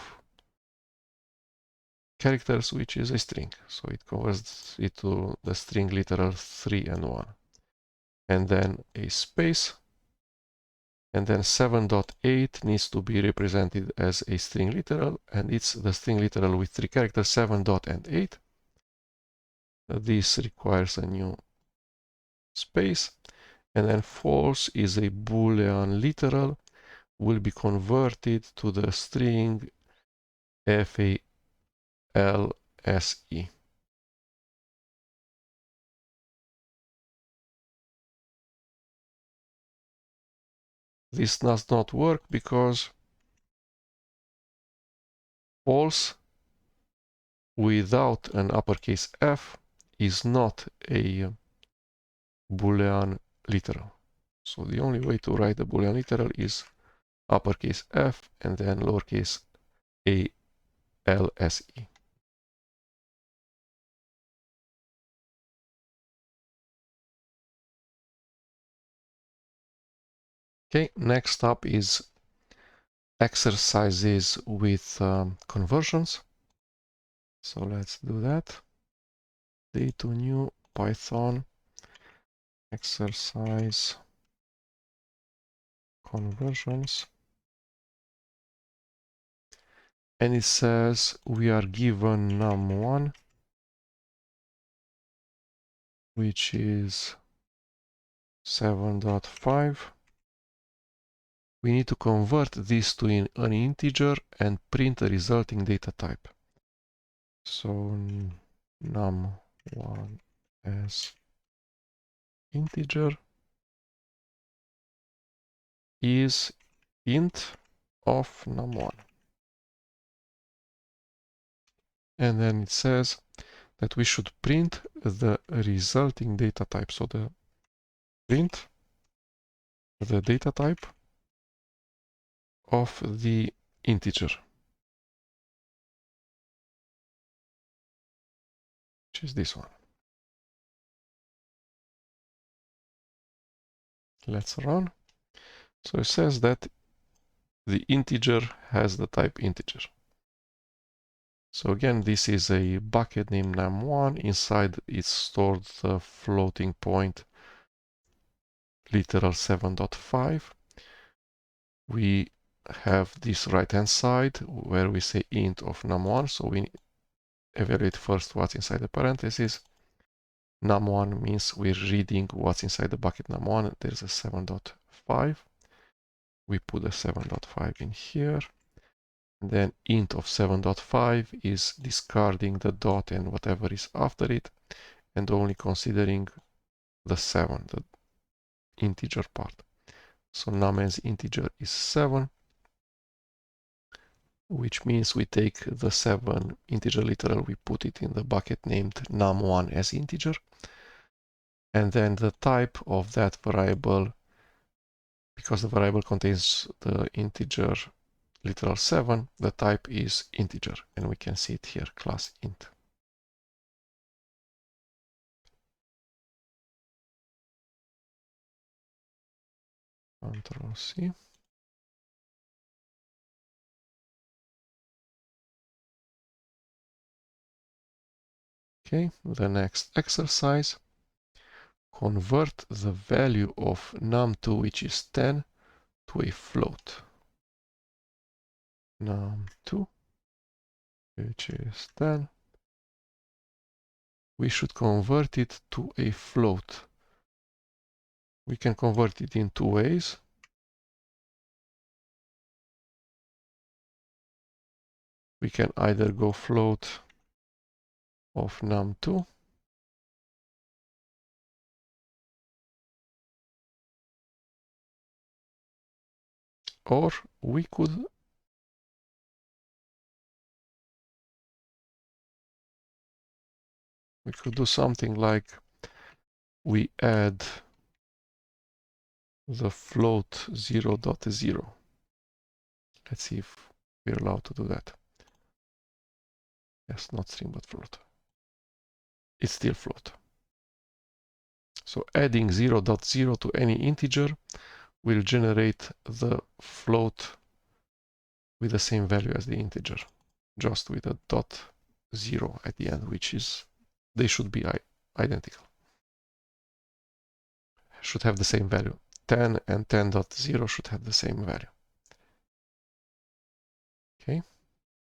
characters, which is a string. So it converts it to the string literal 3 and 1. And then a space. And then 7.8 needs to be represented as a string literal, and it's the string literal with 3 characters, 7 dot and 8. This requires a new space. And then false is a boolean literal, will be converted to the string LSE. This does not work because false without an uppercase F is not a Boolean literal. So the only way to write the Boolean literal is uppercase F and then lowercase a LSE. Okay, next up is exercises with conversions. So let's do that. Day to new Python exercise conversions. And it says we are given num1, which is 7.5. We need to convert this to an integer and print a resulting data type. So num1 as integer is int of num1. And then it says that we should print the resulting data type. So the print the data type of the integer, which is this one. Let's run. So it says that the integer has the type integer. So again, this is a bucket named num1. Inside it's stored the floating point literal 7.5. We have this right hand side where we say int of num1. So we evaluate first what's inside the parentheses. Num1 means we're reading what's inside the bucket num1. There's a 7.5. We put a 7.5 in here. Then int of 7.5 is discarding the dot and whatever is after it, and only considering the 7, the integer part. So num as integer is 7, which means we take the 7 integer literal, we put it in the bucket named num1 as integer, and then the type of that variable, because the variable contains the integer literal 7, the type is integer, and we can see it here, class int. Control C. Okay, the next exercise. Convert the value of num2, which is 10, to a float. Num2, which is 10. We should convert it to a float. We can convert it in two ways. We can either go float of num2, or we could do something like we add the float 0.0. Let's see if we're allowed to do that. Yes, not string, but float. It's still float. So adding 0.0 to any integer will generate the float with the same value as the integer, just with a dot 0 at the end, which is, they should be identical. Should have the same value. 10 and 10.0 should have the same value. Okay,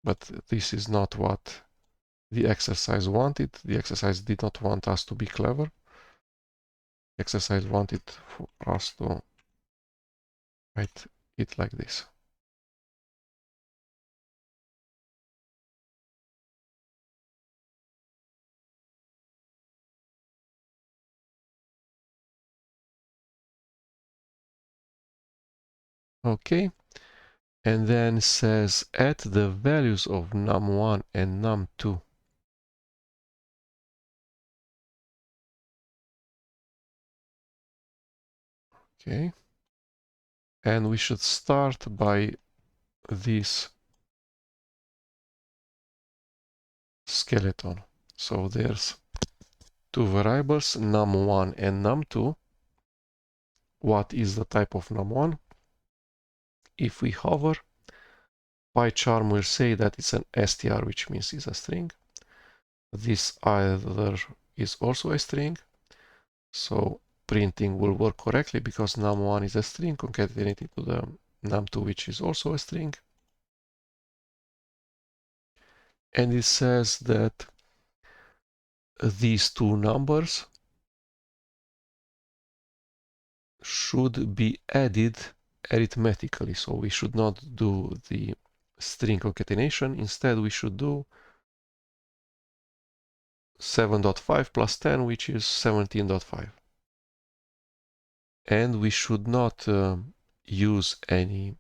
but this is not what the exercise wanted. The exercise did not want us to be clever. The exercise wanted for us to write it like this. Okay, and then says add the values of num1 and num2. Okay, and we should start by this skeleton. So there's two variables, num1 and num2. What is the type of num1? If we hover, PyCharm will say that it's an str, which means it's a string. This either is also a string, so printing will work correctly because num1 is a string concatenated to the num2, which is also a string. And it says that these two numbers should be added arithmetically. So we should not do the string concatenation. Instead, we should do 7.5 plus 10, which is 17.5. And we should not use any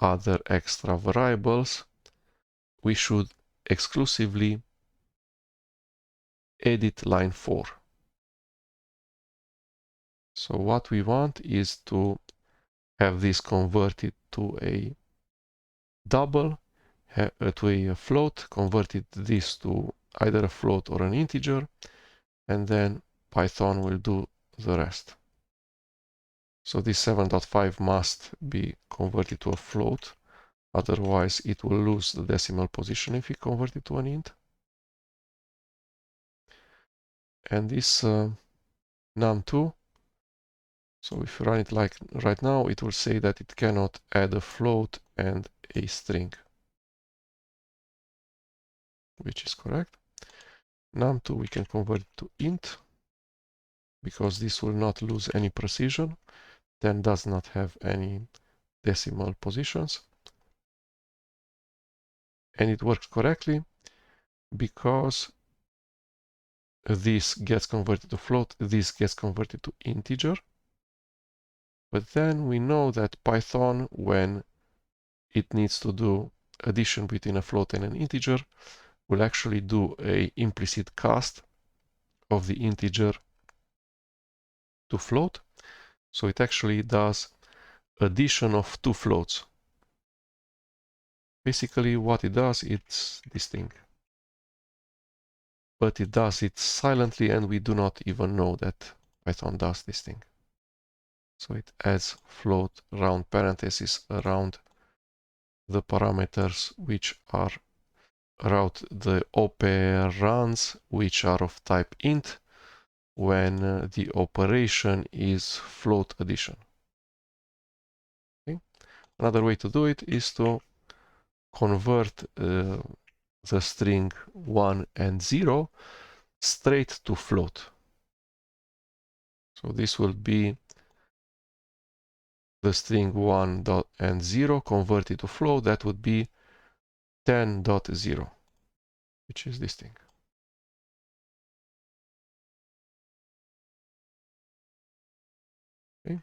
other extra variables. We should exclusively edit line 4. So what we want is to have this converted to a double, to a float, converted this to either a float or an integer, and then Python will do the rest. So this 7.5 must be converted to a float, otherwise it will lose the decimal position if we convert it to an int. And this num2, so if you run it like right now, it will say that it cannot add a float and a string, which is correct. Num2 we can convert to int, because this will not lose any precision, then does not have any decimal positions. And it works correctly because this gets converted to float, this gets converted to integer. But then we know that Python, when it needs to do addition between a float and an integer, will actually do a implicit cast of the integer to float. So it actually does addition of two floats. Basically what it does, it's this thing. But it does it silently and we do not even know that Python does this thing. So it adds float round parentheses around the parameters which are around the operands which are of type int when the operation is float addition. Okay? Another way to do it is to convert the string 1 and 0 straight to float. So this will be the string 1 and 0 converted to float. That would be 10.0, which is this thing. Okay.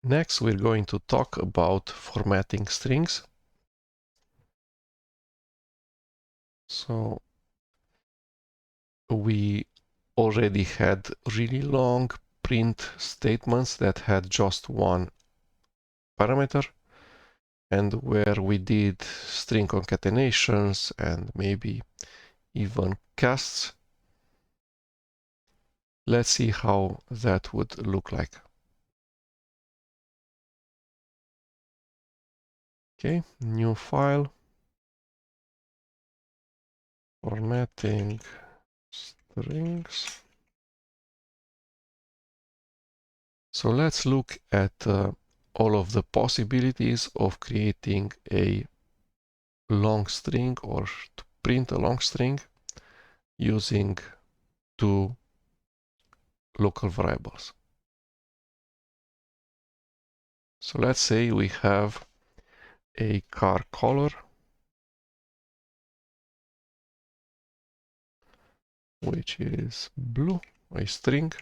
Next, we're going to talk about formatting strings. So we already had really long print statements that had just one parameter, and where we did string concatenations and maybe even casts. Let's see how that would look like. Okay, new file, formatting strings. So let's look at all of the possibilities of creating a long string or to print a long string using two local variables. So let's say we have a car color, which is blue, a string,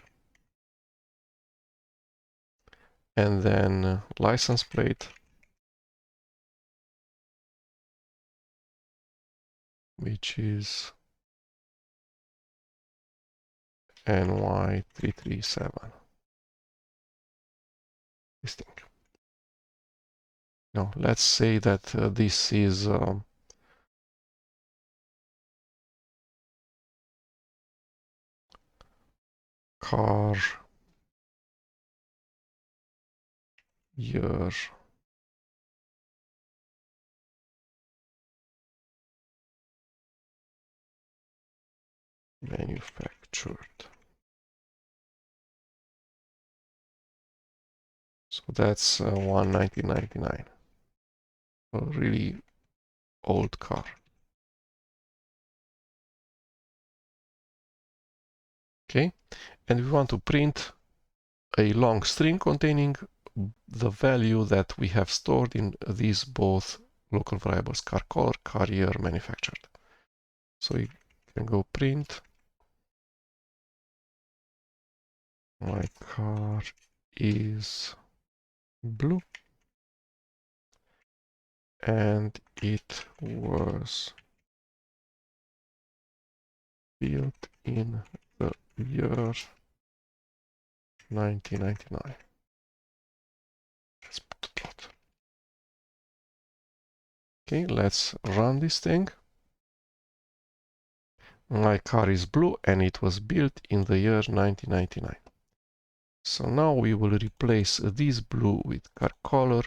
and then license plate, which is NY337. This thing. Now let's say that this is car year manufactured. So that's 1999. A really old car. Okay, and we want to print a long string containing the value that we have stored in these both local variables, car color, car year, manufactured. So you can go print my car is blue and it was built in the year 1999. Let's put a dot. Okay, let's run this thing. My car is blue and it was built in the year 1999. So now we will replace this blue with car color,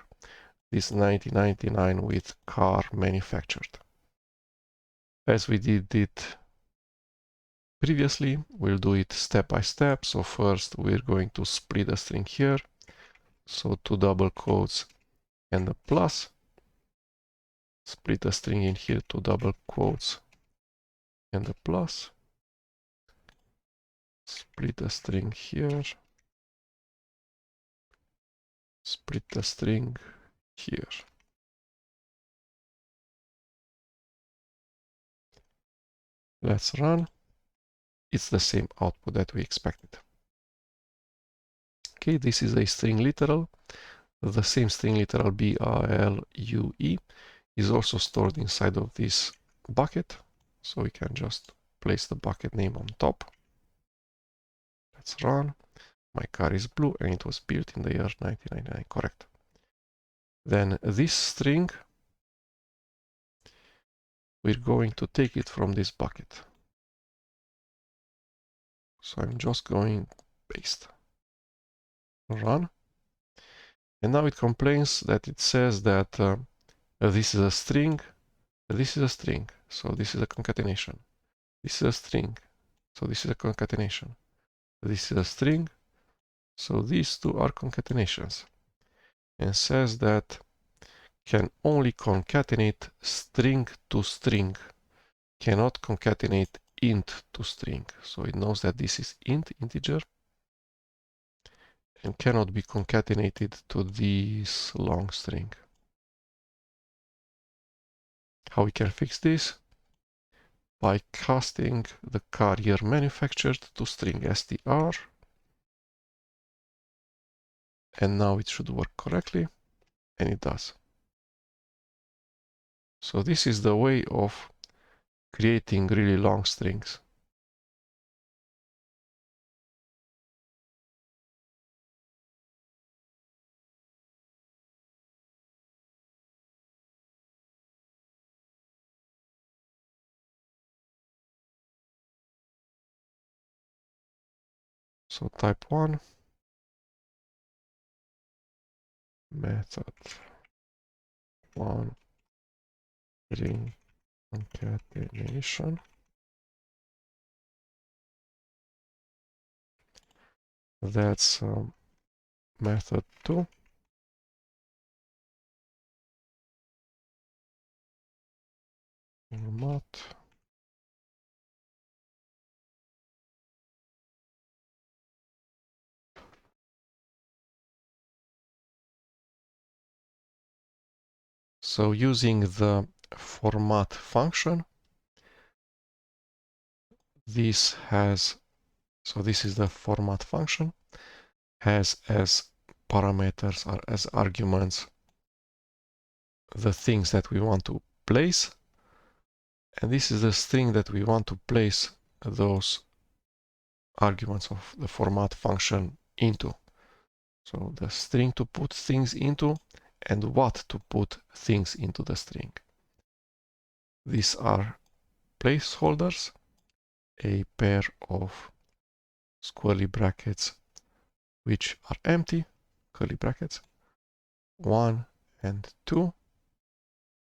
this 1999 with car manufactured. As we did it previously, we'll do it step by step. So first we're going to split a string here. So 2 double quotes and a plus. Split a string in here, 2 double quotes and a plus. Split a string here. Split the string here. Let's run. It's the same output that we expected. Okay, this is a string literal. The same string literal BLUE is also stored inside of this bucket. So we can just place the bucket name on top. Let's run. My car is blue and it was built in the year 1999, correct. Then this string, we're going to take it from this bucket. So I'm just going paste, run. And now it complains that it says that this is a string, this is a string, so this is a concatenation. This is a string, so this is a concatenation. This is a string, so these two are concatenations. And says that can only concatenate string to string, cannot concatenate int to string. So it knows that this is int, integer, and cannot be concatenated to this long string. How we can fix this? By casting the car year manufactured to string str, and now it should work correctly, and it does. So this is the way of creating really long strings. So type 1 method 1 string concatenation. That's method 2. Format. So using the format function, this is the format function, has as parameters or as arguments the things that we want to place, and this is the string that we want to place those arguments of the format function into. So the string to put things into and what to put things into the string. These are placeholders, a pair of squarely brackets which are empty, curly brackets, 1 and 2.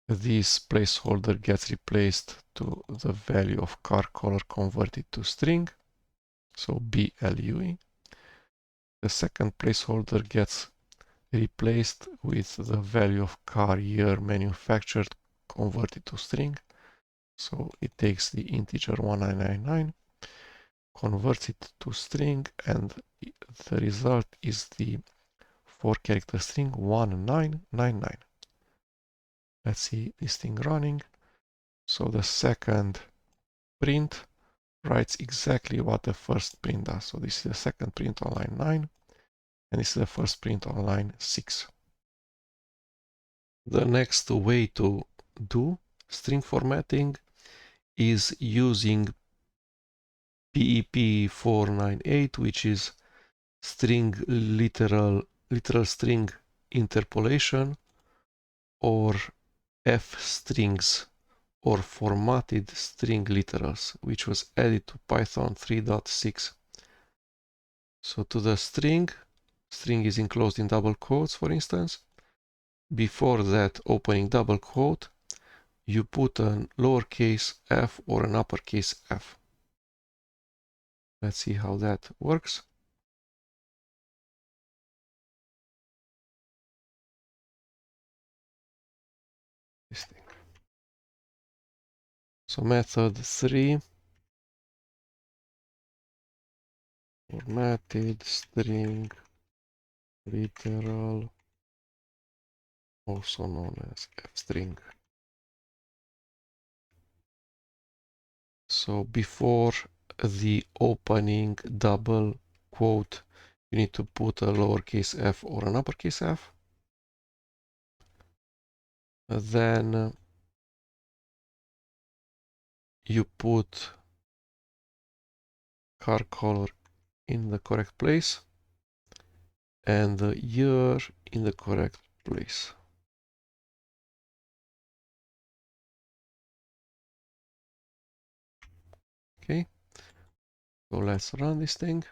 This placeholder gets replaced to the value of car color converted to string, so BLUE. The second placeholder gets replaced with the value of car year manufactured converted to string. So it takes the integer 1999, converts it to string, and the result is the 4-character string 1999. Let's see this thing running. So the second print writes exactly what the first print does. So this is the second print on line 9, and this is the first print on line 6. The next way to do string formatting is using PEP 498, which is string literal string interpolation, or F strings, or formatted string literals, which was added to Python 3.6. So to the string is enclosed in double quotes, for instance. Before that opening double quote, you put a lowercase f or an uppercase f. Let's see how that works. This thing. So method 3, formatted string literal, also known as f-string. So before the opening double quote, you need to put a lowercase f or an uppercase f. Then you put car color in the correct place and the year in the correct place. Okay, so let's run this thing.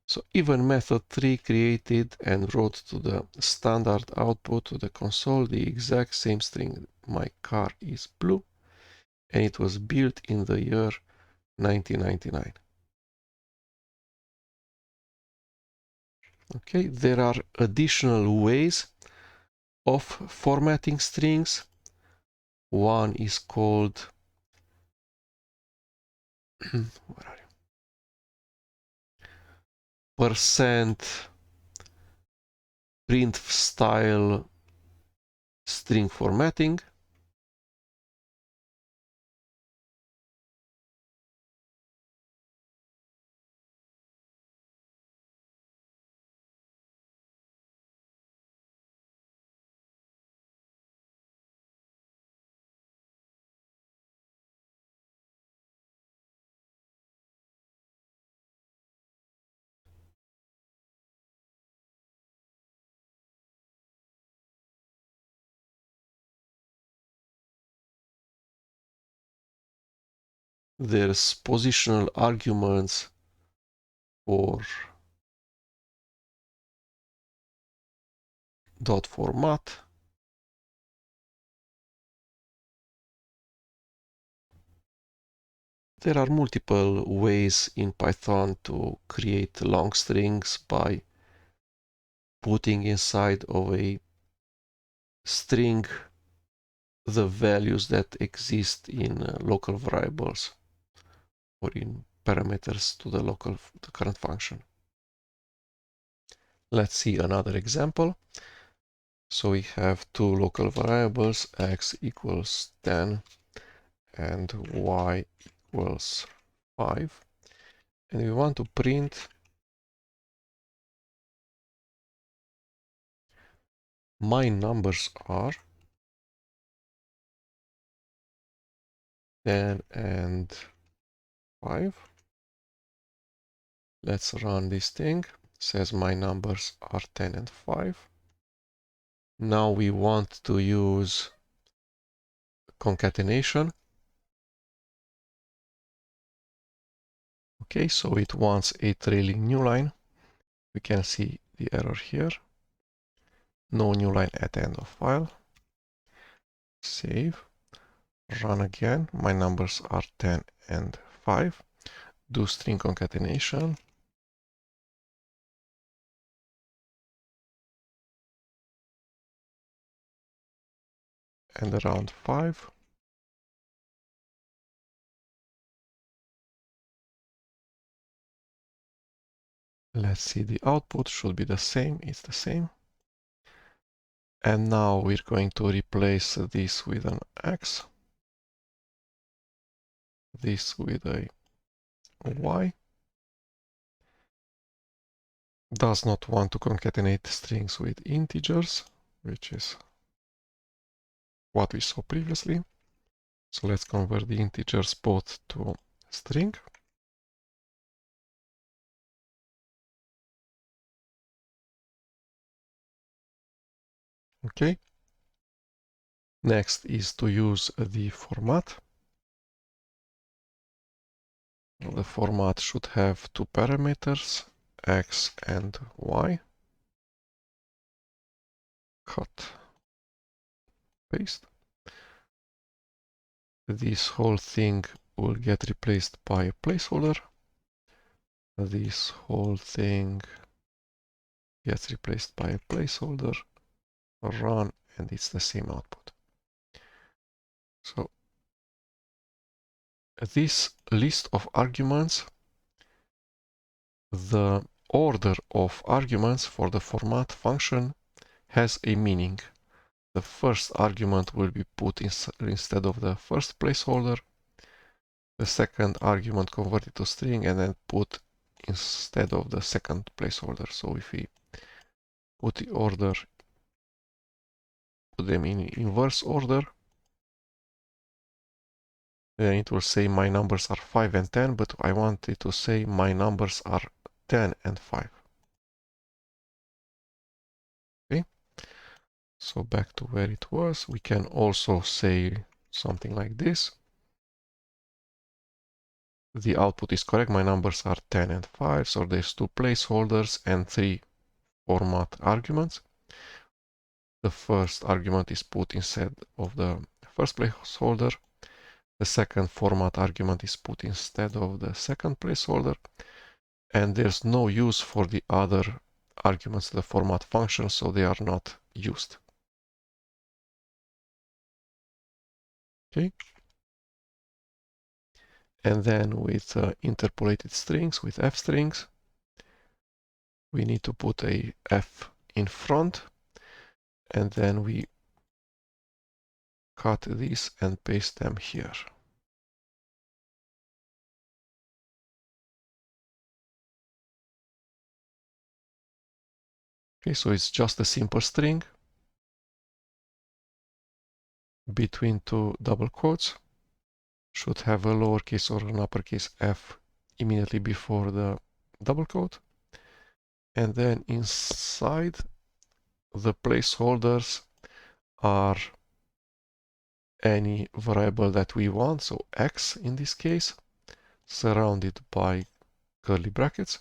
So even method 3 created and wrote to the standard output to the console the exact same string. My car is blue, and it was built in the year 1999. Okay, there are additional ways of formatting strings. One is called where are you? Percent print style string formatting. There's positional arguments for dot format. There are multiple ways in Python to create long strings by putting inside of a string the values that exist in local variables or in parameters to the current function. Let's see another example. So we have two local variables, x equals 10 and y equals 5. And we want to print my numbers are 10 and 5. Let's run this thing. It says my numbers are 10 and 5. Now we want to use concatenation. Okay, so it wants a trailing new line. We can see the error here. No new line at the end of file. Save. Run again. My numbers are 10 and 5. Do string concatenation. And around 5. Let's see, the output should be the same. It's the same. And now we're going to replace this with an X, this with a Y. Does not want to concatenate strings with integers, which is what we saw previously. So let's convert the integers both to string. Okay. Next is to use the format. The format should have two parameters, X and Y. Cut, paste. This whole thing will get replaced by a placeholder. This whole thing gets replaced by a placeholder. Run, and it's the same output. So this list of arguments, the order of arguments for the format function has a meaning. The first argument will be put instead of the first placeholder, the second argument converted to string, and then put instead of the second placeholder. So if we put the order, put them in inverse order, then it will say my numbers are 5 and 10, but I want it to say my numbers are 10 and 5. Okay, so back to where it was. We can also say something like this. The output is correct, my numbers are 10 and 5, so there's two placeholders and three format arguments. The first argument is put instead of the first placeholder. The second format argument is put instead of the second placeholder. And there's no use for the other arguments of the format function, so they are not used. Okay. And then with interpolated strings, with f strings, we need to put a f in front, and then we cut these and paste them here. Okay, so it's just a simple string between two double quotes. Should have a lowercase or an uppercase f immediately before the double quote. And then inside, the placeholders are any variable that we want, so x in this case, surrounded by curly brackets.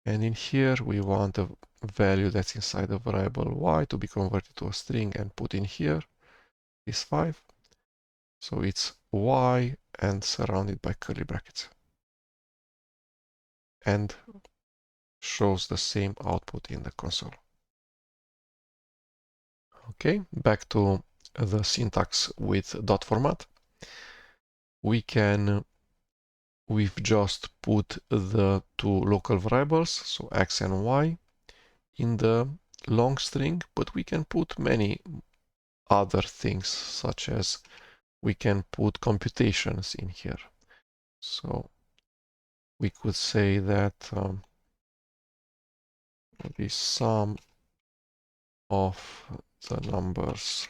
And in here we want a value that's inside the variable y to be converted to a string and put in here is 5. So it's y and surrounded by curly brackets. And shows the same output in the console. Okay, back to the syntax with dot format. We've just put the two local variables, so x and y, in the long string, but we can put many other things, such as we can put computations in here. So we could say that the sum of the numbers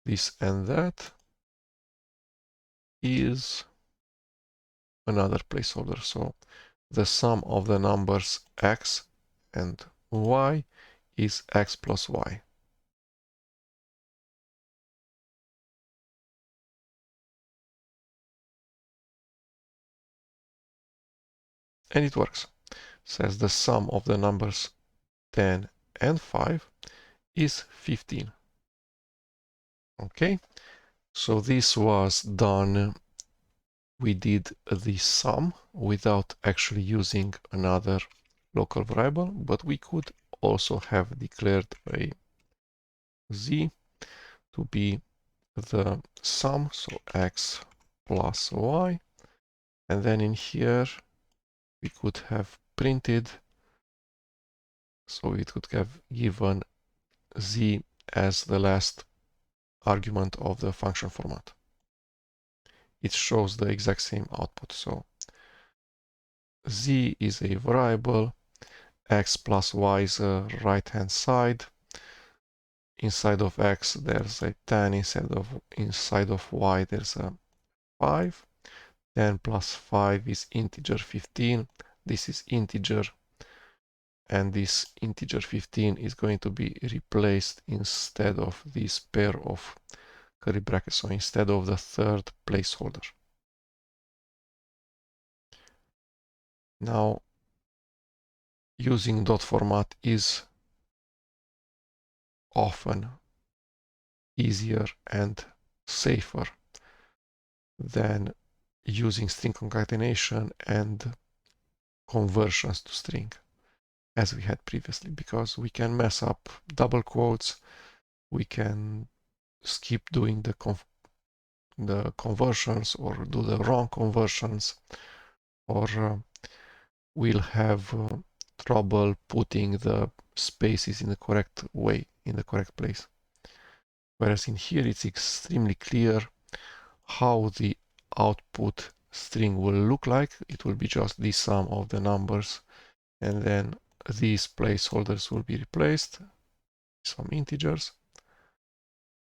this and that is another placeholder. So the sum of the numbers x and y is x plus y. And it works. It says the sum of the numbers 10 and 5 is 15. Okay, so this was done. We did the sum without actually using another local variable, but we could also have declared a z to be the sum, so x plus y, and then in here we could have printed, so it could have given z as the last argument of the function format. It shows the exact same output. So z is a variable, x plus y is a right hand side. Inside of x there's a 10, inside of y there's a 5. 10 plus 5 is integer 15. This is integer, and this integer 15 is going to be replaced instead of this pair of curly brackets, so instead of the third placeholder. Now, using dot format is often easier and safer than using string concatenation and conversions to string, as we had previously, because we can mess up double quotes, we can skip doing the conversions or do the wrong conversions, or we'll have trouble putting the spaces in the correct way, in the correct place. Whereas in here it's extremely clear how the output string will look like. It will be just the sum of the numbers, and then these placeholders will be replaced, some integers.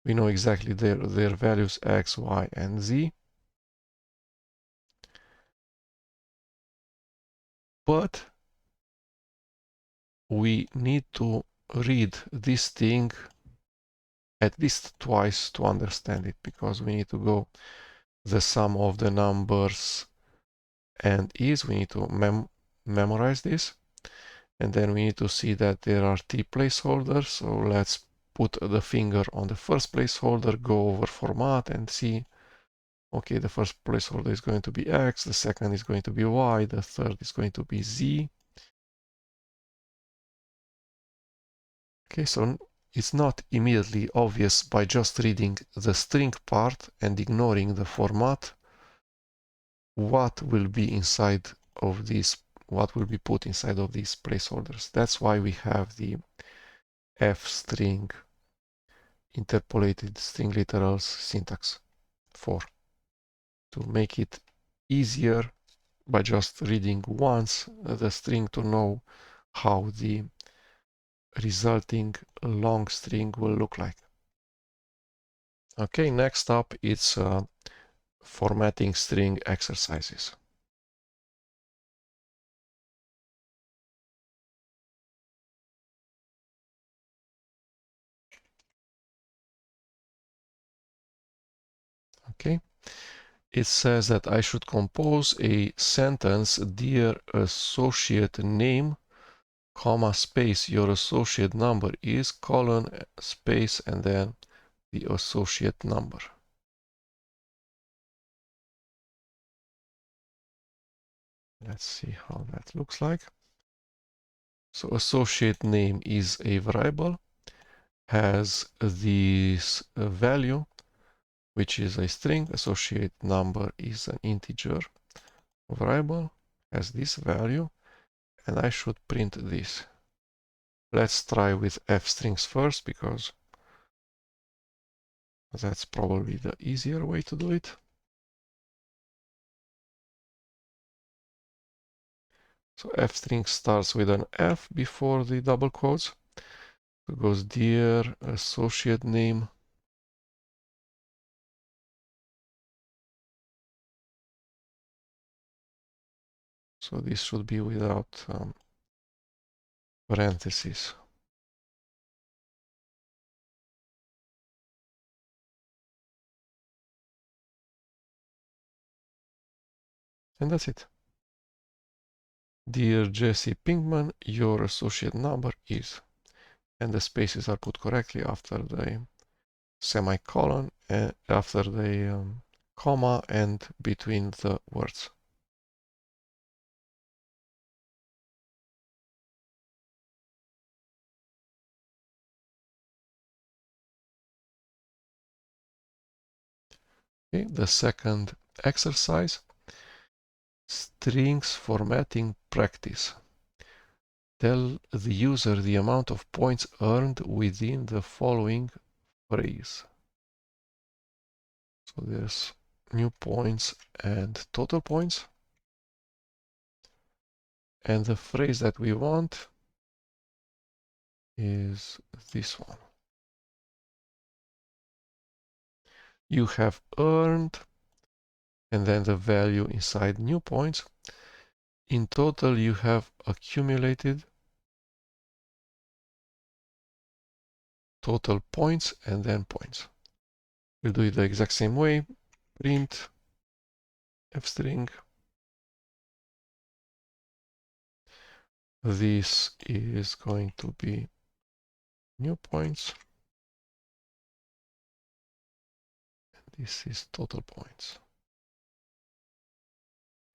We know exactly their values x, y, and z. But we need to read this thing at least twice to understand it, because we need to go the sum of the numbers and is, we need to memorize this, and then we need to see that there are t placeholders. So let's put the finger on the first placeholder, go over format and see, okay, the first placeholder is going to be x, the second is going to be y, the third is going to be z. Okay, so it's not immediately obvious by just reading the string part and ignoring the format what will be inside of these, what will be put inside of these placeholders. That's why we have the f string interpolated string literals syntax for, to make it easier by just reading once the string to know how the resulting long string will look like. Okay, next up it's formatting string exercises. Okay, it says that I should compose a sentence, dear associate name, comma, space, your associate number is, colon, space, and then the associate number. Let's see how that looks like. So associate name is a variable, has this value, which is a string. Associate number is an integer variable. has this value, and I should print this. Let's try with f strings first, because that's probably the easier way to do it. So f string starts with an F before the double quotes. It goes dear associate name. So this should be without parentheses. And that's it. Dear Jesse Pinkman, your associate number is, and the spaces are put correctly after the semicolon, and after the comma, and between the words. Okay, the second exercise, strings formatting practice. Tell the user the amount of points earned within the following phrase. So there's new points and total points. And the phrase that we want is this one. You have earned, and then the value inside new points. In total, you have accumulated total points and then points. We'll do it the exact same way. Print f string. This is going to be new points. This is total points.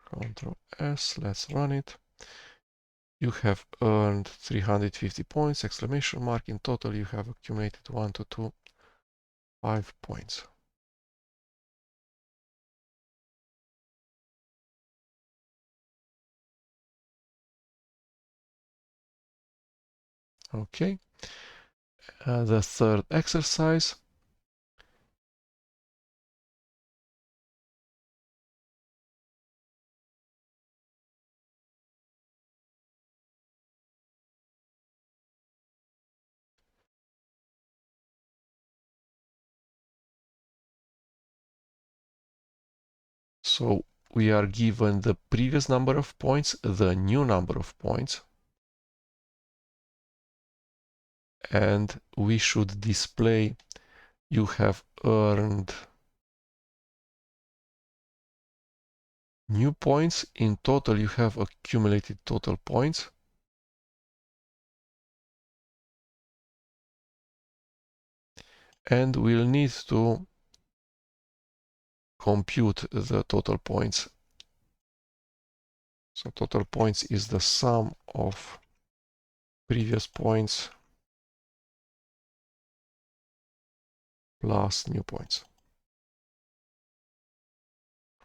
Ctrl S, let's run it. You have earned 350 points, exclamation mark. In total, you have accumulated 1, 2, 2, 5 points. Okay. The third exercise. So we are given the previous number of points, the new number of points, and we should display you have earned new points. In total, you have accumulated total points. And we'll need to compute the total points. So total points is the sum of previous points plus new points.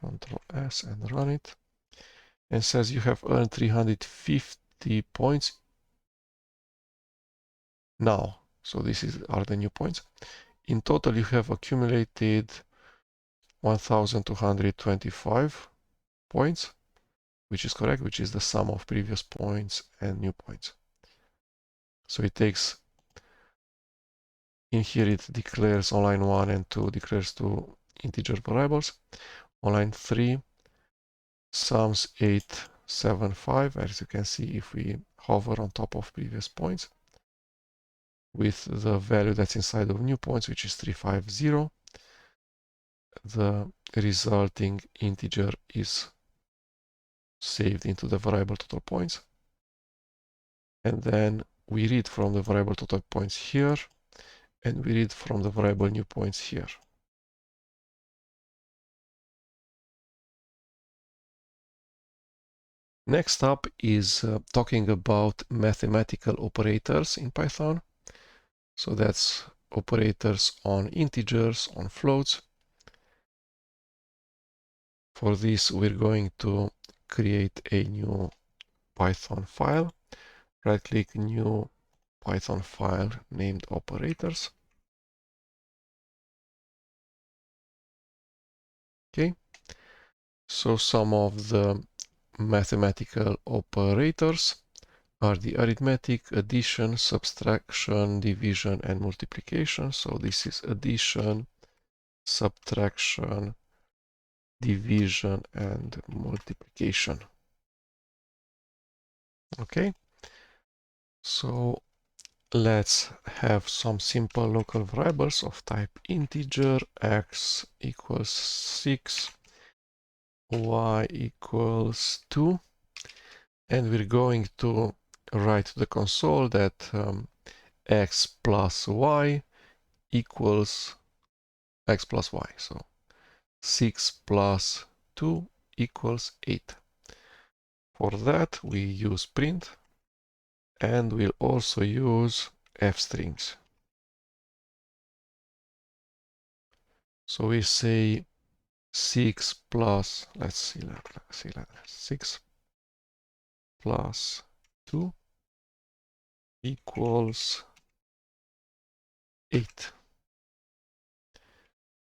Ctrl S and run it. And says you have earned 350 points now. So are the new points. In total, you have accumulated 1,225 points, which is correct, which is the sum of previous points and new points. So it takes, in here it declares on line 1 and 2, declares two integer variables. On line 3, sums 875, as you can see if we hover on top of previous points, with the value that's inside of new points, which is 350. The resulting integer is saved into the variable total points. And then we read from the variable total points here, and we read from the variable new points here. Next up is talking about mathematical operators in Python. So that's operators on integers, on floats. For this, we're going to create a new Python file. Right click, new Python file named operators. Okay, so some of the mathematical operators are the arithmetic, addition, subtraction, division, and multiplication. So this is addition, subtraction, division, and multiplication. Okay, so let's have some simple local variables of type integer. X equals 6, y equals 2, and we're going to write to the console that x plus y equals x plus y. So 6 plus 2 equals 8. For that we use print, and we'll also use f strings. So we say 6 plus, let's see, 6 plus 2 equals 8.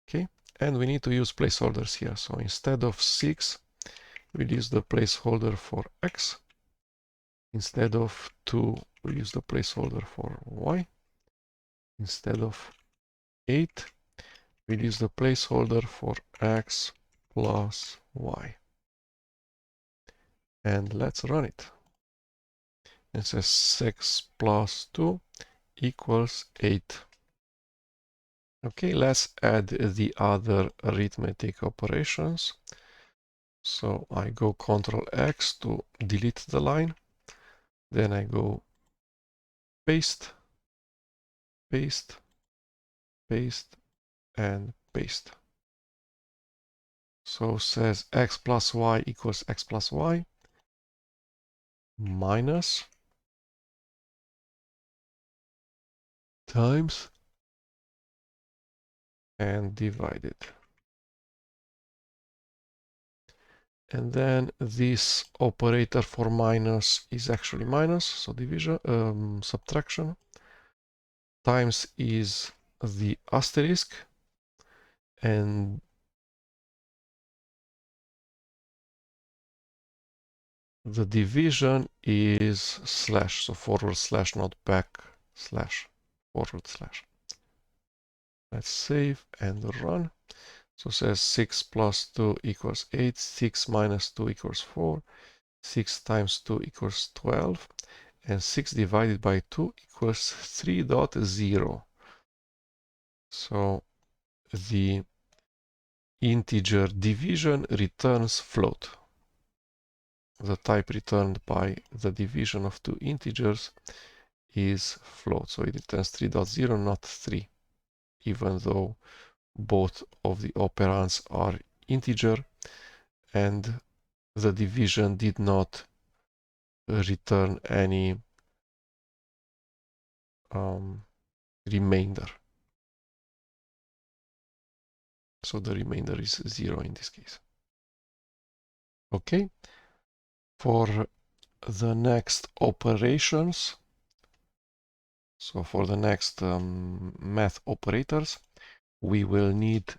Okay, and we need to use placeholders here. So instead of 6, we'll use the placeholder for x. Instead of 2, we'll use the placeholder for y. Instead of 8, we'll use the placeholder for x plus y. And let's run it. It says 6 plus 2 equals 8. Okay, let's add the other arithmetic operations. So I go Ctrl X to delete the line. Then I go paste, paste, paste, and paste. So says x plus y equals x plus y minus times and divided. And then this operator for minus is actually minus, so division, subtraction. Times is the asterisk, and the division is slash, so forward slash, not back slash, forward slash. Let's save and run. So it says 6 plus 2 equals 8, 6 minus 2 equals 4, 6 times 2 equals 12, and 6 divided by 2 equals 3.0. So the integer division returns float. The type returned by the division of two integers is float. So it returns 3.0, not 3, even though both of the operands are integer and the division did not return any remainder. So the remainder is 0 in this case. Okay. For the next operations, so for the next math operators, we will need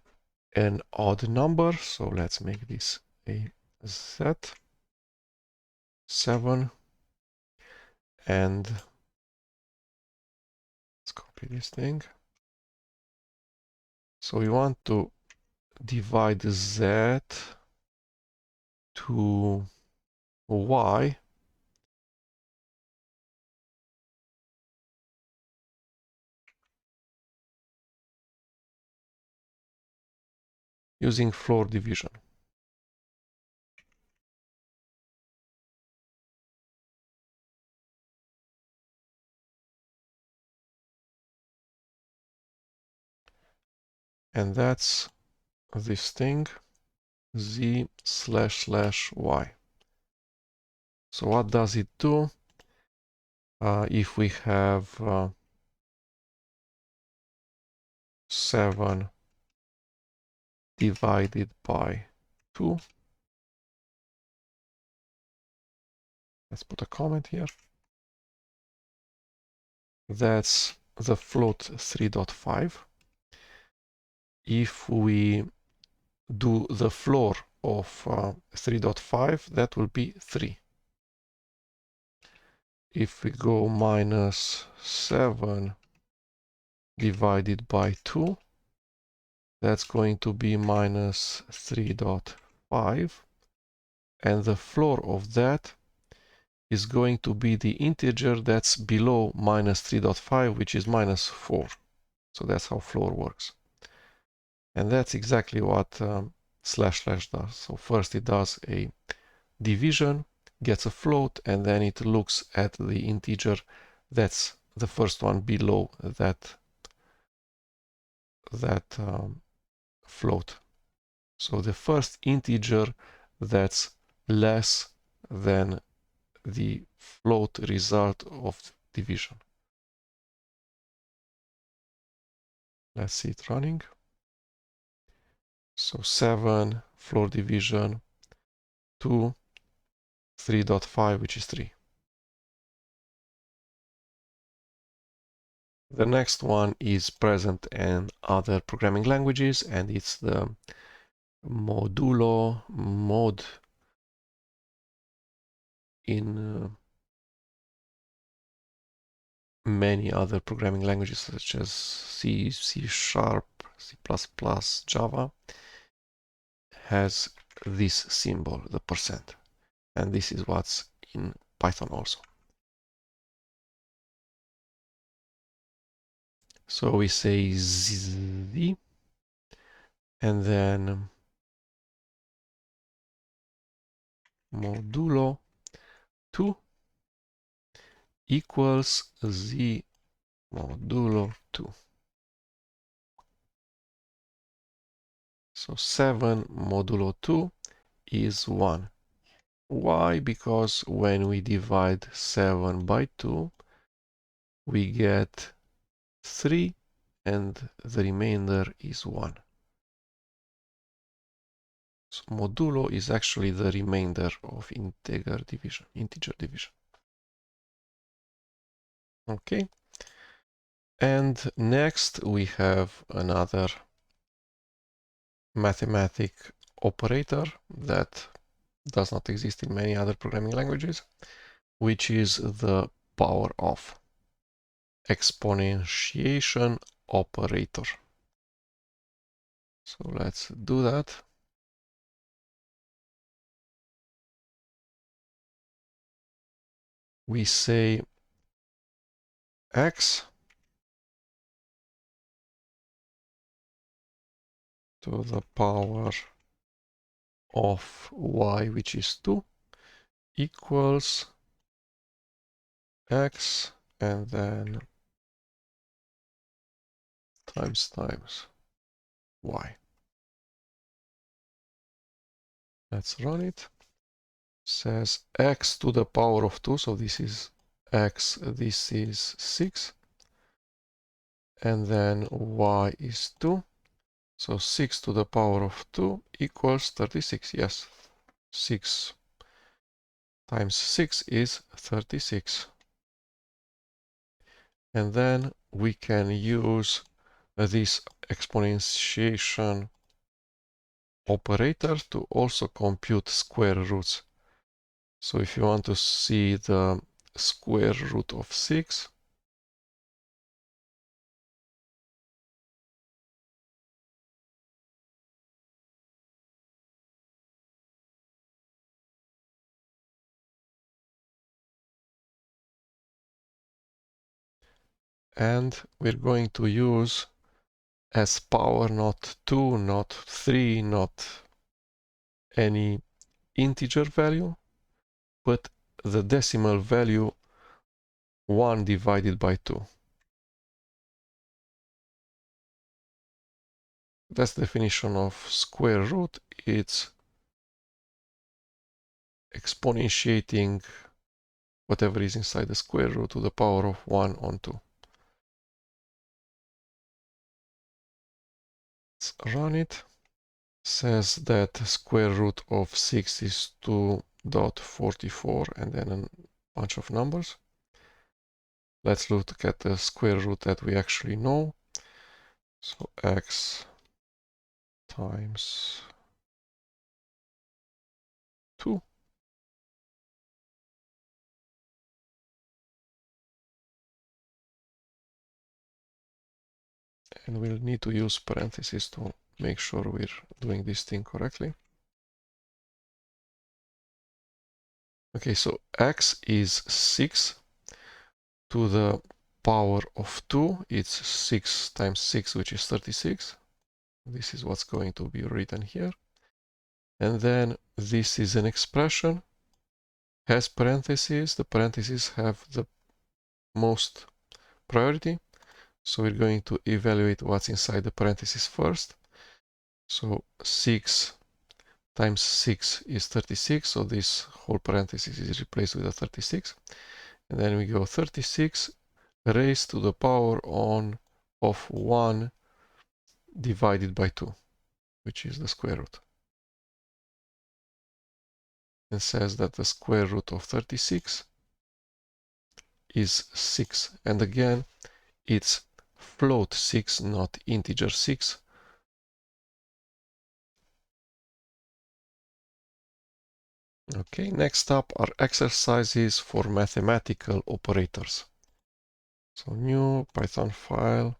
an odd number. So let's make this a z, 7, and let's copy this thing. So we want to divide z to y using floor division. And that's this thing, z // y. So what does it do? If we have 7 divided by 2, Let's put a comment here. That's the float 3.5. If we do the floor of 3.5, that will be 3. If we go minus 7 divided by 2, that's going to be minus 3.5. And the floor of that is going to be the integer that's below minus 3.5, which is minus 4. So that's how floor works. And that's exactly what slash slash does. So first it does a division, gets a float, and then it looks at the integer that's the first one below that float. So the first integer that's less than the float result of division. Let's see it running. So 7, floor division, 2, 3.5, which is 3. The next one is present in other programming languages, and it's the modulo mod in many other programming languages such as C, C#, C++, Java, has this symbol, the %. And this is what's in Python also. So we say z, and then modulo 2 equals z modulo 2. So 7 modulo 2 is 1. Why? Because when we divide 7 by 2, we get 3, and the remainder is 1. So modulo is actually the remainder of integer division. Okay. And next we have another mathematic operator that does not exist in many other programming languages, which is the power of exponentiation operator. So let's do that. We say x to the power of y, which is 2, equals x and then times y. Let's run it. Says x to the power of 2, so this is x, this is 6, and then y is 2, so 6 to the power of 2 equals 36. Yes, 6 times 6 is 36. And then we can use this exponentiation operator to also compute square roots. So if you want to see the square root of 6, and we're going to use as power not 2, not 3, not any integer value, but the decimal value 1 divided by 2. That's the definition of square root. It's exponentiating whatever is inside the square root to the power of 1 on 2. Let's run it. Says that square root of 6 is 2 2.44 and then a bunch of numbers. Let's look at the square root that we actually know. So x times 2. And we'll need to use parentheses to make sure we're doing this thing correctly. Okay, so x is 6 to the power of 2. It's 6 times 6, which is 36. This is what's going to be written here. And then this is an expression, has parentheses. The parentheses have the most priority. So we're going to evaluate what's inside the parentheses first. So 6 times 6 is 36. So this whole parenthesis is replaced with a 36. And then we go 36 raised to the power of 1 divided by 2, which is the square root. And says that the square root of 36 is 6. And again, it's float 6, not integer 6. Okay, next up are exercises for mathematical operators. So new Python file.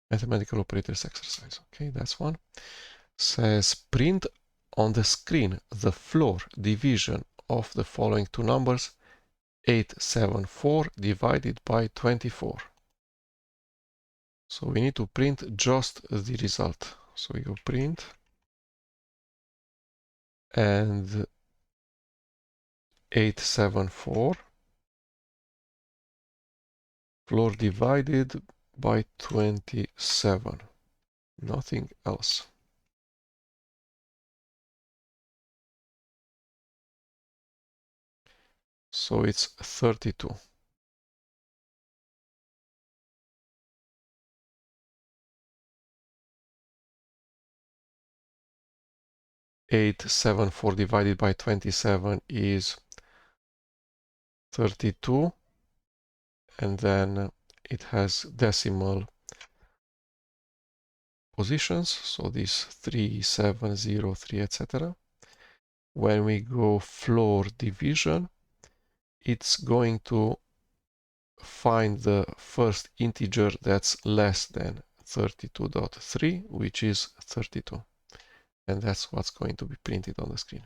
Mathematical operators exercise. Okay, that's one. Says print on the screen the floor division of the following two numbers, 874 divided by 24. So we need to print just the result. So we go print and 874 floor divided by 27. Nothing else. So it's 32. Eight, 7, 4 divided by 27 is 32. And then it has decimal positions. So this 3, 7, 0, 3, etc. When we go floor division, it's going to find the first integer that's less than 32.3, which is 32. And that's what's going to be printed on the screen.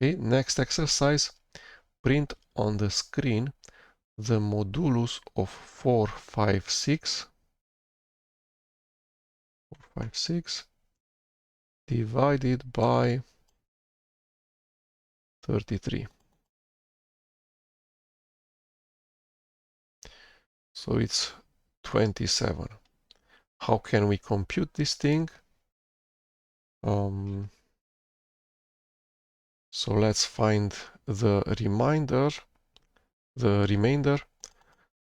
Okay, next exercise, print on the screen the modulus of 456 divided by 33. So it's 27. How can we compute this thing? So let's find the remainder.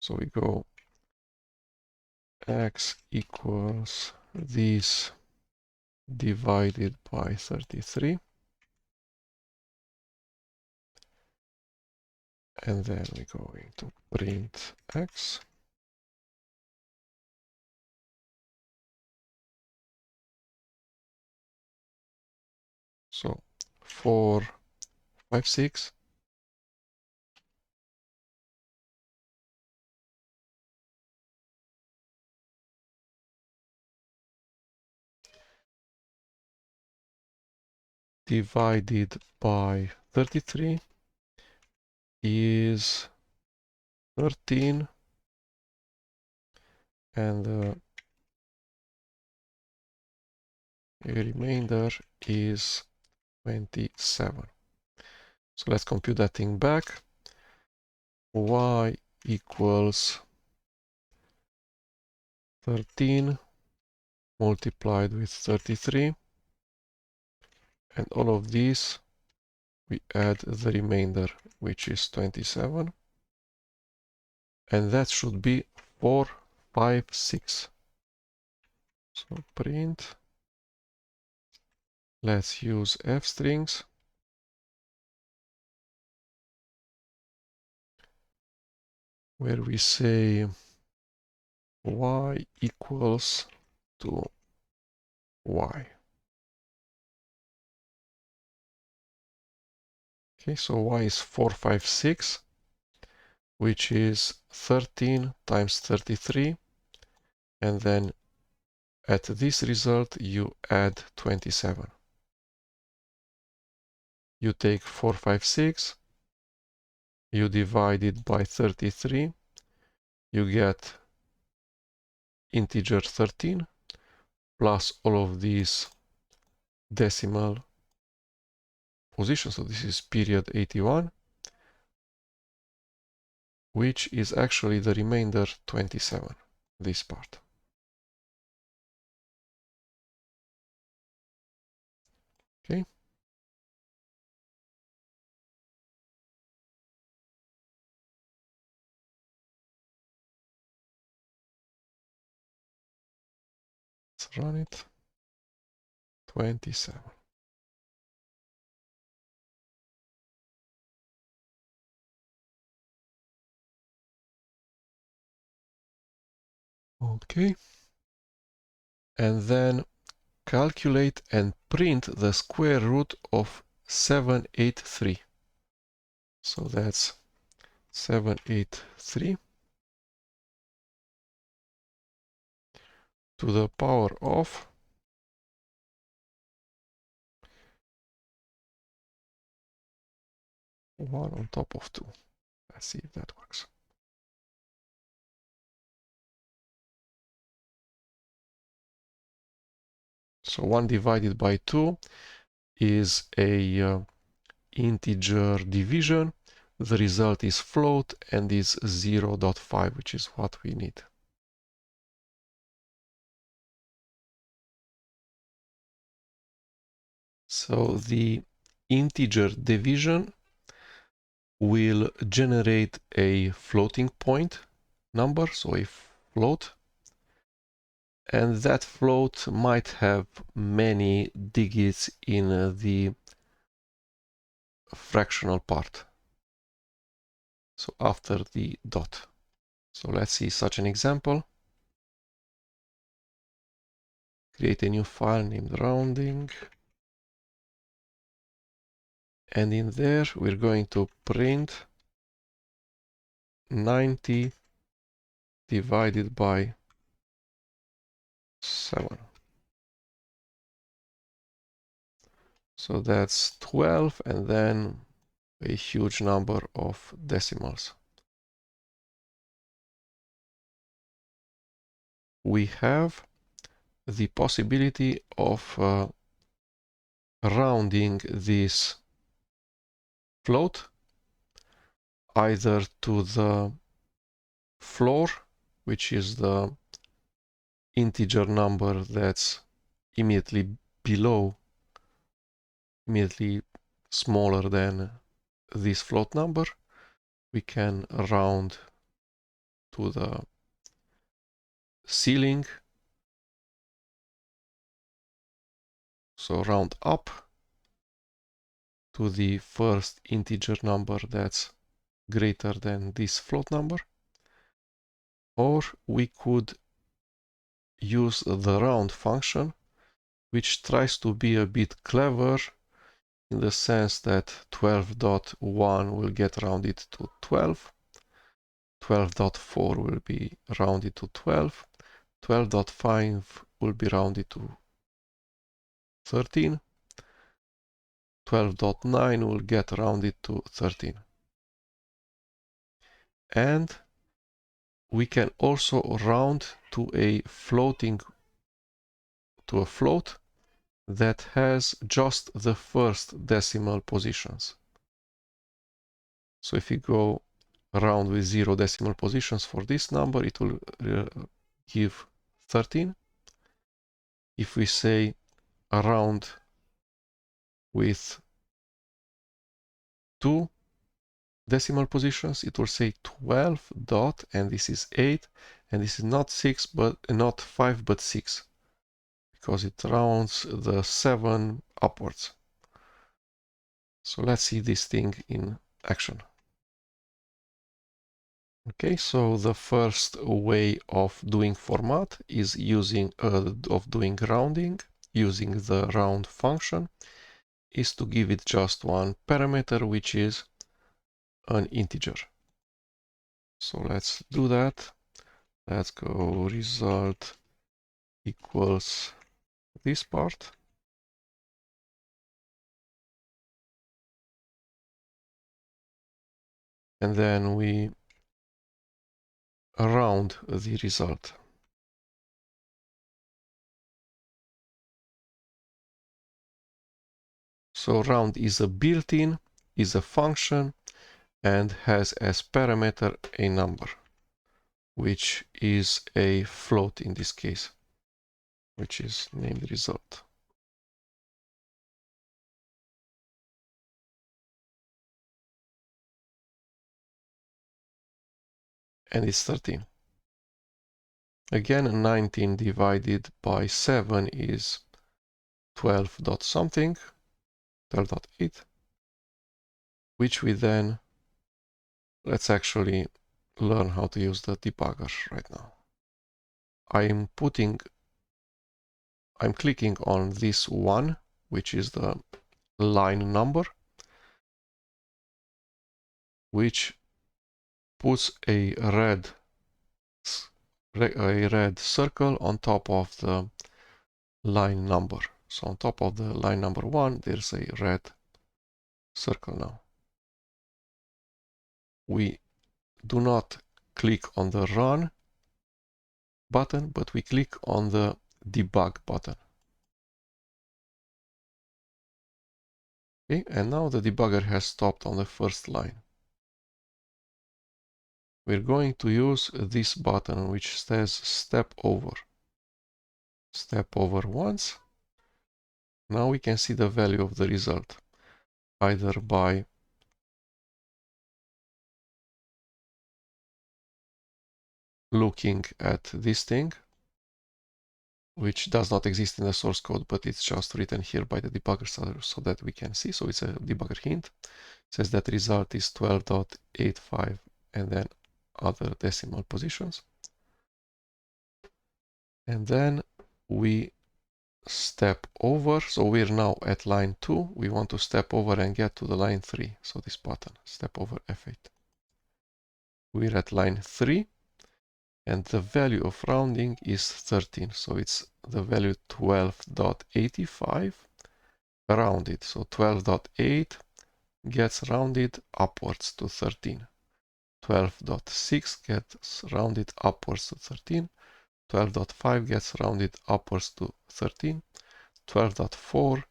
So we go x equals this divided by 33. And then we're going to print x. So 456 divided by 33 is 13, and the remainder is 27. So let's compute that thing back. Y equals 13 multiplied with 33, and all of these we add the remainder, which is 27, and that should be 456. So print, let's use f strings, where we say y equals to y. Okay, so y is 456, which is 13 times 33, and then at this result you add 27. You take 456, you divide it by 33, you get integer 13 plus all of these decimal positions. So this is period 81, which is actually the remainder 27, this part. Okay. Let's run it. 27. Okay. And then calculate and print the square root of 783. So that's 783 to the power of 1 on top of 2. Let's see if that works. So 1 divided by 2 is a integer division. The result is float and is 0.5, which is what we need. So the integer division will generate a floating point number, so a float, and that float might have many digits in the fractional part, so after the dot. So let's see such an example. Create a new file named rounding, and in there we're going to print 90 divided by 7. So that's 12 and then a huge number of decimals. We have the possibility of rounding this float either to the floor, which is the integer number that's immediately below, immediately smaller than this float number. We can round to the ceiling, so round up to the first integer number that's greater than this float number, or we could use the round function, which tries to be a bit clever in the sense that 12.1 will get rounded to 12, 12.4 will be rounded to 12, 12.5 will be rounded to 13, 12.9 will get rounded to 13. And we can also round to a float that has just the first decimal positions. So if we go around with 0 decimal positions for this number, it will give 13. If we say round with 2 decimal positions, it will say 12 dot, and this is 8, and this is not 6 but not 5 but 6, because it rounds the 7 upwards. So let's see this thing in action. Okay, so the first way of doing format is doing rounding using the round function, is to give it just one parameter, which is an integer. So let's do that. Let's go result equals this part. And then we round the result. So round is a built-in, is a function, and has as parameter a number, which is a float in this case, which is named result. And it's 13. Again, 19 divided by 7 is 12 dot something, 12.8, which we then, let's actually learn how to use the debugger right now. I'm clicking on this one, which is the line number, which puts a red circle on top of the line number. So on top of the line number 1, there's a red circle now. We do not click on the run button, but we click on the debug button. Okay, and now the debugger has stopped on the first line. We're going to use this button which says step over. Step over once. Now we can see the value of the result, either by looking at this thing, which does not exist in the source code, but it's just written here by the debugger so that we can see. So it's a debugger hint. It says that result is 12.85 and then other decimal positions. And then we step over. So we're now at line 2. We want to step over and get to the line 3. So this button, step over F8. We're at line 3. And the value of rounding is 13. So it's the value 12.85 rounded. So 12.8 gets rounded upwards to 13. 12.6 gets rounded upwards to 13. 12.5 gets rounded upwards to 13. 12.4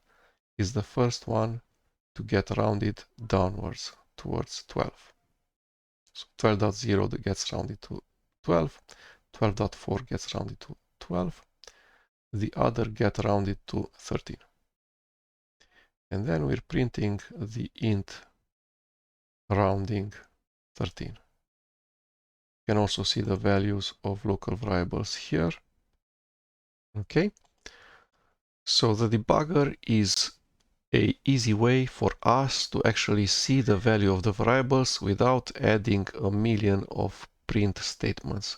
is the first one to get rounded downwards towards 12. So 12.0 gets rounded to 12. 12.4 gets rounded to 12. The other get rounded to 13. And then we're printing the int rounding 13. You can also see the values of local variables here. Okay. So the debugger is an easy way for us to actually see the value of the variables without adding a million of print statements.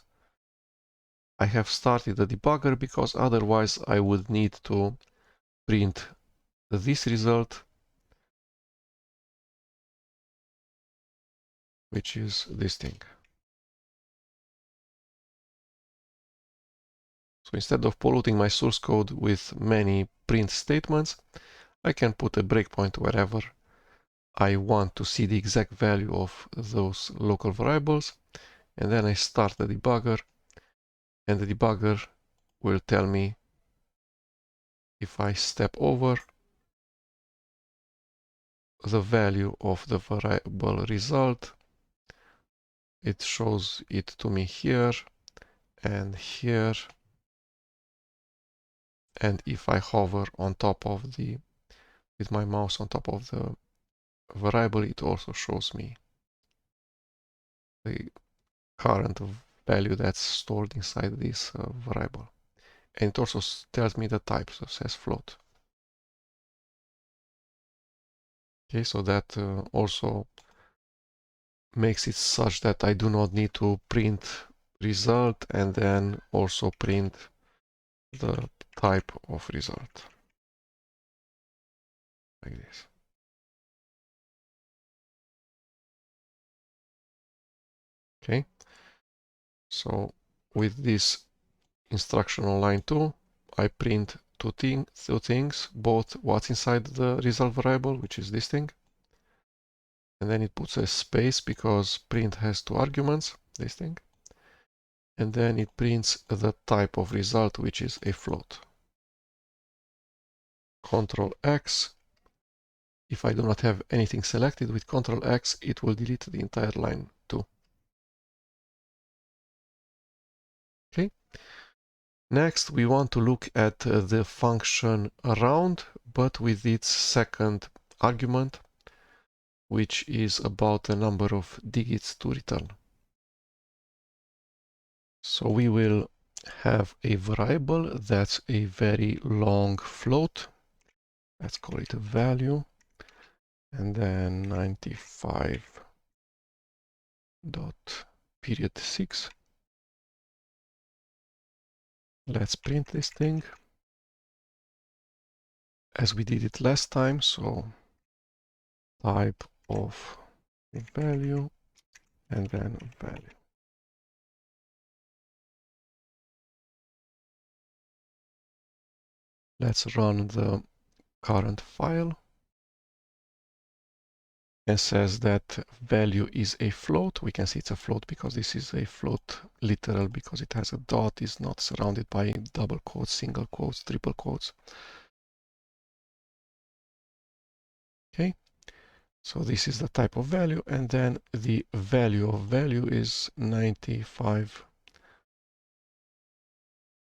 I have started the debugger because otherwise I would need to print this result, which is this thing. So instead of polluting my source code with many print statements, I can put a breakpoint wherever I want to see the exact value of those local variables, and then I start the debugger, and the debugger will tell me if I step over the value of the variable result. It shows it to me here and here And if I hover on top of with my mouse on top of the variable, it also shows me the current value that's stored inside this variable. And it also tells me the type, so it says float. Okay, so that also makes it such that I do not need to print result and then also print the type of result, like this. Okay, so with this instruction on line 2, I print two things, both what's inside the result variable, which is this thing, and then it puts a space because print has two arguments, this thing, and then it prints the type of result, which is a float. Control X. If I do not have anything selected, with Control X, it will delete the entire line too. Okay. Next, we want to look at the function round, but with its second argument, which is about the number of digits to return. So we will have a variable that's a very long float. Let's call it a value. And then 95 dot period 6. Let's print this thing as we did it last time. So type of value and then value. Let's run the current file and says that value is a float. We can see it's a float because this is a float literal because it has a dot, is not surrounded by double quotes, single quotes, triple quotes. Okay, so this is the type of value, and then the value of value is 95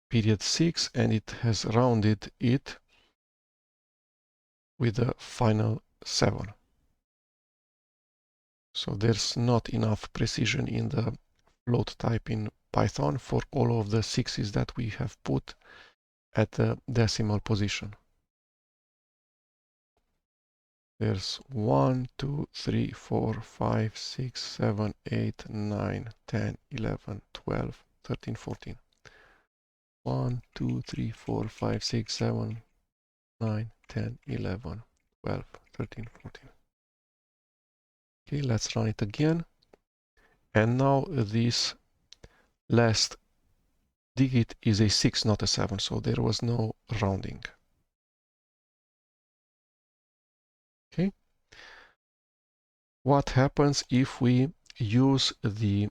period 6, and it has rounded it with the final 7. So there's not enough precision in the float type in Python for all of the 6's that we have put at the decimal position. There's 1, 2, 3, 4, 5, 6, 7, 8, 9, 10, 11, 12, 13, 14. 1, 2, 3, 4, 5, 6, 7, 9, 10, 11, 12, 13, 14. Okay, let's run it again. And now this last digit is a 6, not a 7, so there was no rounding. Okay. What happens if we use the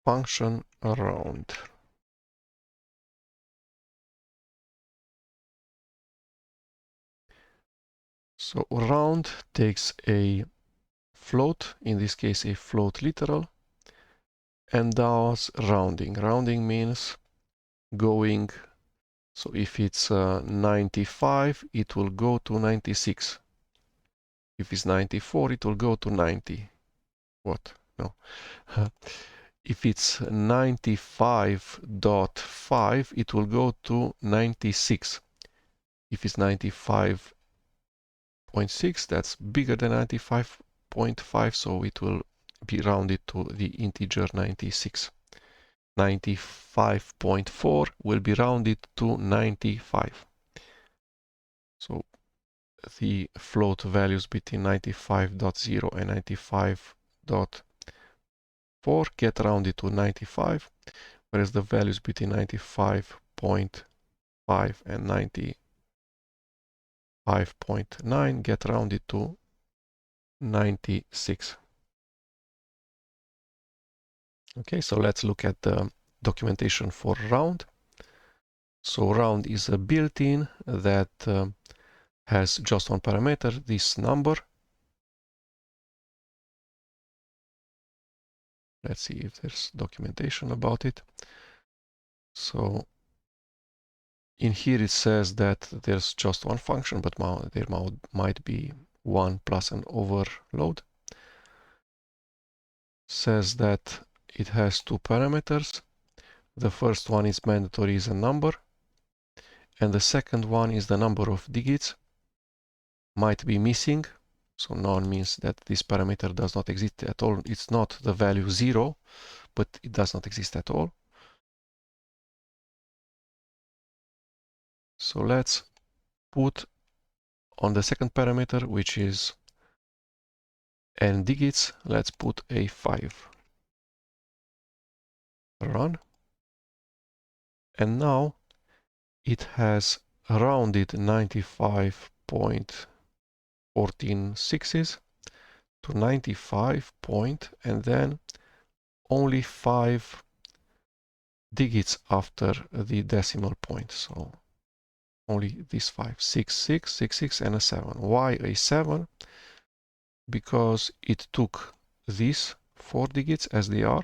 function round? So round takes a float, in this case a float literal, and does rounding. Rounding means going, so if it's 95, it will go to 96. If it's 94, it will go to 90. What? No. If it's 95.5, it will go to 96. If it's 95.6, that's bigger than 95.5, so it will be rounded to the integer 96. 95.4 will be rounded to 95. So the float values between 95.0 and 95.4 get rounded to 95, whereas the values between 95.5 and 95.9 get rounded to 96. Okay, so let's look at the documentation for round. So round is a built-in that has just one parameter, this number. Let's see if there's documentation about it. So in here it says that there's just one function, but there might be one plus an overload. Says that it has two parameters. The first one is mandatory, is a number, and the second one is the number of digits. Might be missing, so none means that this parameter does not exist at all. It's not the value 0, but it does not exist at all. So let's put on the second parameter, which is n digits, let's put a 5. Run. And now it has rounded 95.146 to 95 point, and then only 5 digits after the decimal point. So only these 5, 6, 6, 6, 6, and a 7. Why a 7? Because it took these 4 digits as they are,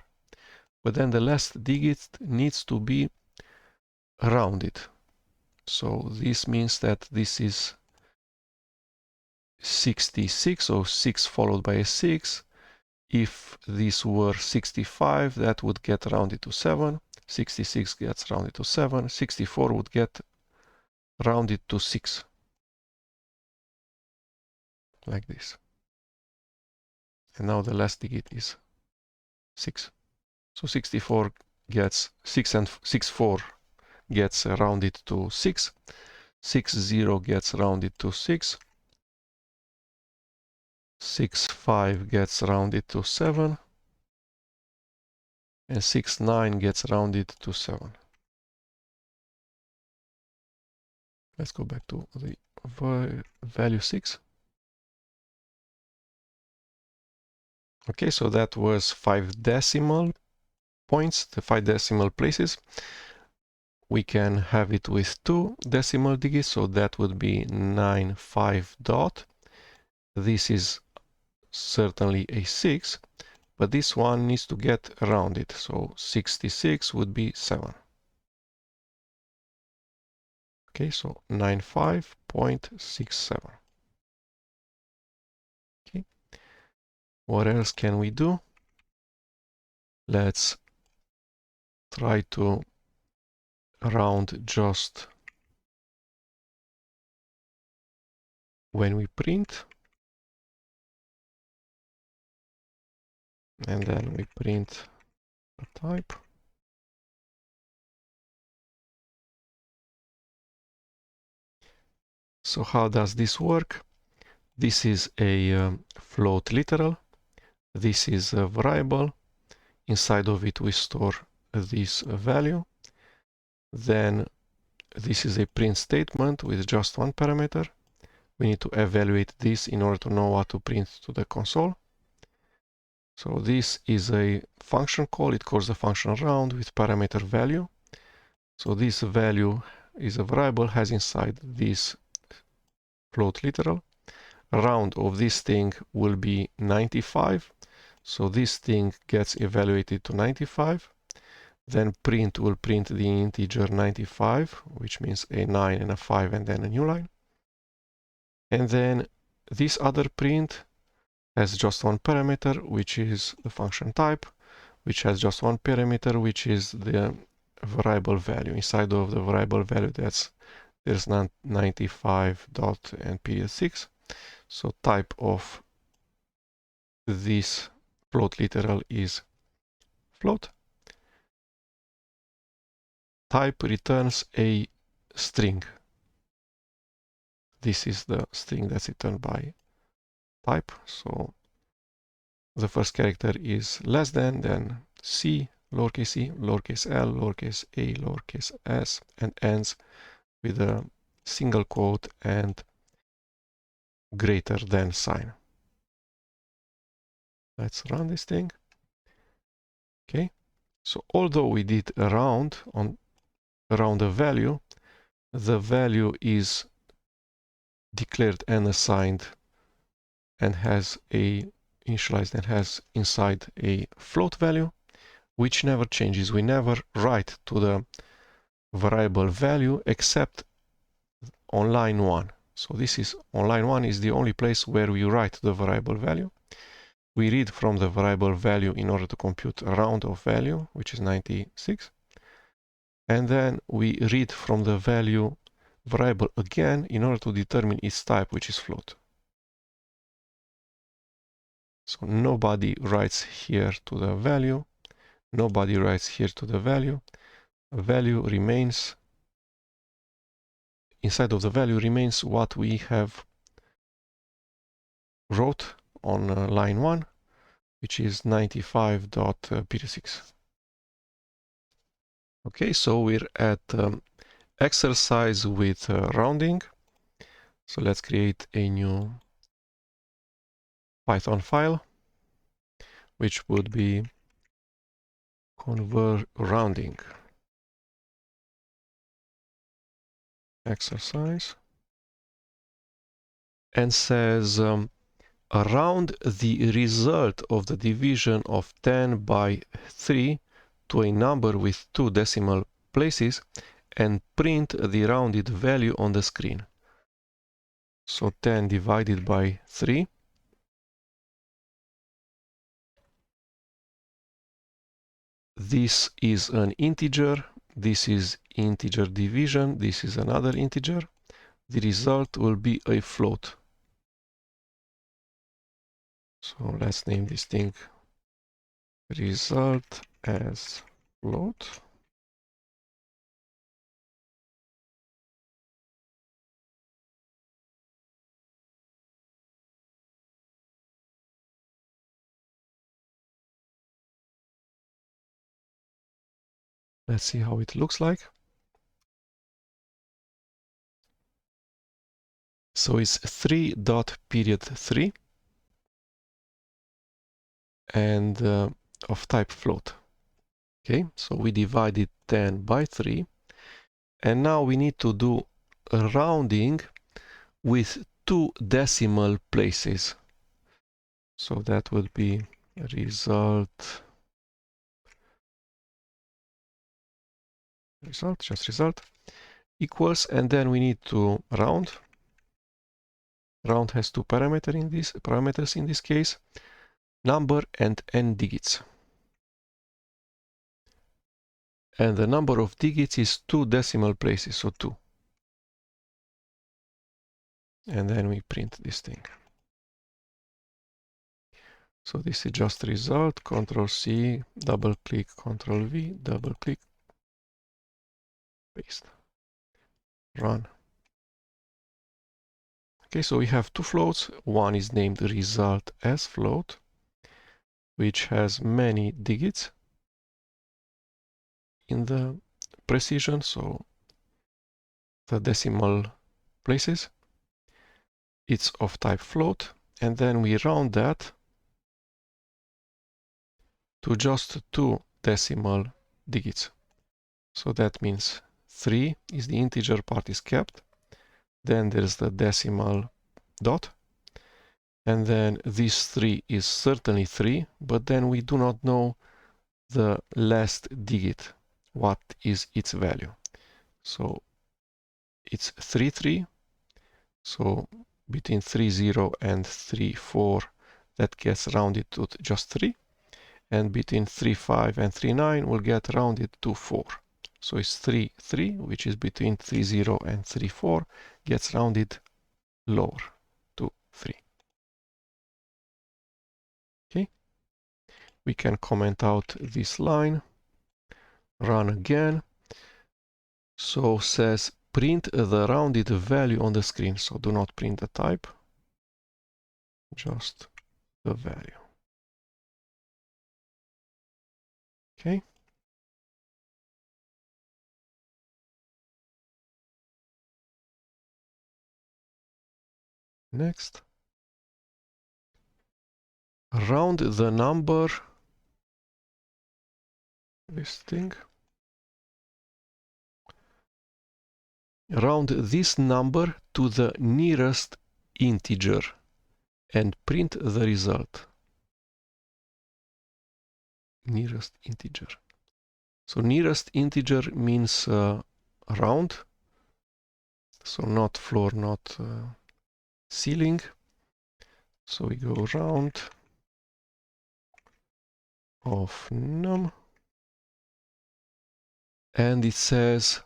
but then the last digit needs to be rounded. So this means that this is 66, or 6 followed by a 6. If this were 65, that would get rounded to 7. 66 gets rounded to 7. 64 would get rounded to 6. Like this. And now the last digit is 6. So 64 gets 6 and 64 gets rounded to 6. 60 gets rounded to 6. 65 gets rounded to 7. And 69 gets rounded to 7. Let's go back to the value 6. Okay, so that was 5 decimal points, the 5 decimal places. We can have it with 2 decimal digits, so that would be 95 dot. This is certainly a 6, but this one needs to get rounded, so 66 would be 7. Okay, so 95.67. Okay, what else can we do? Let's try to round just when we print, and then we print a type. So how does this work? This is a float literal. This is a variable. Inside of it we store this value. Then this is a print statement with just one parameter. We need to evaluate this in order to know what to print to the console. So this is a function call. It calls the function round with parameter value. So this value is a variable, has inside this float literal. Round of this thing will be 95. So this thing gets evaluated to 95. Then print will print the integer 95, which means a 9 and a 5 and then a new line. And then this other print has just one parameter, which is the function type, which has just one parameter, which is the variable value. Inside of the variable value, there's 95 dot and period 6. So type of this float literal is float. Type returns a string. This is the string that's returned by type. So the first character is less than, then C, lowercase l, lowercase a, lowercase s, and ends with a single quote and greater than sign. Let's run this thing. Okay. So although we did a round around a value, the value is declared and assigned and has a initialized and has inside a float value, which never changes. We never write to the variable value except on line 1. So this is on line 1 is the only place where we write the variable value. We read from the variable value in order to compute a round of value, which is 96. And then we read from the value variable again in order to determine its type, which is float. So nobody writes here to the value. Nobody writes here to the value. The value remains, inside of the value remains what we have wrote on line 1, which is 95.36. Okay, so we're at exercise with rounding. So let's create a new Python file, which would be convert rounding exercise, and says round the result of the division of 10 by 3 to a number with 2 decimal places and print the rounded value on the screen. So 10 divided by 3. This is an integer. This is integer division. This is another integer. The result will be a float. So let's name this thing result as float. Let's see how it looks like. So it's 3.3 and of type float. Okay, so we divided 10 by 3, and now we need to do a rounding with 2 decimal places. So that will be result, just result, equals, and then we need to round. Round has 2 parameters in this case, number and n digits. And the number of digits is 2 decimal places, so 2. And then we print this thing. So this is just result, Control C, double click, Control V, double click, paste, run. Okay, so we have 2 floats. One is named result as float, which has many digits in the precision, so the decimal places. It's of type float, and then we round that to just 2 decimal digits. So that means 3 is the integer part is kept. Then there's the decimal dot. And then this 3 is certainly 3, but then we do not know the last digit, what is its value. So it's 3, 3. So between 3, 0 and 3, 4, that gets rounded to just 3. And between 3, 5 and 3, 9 will get rounded to 4. So it's 3, 3, which is between 3, 0 and 3, 4, gets rounded lower to 3. Okay. We can comment out this line, run again. So says print the rounded value on the screen. So do not print the type, just the value. Okay. Next. Round the number, this thing. Round this number to the nearest integer and print the result. Nearest integer. So nearest integer means round. So not floor, not ceiling. So we go round of num. And it says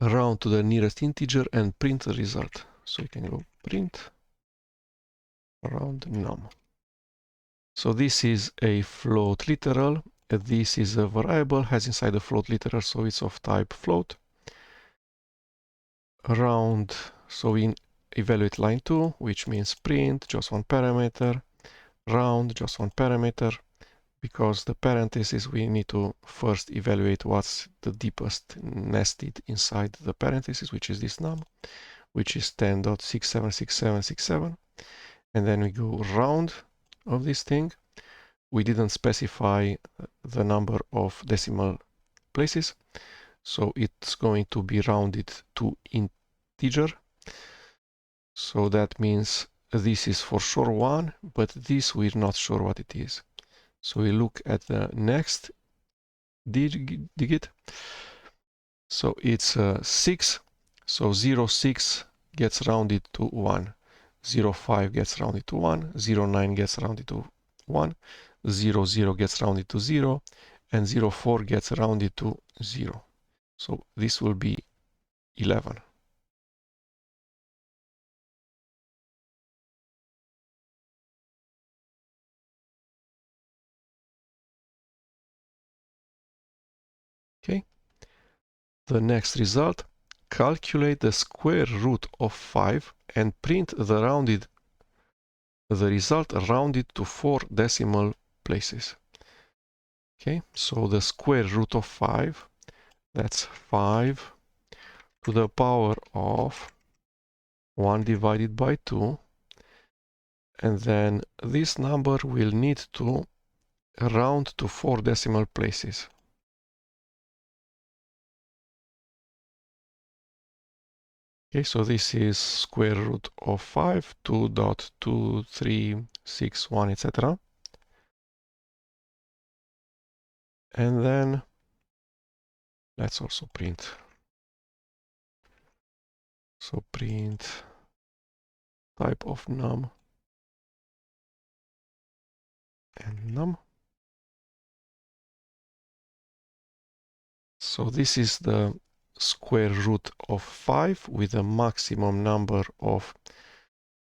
round to the nearest integer and print the result. So we can go print round num. So this is a float literal. This is a variable, has inside a float literal, so it's of type float. Round, so we evaluate line 2, which means print, just one parameter. Round, just one parameter. Because the parentheses, we need to first evaluate what's the deepest nested inside the parentheses, which is this num, which is 10.676767. And then we go round of this thing. We didn't specify the number of decimal places, so it's going to be rounded to integer. So that means this is for sure 1, but this we're not sure what it is. So we look at the next digit. So it's 6. So 0.6 gets rounded to 1. 0.5 gets rounded to 1. 0.9 gets rounded to 1. 0.0 gets rounded to 0. And 0.4 gets rounded to 0. So this will be 11. Okay. The next result, calculate the square root of 5 and print the result rounded to 4 decimal places. Okay, so the square root of 5, that's 5 to the power of 1 divided by 2. And then this number will need to round to 4 decimal places. Okay, so this is square root of 5, 2.2361, etc. And then let's also print. So print type of num and num. So this is the square root of 5 with a maximum number of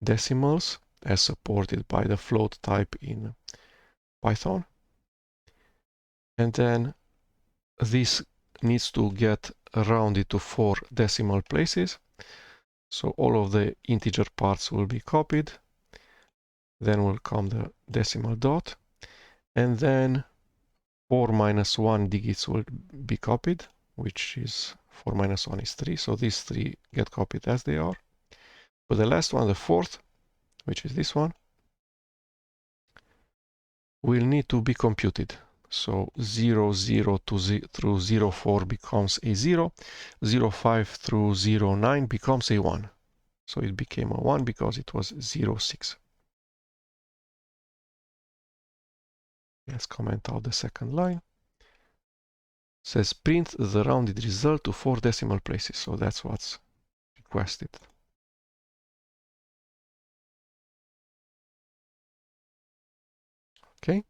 decimals as supported by the float type in Python. And then this needs to get rounded to 4 decimal places. So all of the integer parts will be copied. Then will come the decimal dot. And then 4 minus 1 digits will be copied, which is 4 minus 1 is 3. So these 3 get copied as they are. But the last one, the fourth, which is this one, will need to be computed. So 0, 0 through 0, 4 becomes a 0. 0, 5 through 0, 9 becomes a 1. So it became a 1 because it was 0, 6. Let's comment out the second line. It says print the rounded result to 4 decimal places. So that's what's requested. Okay.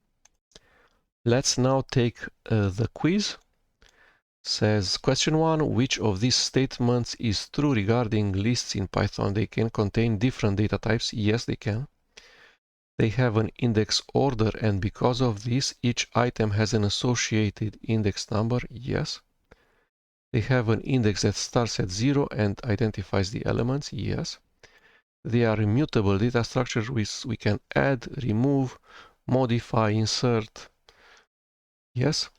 Let's now take the quiz. Says question 1, which of these statements is true regarding lists in Python? They can contain different data types. Yes, they can. They have an index order, and because of this, each item has an associated index number. Yes. They have an index that starts at 0 and identifies the elements. Yes. They are immutable data structures which we can add, remove, modify, insert. Yes.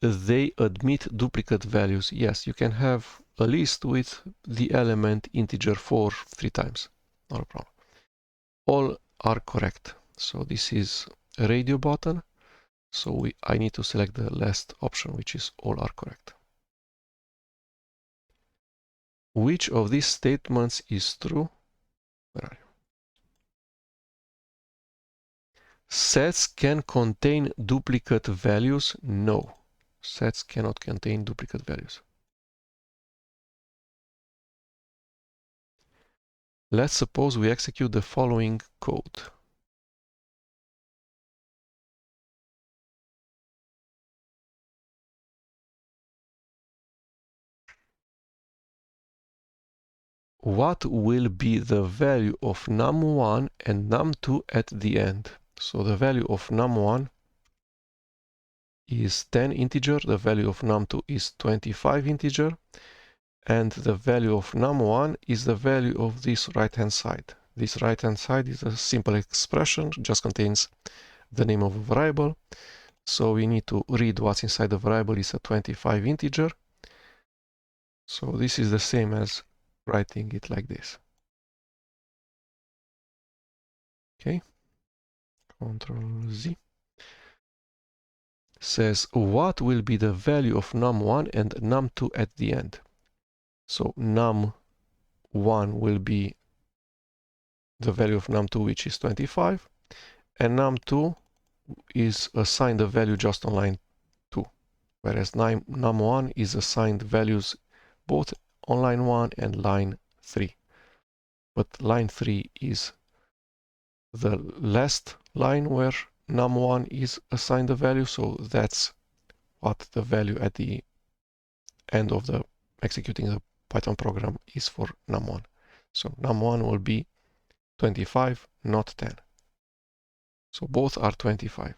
They admit duplicate values. Yes, you can have a list with the element integer 4 3 times. Not a problem. All are correct. So this is a radio button. So I need to select the last option, which is all are correct. Which of these statements is true? Where are you? Sets can contain duplicate values? No. Sets cannot contain duplicate values. Let's suppose we execute the following code. What will be the value of num1 and num2 at the end? So the value of num1 is 10 integer, the value of num2 is 25 integer, and the value of num1 is the value of this right-hand side. This right-hand side is a simple expression, just contains the name of a variable. So we need to read what's inside the variable is a 25 integer. So this is the same as writing it like this. Okay, Control Z. Says what will be the value of num1 and num2 at the end. So num1 will be the value of num2, which is 25, and num2 is assigned a value just on line 2, whereas num1 is assigned values both on line 1 and line 3. But line 3 is the last line where num1 is assigned a value, so that's what the value at the end of the executing the Python program is for num1. So num1 will be 25, not 10. So both are 25.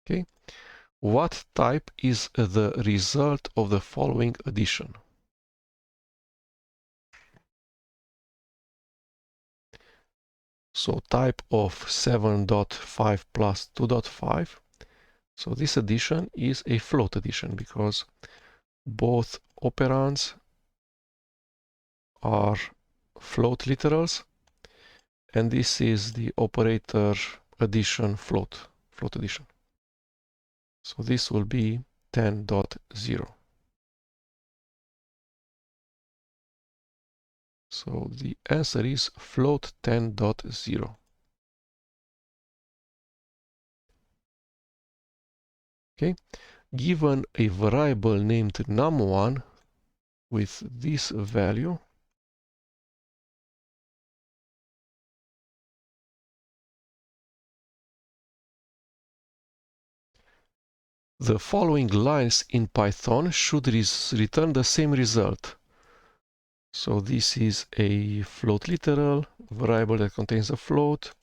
Okay. What type is the result of the following addition? So type of 7.5 plus 2.5. So this addition is a float addition because both operands are float literals, and this is the operator addition float addition. So this will be 10.0. So the answer is float 10.0. Okay, given a variable named num1 with this value, the following lines in Python should return the same result. So this is a float literal variable that contains a float.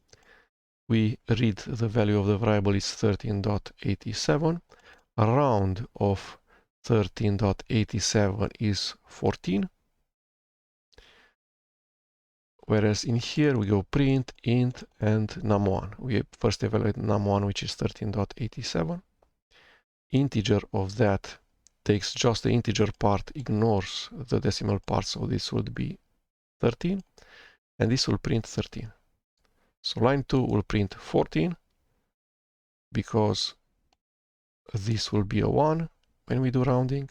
We read the value of the variable is 13.87. A round of 13.87 is 14. Whereas in here we go print, int, and num1. We first evaluate num1, which is 13.87. Integer of that takes just the integer part, ignores the decimal part, so this would be 13, and this will print 13. So line 2 will print 14, because this will be a 1 when we do rounding,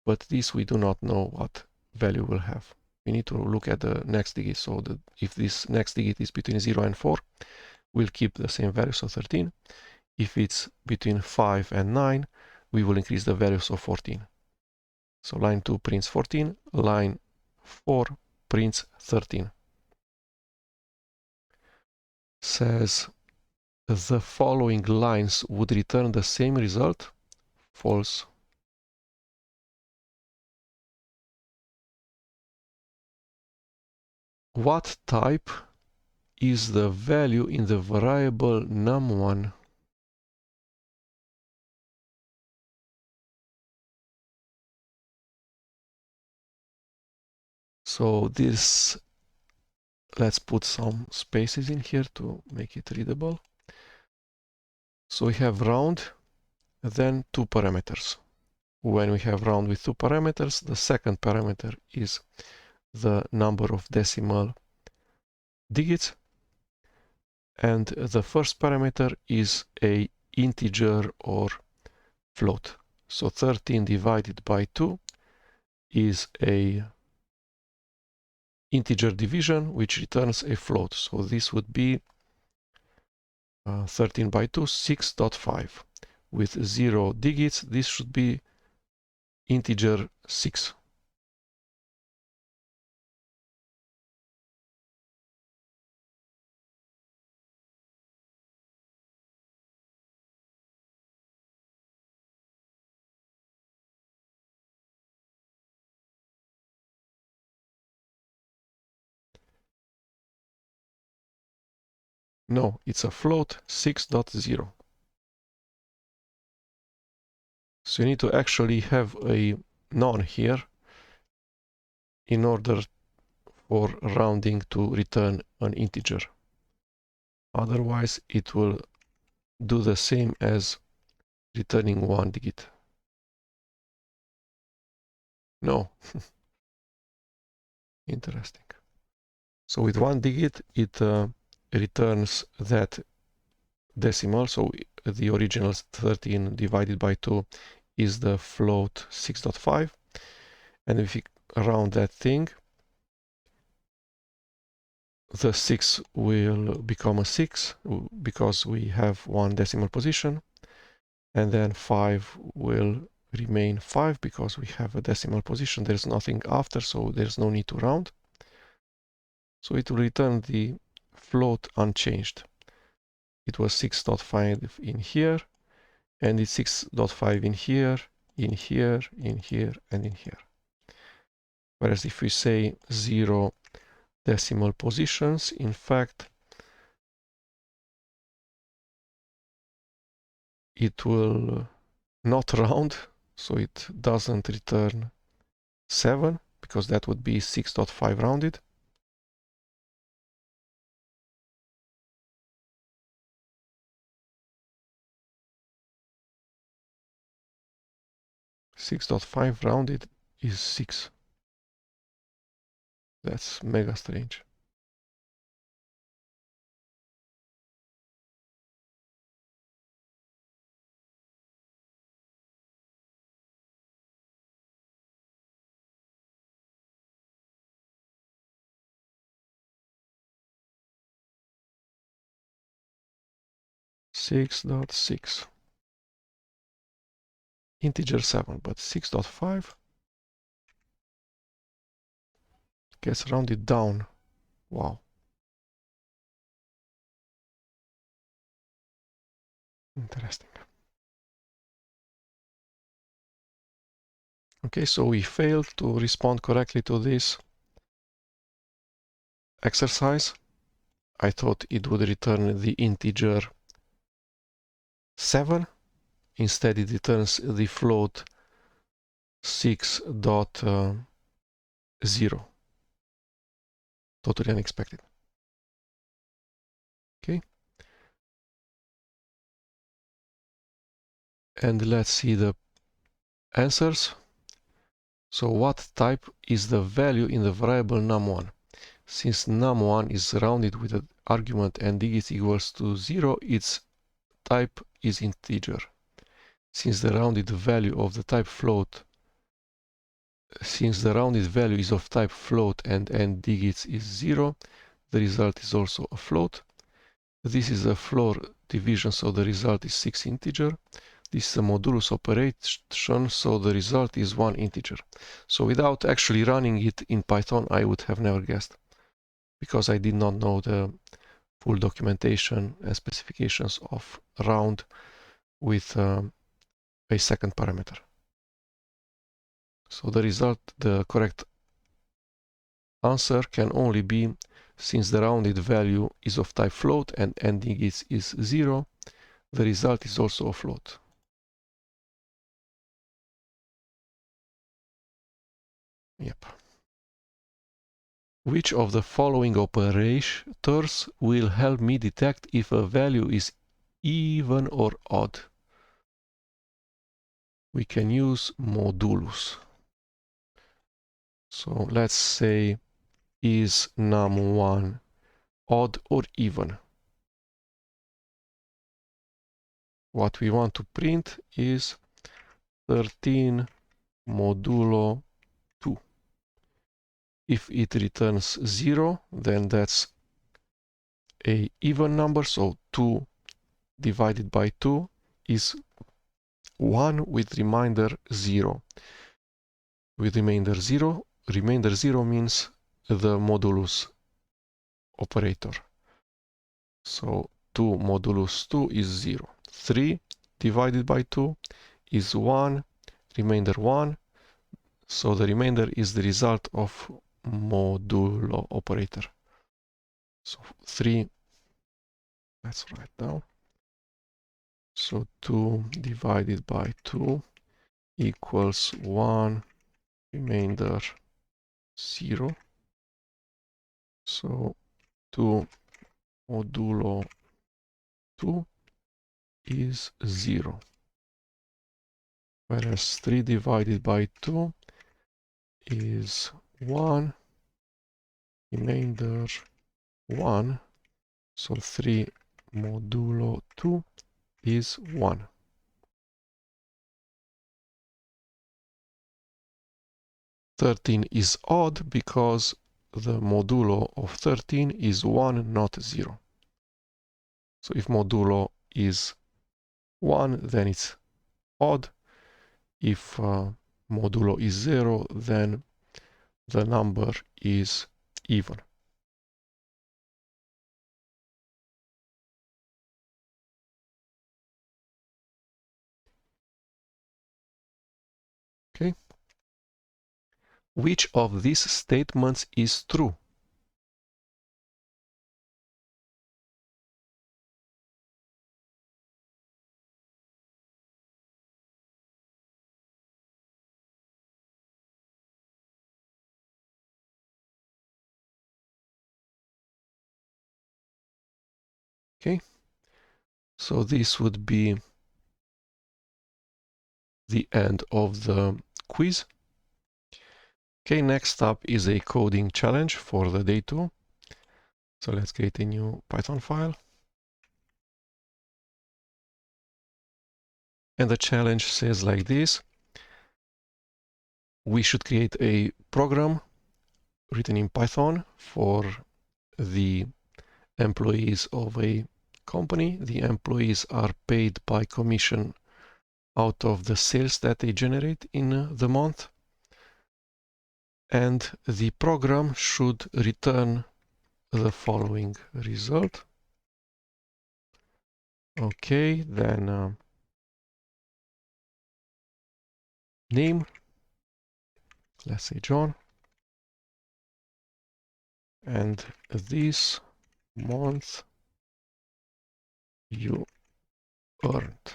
but this we do not know what value will have. We need to look at the next digit, so that if this next digit is between 0 and 4, we'll keep the same value, so 13. If it's between 5 and 9, we will increase the values of 14. So line 2 prints 14, line 4 prints 13. Says the following lines would return the same result. False. What type is the value in the variable num1? So this, let's put some spaces in here to make it readable. So we have round, then two parameters. When we have round with two parameters, the second parameter is the number of decimal digits, and the first parameter is a integer or float. So 13 divided by 2 is a integer division which returns a float. So this would be 13 by 2, 6.5. With 0 digits, this should be integer 6. No, it's a float 6.0. So you need to actually have a none here in order for rounding to return an integer. Otherwise, it will do the same as returning one digit. No. Interesting. So with one digit, it returns that decimal. So the original 13 divided by 2 is the float 6.5. And if we round that thing, the 6 will become a 6 because we have one decimal position. And then 5 will remain 5 because we have a decimal position. There's nothing after, so there's no need to round. So it will return the float unchanged. It was 6.5 in here, and it's 6.5 in here, in here, in here, and in here. Whereas if we say 0 decimal positions, in fact, it will not round, so it doesn't return 7, because that would be 6.5 rounded. .5 rounded is 6. That's mega strange. .6 integer 7, but 6.5 gets rounded down. Wow. Interesting. Okay, so we failed to respond correctly to this exercise. I thought it would return the integer 7. Instead, it returns the float 6.0. Totally unexpected. Okay. And let's see the answers. So what type is the value in the variable num1? Since num1 is rounded with an argument and digits equals to 0, its type is integer. Since the rounded value of the type float, since the rounded value is of type float and n digits is 0, the result is also a float. This is a floor division, so the result is 6 integer. This is a modulus operation, so the result is 1 integer. So without actually running it in Python, I would have never guessed, because I did not know the full documentation and specifications of round with a second parameter. So the result, the correct answer can only be, since the rounded value is of type float and n digits is 0, the result is also a float. Yep. Which of the following operators will help me detect if a value is even or odd? We can use modulus. So let's say, is num1 odd or even? What we want to print is 13 modulo 2. If it returns 0, then that's a even number, so 2 divided by 2 is 1 with remainder 0. With remainder 0 means the modulus operator. So 2 modulus 2 is 0. 3 divided by 2 is 1, remainder 1. So the remainder is the result of modulo operator. So 3, let's write down. So 2 divided by 2 equals 1, remainder 0. So 2 modulo 2 is 0. Whereas 3 divided by 2 is 1, remainder 1. So 3 modulo 2 is 1. Thirteen is odd because the modulo of 13 is 1, not 0. So if modulo is 1, then it's odd. If modulo is 0, then the number is even. Okay. Which of these statements is true? Okay. So this would be the end of the quiz. Okay, next up is a coding challenge for the day 2. So let's create a new Python file. And the challenge says like this. We should create a program written in Python for the employees of a company. The employees are paid by commission out of the sales that they generate in the month. And the program should return the following result. Okay, then name, let's say John, and this month you earned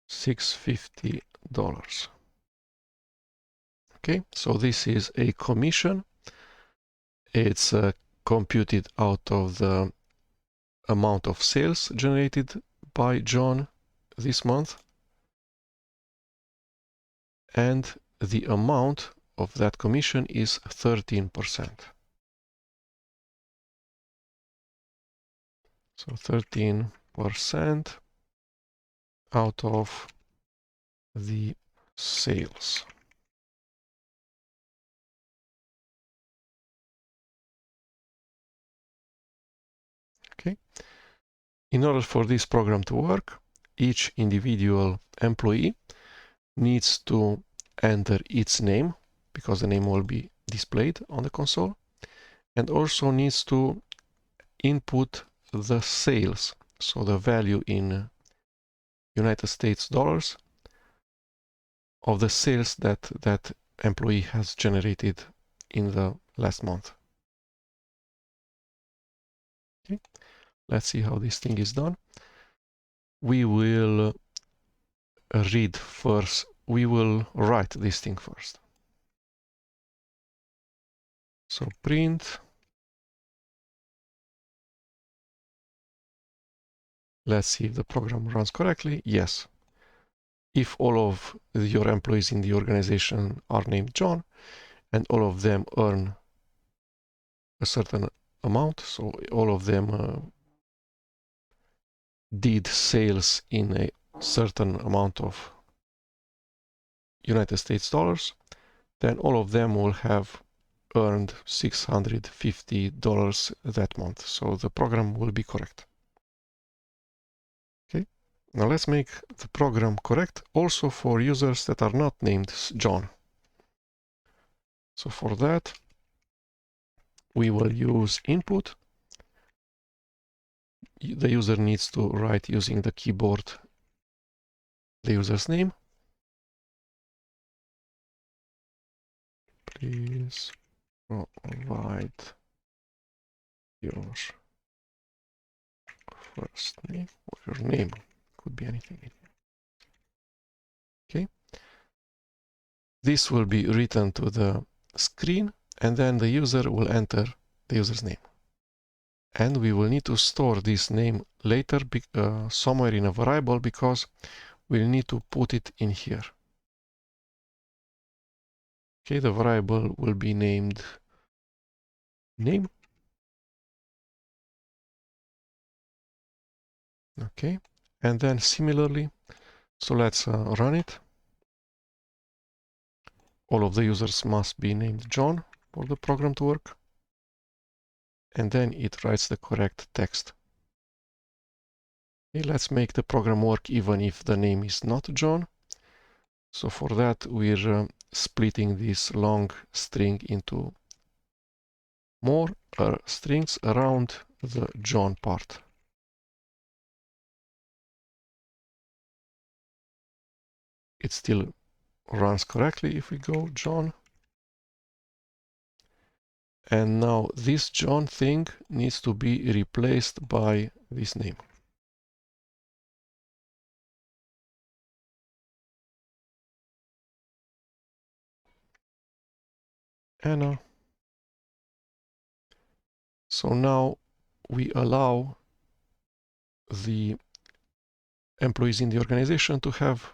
$650. Okay, so this is a commission. It's computed out of the amount of sales generated by John this month, and the amount of that commission is 13%. So 13% out of the sales. Okay. In order for this program to work, each individual employee needs to enter its name, because the name will be displayed on the console, and also needs to input the sales, so the value in United States dollars of the sales that that employee has generated in the last month. Okay, let's see how this thing is done. We will read first, we will write this thing first. So print, let's see if the program runs correctly. Yes. If all of your employees in the organization are named John and all of them earn a certain amount, so all of them did sales in a certain amount of United States dollars, then all of them will have earned $650 that month. So the program will be correct. Okay, now let's make the program correct also for users that are not named John. So for that, we will use input. The user needs to write using the keyboard the user's name. Please provide your first name or your name. Could be anything. Okay. This will be written to the screen, and then the user will enter the user's name. And we will need to store this name later somewhere in a variable, because we'll need to put it in here. Okay, the variable will be named name. Okay, and then similarly, so let's run it. All of the users must be named John for the program to work. And then it writes the correct text. Okay, let's make the program work even if the name is not John. So for that, we're splitting this long string into more strings around the John part. It still runs correctly if we go John. And now this John thing needs to be replaced by this name. Anna. So now we allow the employees in the organization to have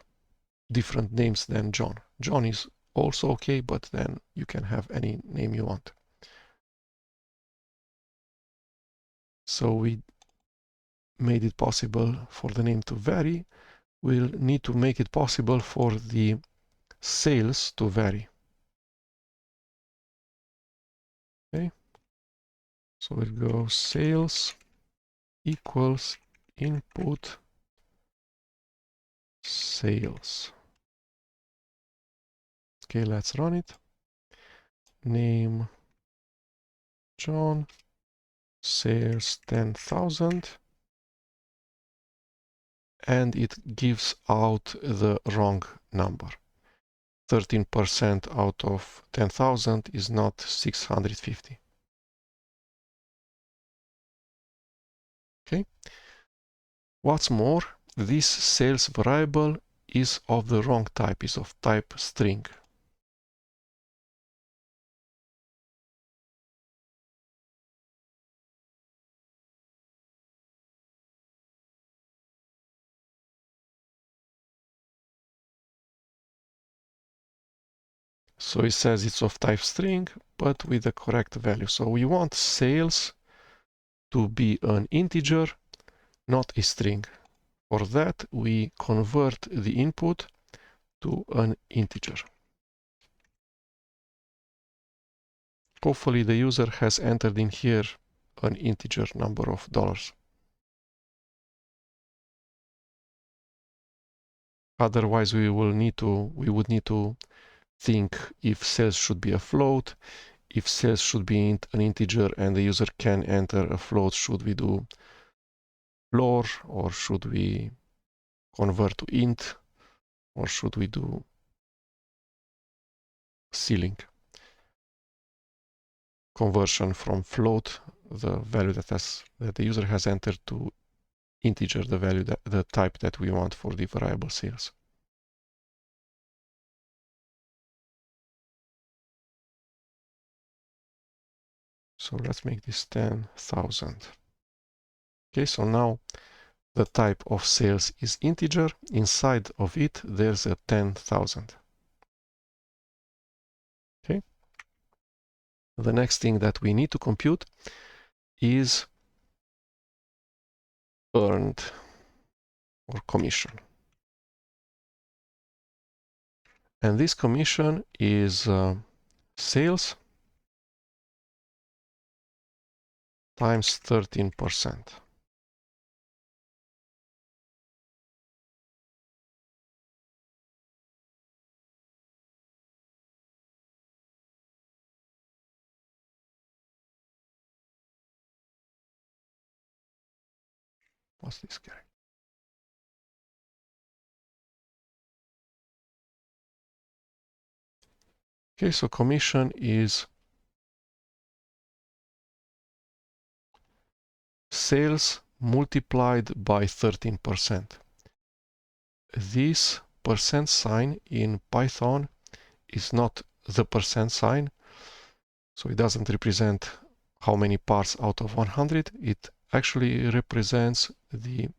different names than John. John is also okay, but then you can have any name you want. So we made it possible for the name to vary. We'll need to make it possible for the sales to vary. Okay, so we'll go sales equals input sales. Okay, let's run it. Name John, sales 10,000, and it gives out the wrong number. 13% out of 10,000 is not 650. Okay. What's more, this sales variable is of the wrong type, is of type string. So it says it's of type string, but with the correct value. So we want sales to be an integer, not a string. For that, we convert the input to an integer. Hopefully the user has entered in here an integer number of dollars. Otherwise, we would need to think if sales should be a float, if sales should be an integer and the user can enter a float, should we do floor, or should we convert to int, or should we do ceiling? Conversion from float, the value that the user has entered, to integer, the value the type that we want for the variable sales. So let's make this 10,000. Okay, so now the type of sales is integer. Inside of it, there's a 10,000. Okay. The next thing that we need to compute is earned or commission. And this commission is sales times 13%. What's this guy? Okay, so commission is sales multiplied by 13%. This percent sign in Python is not the percent sign, so it doesn't represent how many parts out of 100. It actually represents the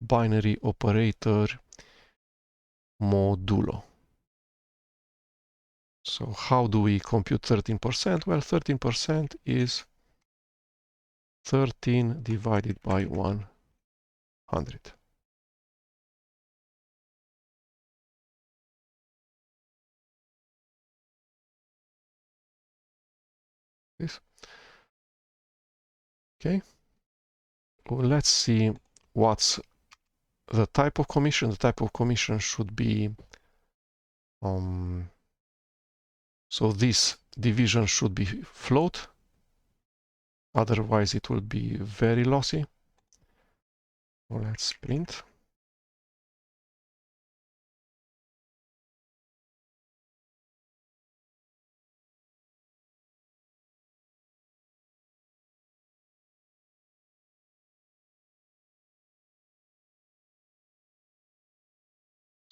binary operator modulo. So how do we compute 13%? Well, 13% is 13 divided by 100. This. Okay. Well, let's see what's the type of commission. The type of commission should be so this division should be float, otherwise it will be very lossy. Well, let's print.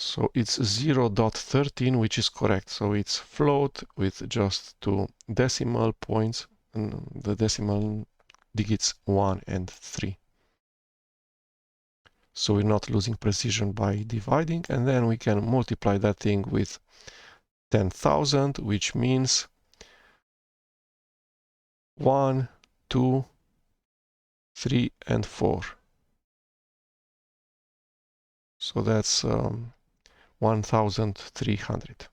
So it's 0.13, which is correct. So it's float with just 2 decimal points, and the decimal digits 1 and 3. So we're not losing precision by dividing, and then we can multiply that thing with 10,000, which means 1, 2, 3, and 4. So that's 1,300.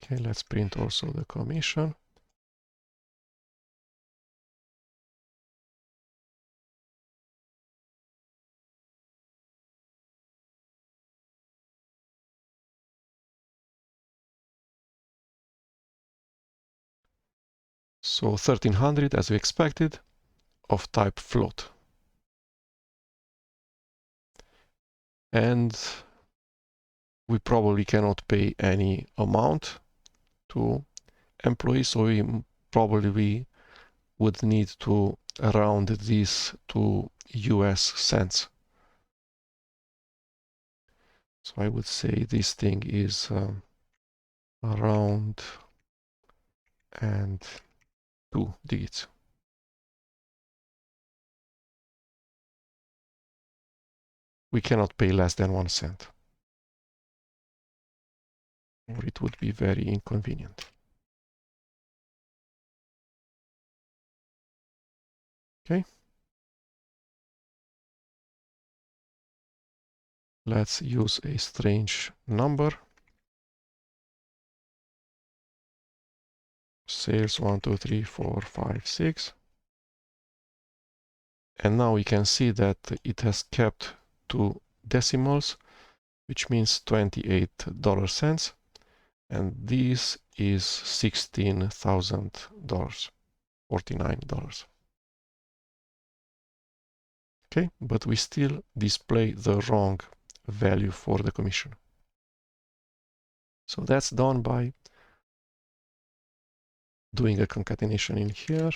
Okay, let's print also the commission. So 1,300 as we expected, of type float. And we probably cannot pay any amount to employees, so we probably would need to round this to US cents. So I would say this thing is around and 2 digits. We cannot pay less than 1 cent, or it would be very inconvenient. Okay. Let's use a strange number. Sales 1, 2, 3, 4, 5, 6. And now we can see that it has kept 2 decimals, which means 28 cents. And this is $16,000, $49. Okay, but we still display the wrong value for the commission. So that's done by doing a concatenation in here.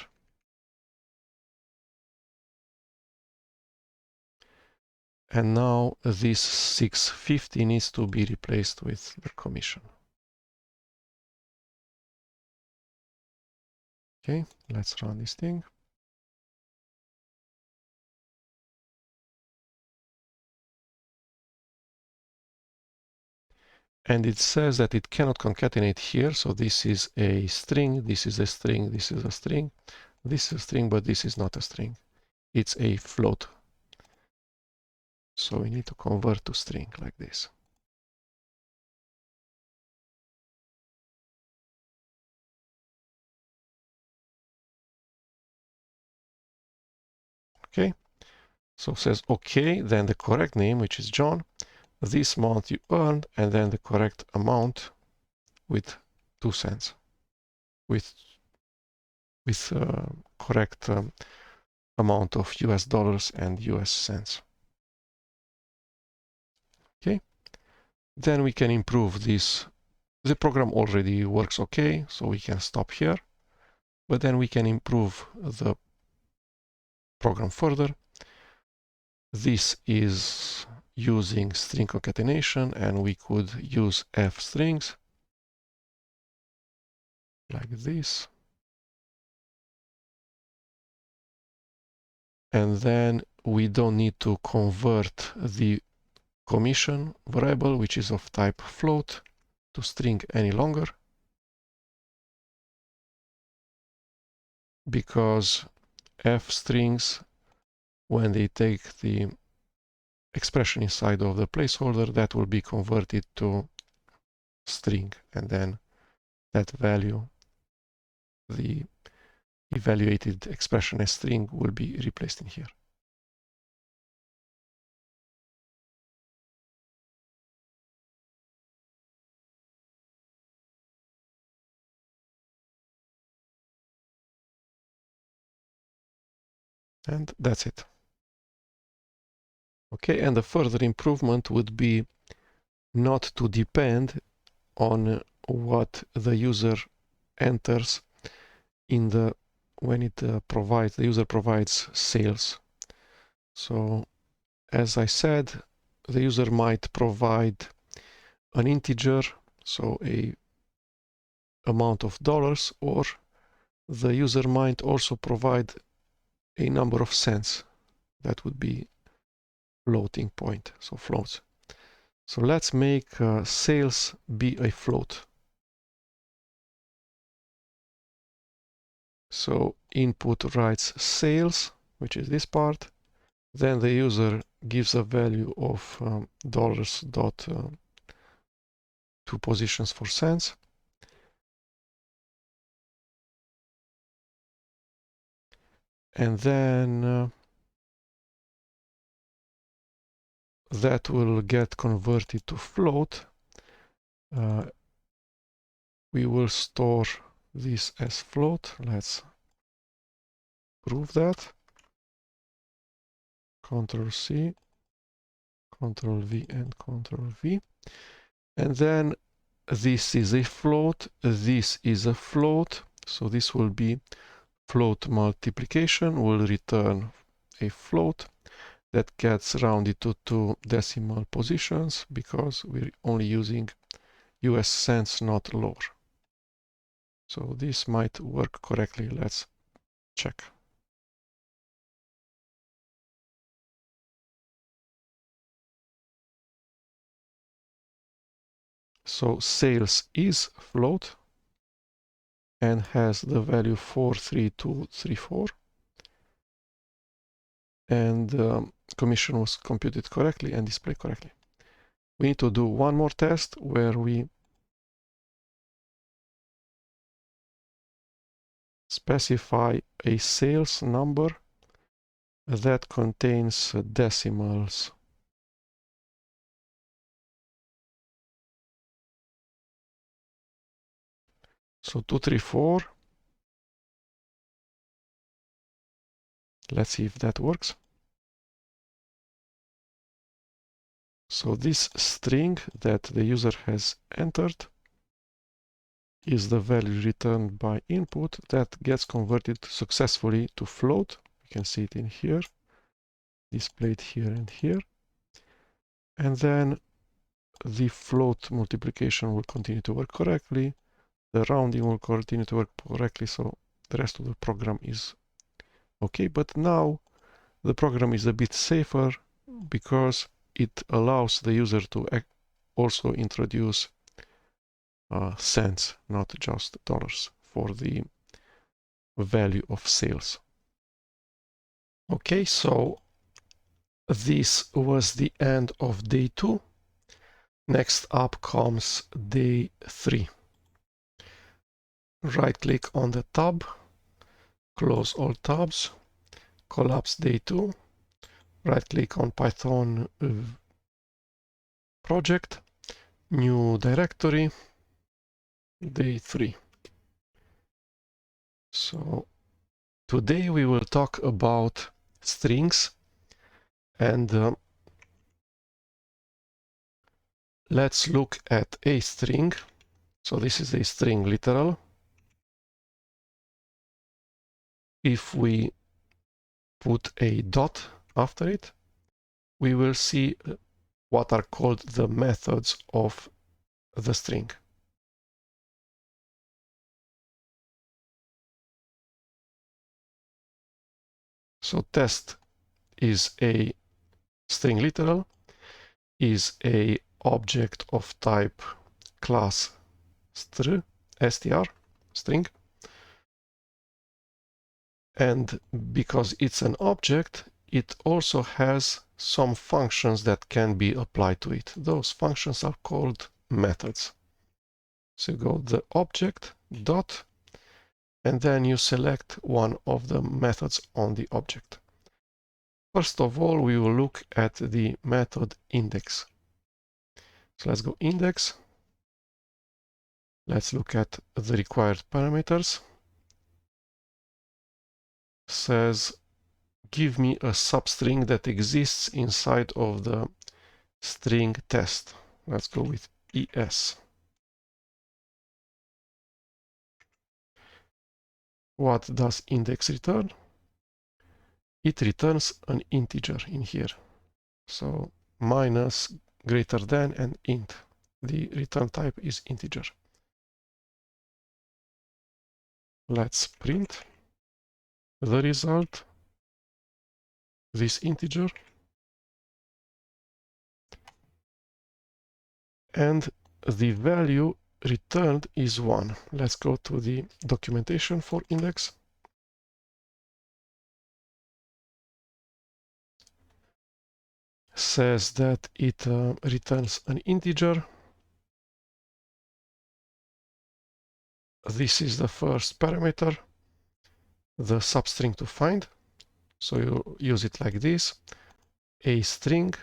And now this 650 needs to be replaced with the commission. Okay, let's run this thing. And it says that it cannot concatenate here. So this is a string, this is a string, this is a string, this is a string, but this is not a string. It's a float. So we need to convert to string like this. Okay, so it says okay, then the correct name, which is John, this month you earned, and then the correct amount with 2 cents, with correct amount of US dollars and US cents. Okay, then we can improve this. The program already works okay, so we can stop here, but then we can improve the program further. This is using string concatenation, and we could use f strings like this. And then we don't need to convert the commission variable, which is of type float, to string any longer, because f strings, when they take the expression inside of the placeholder, that will be converted to string, and then that value, the evaluated expression as string, will be replaced in here. And that's it. Okay, and the further improvement would be not to depend on what the user enters in the when it provides, the user provides sales. So as I said, the user might provide an integer, so a amount of dollars, or the user might also provide a number of cents. That would be floating point, so floats. So let's make sales be a float. So input writes sales, which is this part. Then the user gives a value of dollars dot 2 positions for cents. And then that will get converted to float. We will store this as float. Let's prove that. Ctrl C, Ctrl V, and Ctrl V. And then this is a float, this is a float. So this will be float multiplication, will return a float that gets rounded to 2 decimal positions, because we're only using US cents, not lower. So this might work correctly. Let's check. So sales is float and has the value 43234, and commission was computed correctly and displayed correctly. We need to do one more test where we specify a sales number that contains decimals. So 234. Let's see if that works. So this string that the user has entered is the value returned by input that gets converted successfully to float. You can see it in here, displayed here and here. And then the float multiplication will continue to work correctly. The rounding will continue to work correctly. So the rest of the program is okay. But now the program is a bit safer because it allows the user to also introduce cents, not just dollars, for the value of sales. Okay, so this was the end of day 2. Next up comes day 3. Right click on the tab, close all tabs, collapse day 2, right click on Python project, new directory, day 3. So today we will talk about strings, and let's look at a string. So this is a string literal. If we put a dot after it, we will see what are called the methods of the string. So test is a string literal, is a object of type class str, string, and because it's an object, it also has some functions that can be applied to it. Those functions are called methods. So you go the object dot, and then you select one of the methods on the object. First of all, we will look at the method index. So let's go index. Let's look at the required parameters. Says give me a substring that exists inside of the string test. Let's go with ES. What does index return? It returns an integer in here. So minus, greater than, and int. The return type is integer. Let's print the result, this integer, and the value returned is 1. Let's go to the documentation for index. Says that it returns an integer. This is the first parameter, the substring to find. So you use it like this, a string,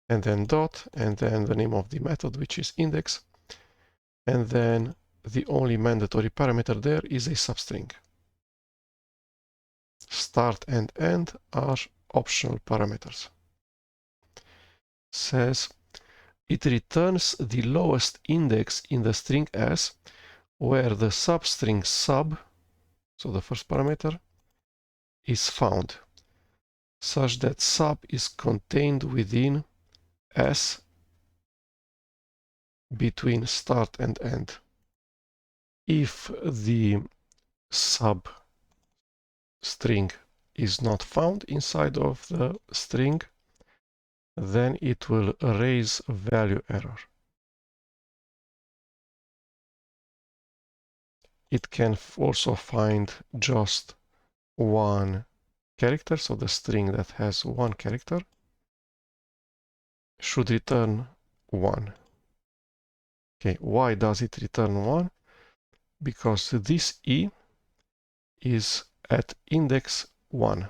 and then dot, and then the name of the method, which is index. And then the only mandatory parameter there is a substring. Start and end are optional parameters. Says it returns the lowest index in the string S, where the substring sub, so the first parameter, is found, such that sub is contained within S between start and end. If the sub string is not found inside of the string, then it will raise a value error. It can also find just one character, so the string that has one character should return 1. Okay, why does it return 1? Because this E is at index 1.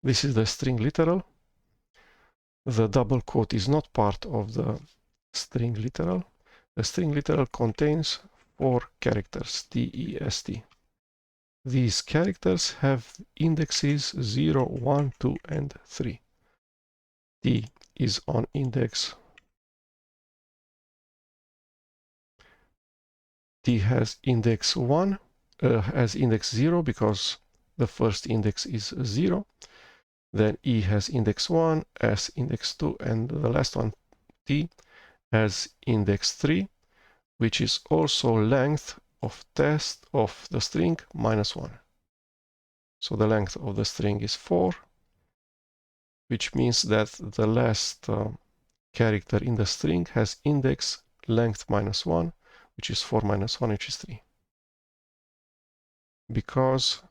This is the string literal. The double quote is not part of the string literal. The string literal contains 4 characters, T-E-S-T. These characters have indexes 0, 1, 2, and 3. T is on index. T has index 1, has index 0 because the first index is 0. Then E has index 1, S index 2, and the last one, T, has index 3, which is also length of test of the string minus 1. So the length of the string is 4, which means that the last character in the string has index length minus 1, which is 4 minus 1, which is 3. Because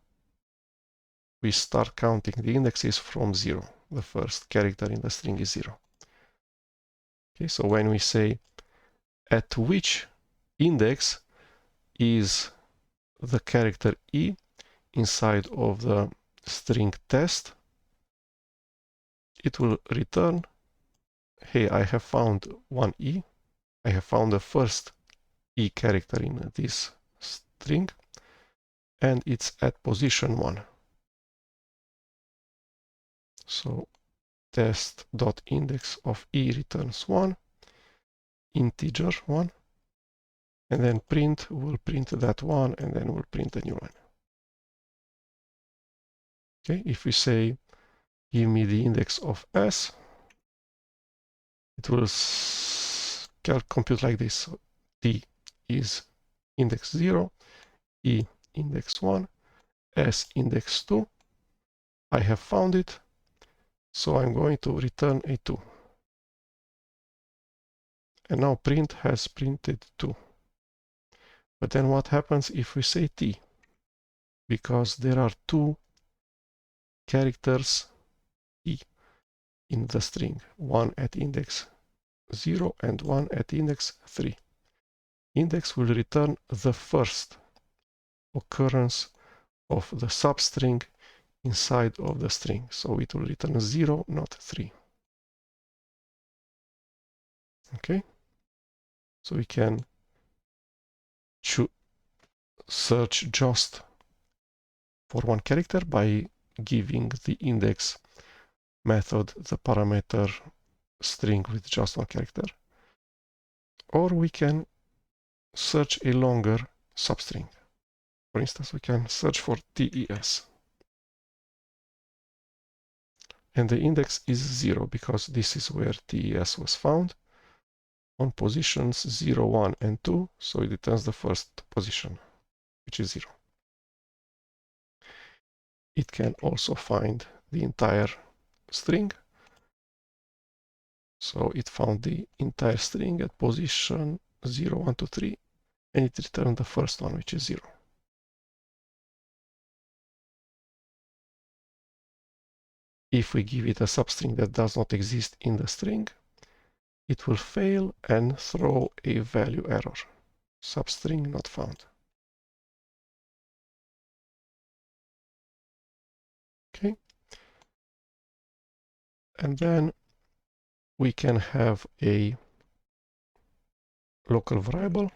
we start counting the indexes from 0. The first character in the string is 0. Okay, so when we say at which index is the character E inside of the string test, it will return, hey, I have found one E. I have found the first E character in this string, and it's at position 1. So test.index of E returns 1, integer 1, and then print will print that one, and then we'll print a new line. Okay, if we say give me the index of S, it will compute like this. So T is index 0, E index 1, S index 2. I have found it, so I'm going to return a 2. And now print has printed 2. But then what happens if we say T? Because there are 2 characters E in the string, one at index 0 and one at index 3. Index will return the first occurrence of the substring inside of the string. So it will return 0, not 3. Okay? So we can search just for one character by giving the index method the parameter string with just one character. Or we can search a longer substring. For instance, we can search for TES. And the index is 0 because this is where TES was found on positions 0, 1, and 2. So it returns the first position, which is 0. It can also find the entire string. So it found the entire string at position 0, 1, 2, 3, and it returned the first one, which is 0. If we give it a substring that does not exist in the string, it will fail and throw a value error. Substring not found. Okay. And then we can have a local variable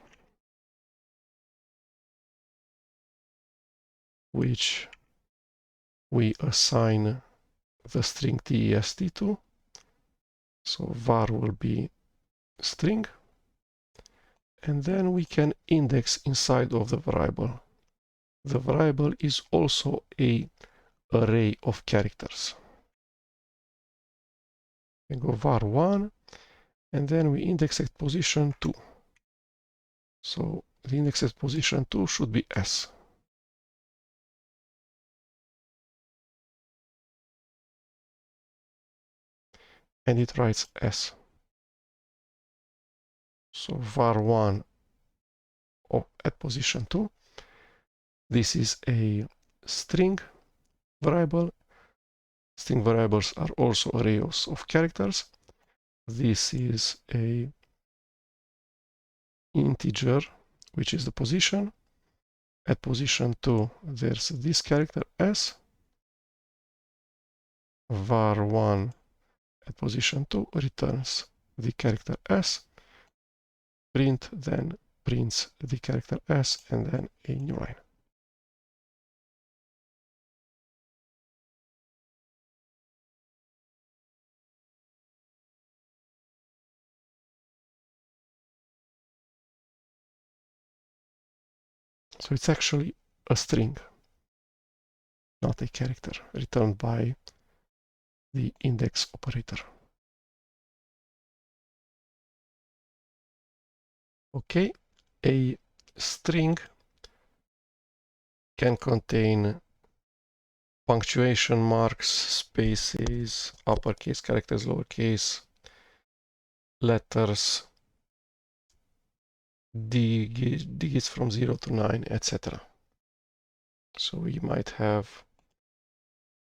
which we assign the string test to. So var will be string, and then we can index inside of the variable. The variable is also an array of characters. We go var1, and then we index at position 2. So the index at position 2 should be S. And it writes S. So var1 at position 2. This is a string variable. String variables are also arrays of characters. This is a integer, which is the position. At position 2, there's this character S. var1 at position 2 returns the character S. Print then prints the character S and then a new line. So it's actually a string, not a character, returned by the index operator. Okay, a string can contain punctuation marks, spaces, uppercase characters, lowercase, letters, digits from 0 to 9, etc. So we might have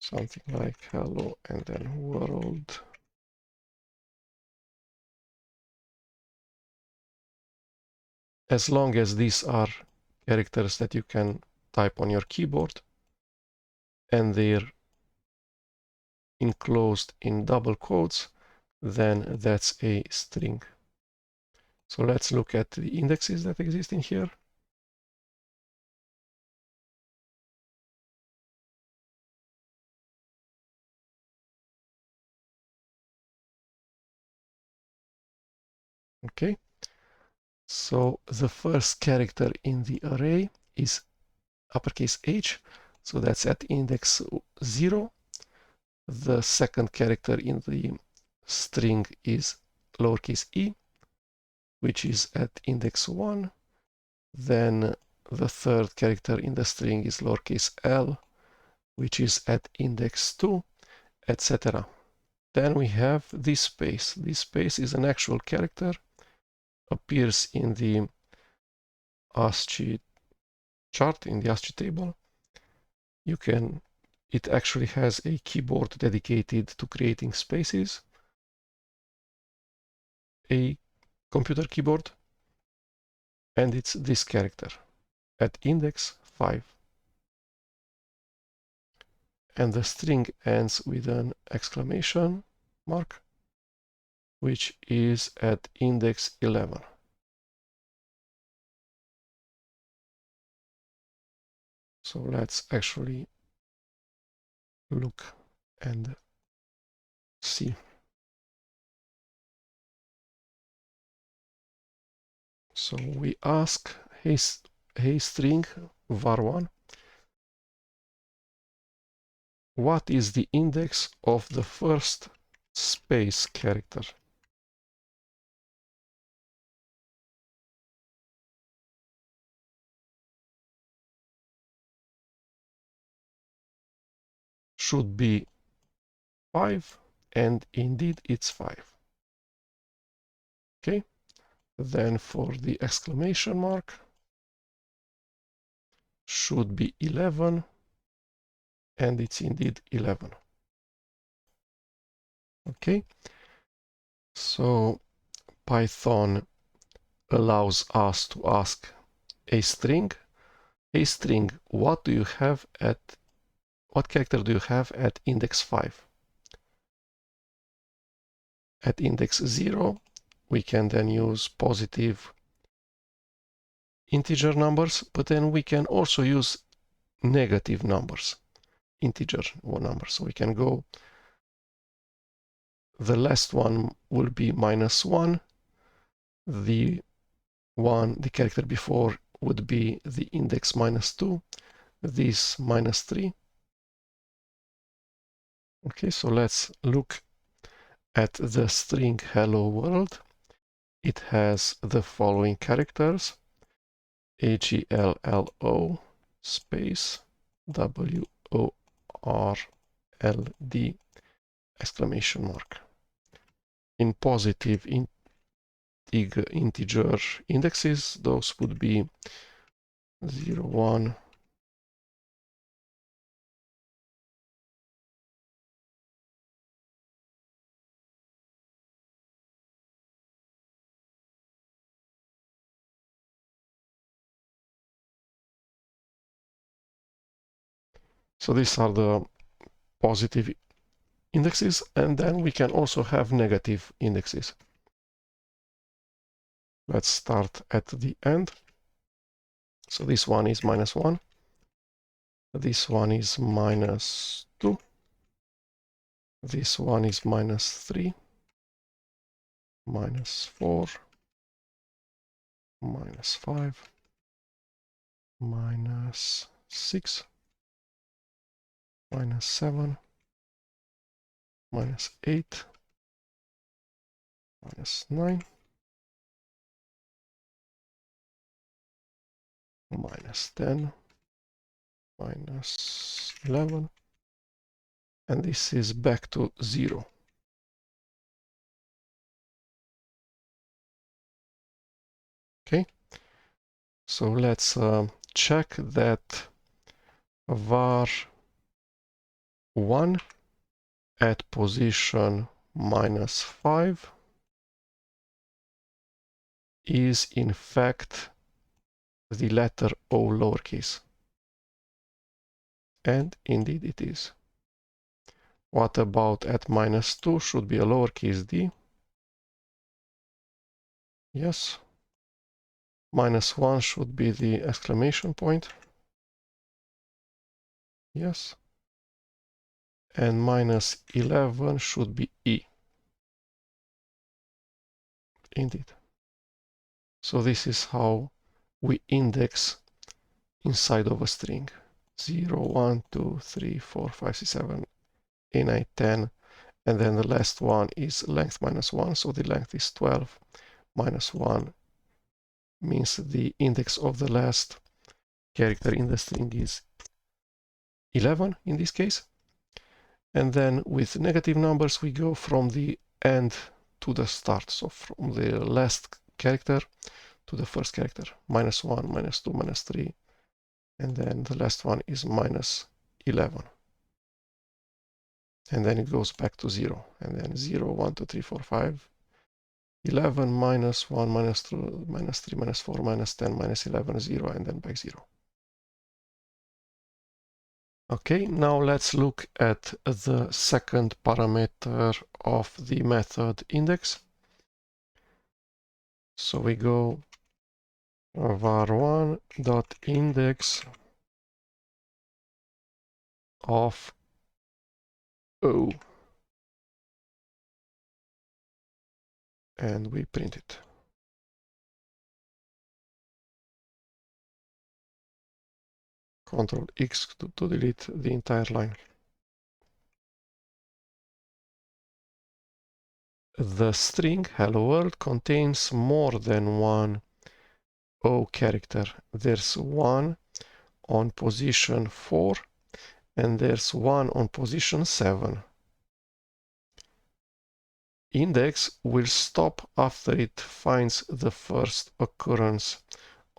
something like hello and then world. As long as these are characters that you can type on your keyboard, and they're enclosed in double quotes, then that's a string. So let's look at the indexes that exist in here. Okay, so the first character in the array is uppercase H, so that's at index 0. The second character in the string is lowercase e, which is at index 1. Then the third character in the string is lowercase l, which is at index 2, etc. Then we have this space. This space is an actual character, appears in the ASCII chart, in the ASCII table. It actually has a keyboard dedicated to creating spaces, a computer keyboard, and it's this character at index 5. And the string ends with an exclamation mark, which is at index 11. So let's actually look and see. So we ask, hey string var1, what is the index of the first space character? Should be 5, and indeed it's 5. Okay, then for the exclamation mark, should be 11, and it's indeed 11. Okay, so Python allows us to ask a string, what character do you have at index 5? At index 0, we can then use positive integer numbers, but then we can also use negative numbers, integer numbers. So we can go, the last one will be -1, the character before would be the index -2, this -3. Okay, so let's look at the string hello world. It has the following characters: HELLO space WORLD exclamation mark. In positive integer indexes, those would be 0, 1, so these are the positive indexes, and then we can also have negative indexes. Let's start at the end. So this one is -1, this one is -2, this one is -3, -4, -5, -6, -7, -8, -9, -10, -11, and this is back to 0. Okay, so let's check that var1 at position -5 is in fact the letter O lowercase. And indeed it is. What about at -2? Should be a lowercase d. Yes. -1 should be the exclamation point. Yes. And -11 should be E. Indeed. So this is how we index inside of a string. 0, 1, 2, 3, 4, 5, 6, 7, 8, 9, 10. And then the last one is length -1. So the length is 12. -1 means the index of the last character in the string is 11 in this case. And then with negative numbers, we go from the end to the start. So from the last character to the first character. -1, -2, -3. And then the last one is -11. And then it goes back to 0. And then 0, 1, 2, 3, 4, 5. 11, -1, -2, -3, -4, -10, -11, 0, and then back 0. Okay, now let's look at the second parameter of the method index. So we go var1 dot index of O, and we print it. Control X to delete the entire line. The string hello world contains more than one O character. There's one on position 4 and there's one on position 7. Index will stop after it finds the first occurrence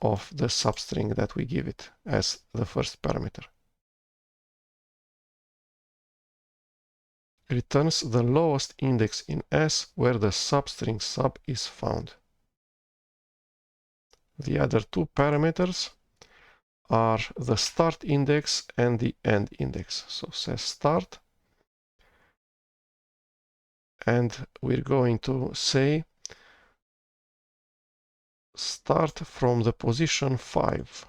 of the substring that we give it as the first parameter. Returns the lowest index in S where the substring sub is found. The other two parameters are the start index and the end index. So says start, and we're going to say start from the position 5.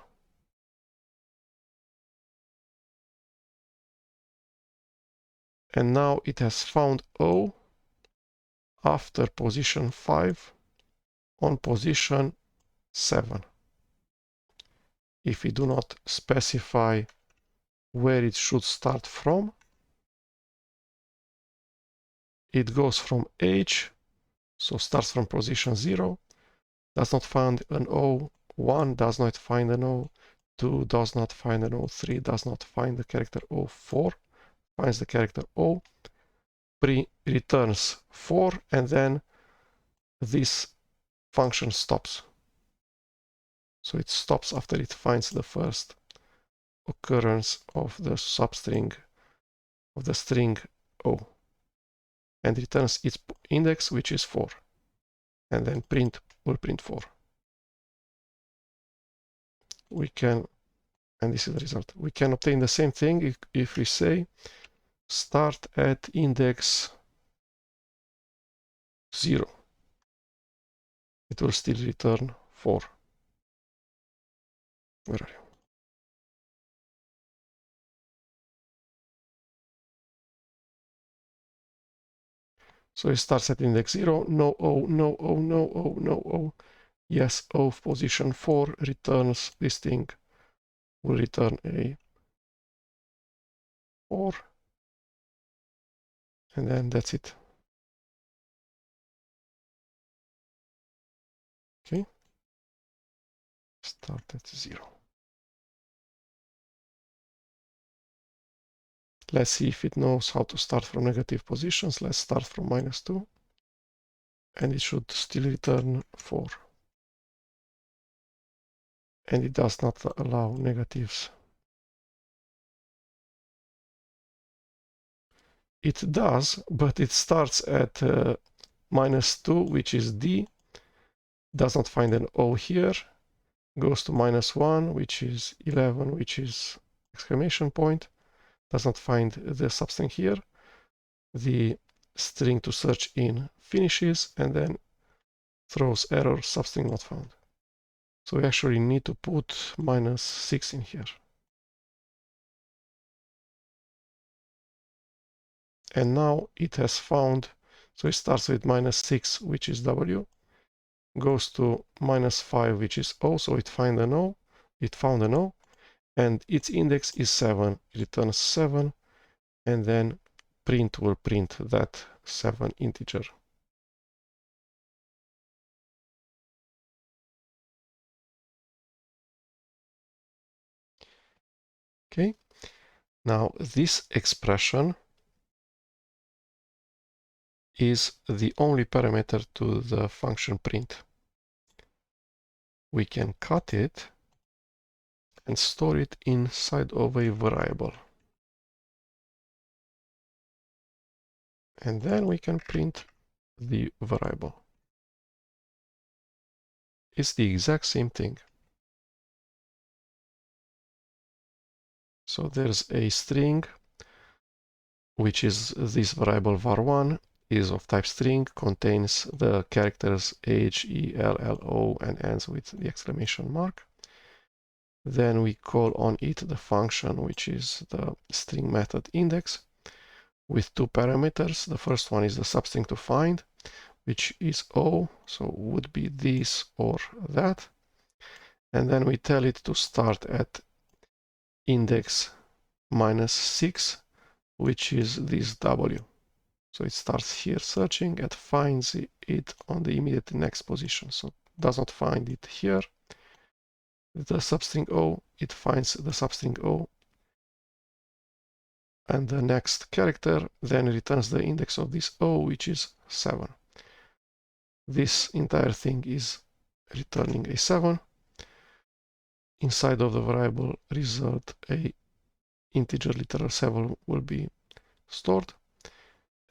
And now it has found O after position 5 on position 7. If we do not specify where it should start from, it goes from H, so starts from position 0, does not find an O, 1 does not find an O, 2 does not find an O, 3 does not find the character O, 4 finds the character O, returns 4, and then this function stops. So it stops after it finds the first occurrence of the substring of the string O, and returns its index, which is 4, and then print will print 4. We can, and this is the result, we can obtain the same thing if we say start at index 0. It will still return 4. Where are you? So it starts at index 0, no O, no O, no O, no O. Yes, O of position 4 returns this thing, will return a 4, and then that's it. Okay, start at 0. Let's see if it knows how to start from negative positions. Let's start from -2, and it should still return 4. And it does not allow negatives. It does, but it starts at -2, which is D, does not find an O here, goes to -1, which is 11, which is exclamation point, does not find the substring here, the string to search in finishes, and then throws error substring not found. So we actually need to put -6 in here. And now it has found, so it starts with -6, which is W, goes to -5, which is O, so it found an O, and its index is 7, it returns 7, and then print will print that 7 integer. Okay, now this expression is the only parameter to the function print. We can cut it and store it inside of a variable. And then we can print the variable. It's the exact same thing. So there's a string, which is this variable var1, is of type string, contains the characters H, E, L, L, O, and ends with the exclamation mark. Then we call on it the function, which is the string method index, with two parameters. The first one is the substring to find, which is O, so would be this or that. And then we tell it to start at index -6, which is this W. So it starts here searching and finds it on the immediate next position. So it does not find it here. The substring O, it finds the substring O and the next character, then returns the index of this O, which is 7. This entire thing is returning a 7. Inside of the variable result, a integer literal 7 will be stored.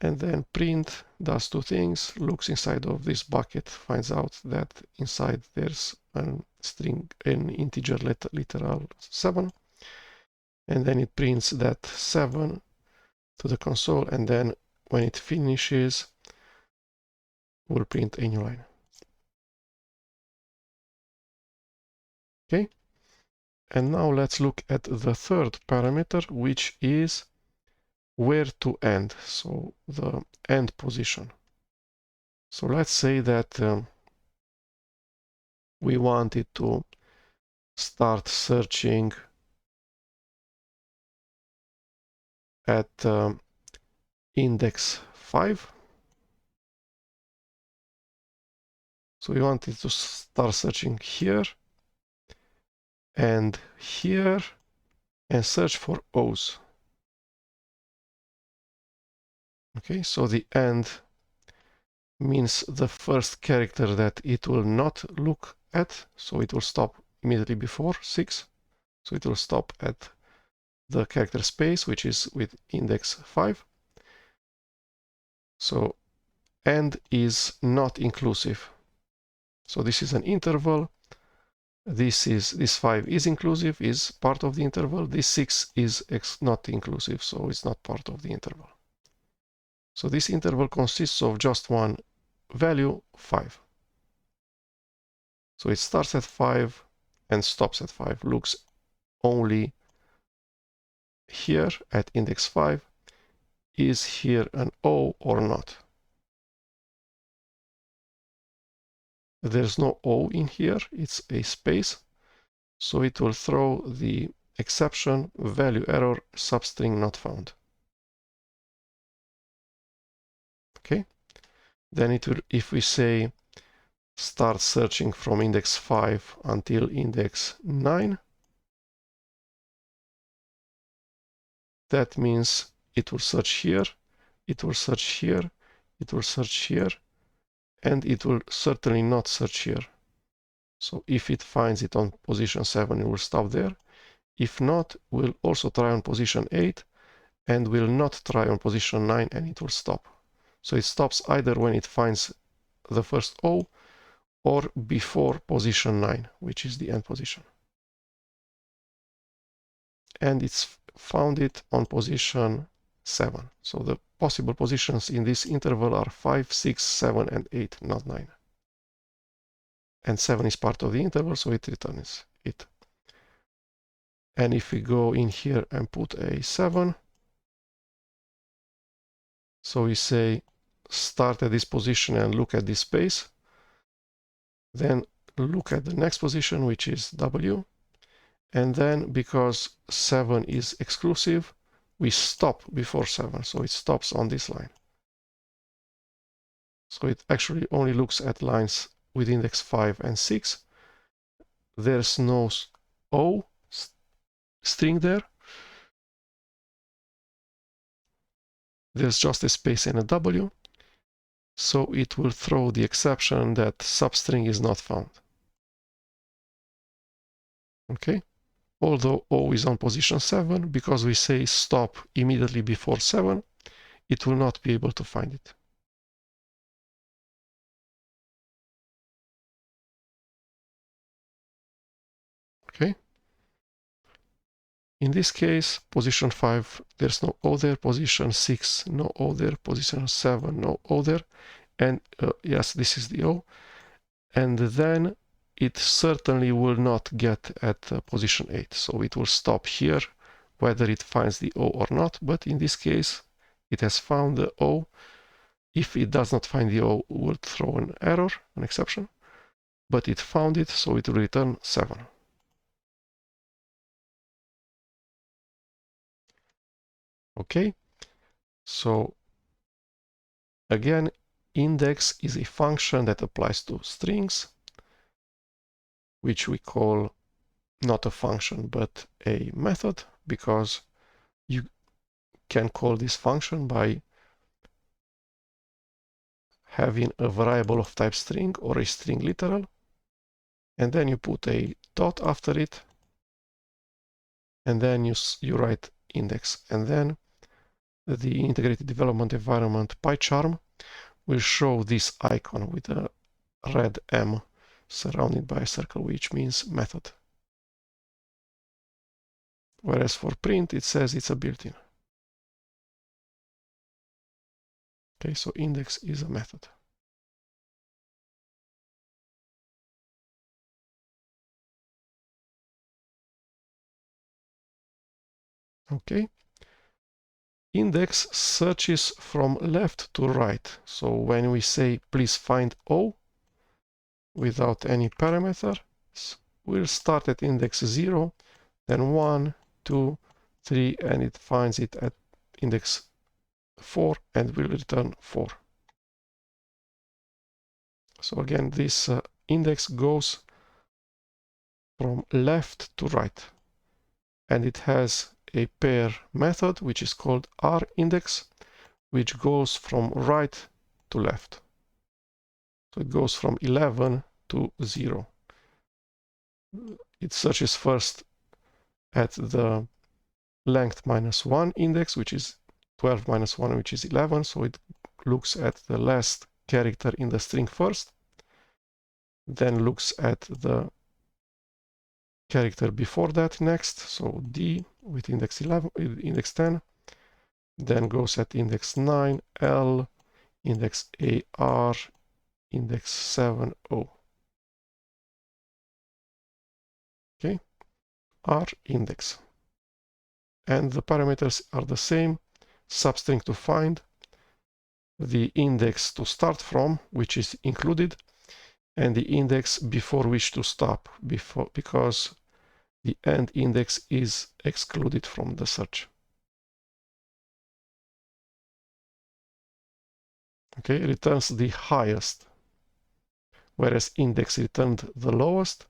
And then print does two things, looks inside of this bucket, finds out that inside there's an integer literal 7, and then it prints that 7 to the console, and then when it finishes, we'll print a new line. Okay, and now let's look at the third parameter, which is where to end, so the end position. So let's say that we wanted to start searching at index 5. So we wanted to start searching here and here and search for O's. Okay, so the end means the first character that it will not look at, so it will stop immediately before 6. So it will stop at the character space, which is with index 5. So end is not inclusive. So this is an interval. This 5 is inclusive, is part of the interval. This 6 is not inclusive, so it's not part of the interval. So this interval consists of just one value, 5. So it starts at 5 and stops at 5, looks only here at index 5. Is here an O or not? There's no O in here, it's a space. So it will throw the exception value error substring not found. Okay, then it will, if we say start searching from index 5 until index 9, that means it will search here, it will search here, it will search here, and it will certainly not search here. So if it finds it on position 7, it will stop there. If not, we'll also try on position 8 and will not try on position 9, and it will stop. So it stops either when it finds the first O or before position 9, which is the end position. And it's found it on position 7. So the possible positions in this interval are 5, 6, 7, and 8, not 9. And 7 is part of the interval, so it returns it. And if we go in here and put a 7, so we say start at this position and look at this space, then look at the next position, which is W, and then because 7 is exclusive, we stop before 7, so it stops on this line. So it actually only looks at lines with index 5 and 6. There's no O string there. There's just a space and a W. So it will throw the exception that substring is not found. Okay? Although O is on position 7, because we say stop immediately before 7, it will not be able to find it. Okay? In this case, position 5, there's no O there, position 6, no O there, position 7, no O there, and yes, this is the O, and then it certainly will not get at position 8, so it will stop here, whether it finds the O or not, but in this case, it has found the O. If it does not find the O, it will throw an error, an exception, but it found it, so it will return 7. Okay, so again, index is a function that applies to strings, which we call not a function but a method, because you can call this function by having a variable of type string or a string literal, and then you put a dot after it, and then you write index, and then the integrated development environment PyCharm will show this icon with a red M surrounded by a circle, which means method. Whereas for print, it says it's a built-in. Okay, so index is a method. Okay. Index searches from left to right. So when we say please find O without any parameter, we'll start at index 0, then 1, 2, 3, and it finds it at index 4 and will return 4. So again, this index goes from left to right, and it has a pair method which is called rIndex, which goes from right to left. So it goes from 11 to 0. It searches first at the length minus 1 index, which is 12 minus 1, which is 11. So it looks at the last character in the string first, then looks at the character before that next, so D with index 11, index 10, then goes at index 9, L, index AR, index 7, O. Okay, R index. And the parameters are the same: substring to find, the index to start from, which is included, and the index before which to stop, because the end index is excluded from the search. Okay, it returns the highest, whereas index returned the lowest.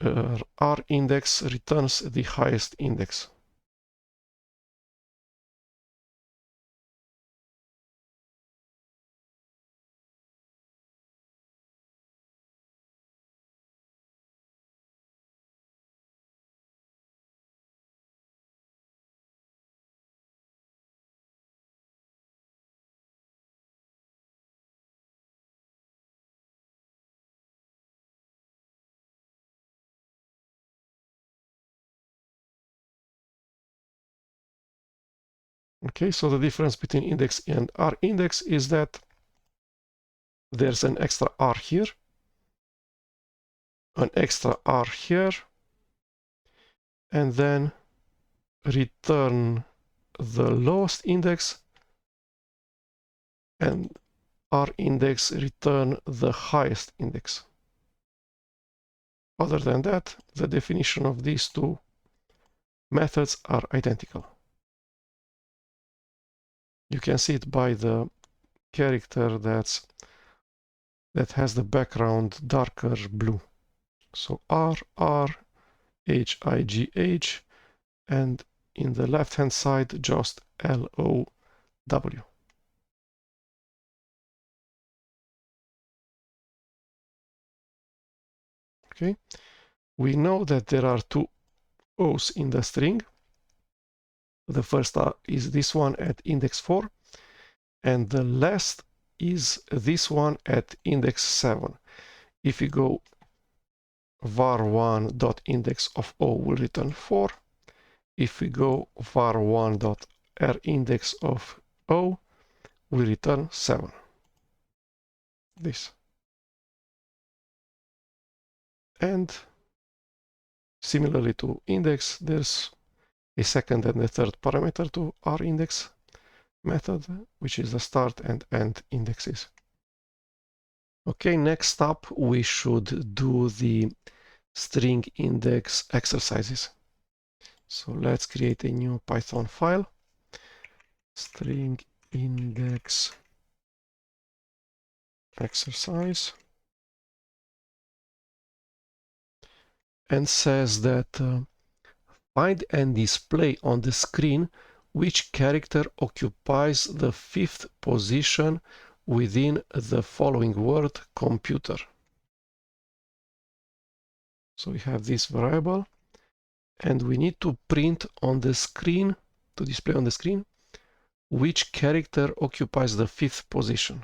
R index returns the highest index. Okay, so the difference between index and R index is that there's an extra R here, an extra R here, and then return the lowest index, and R index return the highest index. Other than that, the definition of these two methods are identical. You can see it by the character that has the background darker blue. So R, R, H, I, G, H, and in the left hand side just L, O, W. Okay, we know that there are two O's in the string. The first is this one at index 4, and the last is this one at index 7. If we go var1 dot index of O will return 4. If we go var1 dot r index of O will return 7. This. And similarly to index, there's a second and a third parameter to r index method, which is the start and end indexes. Okay, next up we should do the string index exercises. So let's create a new Python file, string index exercise, and says that find and display on the screen which character occupies the 5th position within the following word computer. So we have this variable, and we need to print on the screen, to display on the screen, which character occupies the 5th position.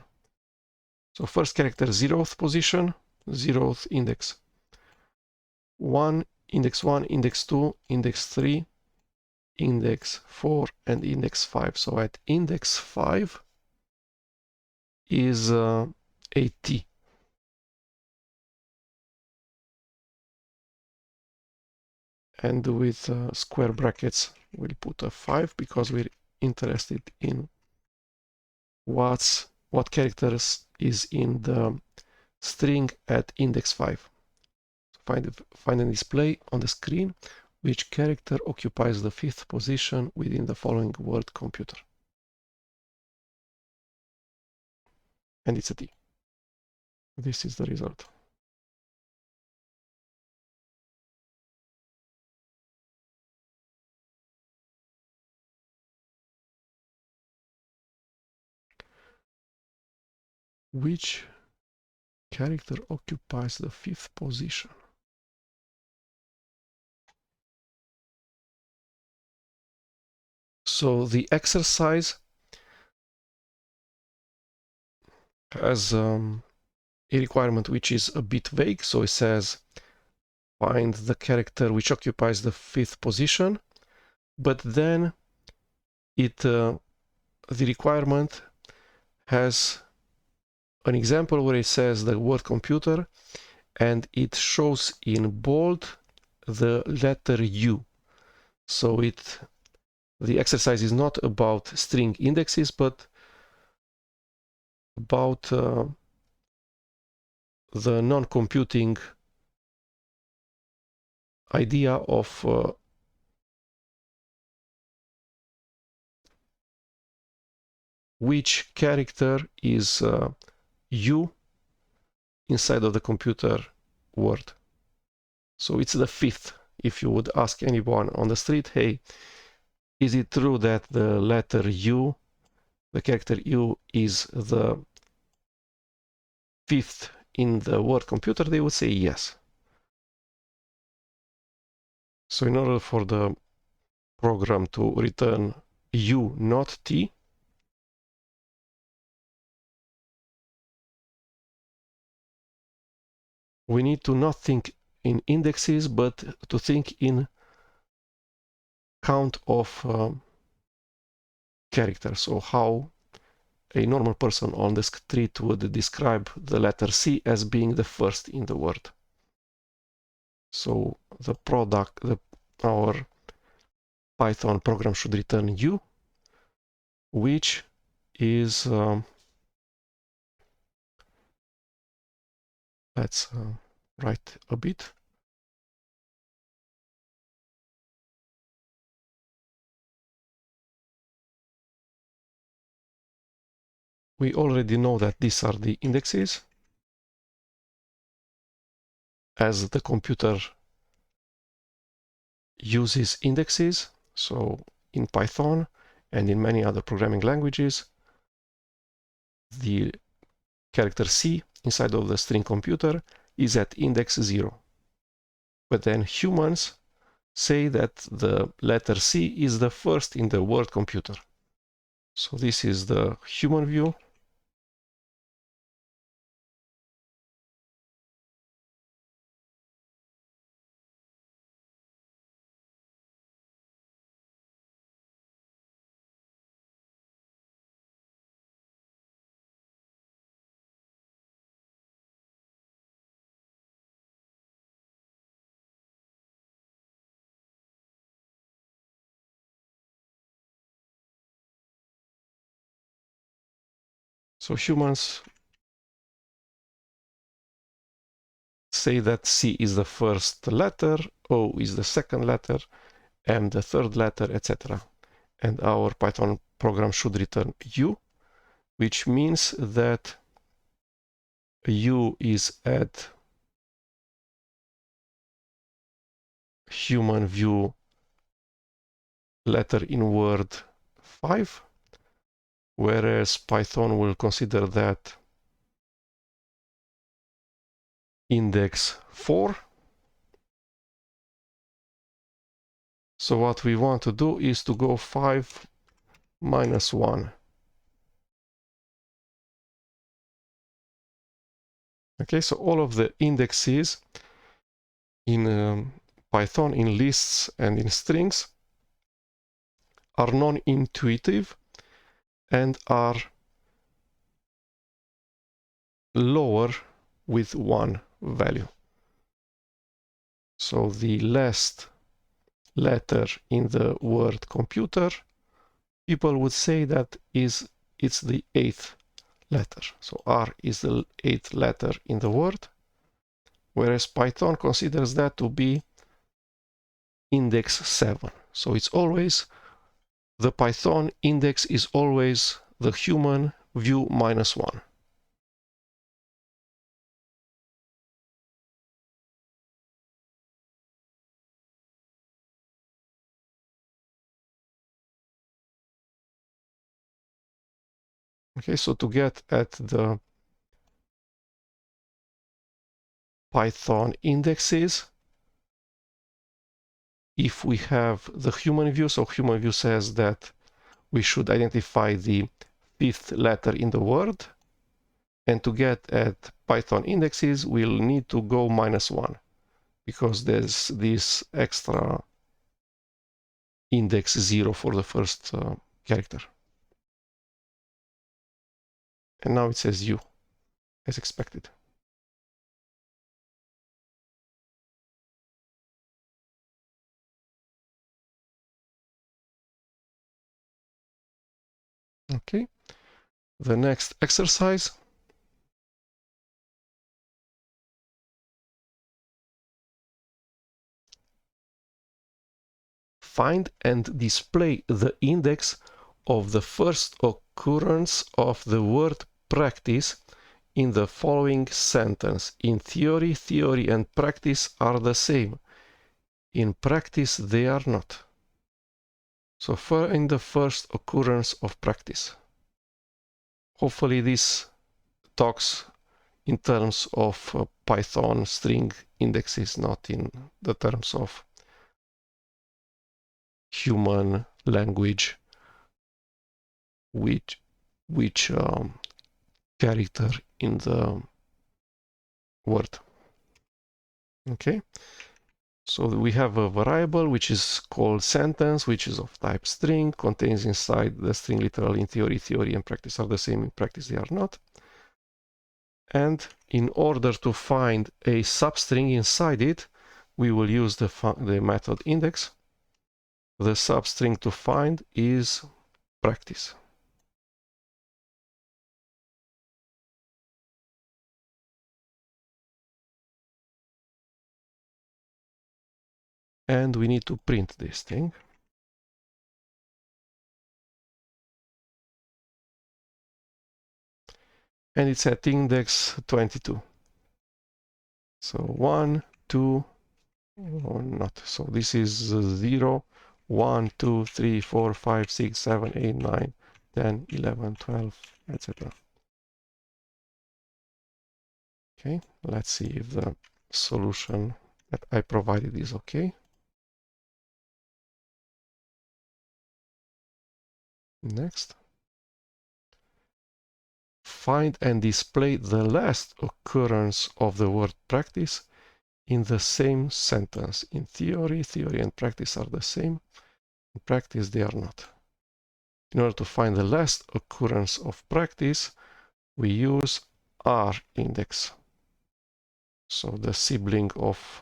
So first character, 0th position, 0th index. 1, index 1, index 2, index 3, index 4, and index 5. So at index 5 is a T. And with square brackets, we'll put a 5 because we're interested in what characters is in the string at index 5. Find and display on the screen which character occupies the 5th position within the following word computer. And it's a T. This is the result. Which character occupies the 5th position? So the exercise has a requirement which is a bit vague. So it says find the character which occupies the 5th position, but then the requirement has an example where it says the word computer and it shows in bold the letter U. So the exercise is not about string indexes, but about the non-computing idea of which character is U inside of the computer word. So it's the 5th. If you would ask anyone on the street, hey, is it true that the letter U, the character U, is the 5th in the word computer? They would say yes. So in order for the program to return U, not T, we need to not think in indexes, but to think in count of character. So how a normal person on the street would describe the letter C as being the first in the word. So the our Python program should return U, which is, let's write a bit. We already know that these are the indexes, as the computer uses indexes. So in Python and in many other programming languages, the character C inside of the string computer is at index 0. But then humans say that the letter C is the first in the word computer. So this is the human view. So humans say that C is the first letter, O is the second letter, M the third letter, etc. And our Python program should return U, which means that U is at human view letter in word 5, whereas Python will consider that index 4. So what we want to do is to go 5 minus 1. Okay, so all of the indexes in Python, in lists and in strings, are non-intuitive and are lower with 1 value. So the last letter in the word computer, people would say that it's the 8th letter. So R is the 8th letter in the word, whereas Python considers that to be index 7. So it's always, the Python index is always the human view minus 1. Okay, so to get at the Python indexes, if we have the human view, so human view says that we should identify the 5th letter in the word, and to get at Python indexes, we'll need to go minus 1, because there's this extra index 0 for the first character. And now it says U, as expected. Okay, the next exercise. Find and display the index of the first occurrence of the word practice in the following sentence. In theory, theory and practice are the same. In practice, they are not. So find the first occurrence of practice. Hopefully this talks in terms of Python string indexes, not in the terms of human language, which character in the word. Okay, So we have a variable which is called sentence, which is of type string, contains inside the string literal. In theory, theory and practice are the same. In practice, they are not. And in order to find a substring inside it, we will use the method index. The substring to find is practice. And we need to print this thing. And it's at index 22. So 1, 2, or not. So this is 0, 1, 2, 3, 4, 5, 6, 7, 8, 9, 10, 11, 12, etc. Okay, let's see if the solution that I provided is okay. Next. Find and display the last occurrence of the word practice in the same sentence. In theory, theory and practice are the same. In practice, they are not. In order to find the last occurrence of practice, we use R index. So the sibling of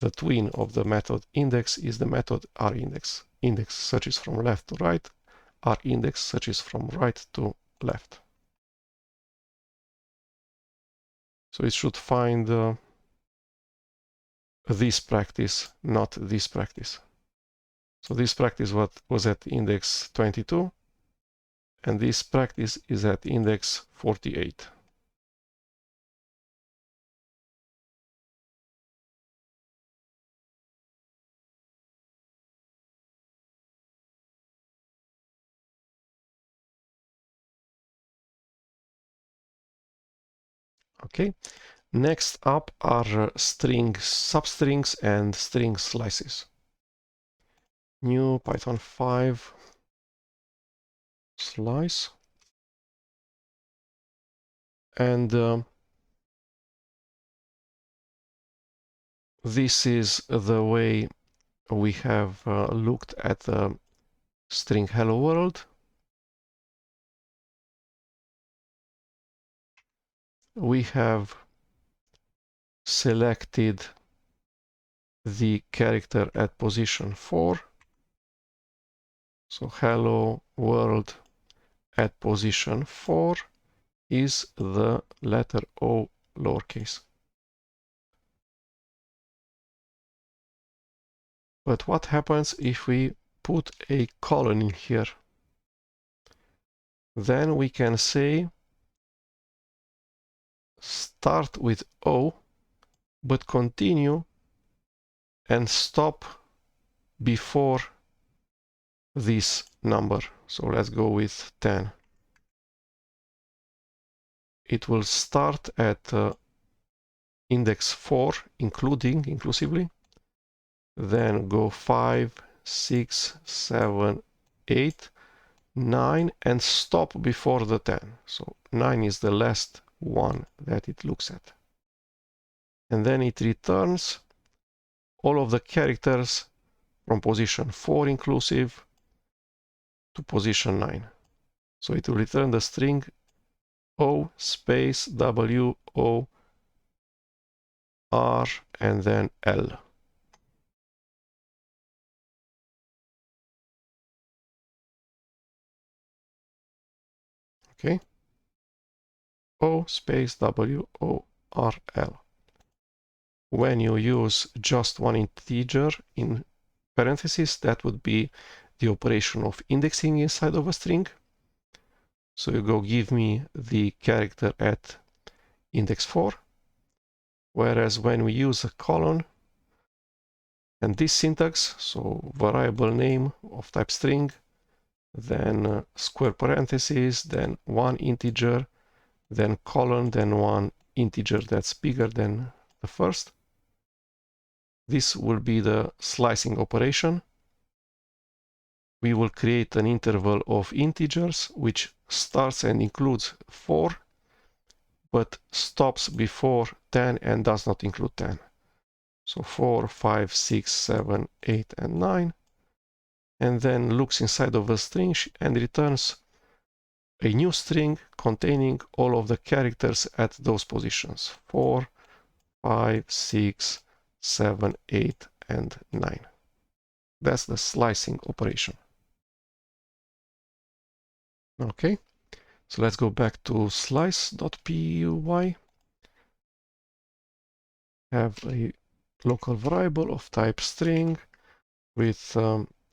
the twin of the method index is the method R index. Index searches from left to right. R index searches from right to left. So it should find this practice, not this practice. So this practice was at index 22, and this practice is at index 48. Okay. Next up are string substrings and string slices. New Python 5 slice. And this is the way we have looked at the string hello world. We have selected the character at position 4. So hello world at position 4 is the letter O lowercase. But what happens if we put a colon in here? Then we can say start with O, but continue and stop before this number. So let's go with 10. It will start at index 4, inclusively, then go 5, 6, 7, 8, 9, and stop before the 10. So 9 is the last one that it looks at. And then it returns all of the characters from position 4 inclusive to position 9. So it will return the string O space W O R and then L. Okay. O space W O R L. When you use just one integer in parentheses, that would be the operation of indexing inside of a string. So you go give me the character at index 4. Whereas when we use a colon and this syntax, so variable name of type string, then square parentheses, then one integer, then colon, then one integer that's bigger than the first. This will be the slicing operation. We will create an interval of integers which starts and includes 4, but stops before 10 and does not include 10. So 4, 5, 6, 7, 8, and 9. And then looks inside of a string and returns a new string containing all of the characters at those positions. 4, 5, 6, 7, 8, and 9. That's the slicing operation. Okay, so let's go back to slice.py. Have a local variable of type string with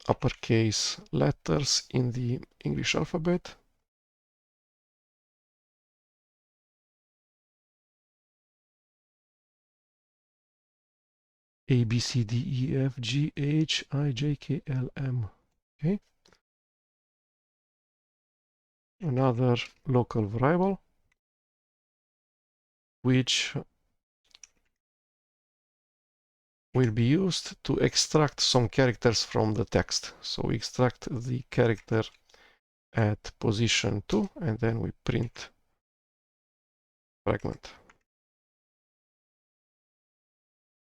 uppercase letters in the English alphabet. A, B, C, D, E, F, G, H, I, J, K, L, M. Okay. Another local variable which will be used to extract some characters from the text. So we extract the character at position 2 and then we print fragment.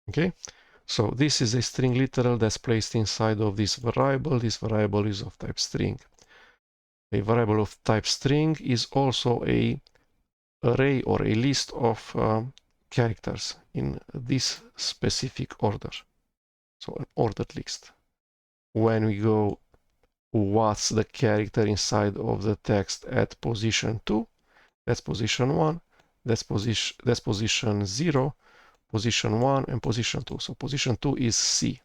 Okay, so this is a string literal that's placed inside of this variable. This variable is of type string. A variable of type string is also a array or a list of characters in this specific order. So an ordered list. When we go what's the character inside of the text at position 2, that's position 1, that's position 0, position 1, and position 2. So position 2 is C.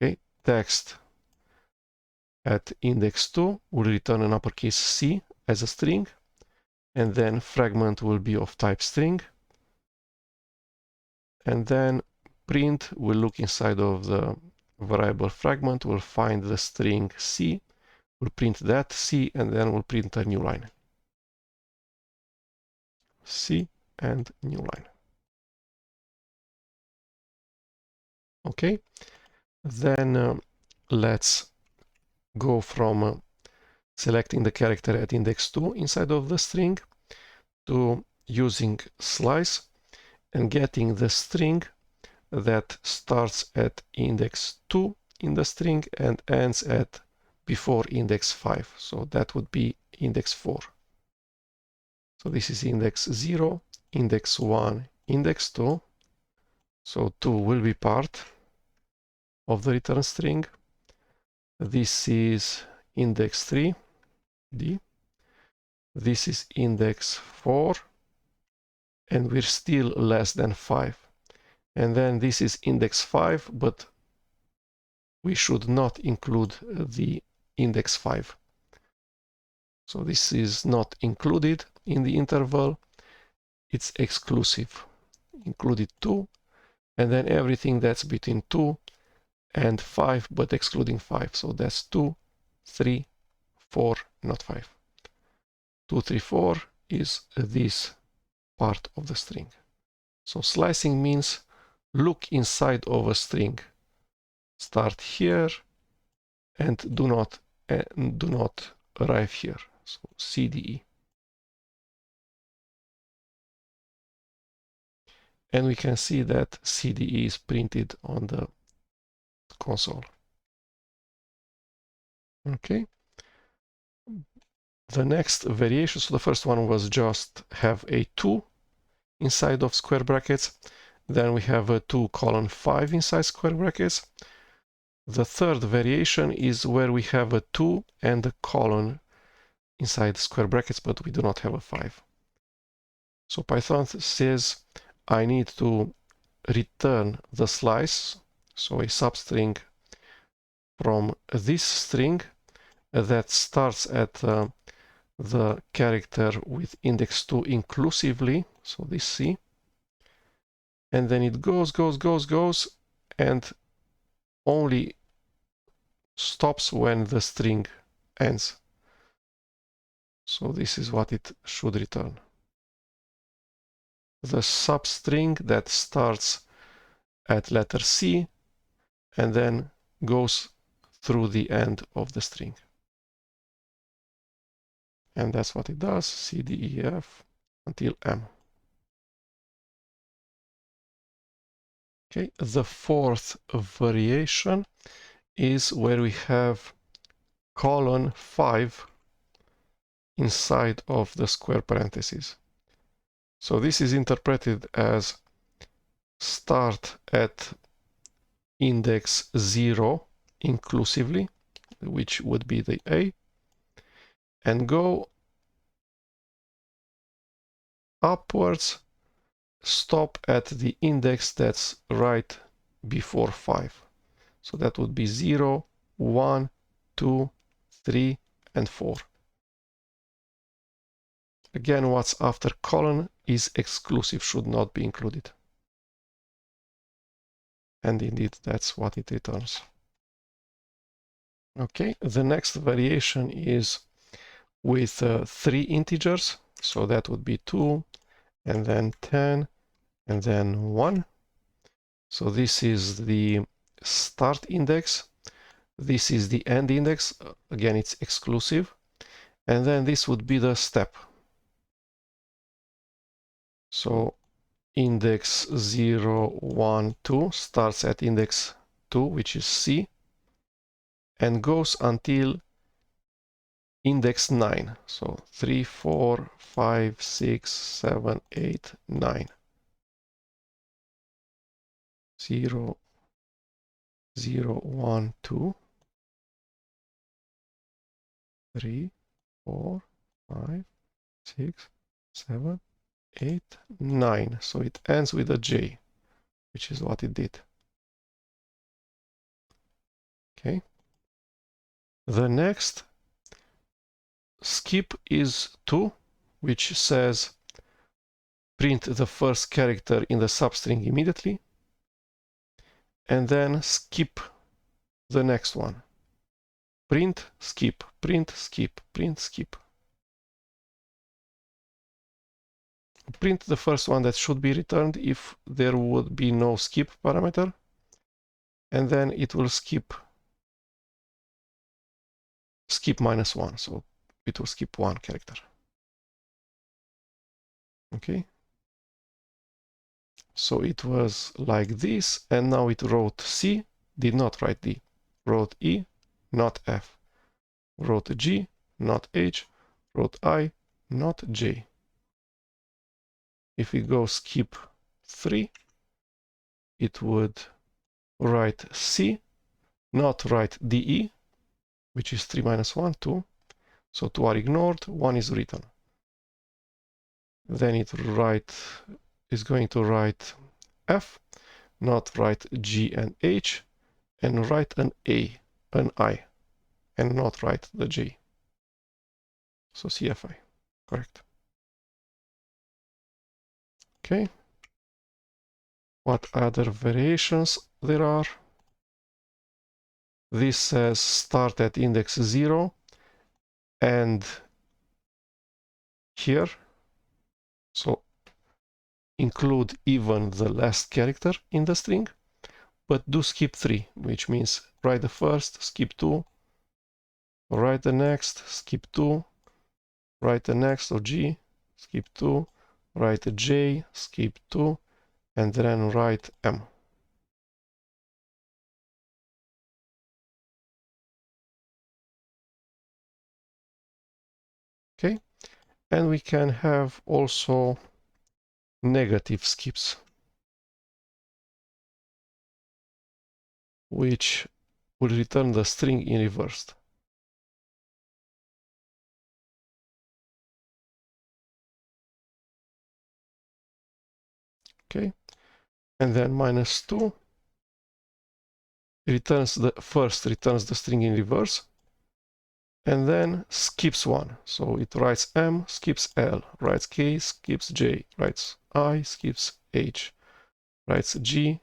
Okay, text at index 2 will return an uppercase C as a string, and then fragment will be of type string, and then print will look inside of the variable fragment, will find the string C, will print that C, and then will print a new line. C and new line. Okay, then let's go from selecting the character at index 2 inside of the string to using slice and getting the string that starts at index 2 in the string and ends at before index 5. So that would be index 4. So this is index 0, index 1, index 2. So 2 will be part of the return string. This is index 3, D. This is index 4, and we're still less than 5. And then this is index 5, but we should not include the index 5. So this is not included in the interval. It's exclusive. Included 2, and then everything that's between 2 and 5, but excluding 5. So that's 2, 3, 4, not 5. 2, 3, 4 is this part of the string. So slicing means look inside of a string. Start here and do not arrive here. So CDE. And we can see that CDE is printed on the console. Okay. The next variation, so the first one was just have a 2 inside of square brackets. Then we have a 2:5 inside square brackets. The third variation is where we have a 2 and a colon inside square brackets, but we do not have a 5. So Python says I need to return the slice, so a substring from this string that starts at the character with index 2 inclusively, so this C, and then it goes, and only stops when the string ends. So this is what it should return. The substring that starts at letter C and then goes through the end of the string. And that's what it does, C, D, E, F, until M. Okay, the fourth variation is where we have colon 5 inside of the square parentheses. So this is interpreted as start at index 0 inclusively, which would be the A, and go upwards, stop at the index that's right before 5. So that would be 0, 1, 2, 3, and 4. Again, what's after colon is exclusive, should not be included. And indeed, that's what it returns. Okay, the next variation is with 3 integers. So that would be 2, and then 10, and then 1. So this is the start index. This is the end index. Again, it's exclusive. And then this would be the step. So index 0, 1, 2 starts at index 2, which is C, and goes until index 9. So 3, 4, 5, 6, 7, 8, 9. 0, 0, 1, 2, 3, 4, 5, 6, 7, 8, 9. So it ends with a J, which is what it did. Okay. The next skip is 2, which says print the first character in the substring immediately, and then skip the next one. Print, skip, print, skip, print, skip. Print the first one that should be returned if there would be no skip parameter, and then it will skip -1, so it will skip one character. Okay, so it was like this, and now it wrote C, did not write D, wrote E, not F, wrote G, not H, wrote I, not J. If we go skip 3, it would write C, not write DE, which is 3 minus 1, 2. So 2 are ignored, 1 is written. Then it is going to write F, not write G and H, and write an A, an I, and not write the J. So CFI, correct. Okay. What other variations there are? This says start at index 0 and here. So include even the last character in the string, but do skip 3, which means write the first, skip 2, write the next, skip 2, write the next of G, skip 2, write a J, skip 2, and then write M. Okay, and we can have also negative skips, which will return the string in reversed. Okay, and then -2 returns returns the string in reverse, and then skips 1. So it writes M, skips L, writes K, skips J, writes I, skips H, writes G,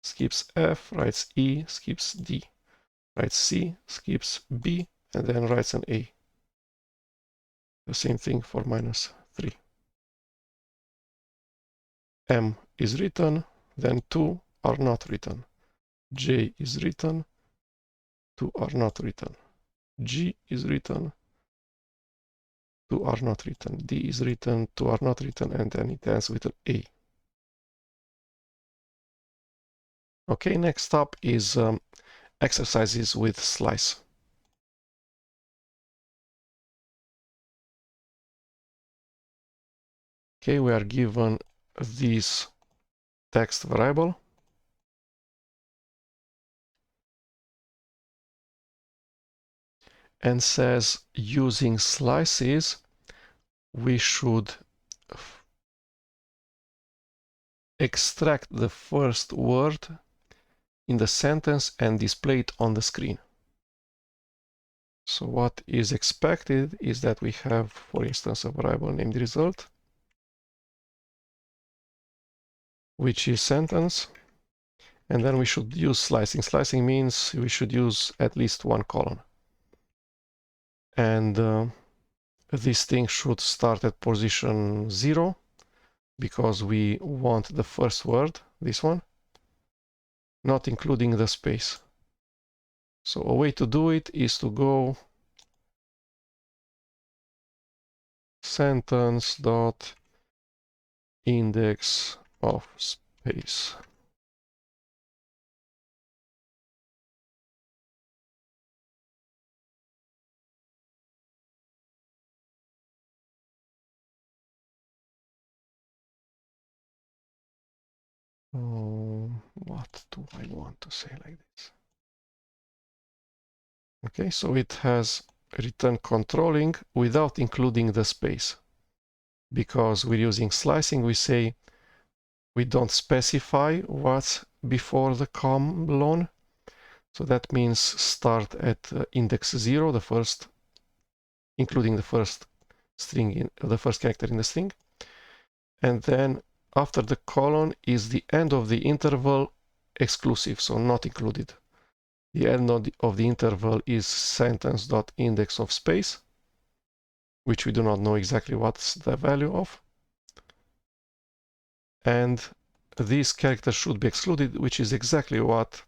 skips F, writes E, skips D, writes C, skips B, and then writes an A. The same thing for -3. M is written, then 2 are not written. J is written, 2 are not written. G is written, 2 are not written. D is written, 2 are not written, and then it ends with an A. Okay, next up is exercises with slice. Okay, we are given this text variable. And says using slices, we should extract the first word in the sentence and display it on the screen. So what is expected is that we have, for instance, a variable named result, which is sentence, and then we should use slicing. Slicing means we should use at least one colon. And this thing should start at position 0 because we want the first word, this one, not including the space. So a way to do it is to go sentence dot index of space. What do I want to say like this? Okay, so it has return controlling without including the space. Because we're using slicing, we say we don't specify what's before the colon. So that means start at index 0, the first, including the first string in the first character in the string. And then after the colon is the end of the interval exclusive, so not included. The end of the interval is sentence.index of space, which we do not know exactly what's the value of. And this character should be excluded, which is exactly what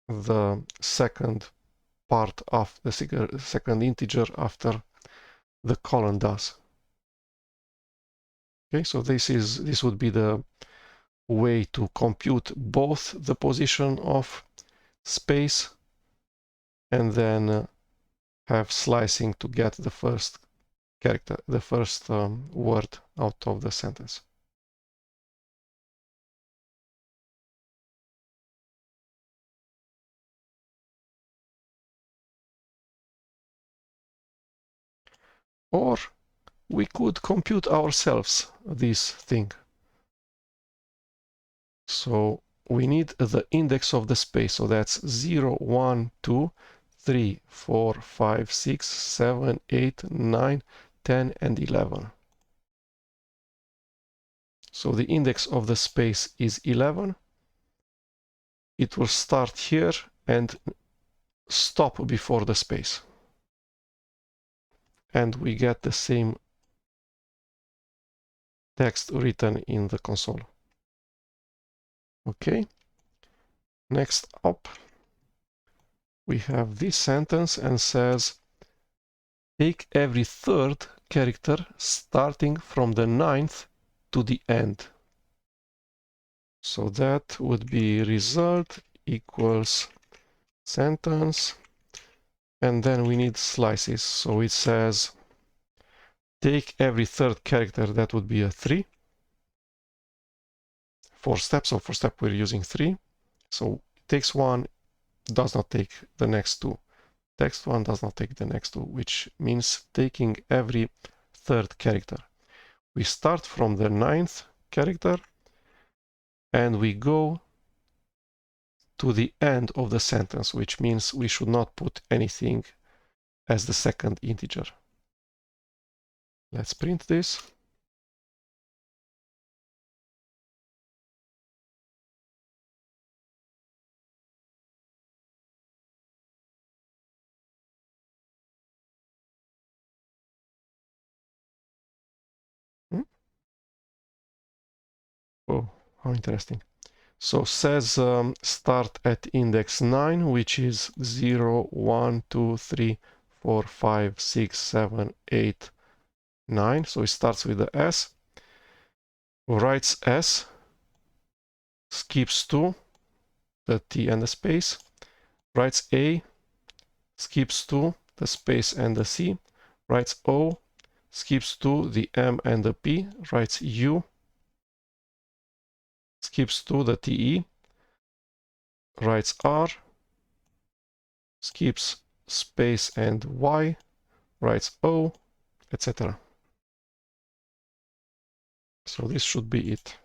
the second part of the second integer after the colon does. Okay, so this would be the way to compute both the position of space and then have slicing to get the first character, the first word out of the sentence. Or we could compute ourselves this thing. So we need the index of the space. So that's 0, 1, 2, 3, 4, 5, 6, 7, 8, 9, 10, and 11. So the index of the space is 11. It will start here and stop before the space. And we get the same text written in the console. Okay. Next up, we have this sentence and says, take every third character starting from the 9th to the end. So that would be result equals sentence, and then we need slices. So it says take every third character, that would be a 3. For step, so for step we're using 3. So it takes one, does not take the next two. Text one does not take the next two, which means taking every third character. We start from the 9th character and we go to the end of the sentence, which means we should not put anything as the second integer. Let's print this. Oh, how interesting. So says start at index 9, which is 0, 1, 2, 3, 4, 5, 6, 7, 8, 9. So it starts with the S, writes S, skips to the T and the space, writes A, skips to the space and the C, writes O, skips to the M and the P, writes U, skips to the TE, writes R, skips space and Y, writes O, etc. So this should be it.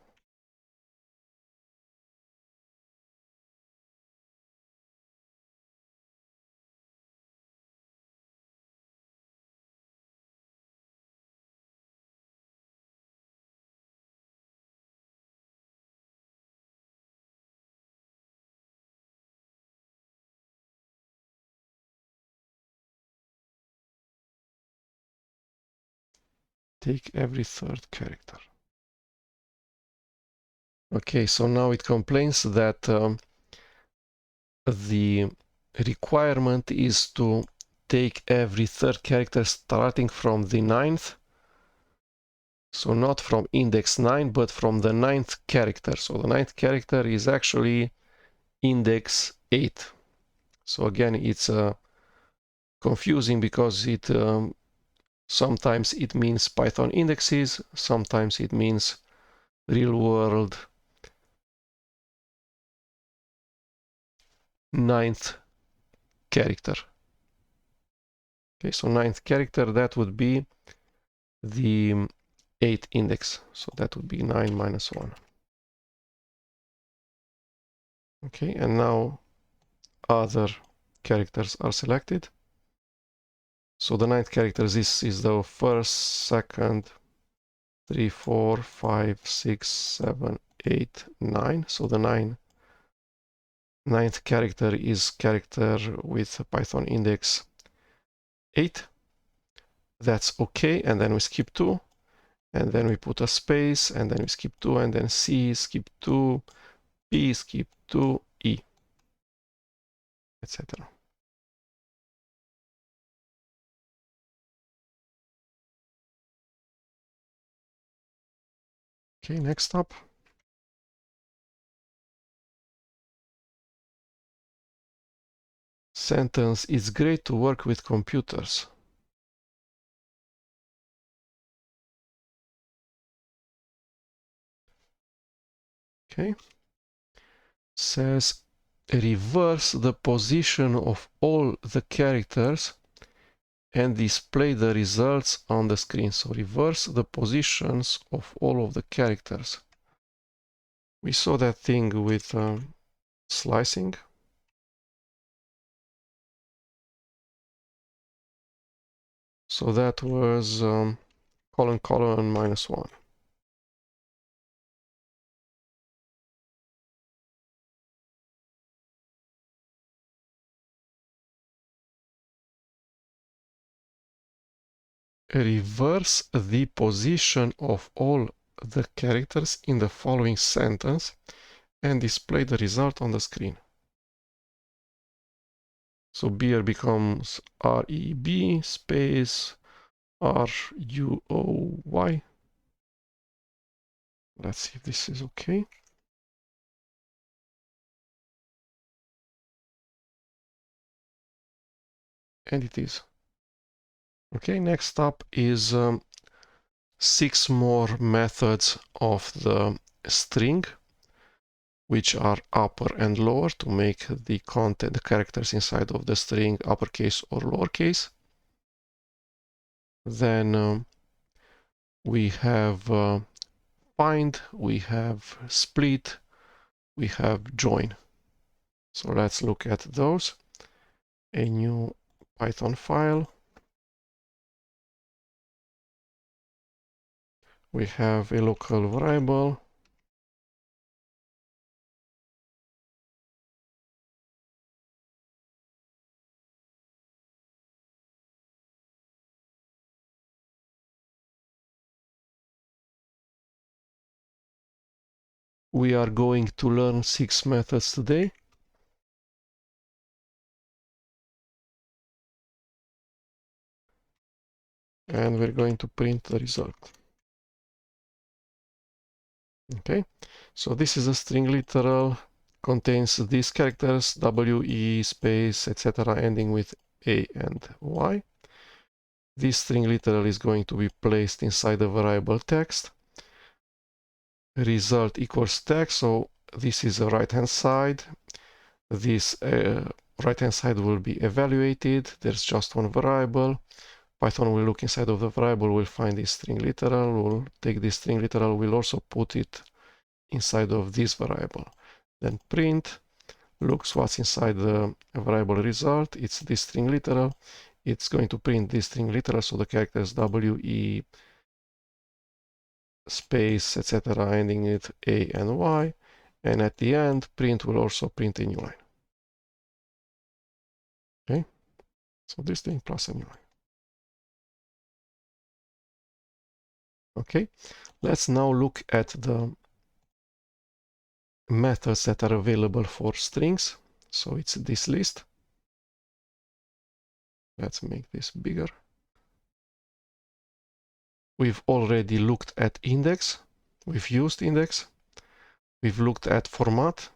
Take every third character. Okay, so now it complains that the requirement is to take every third character starting from the 9th. So not from index 9, but from the 9th character. So the 9th character is actually index 8. So again, it's confusing because it sometimes it means Python indexes, sometimes it means real world 9th character. Okay, so 9th character, that would be the 8th index. So that would be 9 minus 1. Okay, and now other characters are selected. So the 9th character, this is the first, second, 3, 4, 5, 6, 7, 8, 9. So the 9th character is character with Python index 8. That's okay, and then we skip 2, and then we put a space, and then we skip 2, and then C, skip 2, P, skip 2, E, etc. Okay, next up. Sentence, it's great to work with computers. Okay. Says reverse the position of all the characters and display the results on the screen. So reverse the positions of all of the characters. We saw that thing with slicing. So that was colon colon minus 1. Reverse the position of all the characters in the following sentence and display the result on the screen. So beer becomes REB space RUOY. Let's see if this is okay. And it is. Okay, next up is 6 more methods of the string, which are upper and lower to make the content, the characters inside of the string uppercase or lowercase. Then we have find, we have split, we have join. So let's look at those. A new Python file. We have a local variable. We are going to learn 6 methods today. And we're going to print the result. Okay, so this is a string literal, contains these characters W, E, space, etc. ending with A and Y. This string literal is going to be placed inside the variable text. Result equals text, so this is the right hand side. This right hand side will be evaluated. There's just one variable. Python will look inside of the variable, will find this string literal, will take this string literal, will also put it inside of this variable. Then print, looks what's inside the variable result. It's this string literal. It's going to print this string literal, so the characters W, E, space, etc. ending with A and Y. And at the end, print will also print a new line. Okay, so this thing plus a new line. Okay, let's now look at the methods that are available for strings. So it's this list. Let's make this bigger. We've already looked at index. We've used index. We've looked at format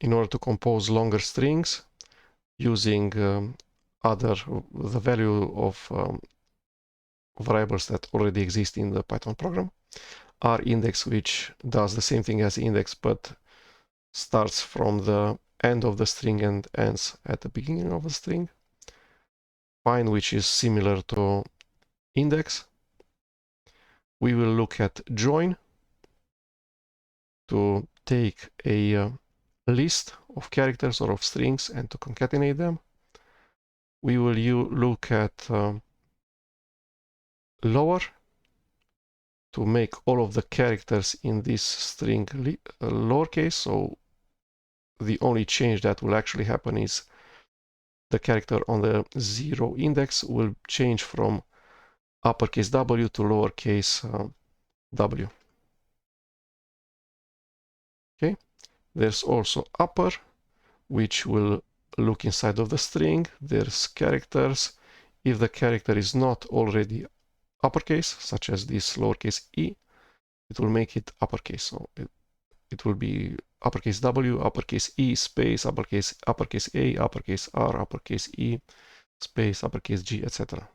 in order to compose longer strings using the value of variables that already exist in the Python program. Index, which does the same thing as index, but starts from the end of the string and ends at the beginning of the string. Find, which is similar to index. We will look at join to take a list of characters or of strings and to concatenate them. We will look at lower to make all of the characters in this string lowercase. So the only change that will actually happen is the character on the 0 index will change from uppercase W to lowercase w. Okay, there's also upper, which will look inside of the string. There's characters. If the character is not already uppercase, such as this lowercase e, it will make it uppercase. So it will be uppercase W, uppercase E, space, uppercase A, uppercase R, uppercase E, space, uppercase G, etc.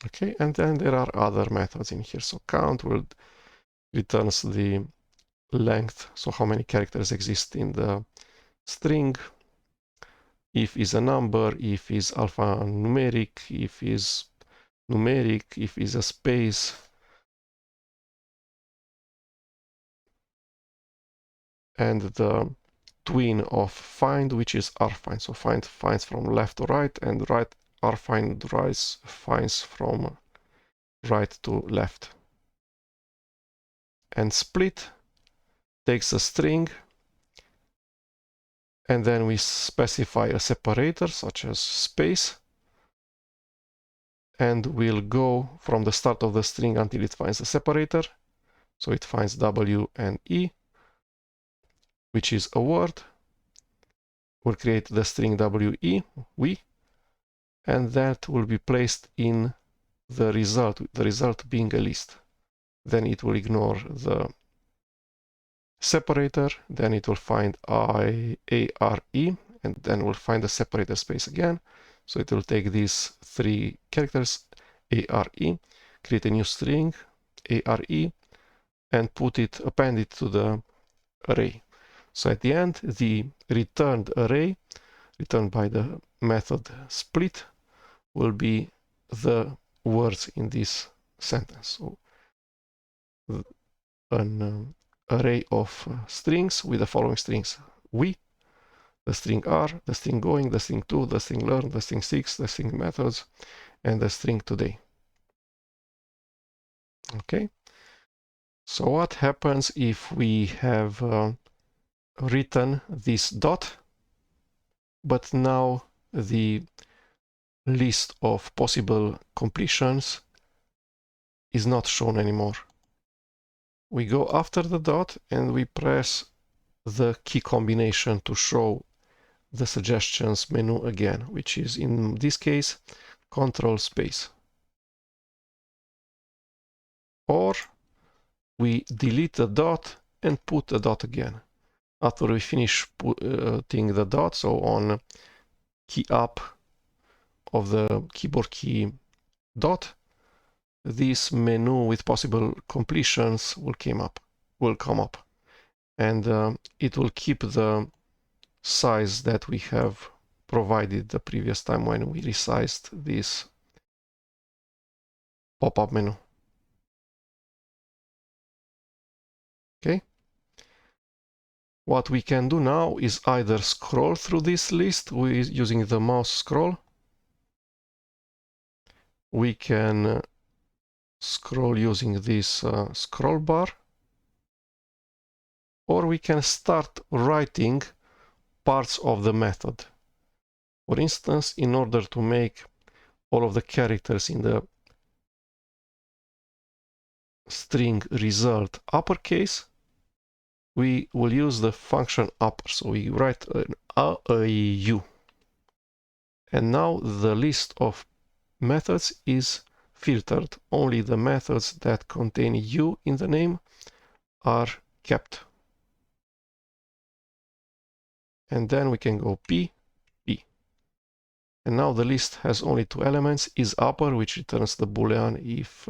Okay, and then there are other methods in here. So count will returns the length, so how many characters exist in the string. If is a number, if is alphanumeric, if is numeric, if is a space. And the twin of find, which is rfind. So find finds from left to right, and right rfind finds from right to left. And split takes a string, and then we specify a separator such as space, and we'll go from the start of the string until it finds the separator. So it finds W and E, which is a word. We'll create the string WE, we, and that will be placed in the result being a list. Then it will ignore the separator, then it will find ARE, and then we'll find the separator space again. So it will take these three characters, ARE, create a new string, ARE, and append it to the array. So at the end, the returned array, returned by the method split, will be the words in this sentence. So an array of strings with the following strings: we, the string r, the string going, the string to, the string learn, the string 6, the string methods, and the string today. Okay, so what happens if we have written this dot, but now the list of possible completions is not shown anymore? We go after the dot and we press the key combination to show the suggestions menu again, which is in this case control space. Or we delete the dot and put the dot again. After we finish putting the dot, so on key up of the keyboard key dot, this menu with possible completions will come up, and it will keep the size that we have provided the previous time when we resized this pop-up menu. Okay. What we can do now is either scroll through this list using the mouse scroll. We can scroll using this scroll bar, or we can start writing parts of the method. For instance, in order to make all of the characters in the string result uppercase, we will use the function upper. So we write a U. And now the list of methods is filtered. Only the methods that contain U in the name are kept. And then we can go P, P. And now the list has only two elements, is upper, which returns the boolean if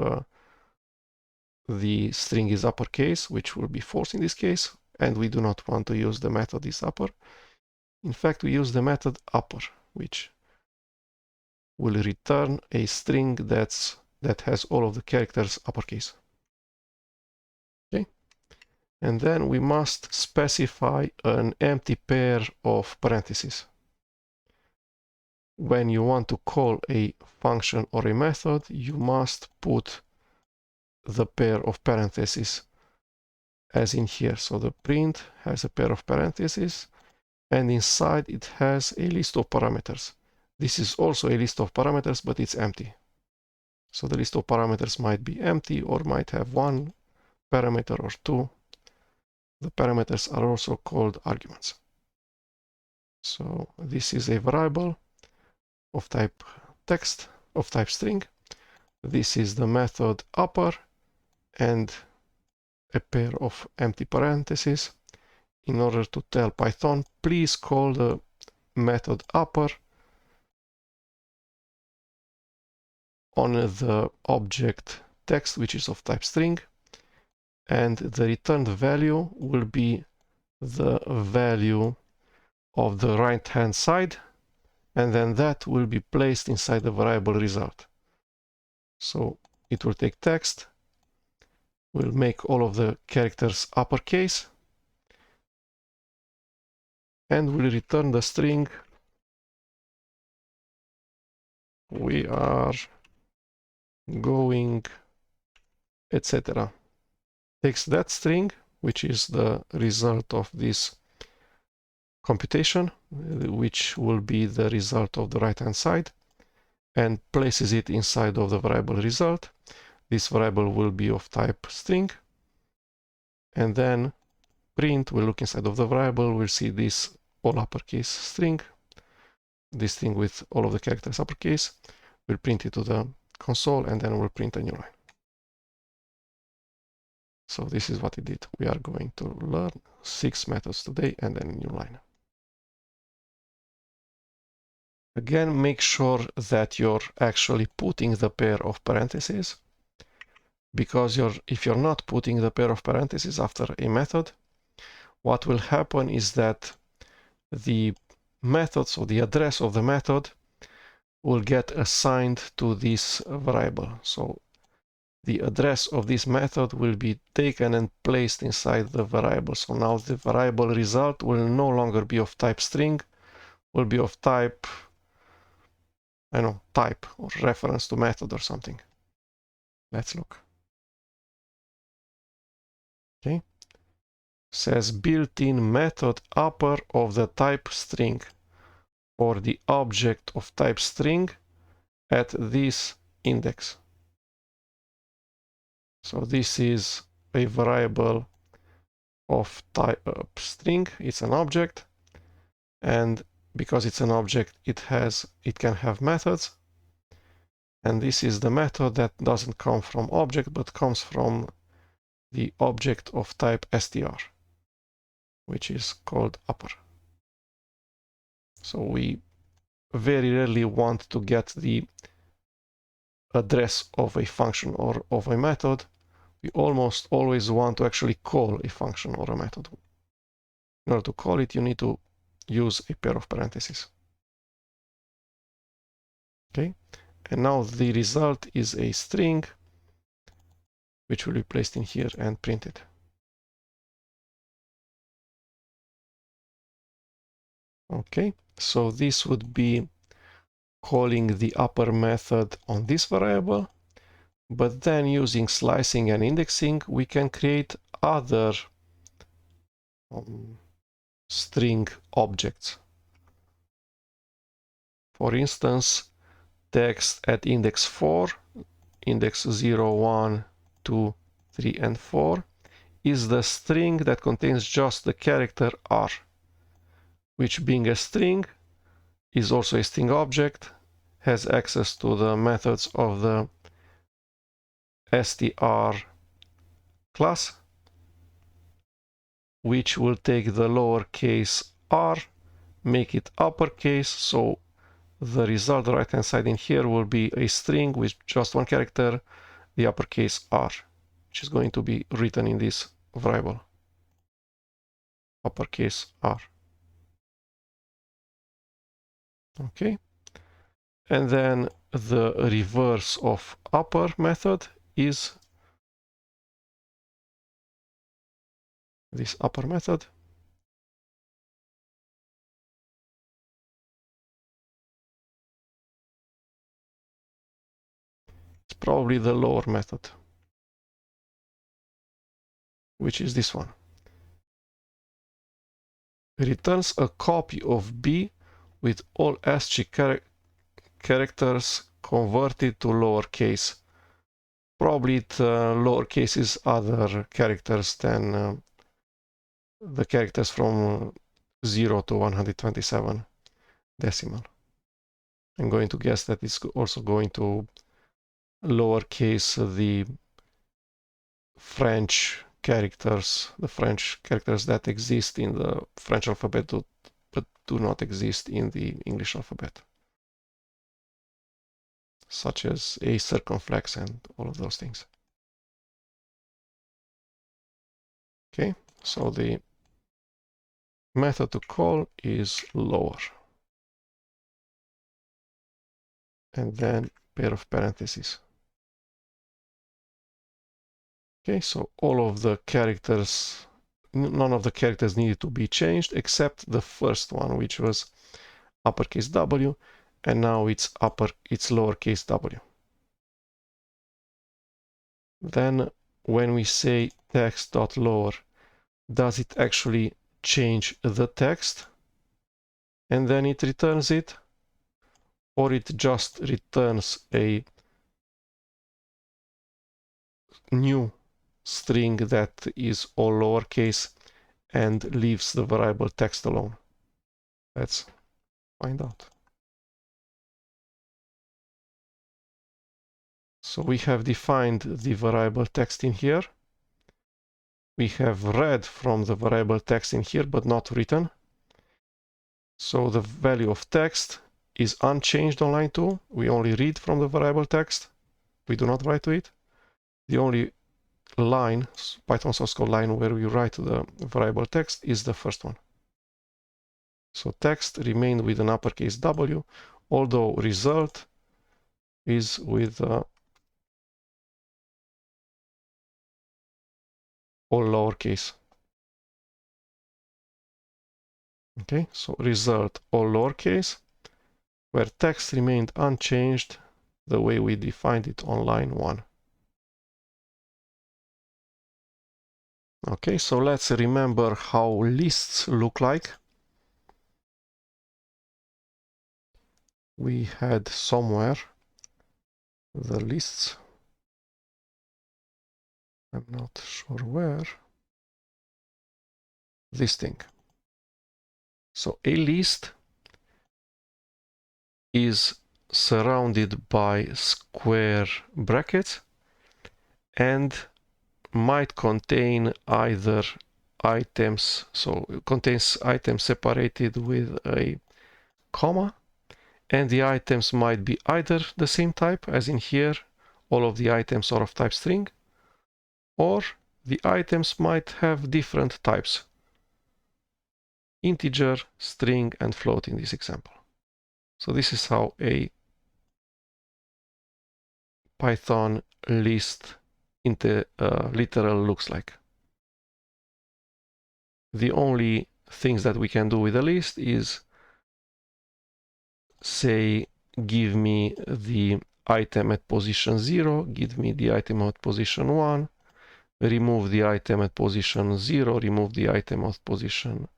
the string is uppercase, which will be false in this case, and we do not want to use the method is upper. In fact, we use the method upper, which will return a string that has all of the characters uppercase. Okay, and then we must specify an empty pair of parentheses. When you want to call a function or a method, you must put the pair of parentheses as in here. So the print has a pair of parentheses, and inside it has a list of parameters. This is also a list of parameters, but it's empty. So the list of parameters might be empty or might have one parameter or two. The parameters are also called arguments. So this is a variable of type text, of type string. This is the method upper and a pair of empty parentheses. In order to tell Python, please call the method upper on the object text, which is of type string, and the returned value will be the value of the right hand side, and then that will be placed inside the variable result. So it will take text, will make all of the characters uppercase, and will return the string we are going, etc. Takes that string, which is the result of this computation, which will be the result of the right hand side, and places it inside of the variable result. This variable will be of type string, and then print will look inside of the variable, we'll see this all uppercase string, this thing with all of the characters uppercase, we'll print it to the console, and then we'll print a new line. So this is what it did. We are going to learn 6 methods today and then a new line. Again, make sure that you're actually putting the pair of parentheses, because if you're not putting the pair of parentheses after a method, what will happen is that the method, so the address of the method, will get assigned to this variable. So the address of this method will be taken and placed inside the variable. So now the variable result will no longer be of type string, will be of type, I don't know, type or reference to method or something. Let's look. Okay. Says built-in method upper of the type string, or the object of type string at this index. So this is a variable of type string, it's an object, and because it's an object, it can have methods. And this is the method that doesn't come from object, but comes from the object of type str, which is called upper. So we very rarely want to get the address of a function or of a method. We almost always want to actually call a function or a method. In order to call it, you need to use a pair of parentheses. Okay, and now the result is a string, which will be placed in here and printed. Okay, so this would be calling the upper method on this variable, but then using slicing and indexing, we can create other string objects. For instance, text at index 4, index 0, 1, 2, 3, and 4 is the string that contains just the character R, which being a string is also a string object, has access to the methods of the str class, which will take the lowercase r, make it uppercase, so the result right hand side in here will be a string with just one character, the uppercase r, which is going to be written in this variable, uppercase r. Okay, and then the reverse of upper method is this upper method. It's probably the lower method, which is this one. Returns a copy of B with all ASCII characters converted to lowercase. Probably it lowercase is other characters than the characters from 0 to 127 decimal. I'm going to guess that it's also going to lowercase the French characters, that exist in the French alphabet but do not exist in the English alphabet, such as a circumflex and all of those things. Okay, so the method to call is lower, and then pair of parentheses. Okay, so all of the characters, none of the characters needed to be changed except the first one, which was uppercase W, and now it's lowercase w. Then when we say text.lower, does it actually change the text and then it returns it, or it just returns a new string that is all lowercase and leaves the variable text alone? Let's find out. So we have defined the variable text in here. We have read from the variable text in here, but not written. So the value of text is unchanged on line 2. We only read from the variable text. We do not write to it. The only line, Python source code line, where we write the variable text is the first one. So text remained with an uppercase W, although result is with all lowercase. Okay, so result all lowercase, where text remained unchanged the way we defined it on line 1. Okay, so let's remember how lists look like. We had somewhere the lists. I'm not sure where. This thing. So a list is surrounded by square brackets and might contain either items, so it contains items separated with a comma, and the items might be either the same type, as in here, all of the items are of type string, or the items might have different types, integer, string, and float in this example. So this is how a Python list literal looks like. The only things that we can do with a list is say, give me the item at position 0, give me the item at position 1, remove the item at position 0, remove the item at position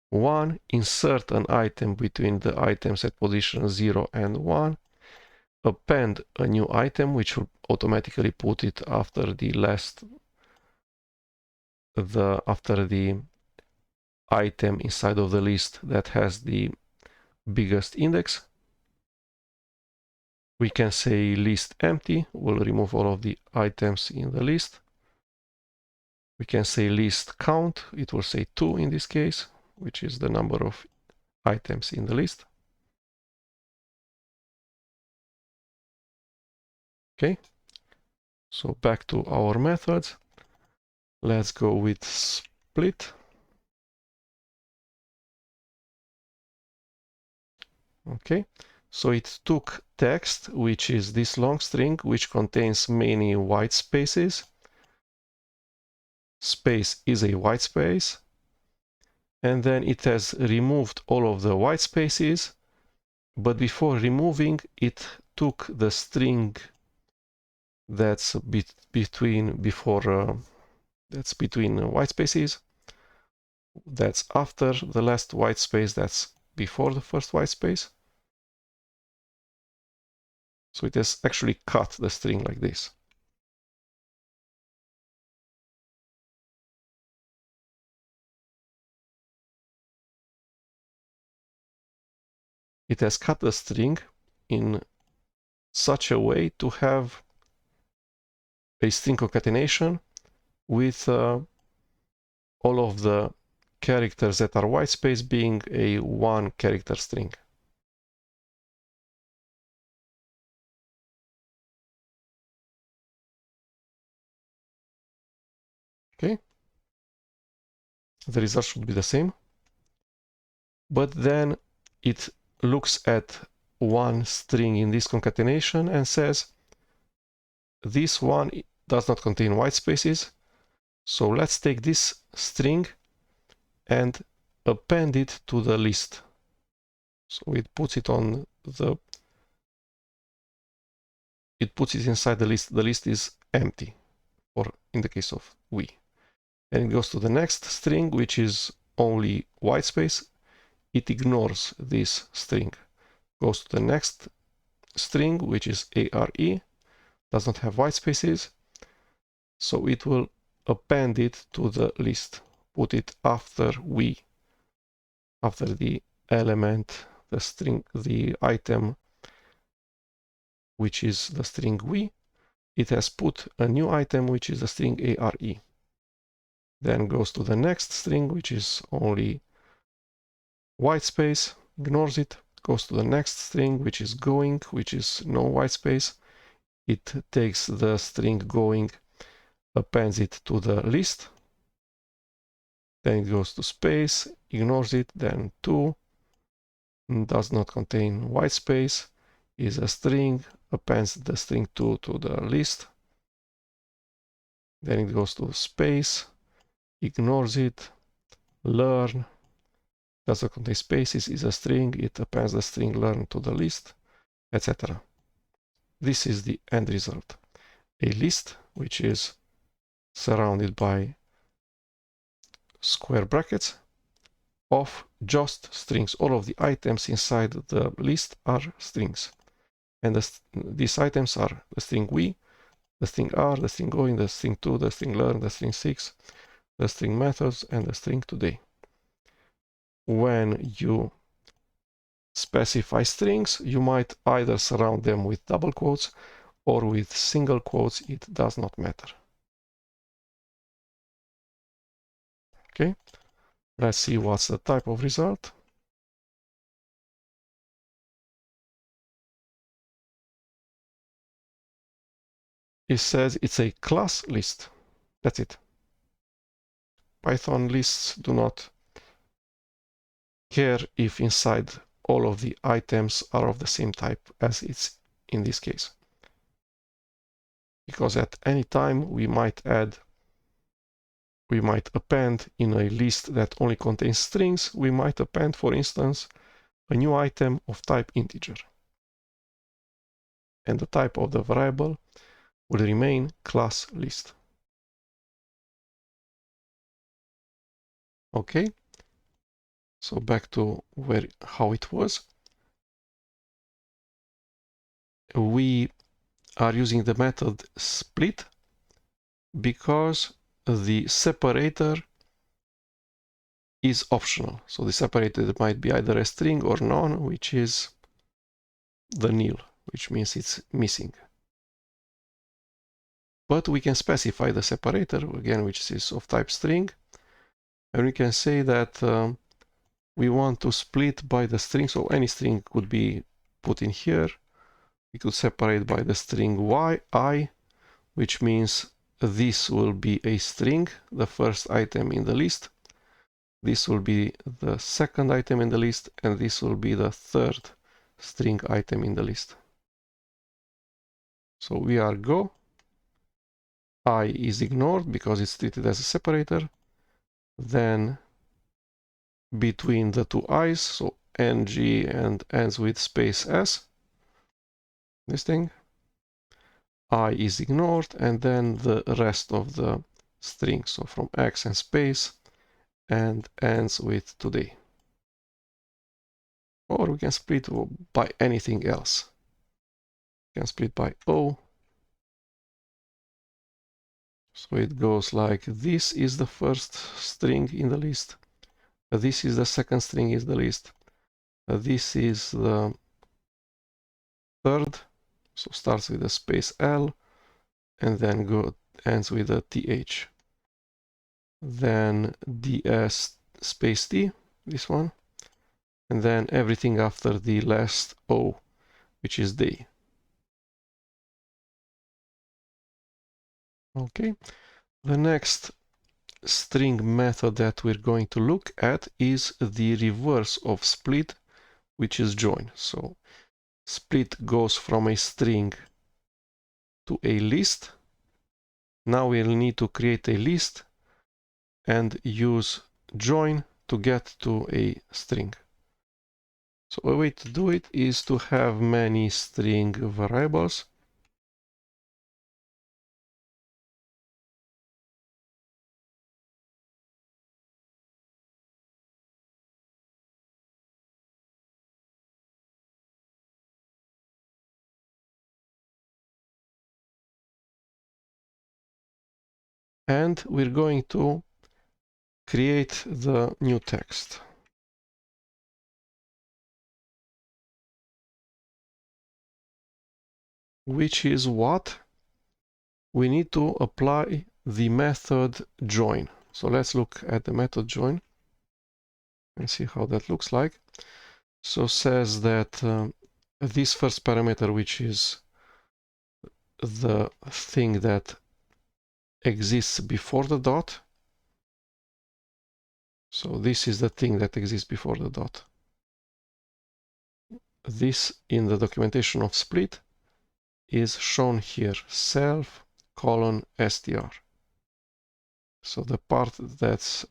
1, insert an item between the items at position 0 and 1, append a new item which will automatically put it after the item inside of the list that has the biggest index. We can say list empty, we'll remove all of the items in the list. We can say list count, it will say 2 in this case, which is the number of items in the list. Okay, so back to our methods. Let's go with split. Okay, so it took text, which is this long string, which contains many white spaces. Space is a white space. And then it has removed all of the white spaces. But before removing, it took the string that's between white spaces. That's after the last white space, that's before the first white space. So it has actually cut the string like this. It has cut the string in such a way to have a string concatenation with all of the characters that are white space being a one character string. Okay, the result should be the same, but then it looks at one string in this concatenation and says this one does not contain white spaces, so let's take this string and append it to the list. So it puts it on the puts it inside the list. The list is empty, or in the case of we. And it goes to the next string, which is only white space. It ignores this string. Goes to the next string, which is ARE, does not have white spaces. So it will append it to the list, put it after the element, the string, the item, which is the string we. It has put a new item, which is the string ARE. Then goes to the next string, which is only white space, ignores it, goes to the next string, which is going, which is no white space. It takes the string going, appends it to the list. Then it goes to space, ignores it, then 2, does not contain white space, is a string, appends the string 2 to the list. Then it goes to space, ignores it, learn, does not contain spaces, is a string, it appends the string learn to the list, etc. This is the end result. A list which is surrounded by square brackets of just strings. All of the items inside the list are strings. And these items are the string we, the string are, the string going, the string to, the string learn, the string 6, the string methods, and the string today. When you specify strings, you might either surround them with double quotes or with single quotes, it does not matter. Okay, let's see what's the type of result. It says it's a class list. That's it. Python lists do not care if inside all of the items are of the same type as it's in this case. Because at any time we might append in a list that only contains strings, we might append, for instance, a new item of type integer. And the type of the variable will remain class list. Okay, so back to how it was. We are using the method split because the separator is optional. So the separator might be either a string or none, which is the nil, which means it's missing. But we can specify the separator, again, which is of type string, and we can say that we want to split by the string, so any string could be put in here. We could separate by the string I, which means this will be a string, the first item in the list. This will be the second item in the list, and this will be the third string item in the list. So we are go. I is ignored because it's treated as a separator. Then between the two i's, so ng and ends with space s, this thing, I is ignored, and then the rest of the string, so from x and space, and ends with today. Or we can split by anything else. We can split by O. So it goes like this is the first string in the list. This is the second string in the list. This is the third. So starts with a space L and then ends with a TH. Then DS space T, this one. And then everything after the last O, which is day. Okay. The next string method that we're going to look at is the reverse of split, which is join. So split goes from a string to a list. Now we'll need to create a list and use join to get to a string. So a way to do it is to have many string variables. And we're going to create the new text. Which is what? We need to apply the method join. So let's look at the method join and see how that looks like. So says that this first parameter, which is the thing that exists before the dot. So this is the thing that exists before the dot. This in the documentation of split is shown here, self : str. So the part that's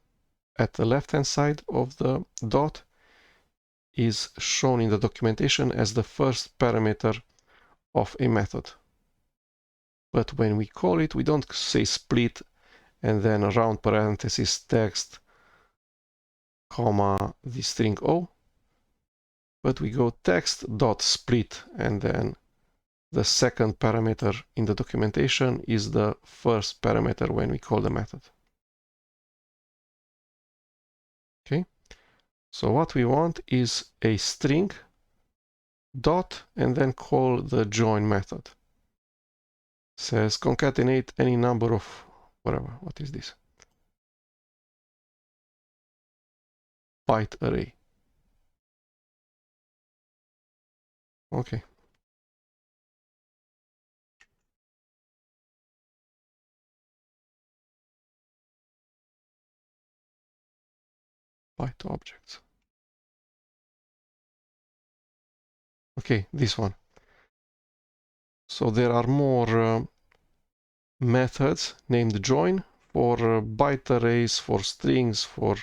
at the left hand side of the dot is shown in the documentation as the first parameter of a method. But when we call it, we don't say split and then round parenthesis text, comma, the string O, but we go text dot split, and then the second parameter in the documentation is the first parameter when we call the method. Okay, so what we want is a string dot, and then call the join method. Says concatenate any number of whatever. What is this? Byte array. Okay. Byte objects. Okay, this one. So there are more methods named join for byte arrays, for strings, for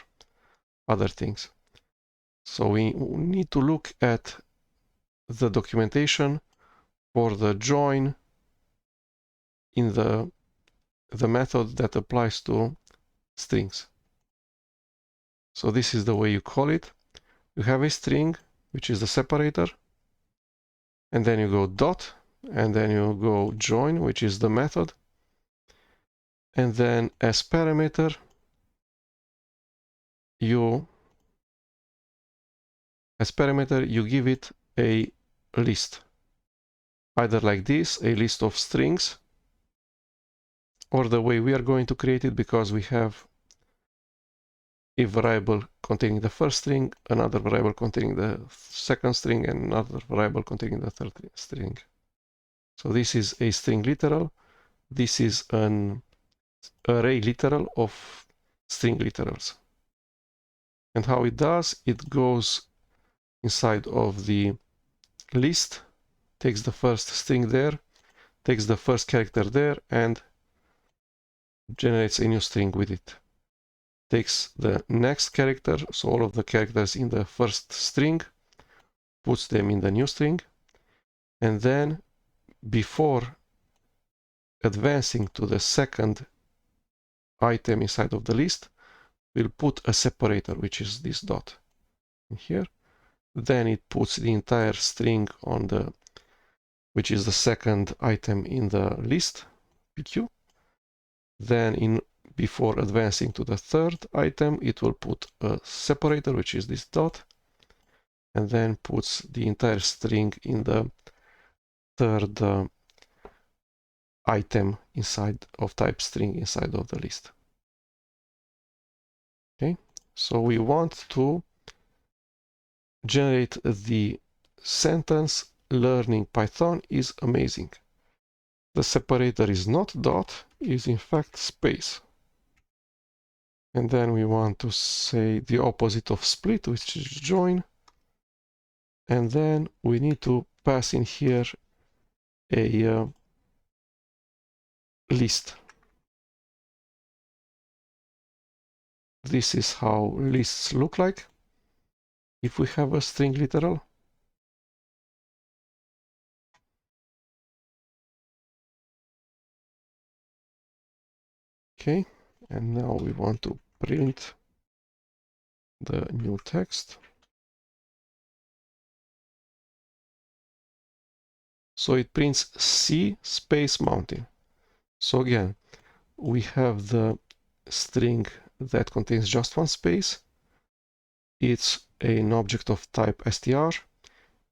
other things. So we need to look at the documentation for the join in the method that applies to strings. So this is the way you call it. You have a string, which is the separator, and then you go dot, and then you go join, which is the method, and then as parameter you give it a list, either like this, a list of strings, or the way we are going to create it, because we have a variable containing the first string, another variable containing the second string, and another variable containing the third string. So this is a string literal. This is an array literal of string literals. And how it does, it goes inside of the list, takes the first string there, takes the first character there, and generates a new string with it. Takes the next character, so all of the characters in the first string, puts them in the new string, and then before advancing to the second item inside of the list, we'll put a separator, which is this dot in here. Then it puts the entire string on the, which is the second item in the list, PQ. Then before advancing to the third item, it will put a separator, which is this dot, and then puts the entire string in the third item inside of type string inside of the list. Okay, so we want to generate the sentence learning Python is amazing. The separator is not dot, is in fact space. And then we want to say the opposite of split, which is join. And then we need to pass in here a list. This is how lists look like if we have a string literal. Okay, and now we want to print the new text. So it prints C space mountain. So again, we have the string that contains just one space. It's an object of type str.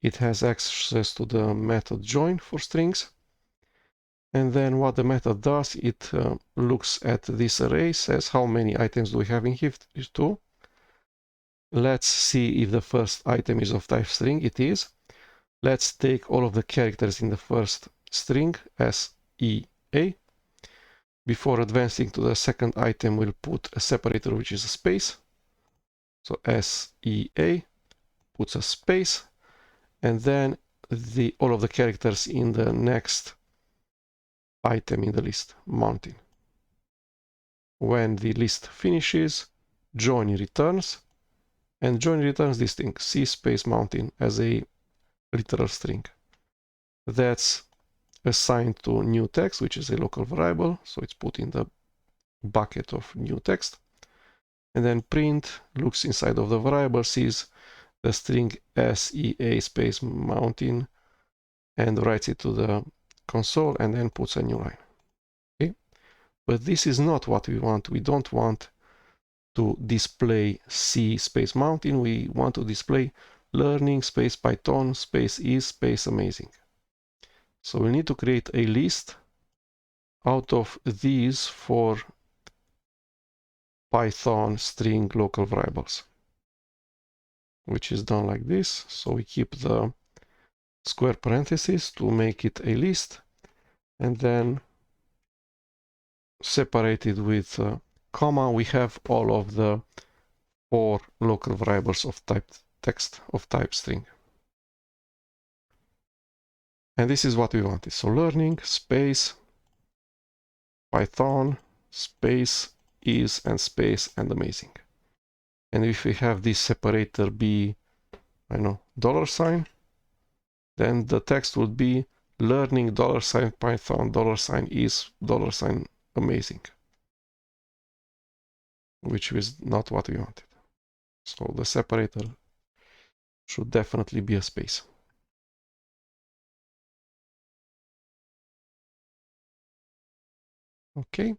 It has access to the method join for strings. And then what the method does, it looks at this array, says how many items do we have in here? 2. Let's see if the first item is of type string. It is. Let's take all of the characters in the first string as EA. Before advancing to the second item, we'll put a separator, which is a space. So SEA puts a space, and then all of the characters in the next item in the list, mountain. When the list finishes, join returns, and join returns this thing, C space mountain, as a literal string. That's assigned to new text, which is a local variable, so it's put in the bucket of new text. And then print looks inside of the variable, sees the string SEA space mountain, and writes it to the console, and then puts a new line. Okay, but this is not what we want. We don't want to display C space mountain. We want to display learning space Python space is space amazing. So we need to create a list out of these 4 Python string local variables, which is done like this. So we keep the square parentheses to make it a list, and then separated with comma, we have all of the 4 local variables of type text of type string. And this is what we wanted. So learning space Python space is and space and amazing. And if we have this separator be, I know, $, then the text would be learning $Python $is $amazing, which is not what we wanted. So the separator should definitely be a space. Okay.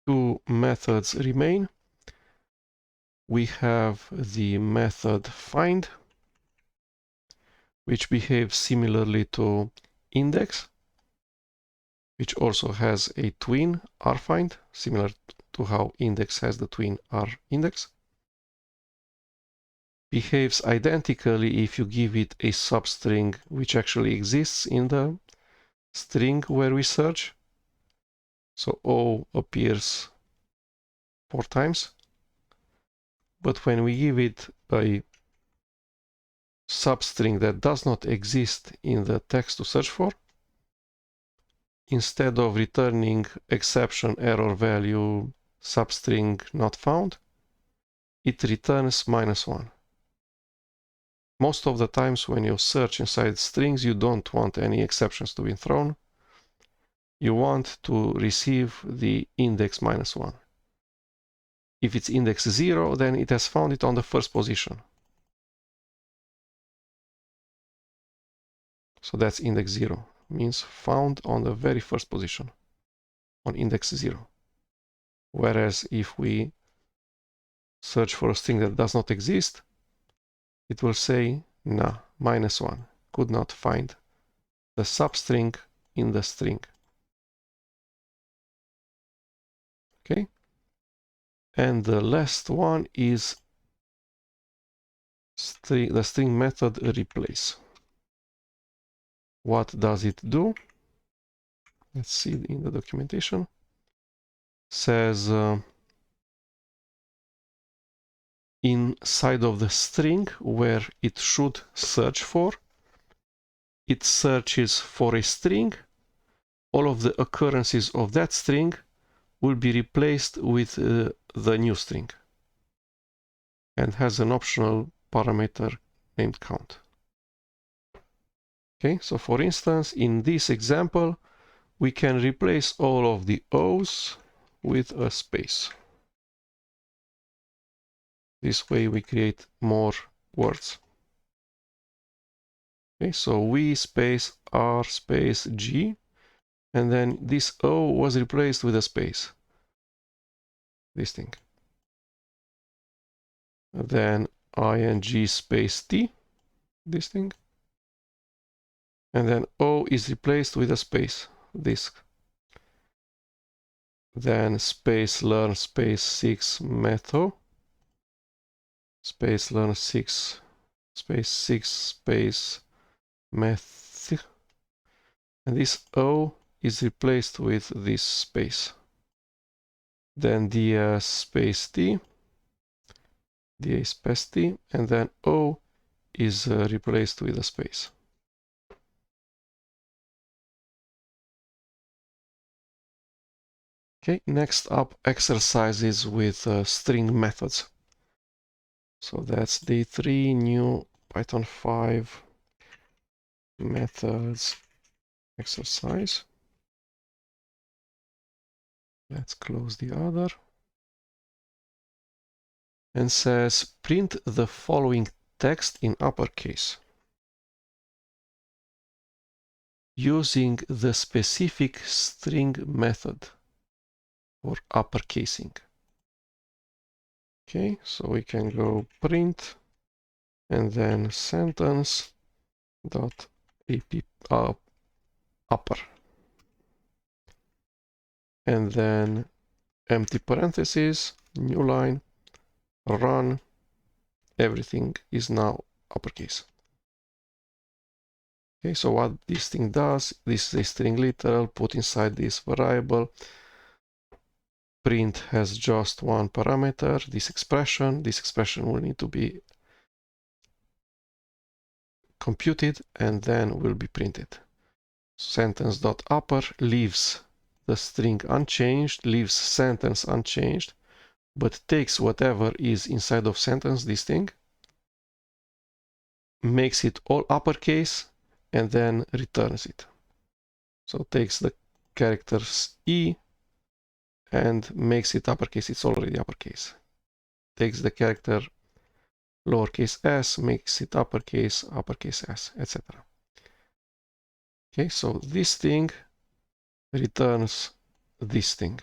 2 methods remain. We have the method find, which behaves similarly to index, which also has a twin rfind, similar to how index has the twin rindex. Behaves identically if you give it a substring which actually exists in the string where we search. So O appears 4 times. But when we give it a substring that does not exist in the text to search for, instead of returning exception error value substring not found, it returns -1. Most of the times when you search inside strings, you don't want any exceptions to be thrown. You want to receive the index -1. If it's index 0, then it has found it on the first position. So that's index 0, means found on the very first position, on index 0. Whereas if we search for a string that does not exist, it will say, nah, -1, could not find the substring in the string. Okay? And the last one is the string method replace. What does it do? Let's see in the documentation. Says inside of the string where it should search for, it searches for a string. All of the occurrences of that string will be replaced with the new string, and has an optional parameter named count. Okay, so for instance, in this example, we can replace all of the O's with a space. This way we create more words. Okay, so V space R space G, and then this O was replaced with a space. This thing. And then ing space T, this thing. And then O is replaced with a space, this. Then space learn space 6 method, space learn 6 space 6 space method, and this O is replaced with this space. Then ds space T, da space T, and then O is replaced with a space. Okay, next up, exercises with string methods. So that's the 3 new Python 5 methods exercise. Let's close the other. And says print the following text in uppercase using the specific string method for uppercasing. Okay, so we can go print and then sentence dot upper, and then empty parentheses, new line, run, everything is now uppercase. Okay, so what this thing does, this is a string literal, put inside this variable. Print has just one parameter, this expression. This expression will need to be computed and then will be printed. Sentence.upper leaves the string unchanged, leaves sentence unchanged, but takes whatever is inside of sentence, this thing, makes it all uppercase, and then returns it. So takes the characters E and makes it uppercase. It's already uppercase. Takes the character lowercase s, makes it uppercase, uppercase s, etc. Okay, so this thing returns this thing.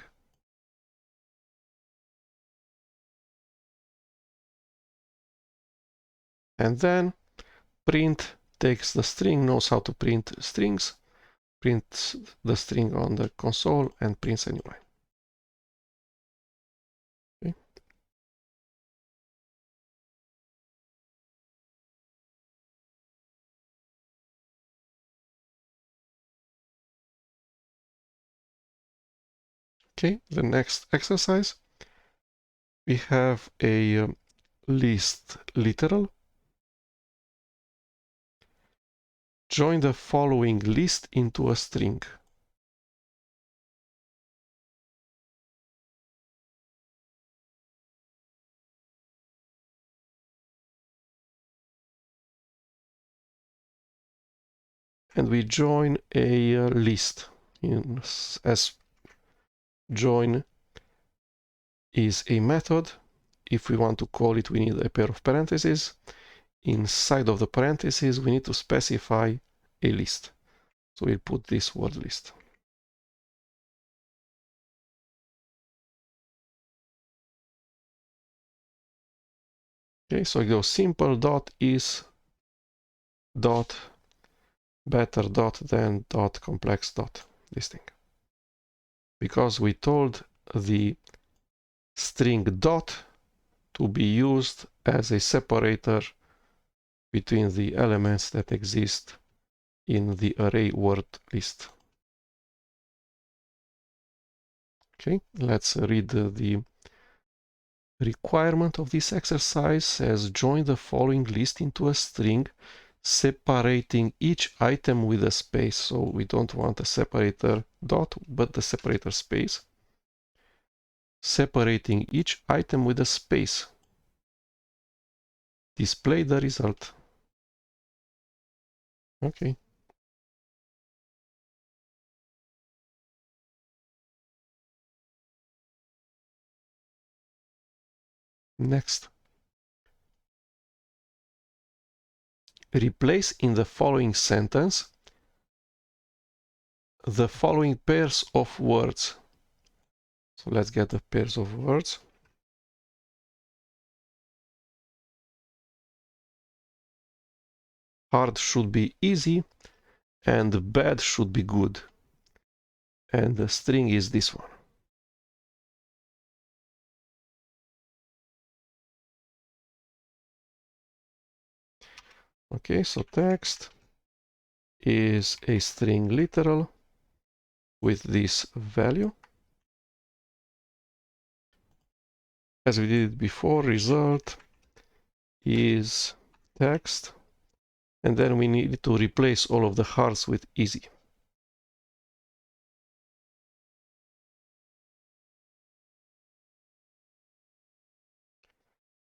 And then print takes the string, knows how to print strings, prints the string on the console and prints a new line. Okay. Okay, the next exercise, we have a list literal. Join the following list into a string. And we join a list as join is a method. If we want to call it, we need a pair of parentheses. Inside of the parentheses, we need to specify a list. So we'll put this word list. Okay, so it goes simple dot is dot better dot than dot complex dot, this thing. Because we told the string dot to be used as a separator between the elements that exist in the array word list. Okay, let's read the requirement of this exercise. Says join the following list into a string, separating each item with a space. So we don't want a separator dot, but the separator space. Separating each item with a space. Display the result. Okay. Next. Replace in the following sentence the following pairs of words. So let's get the pairs of words. Hard should be easy and bad should be good. And the string is this one. Okay, so text is a string literal with this value. As we did before, result is text, and then we need to replace all of the hards with easy.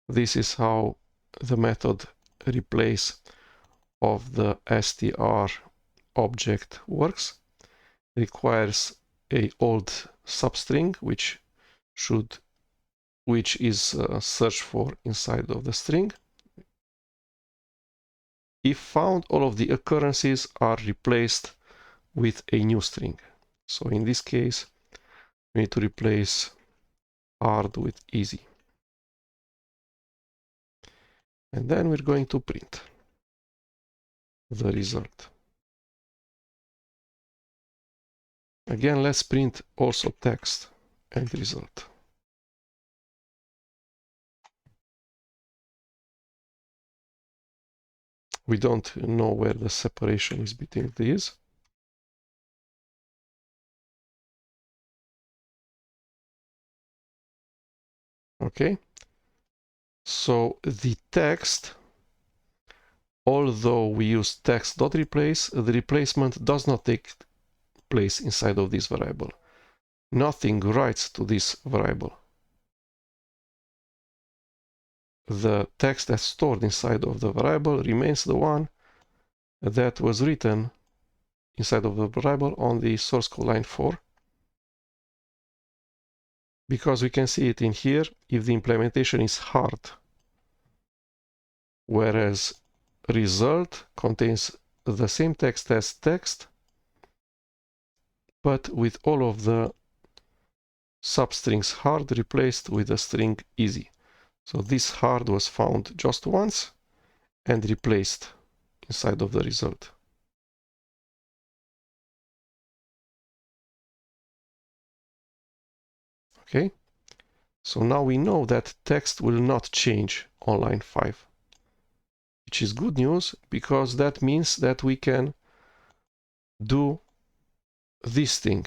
This is how the method replace of the str object works. Requires a old substring which is searched for inside of the string. If found, all of the occurrences are replaced with a new string. So in this case, we need to replace hard with easy. And then we're going to print the result. Again, let's print also text and result. We don't know where the separation is between these. Okay, so the text, although we use text.replace, the replacement does not take place inside of this variable. Nothing writes to this variable. The text that's stored inside of the variable remains the one that was written inside of the variable on the source code line 4. Because we can see it in here if the implementation is hard, whereas result contains the same text as text, but with all of the substrings hard replaced with the string easy. So this hard was found just once and replaced inside of the result. Okay, so now we know that text will not change on line 5, which is good news because that means that we can do this thing.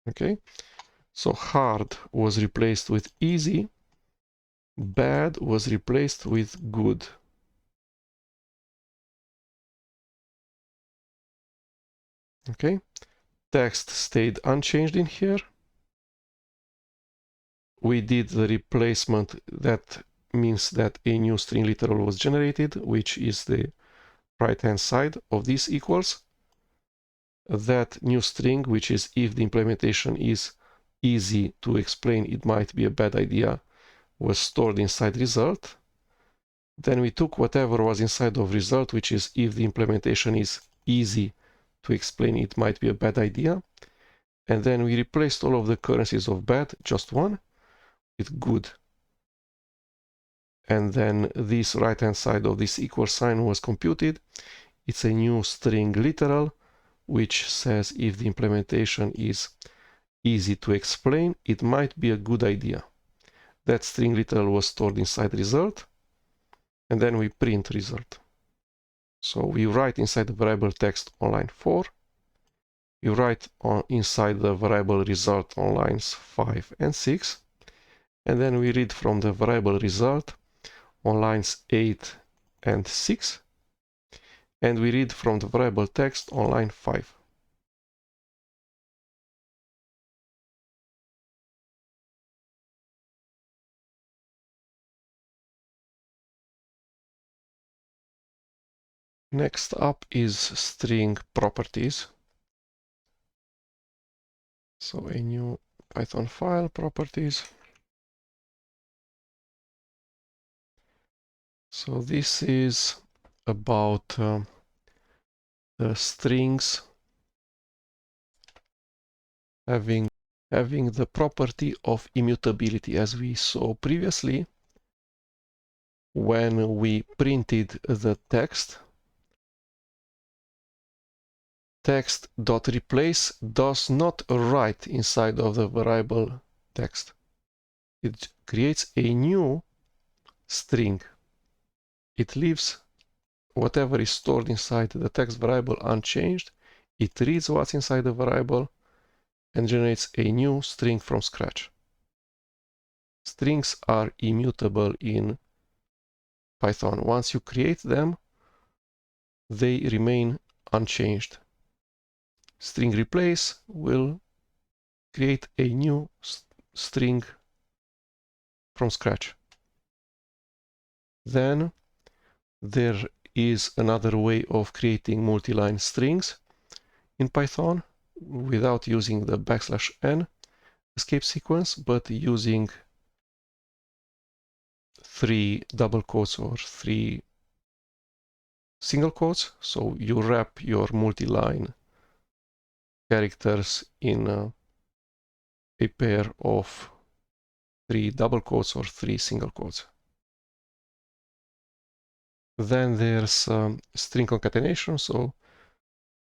Okay, so hard was replaced with easy, bad was replaced with good. Okay, text stayed unchanged in here. We did the replacement, that means that a new string literal was generated, which is the right hand side of this equals. That new string, which is if the implementation is easy to explain, it might be a bad idea, was stored inside result. Then we took whatever was inside of result, which is if the implementation is easy to explain, it might be a bad idea. And then we replaced all of the currencies of bad, just one, with good. And then this right hand side of this equal sign was computed. It's a new string literal, which says if the implementation is easy to explain, it might be a good idea. That string literal was stored inside result, and then we print result. So we write inside the variable text on line 4, we write inside the variable result on lines 5 and 6, and then we read from the variable result on lines 8 and 6, and we read from the variable text on line 5. Next up is string properties. So a new Python file, properties. So this is about the strings having the property of immutability, as we saw previously. When we printed the text.replace does not write inside of the variable text. It creates a new string. It leaves whatever is stored inside the text variable unchanged. It reads what's inside the variable and generates a new string from scratch. Strings are immutable in Python. Once you create them, they remain unchanged. String replace will create a new string from scratch. Then there is another way of creating multi-line strings in Python without using the \n. escape sequence, but using 3 double quotes or 3 single quotes. So you wrap your multi-line characters in a pair of 3 double quotes or 3 single quotes. Then there's string concatenation, so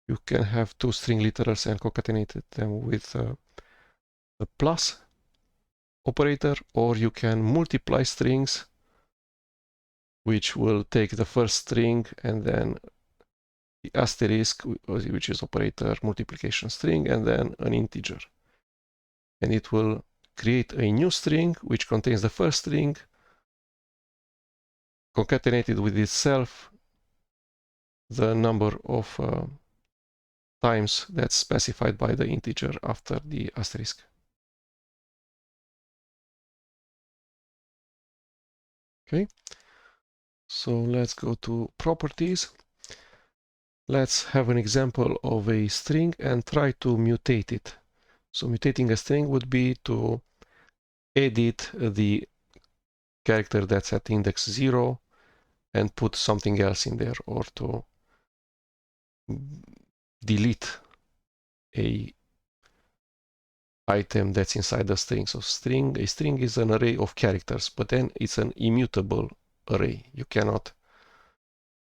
you can have 2 string literals and concatenate them with a plus operator, or you can multiply strings, which will take the first string and then the asterisk, which is operator multiplication string, and then an integer. And it will create a new string which contains the first string concatenated with itself, the number of times that's specified by the integer after the asterisk. Okay, so let's go to properties. Let's have an example of a string and try to mutate it. So mutating a string would be to edit the character that's at index 0 and put something else in there, or to delete a item that's inside the string. So a string is an array of characters, but then it's an immutable array. You cannot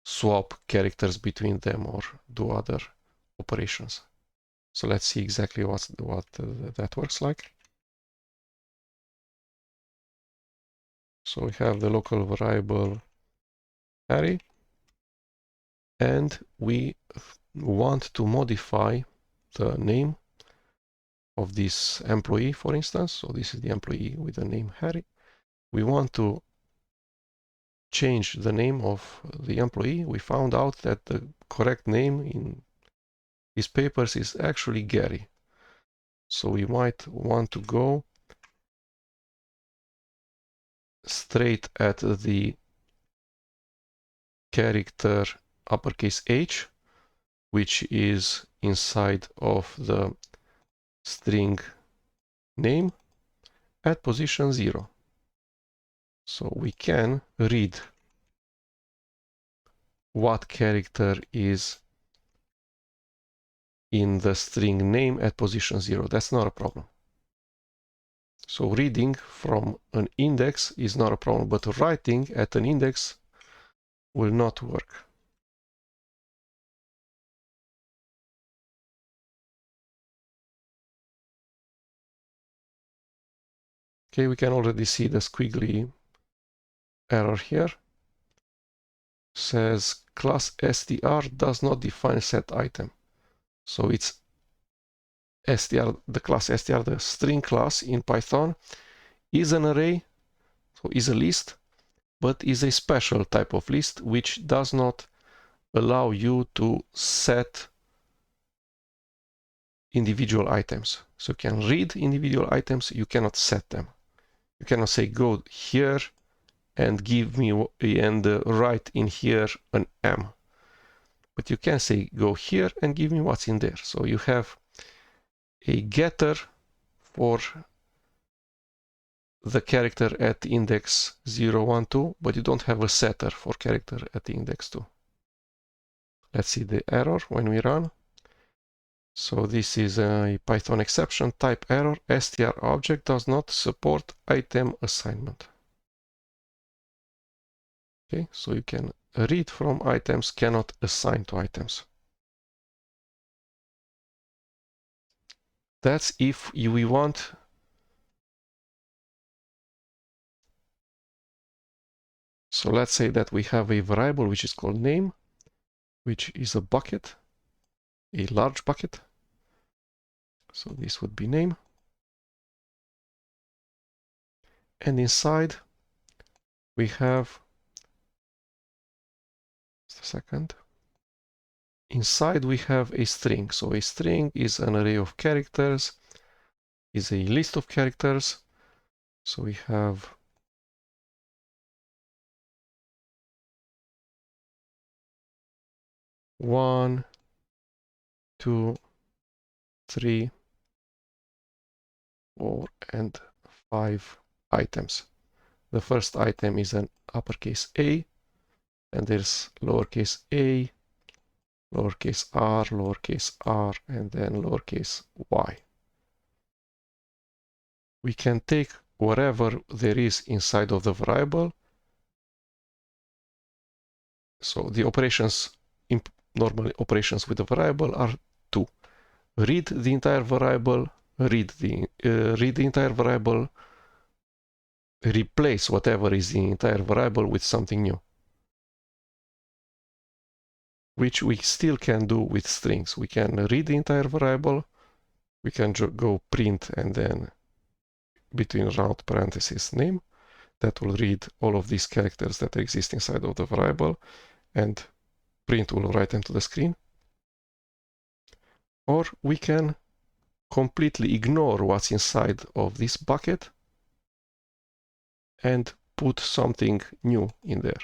swap characters between them or do other operations. So let's see exactly what that works like. So we have the local variable array, and we want to modify the name of this employee, for instance. So this is the employee with the name Harry. We want to change the name of the employee. We found out that the correct name in his papers is actually Gary. So we might want to go straight at the character uppercase H, which is inside of the string name at position 0. So we can read what character is in the string name at position 0. That's not a problem. So reading from an index is not a problem, but writing at an index will not work. Okay, we can already see the squiggly error here. Says class str does not define set item. So it's str, the class str, the string class in Python, is an array, so is a list, but is a special type of list which does not allow you to set individual items. So you can read individual items, you cannot set them. You cannot say go here and give me and write in here an M. But you can say go here and give me what's in there. So you have a getter for the character at index 0, 1, 2, but you don't have a setter for character at index 2. Let's see the error when we run. So this is a Python exception type error. str object does not support item assignment. Okay, so you can read from items, cannot assign to items. That's if we want so let's say that we have a variable which is called name, which is a bucket, a large bucket. So this would be name. And inside we have, just a second, inside we have a string. So a string is an array of characters, is a list of characters. So we have 1, 2, 3, 4 and 5 items. The first item is an uppercase A, and there's lowercase a, lowercase r, and then lowercase y. We can take whatever there is inside of the variable. So the operations, normally operations with the variable are two. Read the entire variable, read the entire variable, replace whatever is in the entire variable with something new, which we still can do with strings. We can read the entire variable, we can go print and then between round parentheses name. That will read all of these characters that exist inside of the variable, and print will write them to the screen. Or we can completely ignore what's inside of this bucket and put something new in there.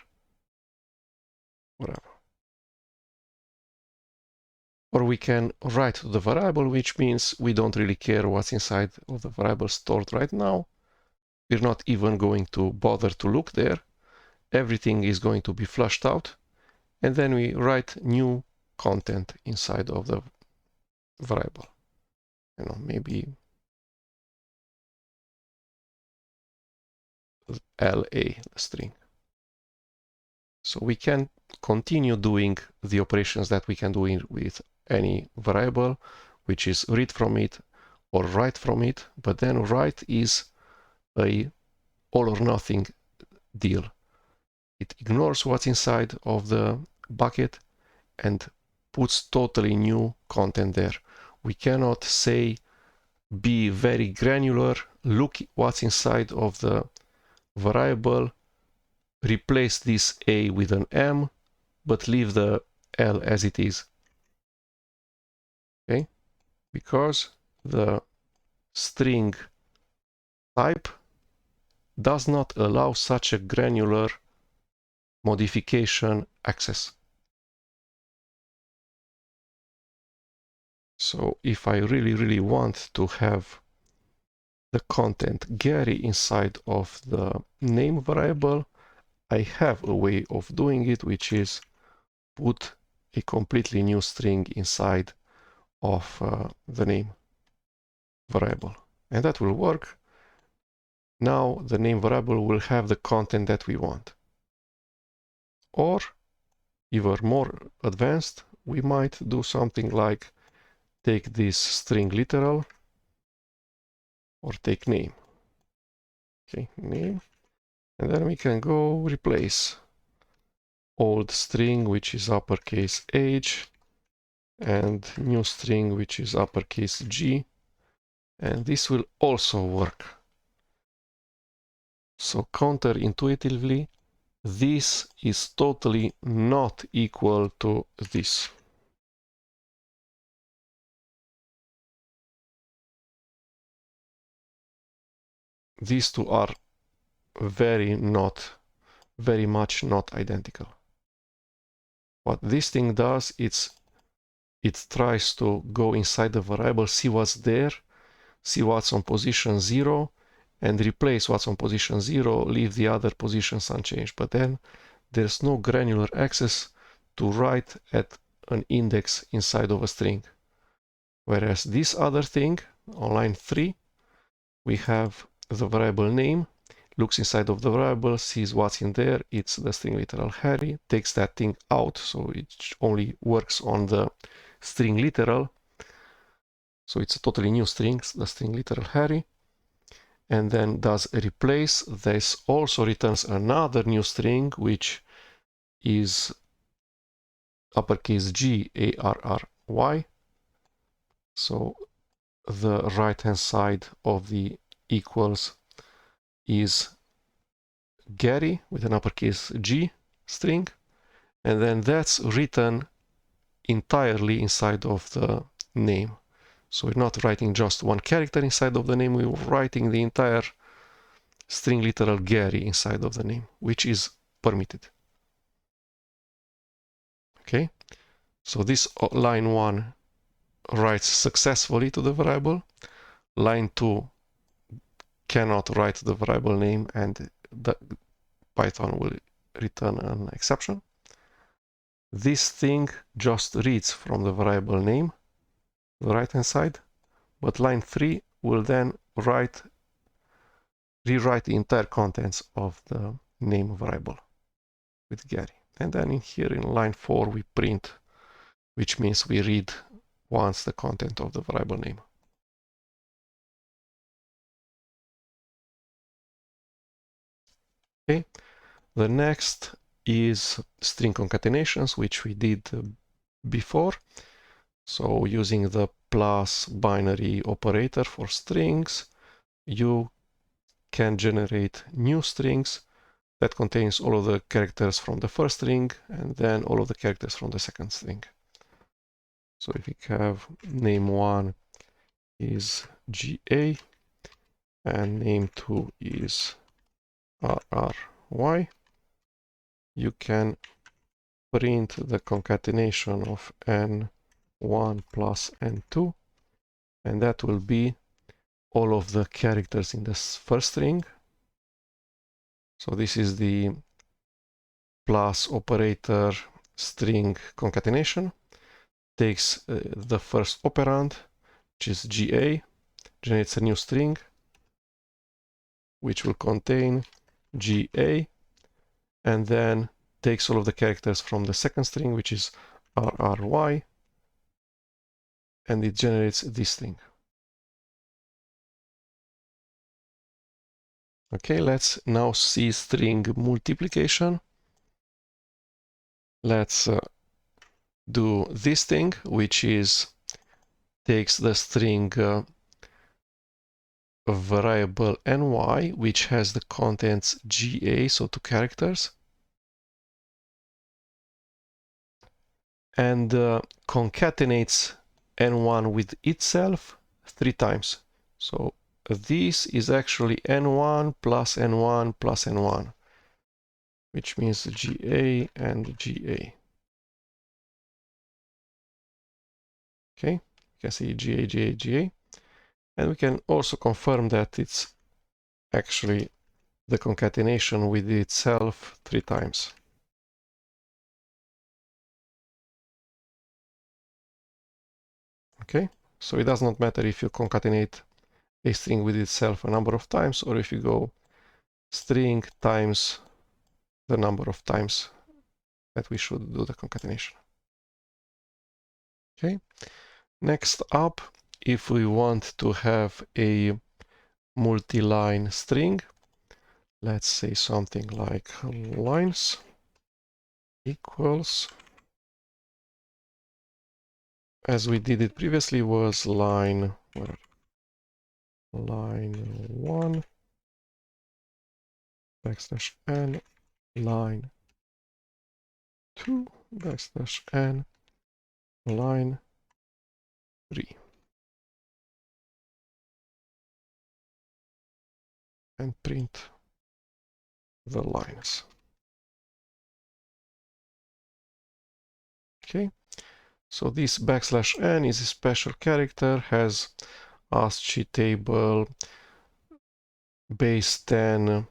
Whatever. Or we can write to the variable, which means we don't really care what's inside of the variable stored right now. We're not even going to bother to look there. Everything is going to be flushed out, and then we write new content inside of the variable. You know, maybe LA, the string. So we can continue doing the operations that we can do with any variable, which is read from it or write from it, but then write is a all or nothing deal. It ignores what's inside of the bucket and puts totally new content there. We cannot say, be very granular, look what's inside of the variable, replace this A with an M, but leave the L as it is. Okay? Because the string type does not allow such a granular modification access. So if I really want to have the content Gary inside of the name variable, I have a way of doing it, which is put a completely new string inside of the name variable. And that will work. Now the name variable will have the content that we want. Or, even more advanced, we might do something like take this string literal, or take name. Okay, name. And then we can go replace old string, which is uppercase H, and new string, which is uppercase G. And this will also work. So counterintuitively, this is totally not equal to this. These two are very much not identical. What this thing does, it tries to go inside the variable, see what's there, see what's on position 0, and replace what's on position 0, leave the other positions unchanged. But then there's no granular access to write at an index inside of a string. Whereas this other thing, on line 3, we have the variable name, looks inside of the variable, sees what's in there, it's the string literal Harry, takes that thing out, so it only works on the string literal. So it's a totally new string, the string literal Harry, and then does a replace. This also returns another new string, which is uppercase G A R R Y. So the right hand side of the equals is Gary with an uppercase G string, and then that's written entirely inside of the name. So we're not writing just one character inside of the name, we're writing the entire string literal Gary inside of the name, which is permitted. Okay, so this line 1 writes successfully to the variable. Line 2 cannot write the variable name and the Python will return an exception. This thing just reads from the variable name, the right hand side, but line 3 will then rewrite the entire contents of the name variable with Gary. And then in here in line 4 we print, which means we read once the content of the variable name. Okay, the next is string concatenations, which we did before. So using the plus binary operator for strings, you can generate new strings that contains all of the characters from the first string and then all of the characters from the second string. So if we have name1 is GA and name2 is RRY, you can print the concatenation of n1 plus n2, and that will be all of the characters in this first string. So this is the plus operator string concatenation. Takes the first operand, which is GA, generates a new string, which will contain GA, and then takes all of the characters from the second string, which is RRY, and it generates this thing. Okay, let's now see string multiplication. Let's do this thing, which is takes the string variable ny, which has the contents GA, so 2 characters, and concatenates n1 with itself 3 times. So this is actually n1 plus n1 plus n1, which means GA and GA. Okay, you can see GA, GA, GA. And we can also confirm that it's actually the concatenation with itself 3 times. Okay, so it does not matter if you concatenate a string with itself a number of times, or if you go string times the number of times that we should do the concatenation. Okay, next up, if we want to have a multi-line string, let's say something like lines equals, as we did it previously, was line 1 backslash n, line 2 backslash n, line 3, and print the lines. Okay, so this backslash n is a special character, has ASCII table base 10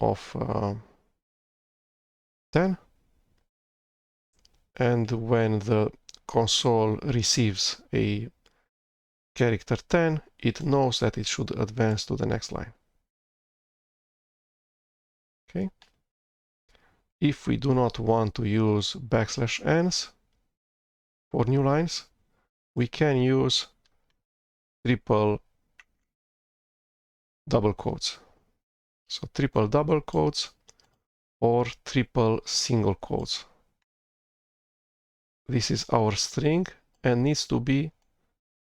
of 10, and when the console receives a character 10, it knows that it should advance to the next line. Okay. If we do not want to use backslash n's for new lines, we can use triple double quotes. So triple double quotes or triple single quotes. This is our string and needs to be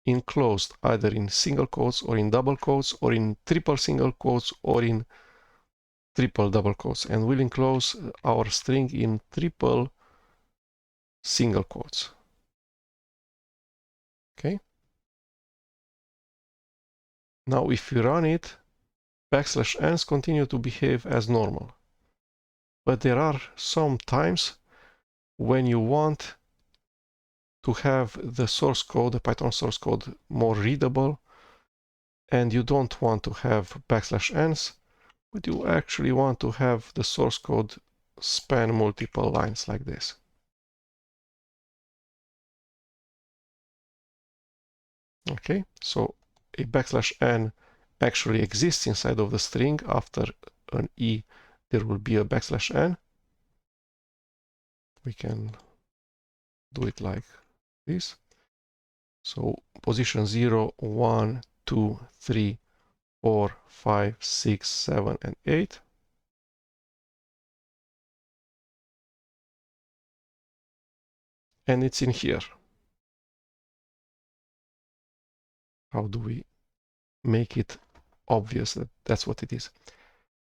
enclosed either in single quotes or in double quotes or in triple single quotes or in triple double quotes, and we'll enclose our string in triple single quotes. Okay. Now if we run it, backslash n's continue to behave as normal. But there are some times when you want to have the source code, the Python source code, more readable, and you don't want to have \n's, but you actually want to have the source code span multiple lines like this. Okay, so a \n actually exists inside of the string. After an e, there will be a \n. We can do it like this. So position 0, 1, 2, 3, 4, 5, 6, 7, and 8. And it's in here. How do we make it obvious that that's what it is?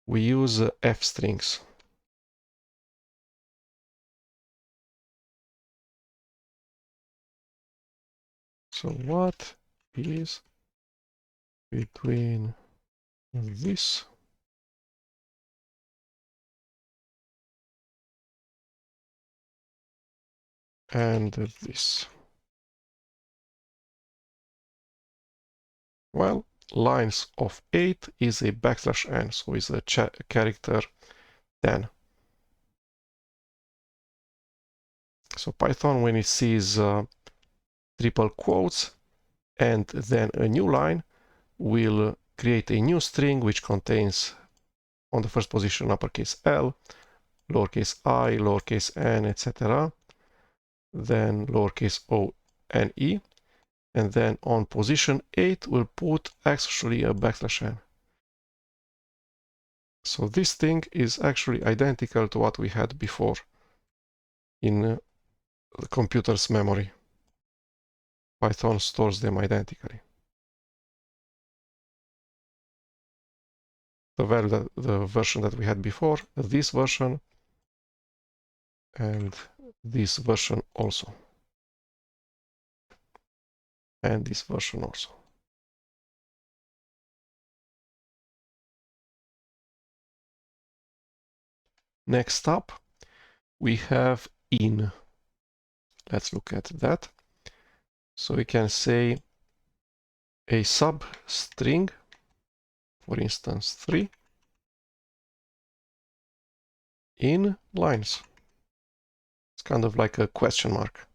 We use f strings. So what is between this and this? Well, lines of 8 is a \n, so it's a character 10. So Python, when it sees triple quotes and then a new line, will create a new string which contains on the first position uppercase L, lowercase I, lowercase n, etc. Then lowercase o and e. And then on position 8 we'll put actually a \n. So this thing is actually identical to what we had before in the computer's memory. Python stores them identically. The version that we had before, this version, and this version also. And this version also. Next up, we have in. Let's look at that. So we can say a substring, for instance 3, in lines. It's kind of like a question mark.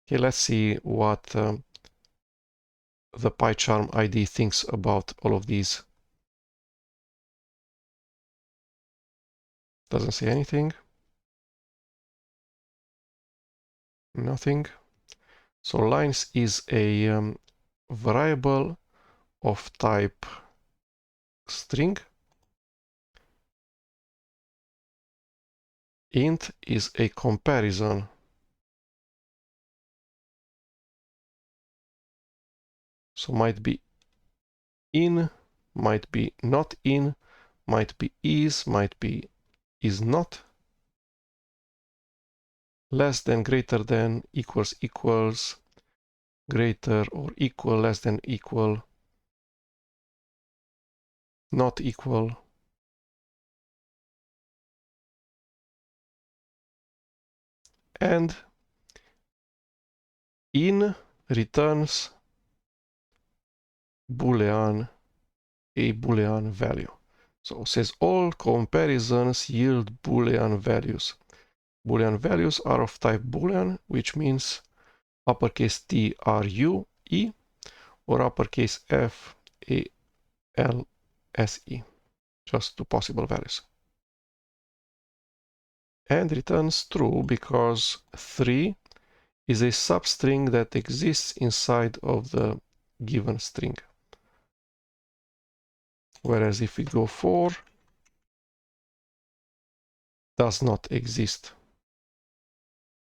Okay, let's see what the PyCharm ID thinks about all of these. Doesn't say anything. Nothing. So lines is a variable of type string. Int is a comparison. So might be in, might be not in, might be is not. Less than, greater than, equals, greater or equal, less than equal, not equal. And in returns Boolean, a Boolean value. So it says all comparisons yield Boolean values. Boolean values are of type Boolean, which means uppercase T R U E or uppercase F A L S E. Just two possible values. And returns true because 3 is a substring that exists inside of the given string. Whereas if we go 4, does not exist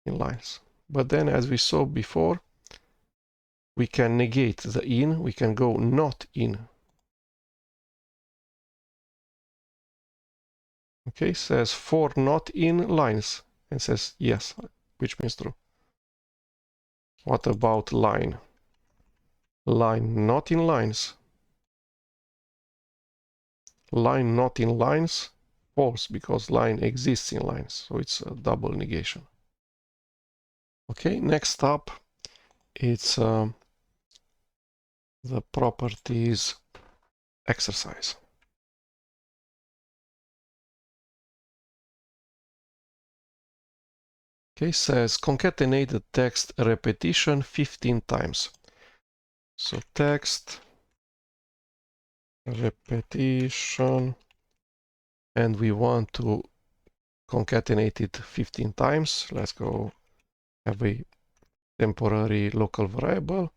in lines. But then, as we saw before, we can negate the in, we can go not in. Okay, says 4 not in lines, and says yes, which means true. What about line? Line not in lines. Line not in lines, false, because line exists in lines, so it's a double negation. Okay, next up, it's the properties exercise. Okay, says concatenate the text repetition 15 times. So text repetition, and we want to concatenate it 15 times. Let's go have a temporary local variable,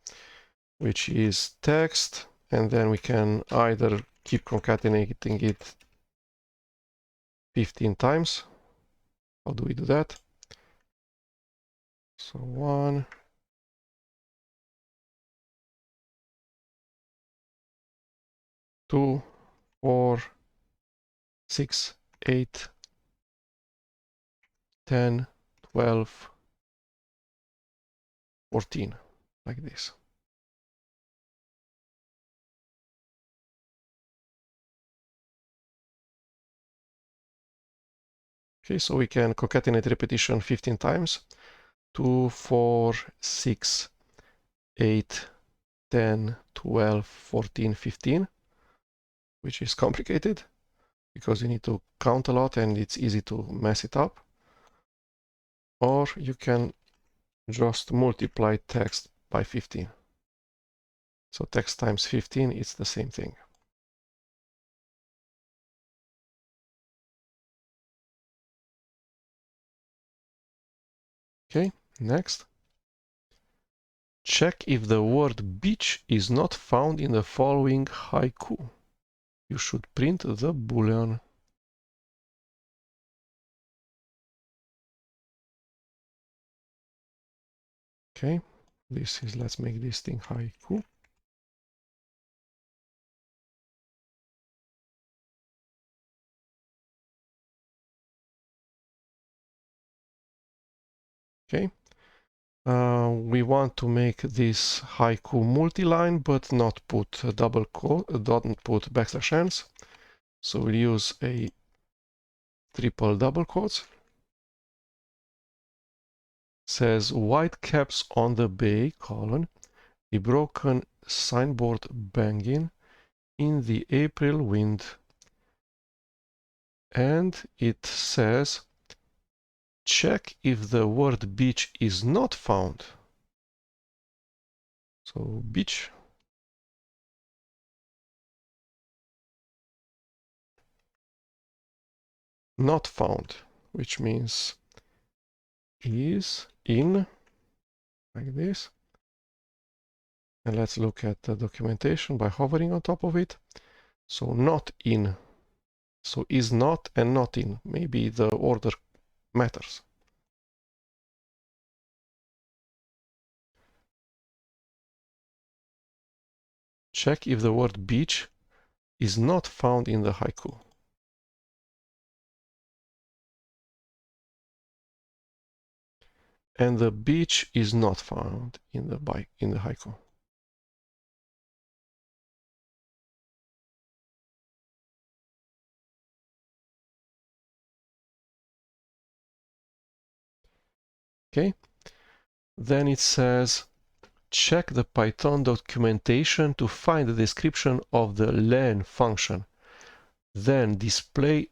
which is text, and then we can either keep concatenating it 15 times. How do we do that? So 1, 2, 4, 6, 8, 10, 12, 14, like this. Okay, so we can concatenate repetition 15 times. 2, 4, 6, 8, 10, 12, 14, 15, which is complicated because you need to count a lot and it's easy to mess it up. Or you can just multiply text by 15. So text times 15, it's the same thing. Okay, next. Check if the word beach is not found in the following haiku. You should print the boolean. Okay, this is, let's make this thing haiku. Okay, we want to make this haiku multi-line, but not put a double quote, don't put backslash n's. So we'll use a triple double quotes. Says white caps on the bay, colon, a broken signboard banging in the April wind. And it says, check if the word beach is not found. So beach. Not found, which means is in, like this. And let's look at the documentation by hovering on top of it. So not in. So is not and not in. Maybe the order matters. Check if the word beach is not found in the haiku. And the beach is not found in the haiku. Okay. Then it says, check the Python documentation to find the description of the len function. Then display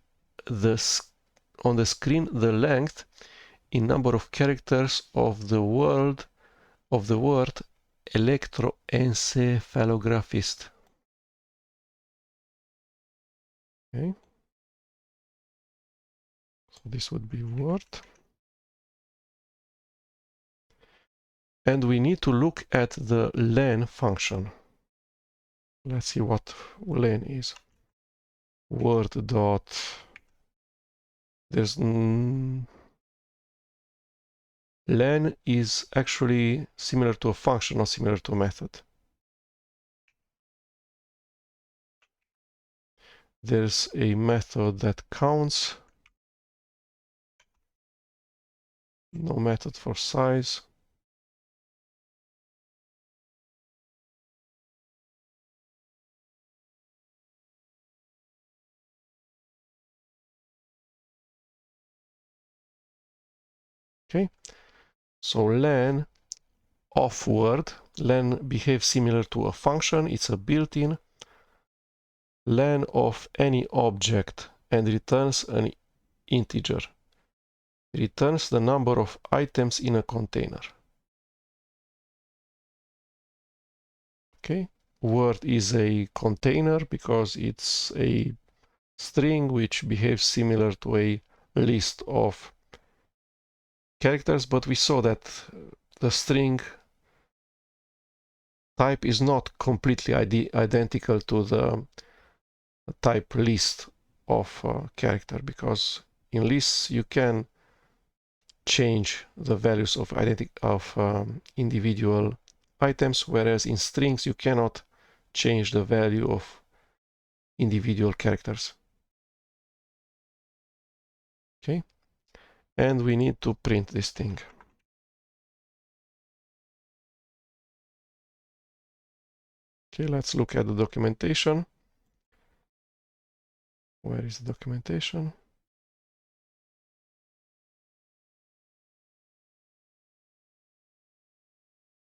on the screen the length in number of characters of the word electroencephalographist. Okay. So this would be word. And we need to look at the len function. Let's see what len is. Word dot. There's len is actually similar to a function, not similar to a method. There's a method that counts. No method for size. Okay, so len of word len behaves similar to a function. It's a built-in len of any object and returns an integer. Returns the number of items in a container. Okay, word is a container because it's a string which behaves similar to a list of characters, but we saw that the string type is not completely identical to the type list of character, because in lists you can change the values of individual items, whereas in strings you cannot change the value of individual characters. Okay, and we need to print this thing. Okay, let's look at the documentation. Where is the documentation?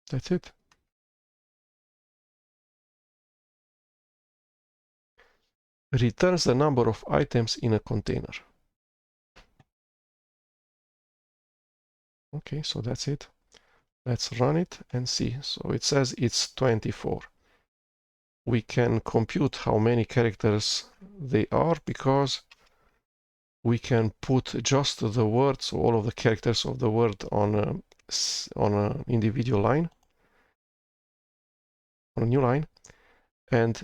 That's it. Returns the number of items in a container. Okay, so that's it. Let's run it and see. So it says it's 24. We can compute how many characters they are because we can put just the words, so all of the characters of the word on an individual line, on a new line, and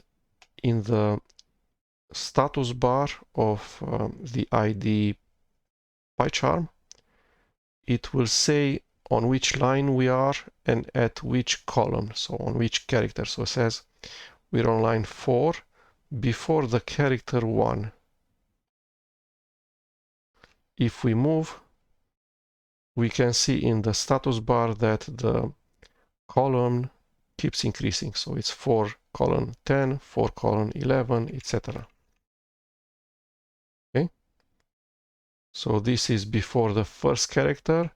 in the status bar of the ID PyCharm, it will say on which line we are and at which column, so on which character. So it says we're on line 4 before the character 1. If we move, we can see in the status bar that the column keeps increasing. So it's 4 colon 10, 4 colon 11, etc. Okay. So this is before the first character.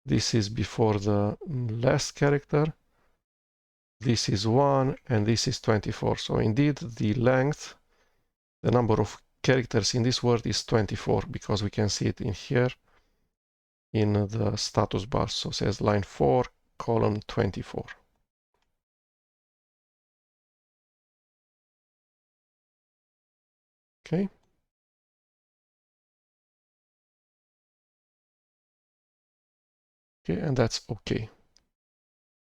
This is before the last character. This is 1 and this is 24. So indeed the length, the number of characters in this word is 24 because we can see it in here in the status bar. So it says line 4 column 24. Okay. Okay, and that's okay.